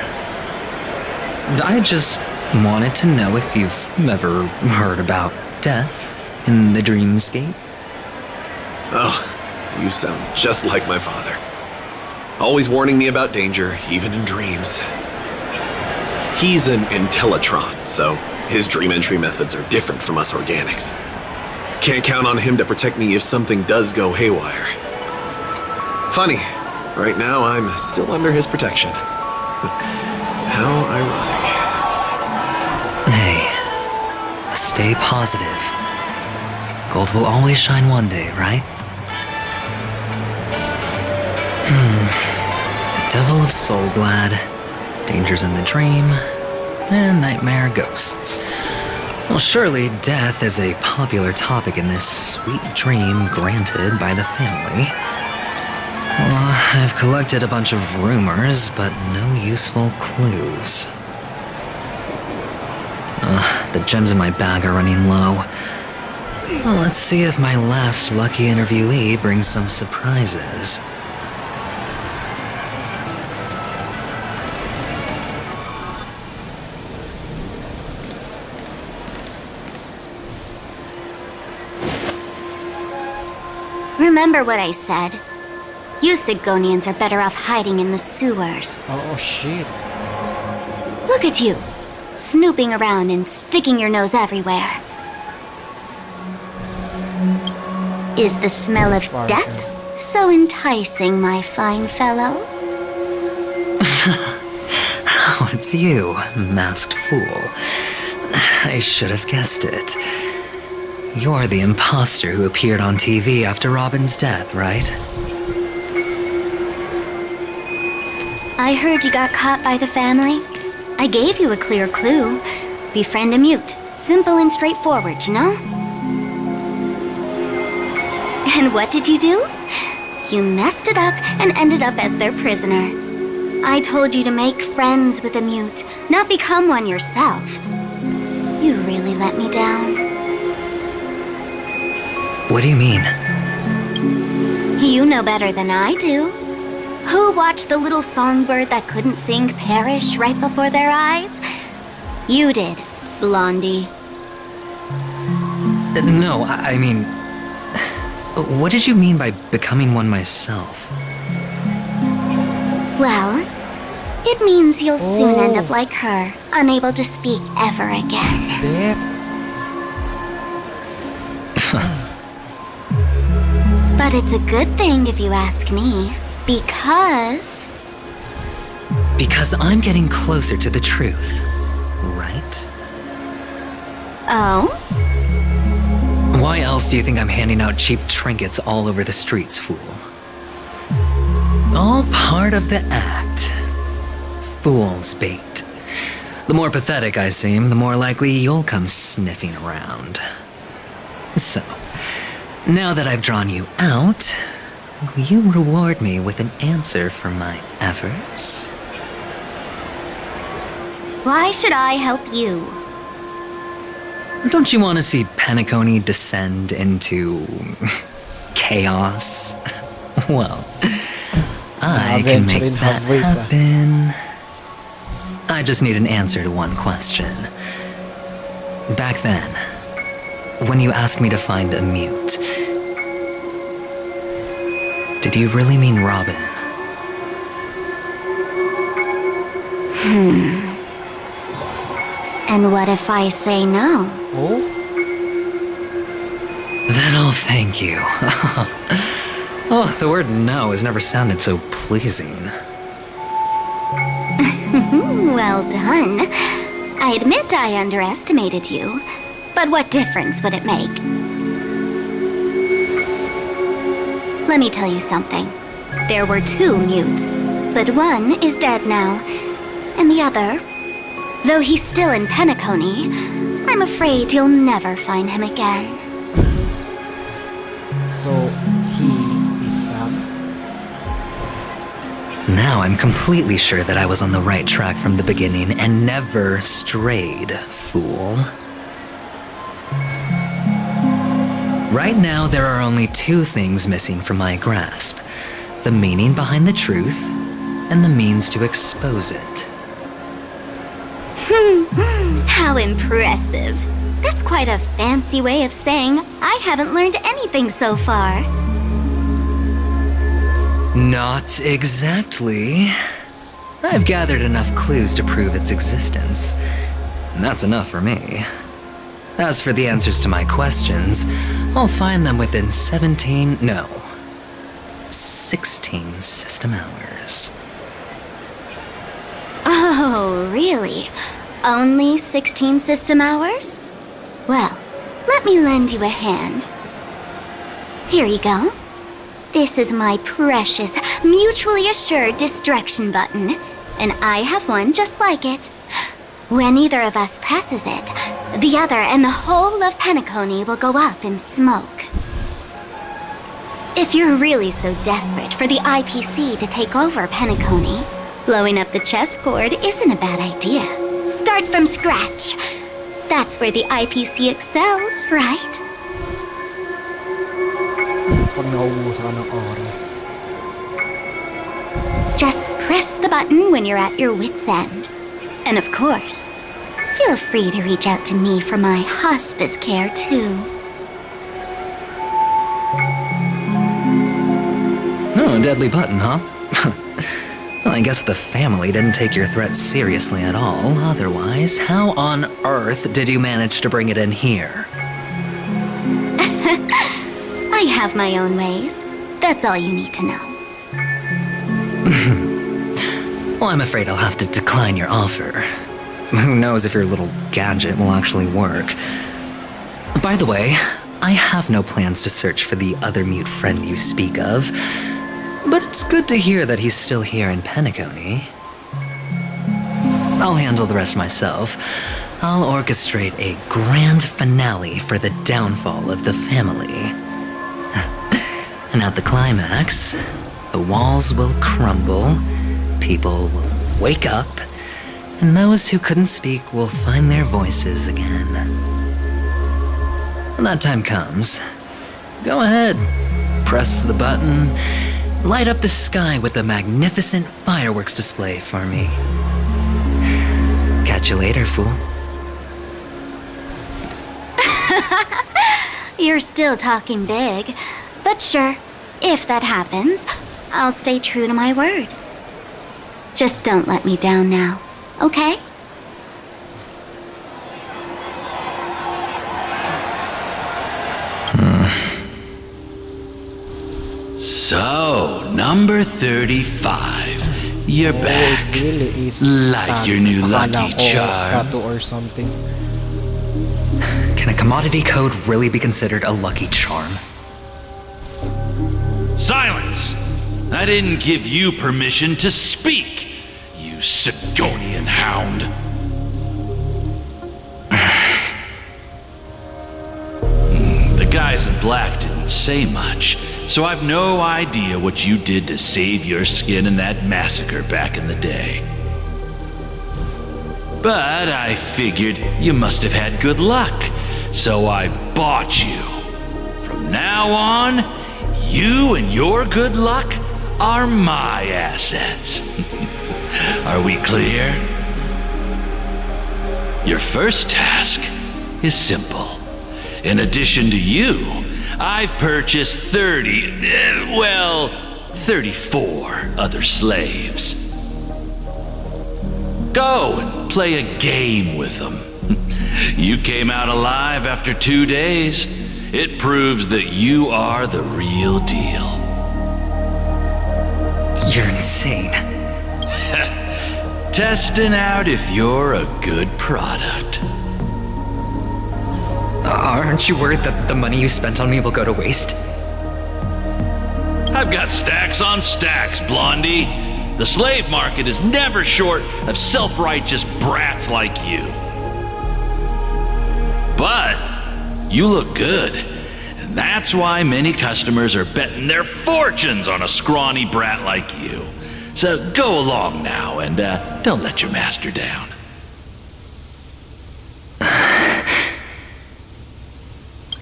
I just wanted to know if you've ever heard about death in the dreamscape. Oh, you sound just like my father. Always warning me about danger, even in dreams. He's an Intellitron, so his dream entry methods are different from us organics. Can't count on him to protect me if something does go haywire. Funny, right now I'm still under his protection. How ironic. Hey, stay positive. Gold will always shine one day, right? The Devil of Soulglad, Dangers in the Dream, and Nightmare Ghosts. Well, surely death is a popular topic in this sweet dream granted by the family. Well, I've collected a bunch of rumors, but no useful clues. The gems in my bag are running low. Well, let's see if my last lucky interviewee brings some surprises. Remember what I said. You Sigonians are better off hiding in the sewers. Oh shit. Look at you, snooping around and sticking your nose everywhere. Is the smell of death so enticing, my fine fellow? Oh, it's you, masked fool. I should have guessed it. You're the impostor who appeared on TV after Robin's death, right? I heard you got caught by the family. I gave you a clear clue. Befriend a mute. Simple and straightforward, you know? And what did you do? You messed it up and ended up as their prisoner. I told you to make friends with a mute, not become one yourself. You really let me down. What do you mean? You know better than I do. Who watched the little songbird that couldn't sing perish right before their eyes? You did, Blondie. No, I mean... What did you mean by becoming one myself? Well, it means you'll soon end up like her, unable to speak ever again. But it's a good thing if you ask me, because... Because I'm getting closer to the truth, right? Oh? Why else do you think I'm handing out cheap trinkets all over the streets, fool? All part of the act. Fool's bait. The more pathetic I seem, the more likely you'll come sniffing around. So, now that I've drawn you out, will you reward me with an answer for my efforts? Why should I help you? Don't you want to see Penacony descend into... chaos? Well, I can make that happen. I just need an answer to one question. Back then, when you asked me to find a mute, did you really mean Robin? And what if I say no? Then I'll thank you. Oh, the word no has never sounded so pleasing. Well done. I admit I underestimated you, but what difference would it make? Let me tell you something. There were 2 mutes, but one is dead now, and the other, though he's still in Penacony, I'm afraid you'll never find him again. So, he is Sam? Now I'm completely sure that I was on the right track from the beginning and never strayed, fool. Right now, there are only 2 things missing from my grasp: the meaning behind the truth and the means to expose it. How impressive. That's quite a fancy way of saying I haven't learned anything so far. Not exactly. I've gathered enough clues to prove its existence, and that's enough for me. As for the answers to my questions, I'll find them within 16 system hours. Oh, really? Only 16 system hours? Well, let me lend you a hand. Here you go. This is my precious, mutually assured distraction button, and I have one just like it. When either of us presses it, the other and the whole of Penacony will go up in smoke. If you're really so desperate for the IPC to take over Penacony, blowing up the chessboard isn't a bad idea. Start from scratch. That's where the IPC excels, right? Pag nauubusan ka ng oras. Just press the button when you're at your wit's end. And of course, feel free to reach out to me for my hospice care too. Oh, a deadly button, huh? Well, I guess the family didn't take your threat seriously at all. Otherwise, how on earth did you manage to bring it in here? I have my own ways. That's all you need to know. Well, I'm afraid I'll have to decline your offer. Who knows if your little gadget will actually work. By the way, I have no plans to search for the other mute friend you speak of, but it's good to hear that he's still here in Penacony. I'll handle the rest myself. I'll orchestrate a grand finale for the downfall of the family. And at the climax, the walls will crumble, people will wake up, and those who couldn't speak will find their voices again. When that time comes, go ahead, press the button, light up the sky with a magnificent fireworks display for me. Catch you later, fool. You're still talking big, but sure, if that happens, I'll stay true to my word. Just don't let me down now, okay? So, number 35. You're back. Really is Like your new lucky charm. Tattoo or something. Can a commodity code really be considered a lucky charm? Silence! I didn't give you permission to speak, you Sigonian hound. The guys in black didn't say much, so I've no idea what you did to save your skin in that massacre back in the day. But I figured you must have had good luck, so I bought you. From now on, you and your good luck are my assets. Are we clear? Your first task is simple. In addition to you, I've purchased 34 other slaves. Go and play a game with them. You came out alive after 2 days. It proves that you are the real deal. You're insane. Testing out if you're a good product. Aren't you worried that the money you spent on me will go to waste? I've got stacks on stacks, Blondie. The slave market is never short of self-righteous brats like you. But you look good, and that's why many customers are betting their fortunes on a scrawny brat like you. So go along now and don't let your master down.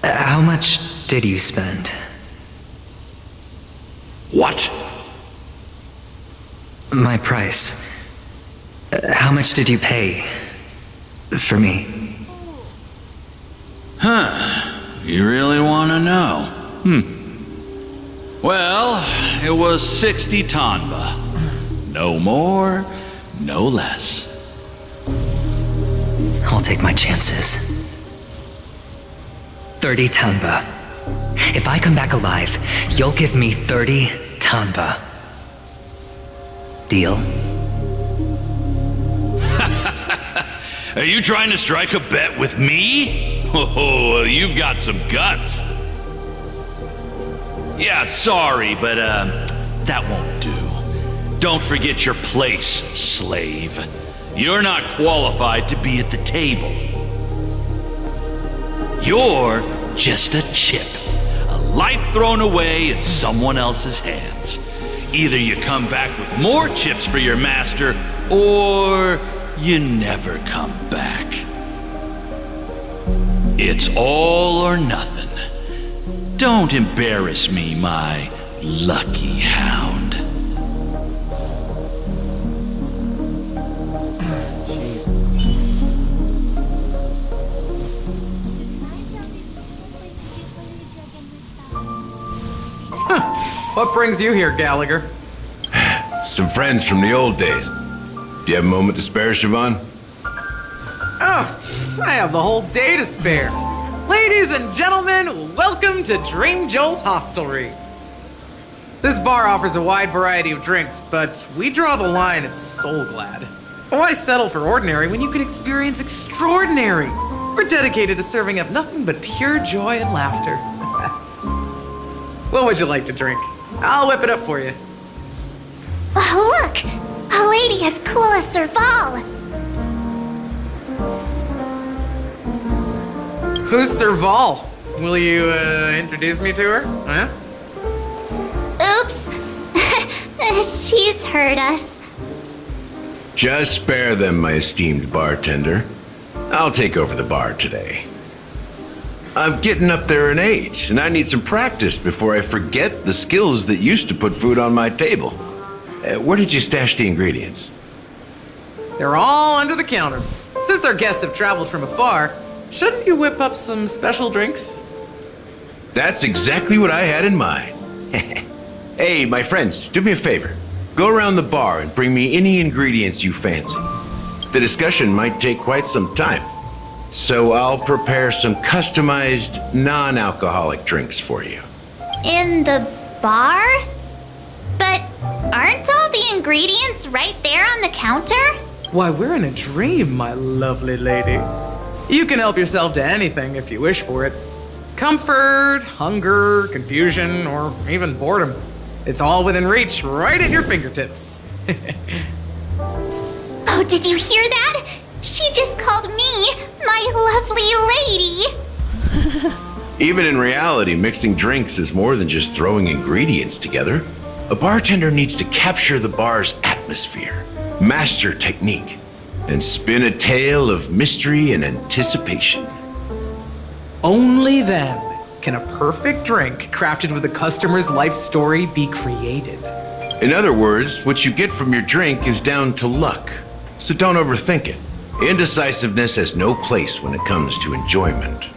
How much did you spend? What? My price. How much did you pay for me? Huh. You really want to know? Well, it was 60 tanba. No more, no less. I'll take my chances. 30 tanba. If I come back alive, you'll give me 30 tanba. Deal? Are you trying to strike a bet with me? Oh, you've got some guts. Yeah, sorry, but that won't do. Don't forget your place, slave. You're not qualified to be at the table. You're just a chip. A life thrown away in someone else's hands. Either you come back with more chips for your master, or you never come back. It's all or nothing. Don't embarrass me, my lucky hound. What brings you here, Gallagher? Some friends from the old days. Do you have a moment to spare, Siobhan? Oh, I have the whole day to spare. Ladies and gentlemen, welcome to Dream Jolt Hostelry. This bar offers a wide variety of drinks, but we draw the line at Soul Glad. Why settle for ordinary when you can experience extraordinary? We're dedicated to serving up nothing but pure joy and laughter. What would you like to drink? I'll whip it up for you. Oh, look! A lady as cool as Serval! Who's Serval? Will you, introduce me to her? Huh? Oops. She's heard us. Just spare them, my esteemed bartender. I'll take over the bar today. I'm getting up there in age, and I need some practice before I forget the skills that used to put food on my table. Where did you stash the ingredients? They're all under the counter. Since our guests have traveled from afar, shouldn't you whip up some special drinks? That's exactly what I had in mind. Hey, my friends, do me a favor. Go around the bar and bring me any ingredients you fancy. The discussion might take quite some time, so I'll prepare some customized, non-alcoholic drinks for you. In the bar? But aren't all the ingredients right there on the counter? Why, we're in a dream, my lovely lady. You can help yourself to anything if you wish for it. Comfort, hunger, confusion, or even boredom. It's all within reach, right at your fingertips. Oh, did you hear that? She just called me my lovely lady. Even in reality, mixing drinks is more than just throwing ingredients together. A bartender needs to capture the bar's atmosphere, master technique, and spin a tale of mystery and anticipation. Only then can a perfect drink crafted with a customer's life story be created. In other words, what you get from your drink is down to luck, so don't overthink it. Indecisiveness has no place when it comes to enjoyment.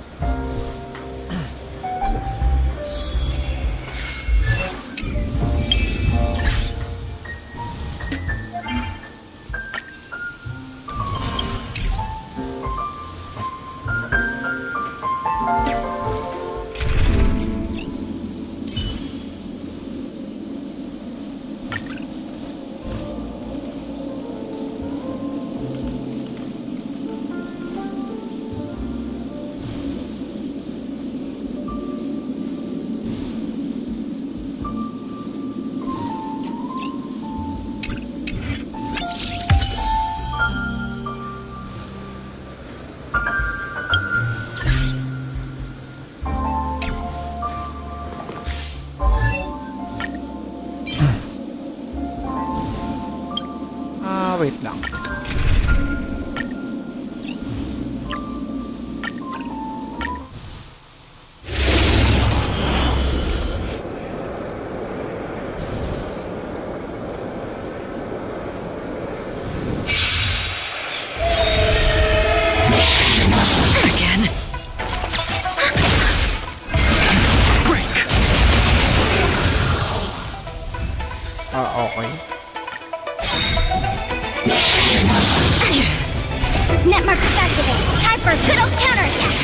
wait lang. Okay. Net markers activate. Time for a good old counterattack.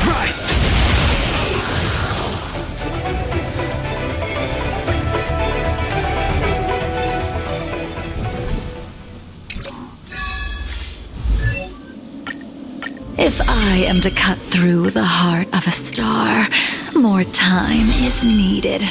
Rise! If I am to cut through the heart of a star, more time is needed.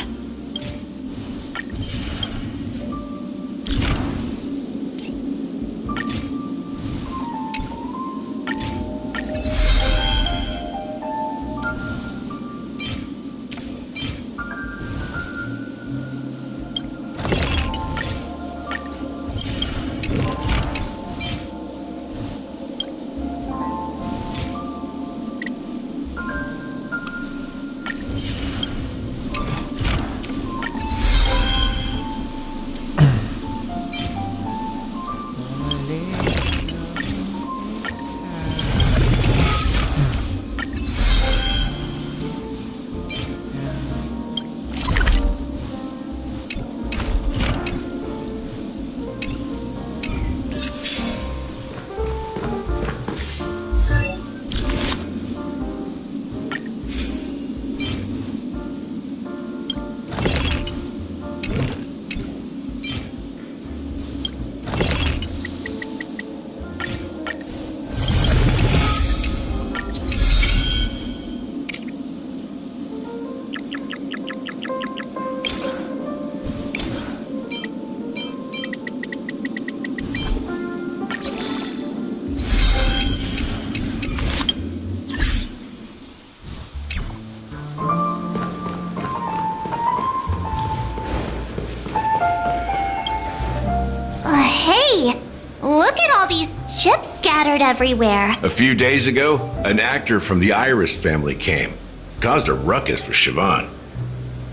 Hey! Look at all these chips scattered everywhere. A few days ago, an actor from the Iris family came. Caused a ruckus with Siobhan.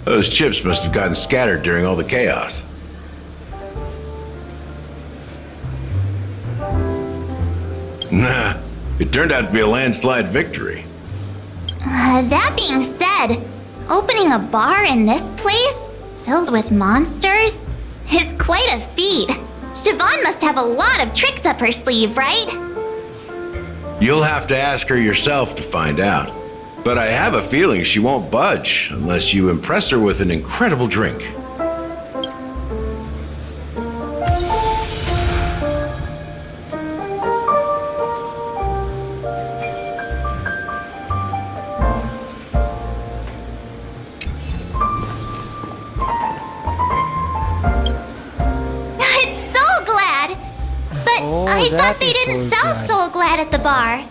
Those chips must have gotten scattered during all the chaos. Nah, it turned out to be a landslide victory. That being said, opening a bar in this place, filled with monsters, is quite a feat. Siobhan must have a lot of tricks up her sleeve, right? You'll have to ask her yourself to find out. But I have a feeling she won't budge unless you impress her with an incredible drink. I thought they didn't sell Soul Glad at the bar.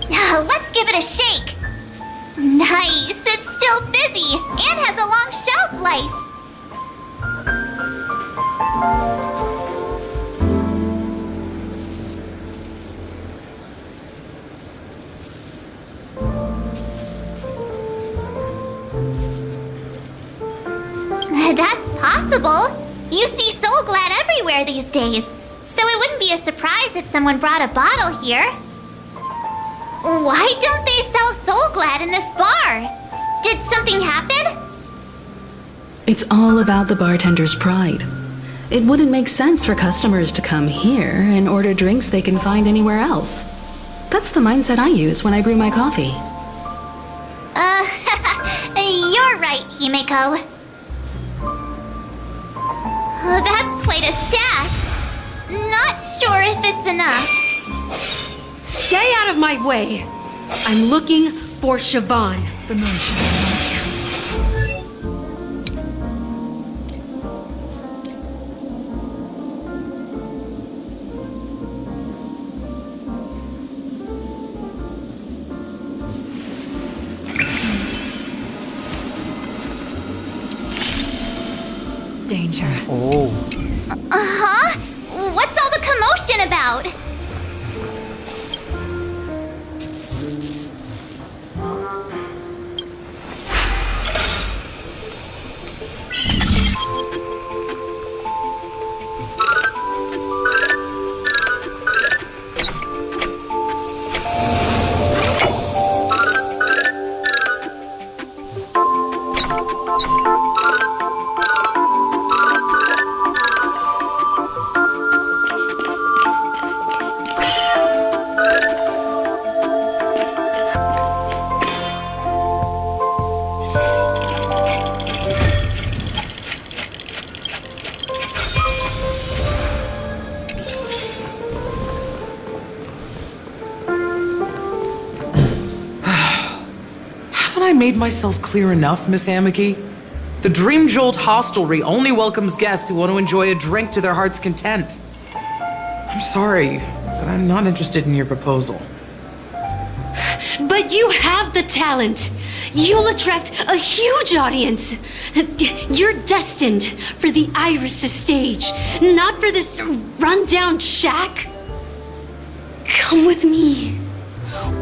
Let's give it a shake. Nice, it's still fizzy and has a long shelf life. That's possible. You see Soul Glad everywhere these days. So it wouldn't be a surprise if someone brought a bottle here. Why don't they sell Soul Glad in this bar? Did something happen? It's all about the bartender's pride. It wouldn't make sense for customers to come here and order drinks they can find anywhere else. That's the mindset I use when I brew my coffee. You're right, Himeko. That's quite a stash. Not sure if it's enough. Stay out of my way. I'm looking for Siobhan. danger. Oh. Uh-huh? What's all the commotion about? Haven't I made myself clear enough, Miss Amiki? The Dream Jolt hostelry only welcomes guests who want to enjoy a drink to their heart's content. I'm sorry, but I'm not interested in your proposal. But you have the talent. You'll attract a huge audience. You're destined for the Iris' stage, not for this rundown shack. Come with me.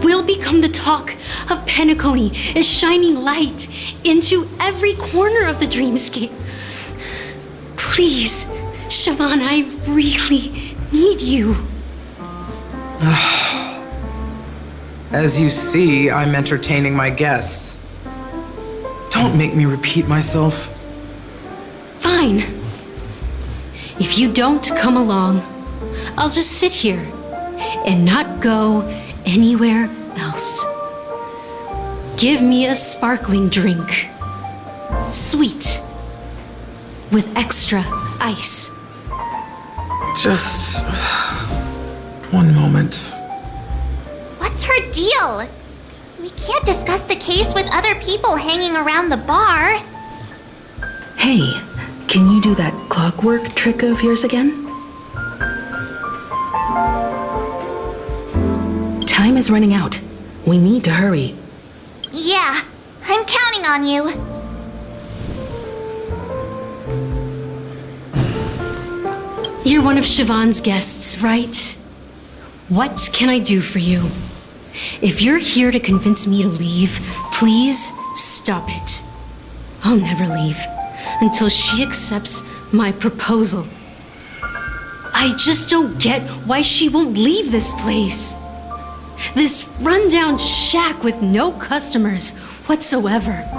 We'll become the talk of Penacony, a shining light into every corner of the dreamscape. Please, Siobhan, I really need you. As you see, I'm entertaining my guests. Don't make me repeat myself. Fine. If you don't come along, I'll just sit here and not go anywhere else. Give me a sparkling drink. Sweet. With extra ice. Just one moment. What's her deal? We can't discuss the case with other people hanging around the bar. Hey, can you do that clockwork trick of yours again? Time is running out. We need to hurry. Yeah, I'm counting on you. You're one of Siobhan's guests, right? What can I do for you? If you're here to convince me to leave, please stop it. I'll never leave until she accepts my proposal. I just don't get why she won't leave this place. This rundown shack with no customers whatsoever.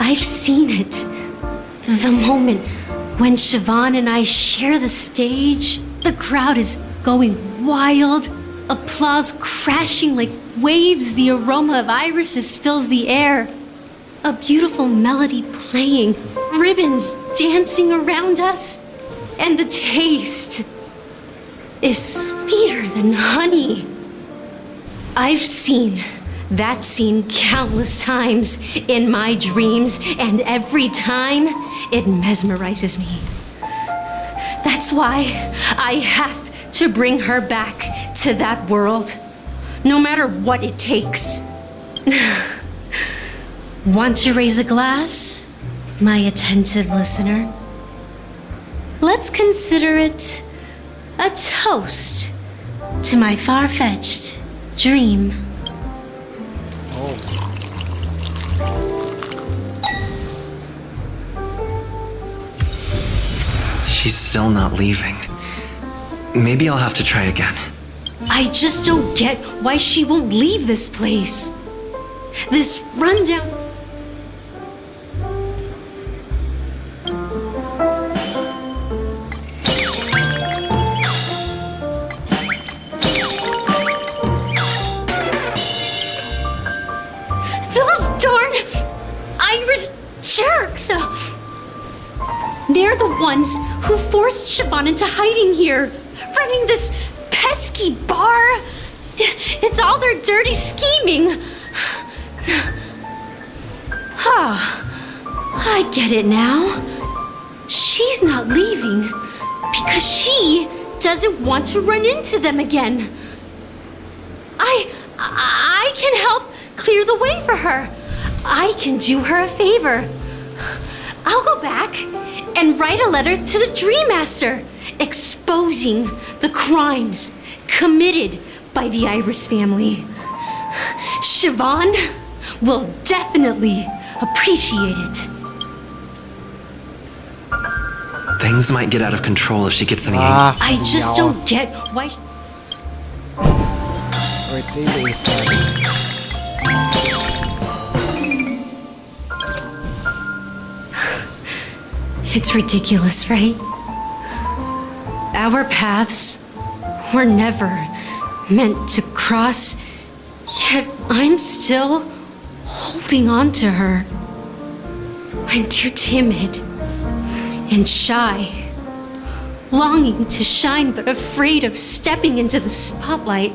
I've seen it. The moment when Siobhan and I share the stage, the crowd is going wild, applause crashing like waves, the aroma of irises fills the air. A beautiful melody playing, ribbons dancing around us, and the taste is sweeter than honey. I've seen that scene countless times in my dreams, and every time it mesmerizes me. That's why I have to bring her back to that world, no matter what it takes. Want to raise a glass, my attentive listener? Let's consider it a toast to my far-fetched dream. She's still not leaving. Maybe I'll have to try again. I just don't get why she won't leave this place. This rundown... Those darn They're the ones who forced Siobhan into hiding here, running this pesky bar. It's all their dirty scheming. I get it now. She's not leaving because she doesn't want to run into them again. I can help clear the way for her. I can do her a favor. I'll go back and write a letter to the Dream Master exposing the crimes committed by the Iris family. Siobhan will definitely appreciate it. Things might get out of control if she gets any I just don't get why. It's ridiculous, right? Our paths were never meant to cross, yet I'm still holding on to her. I'm too timid and shy, longing to shine but afraid of stepping into the spotlight.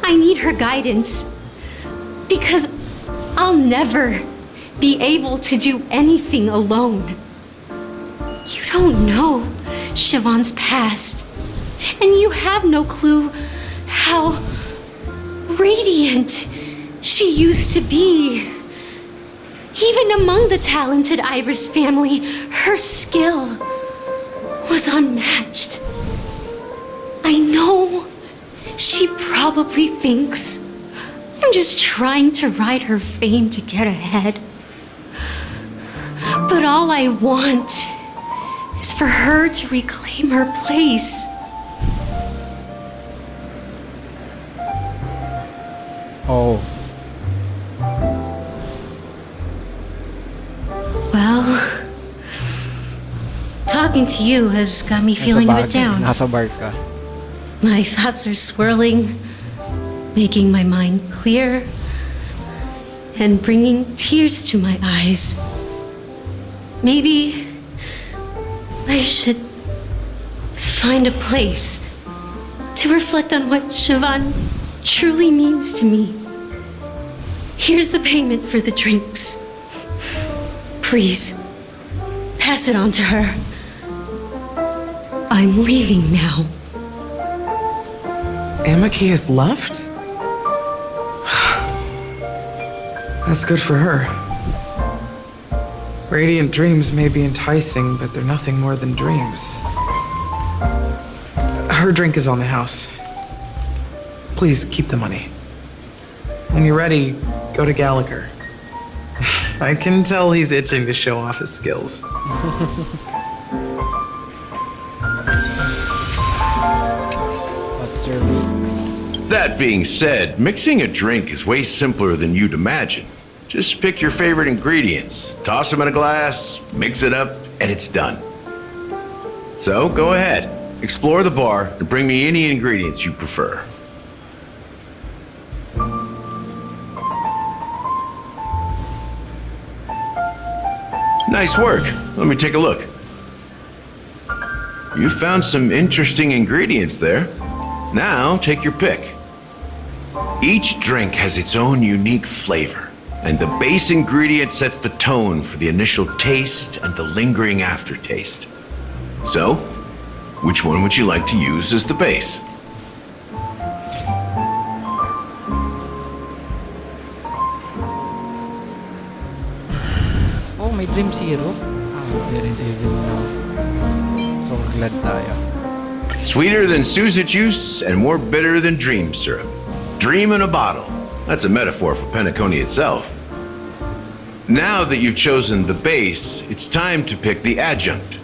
I need her guidance because I'll never be able to do anything alone. You don't know Siobhan's past, and you have no clue how radiant she used to be. Even among the talented Iris family, her skill was unmatched. I know she probably thinks I'm just trying to ride her fame to get ahead. But all I want is for her to reclaim her place. Oh. Well, talking to you has got me feeling a bit down. Nasa bar ka. My thoughts are swirling, making my mind clear, and bringing tears to my eyes. Maybe I should find a place to reflect on what Siobhan truly means to me. Here's the payment for the drinks. Please, pass it on to her. I'm leaving now. Amaki has left? That's good for her. Radiant dreams may be enticing, but they're nothing more than dreams. Her drink is on the house. Please keep the money. When you're ready, go to Gallagher. I can tell he's itching to show off his skills. What's your mix? That being said, mixing a drink is way simpler than you'd imagine. Just pick your favorite ingredients, toss them in a glass, mix it up, and it's done. So go ahead, explore the bar, and bring me any ingredients you prefer. Nice work. Let me take a look. You found some interesting ingredients there. Now, take your pick. Each drink has its own unique flavor, and the base ingredient sets the tone for the initial taste and the lingering aftertaste. So, which one would you like to use as the base? Oh, may Dream Zero? I didn't even know. So glad tayo. Sweeter than Susa juice and more bitter than dream syrup. Dream in a bottle. That's a metaphor for Penacony itself. Now that you've chosen the base, it's time to pick the adjunct.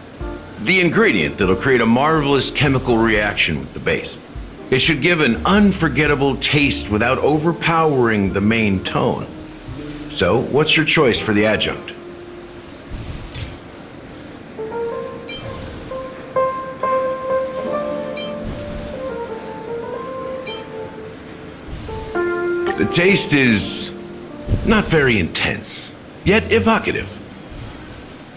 The ingredient that'll create a marvelous chemical reaction with the base. It should give an unforgettable taste without overpowering the main tone. So, what's your choice for the adjunct? The taste is not very intense, yet evocative.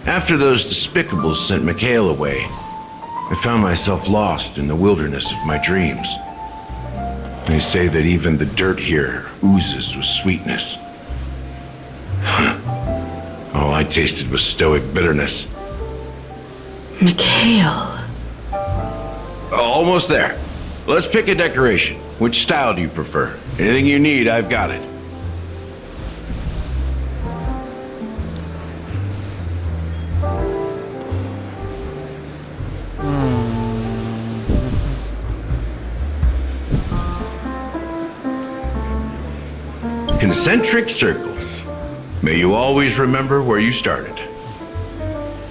After those despicables sent Mikhail away, I found myself lost in the wilderness of my dreams. They say that even the dirt here oozes with sweetness. All I tasted was stoic bitterness. Mikhail. Almost there. Let's pick a decoration. Which style do you prefer? Anything you need, I've got it. Concentric circles. May you always remember where you started.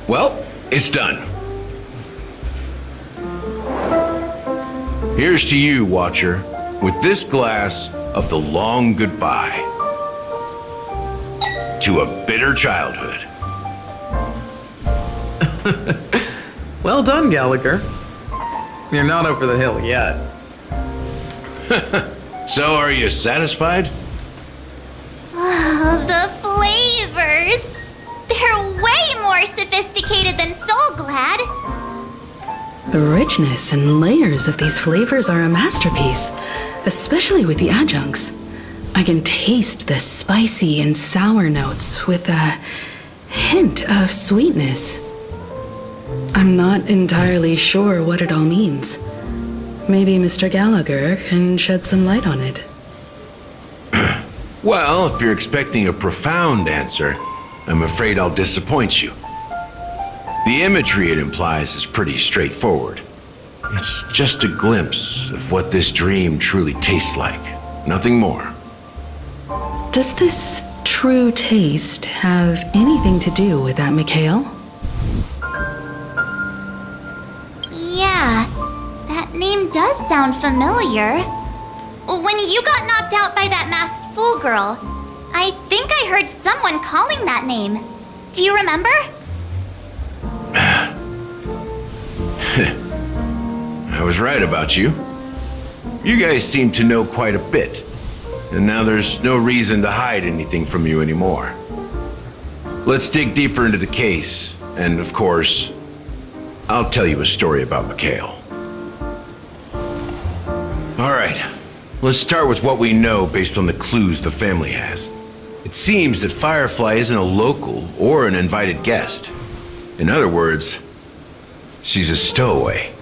Well, it's done. Here's to you, Watcher, with this glass of the long goodbye to a bitter childhood. Well done, Gallagher. You're not over the hill yet. So, are you satisfied? Oh, the flavors! They're way more sophisticated than Soulglad. The richness and layers of these flavors are a masterpiece, especially with the adjuncts. I can taste the spicy and sour notes with a hint of sweetness. I'm not entirely sure what it all means. Maybe Mr. Gallagher can shed some light on it. Well, if you're expecting a profound answer, I'm afraid I'll disappoint you. The imagery it implies is pretty straightforward. It's just a glimpse of what this dream truly tastes like. Nothing more. Does this true taste have anything to do with that Mikhail? Yeah, that name does sound familiar. When you got knocked out by that masked fool girl, I think I heard someone calling that name. Do you remember? I was right about you. You guys seem to know quite a bit, and now there's no reason to hide anything from you anymore. Let's dig deeper into the case, and of course, I'll tell you a story about Mikhail. All right, let's start with what we know based on the clues the family has. It seems that Firefly isn't a local or an invited guest. In other words, she's a stowaway.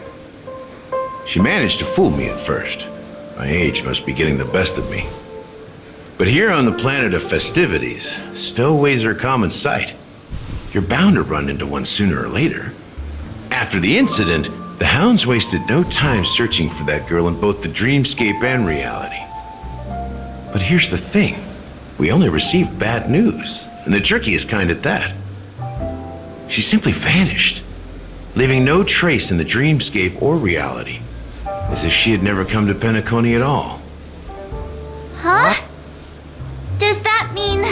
She managed to fool me at first. My age must be getting the best of me. But here on the planet of festivities, stowaways are a common sight. You're bound to run into one sooner or later. After the incident, the hounds wasted no time searching for that girl in both the dreamscape and reality. But here's the thing. We only received bad news, and the trickiest kind at that. She simply vanished, leaving no trace in the dreamscape or reality, as if she had never come to Penacony at all. Huh? Does that mean...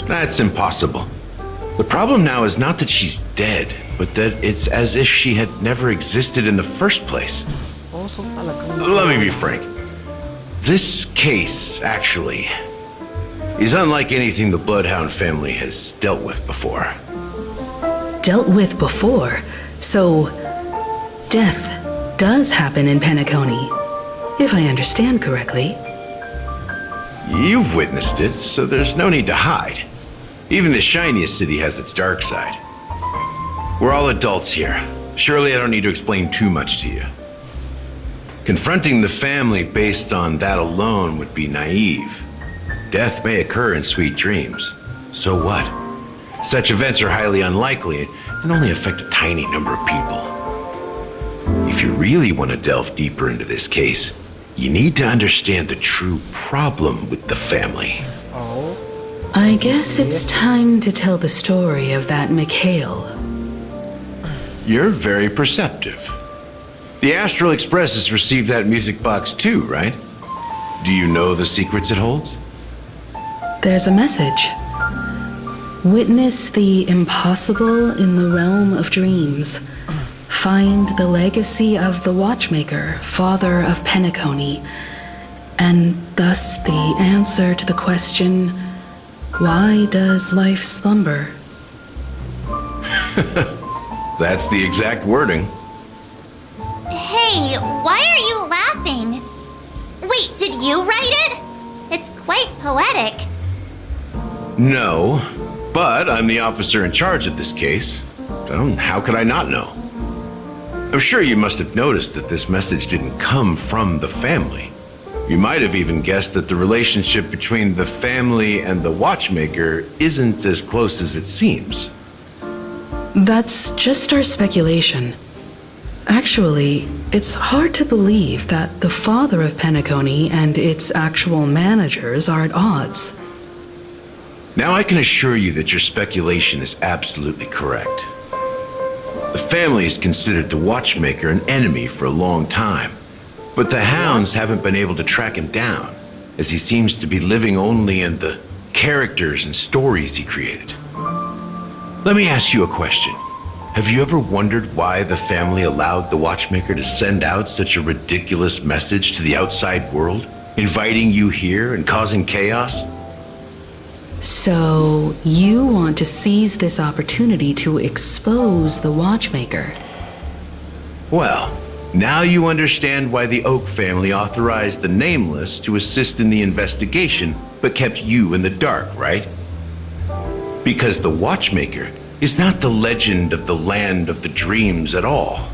That's impossible. The problem now is not that she's dead, but that it's as if she had never existed in the first place. Let me be frank. This case, actually, is unlike anything the Bloodhound family has dealt with before. Dealt with before? So, death does happen in Penacony, if I understand correctly. You've witnessed it, so there's no need to hide. Even the shiniest city has its dark side. We're all adults here. Surely I don't need to explain too much to you. Confronting the family based on that alone would be naive. Death may occur in sweet dreams. So what? Such events are highly unlikely and only affect a tiny number of people. If you really want to delve deeper into this case, you need to understand the true problem with the family. I guess it's time to tell the story of that Mikhail. You're very perceptive. The Astral Express has received that music box too, right? Do you know the secrets it holds? There's a message. Witness the impossible in the realm of dreams. Find the legacy of the watchmaker, father of Penacony, And thus the answer to the question, why does life slumber? That's the exact wording. Hey, why are you laughing? Wait, did you write it? It's quite poetic. No, but I'm the officer in charge of this case. So how could I not know? I'm sure you must have noticed that this message didn't come from the family. You might have even guessed that the relationship between the family and the watchmaker isn't as close as it seems. That's just our speculation. Actually, it's hard to believe that the father of Penacony and its actual managers are at odds. Now I can assure you that your speculation is absolutely correct. The family has considered the watchmaker an enemy for a long time, but the hounds haven't been able to track him down, as he seems to be living only in the characters and stories he created. Let me ask you a question. Have you ever wondered why the family allowed the watchmaker to send out such a ridiculous message to the outside world, inviting you here and causing chaos? So, you want to seize this opportunity to expose the watchmaker? Well, now you understand why the Oak family authorized the Nameless to assist in the investigation, but kept you in the dark, right? Because the watchmaker is not the legend of the land of the dreams at all.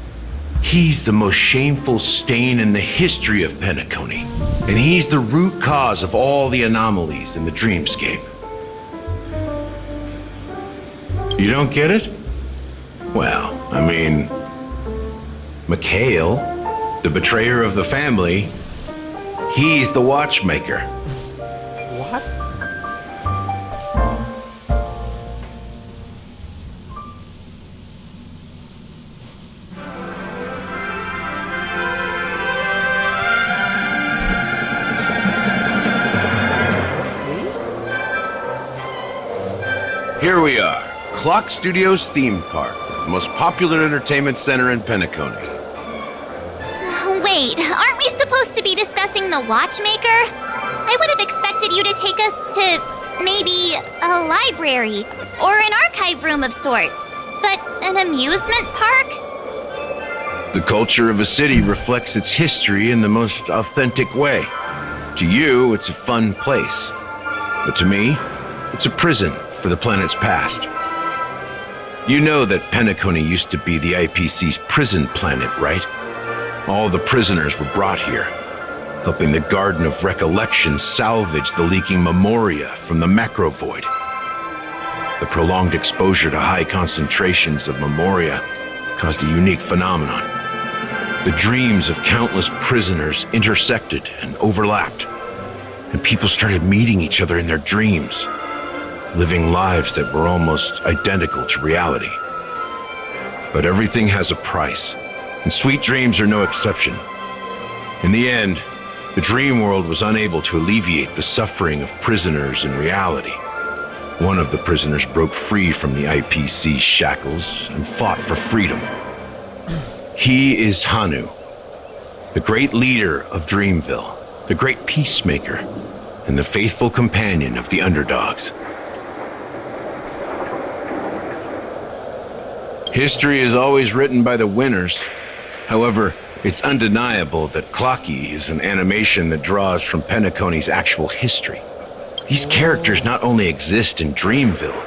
He's the most shameful stain in the history of Penacony, and he's the root cause of all the anomalies in the dreamscape. You don't get it? Well, I mean, Mikhail, the betrayer of the family, he's the watchmaker. What? Here we are, Clock Studios theme park, the most popular entertainment center in Penacony. Wait, aren't we supposed to be discussing the watchmaker? I would have expected you to take us to maybe a library or an archive room of sorts, but an amusement park? The culture of a city reflects its history in the most authentic way. To you, it's a fun place. But to me, it's a prison for the planet's past. You know that Penacony used to be the IPC's prison planet, right? All the prisoners were brought here, helping the Garden of Recollection salvage the leaking memoria from the macro void. The prolonged exposure to high concentrations of memoria caused a unique phenomenon. The dreams of countless prisoners intersected and overlapped, and people started meeting each other in their dreams, living lives that were almost identical to reality. But everything has a price, and sweet dreams are no exception. In the end, the dream world was unable to alleviate the suffering of prisoners in reality. One of the prisoners broke free from the IPC shackles and fought for freedom. He is Hanu, the great leader of Dreamville, the great peacemaker, and the faithful companion of the underdogs. History is always written by the winners. However, it's undeniable that Clocky is an animation that draws from Penacony's actual history. These characters not only exist in Dreamville,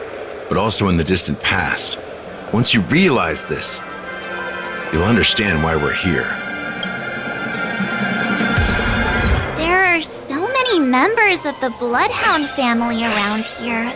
but also in the distant past. Once you realize this, you'll understand why we're here. There are so many members of the Bloodhound family around here.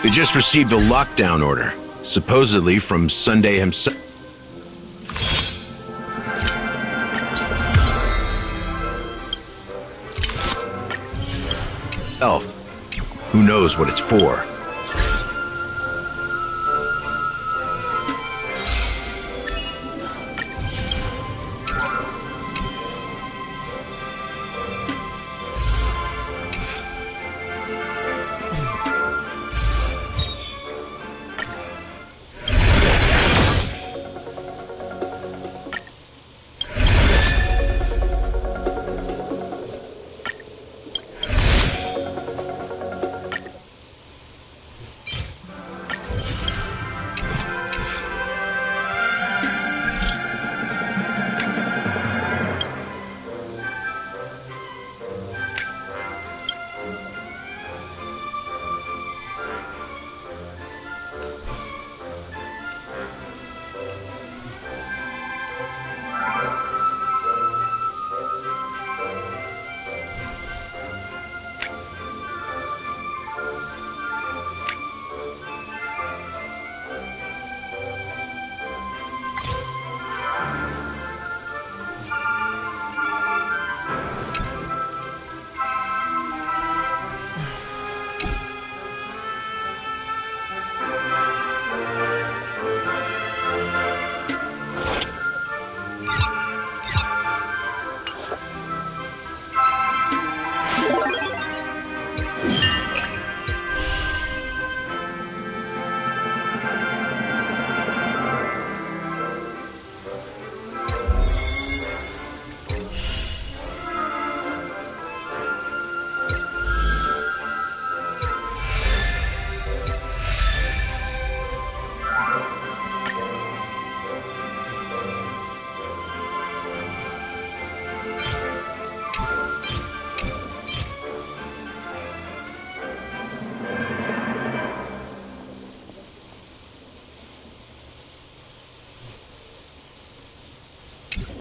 They just received a lockdown order, supposedly from Sunday himself. Who knows what it's for?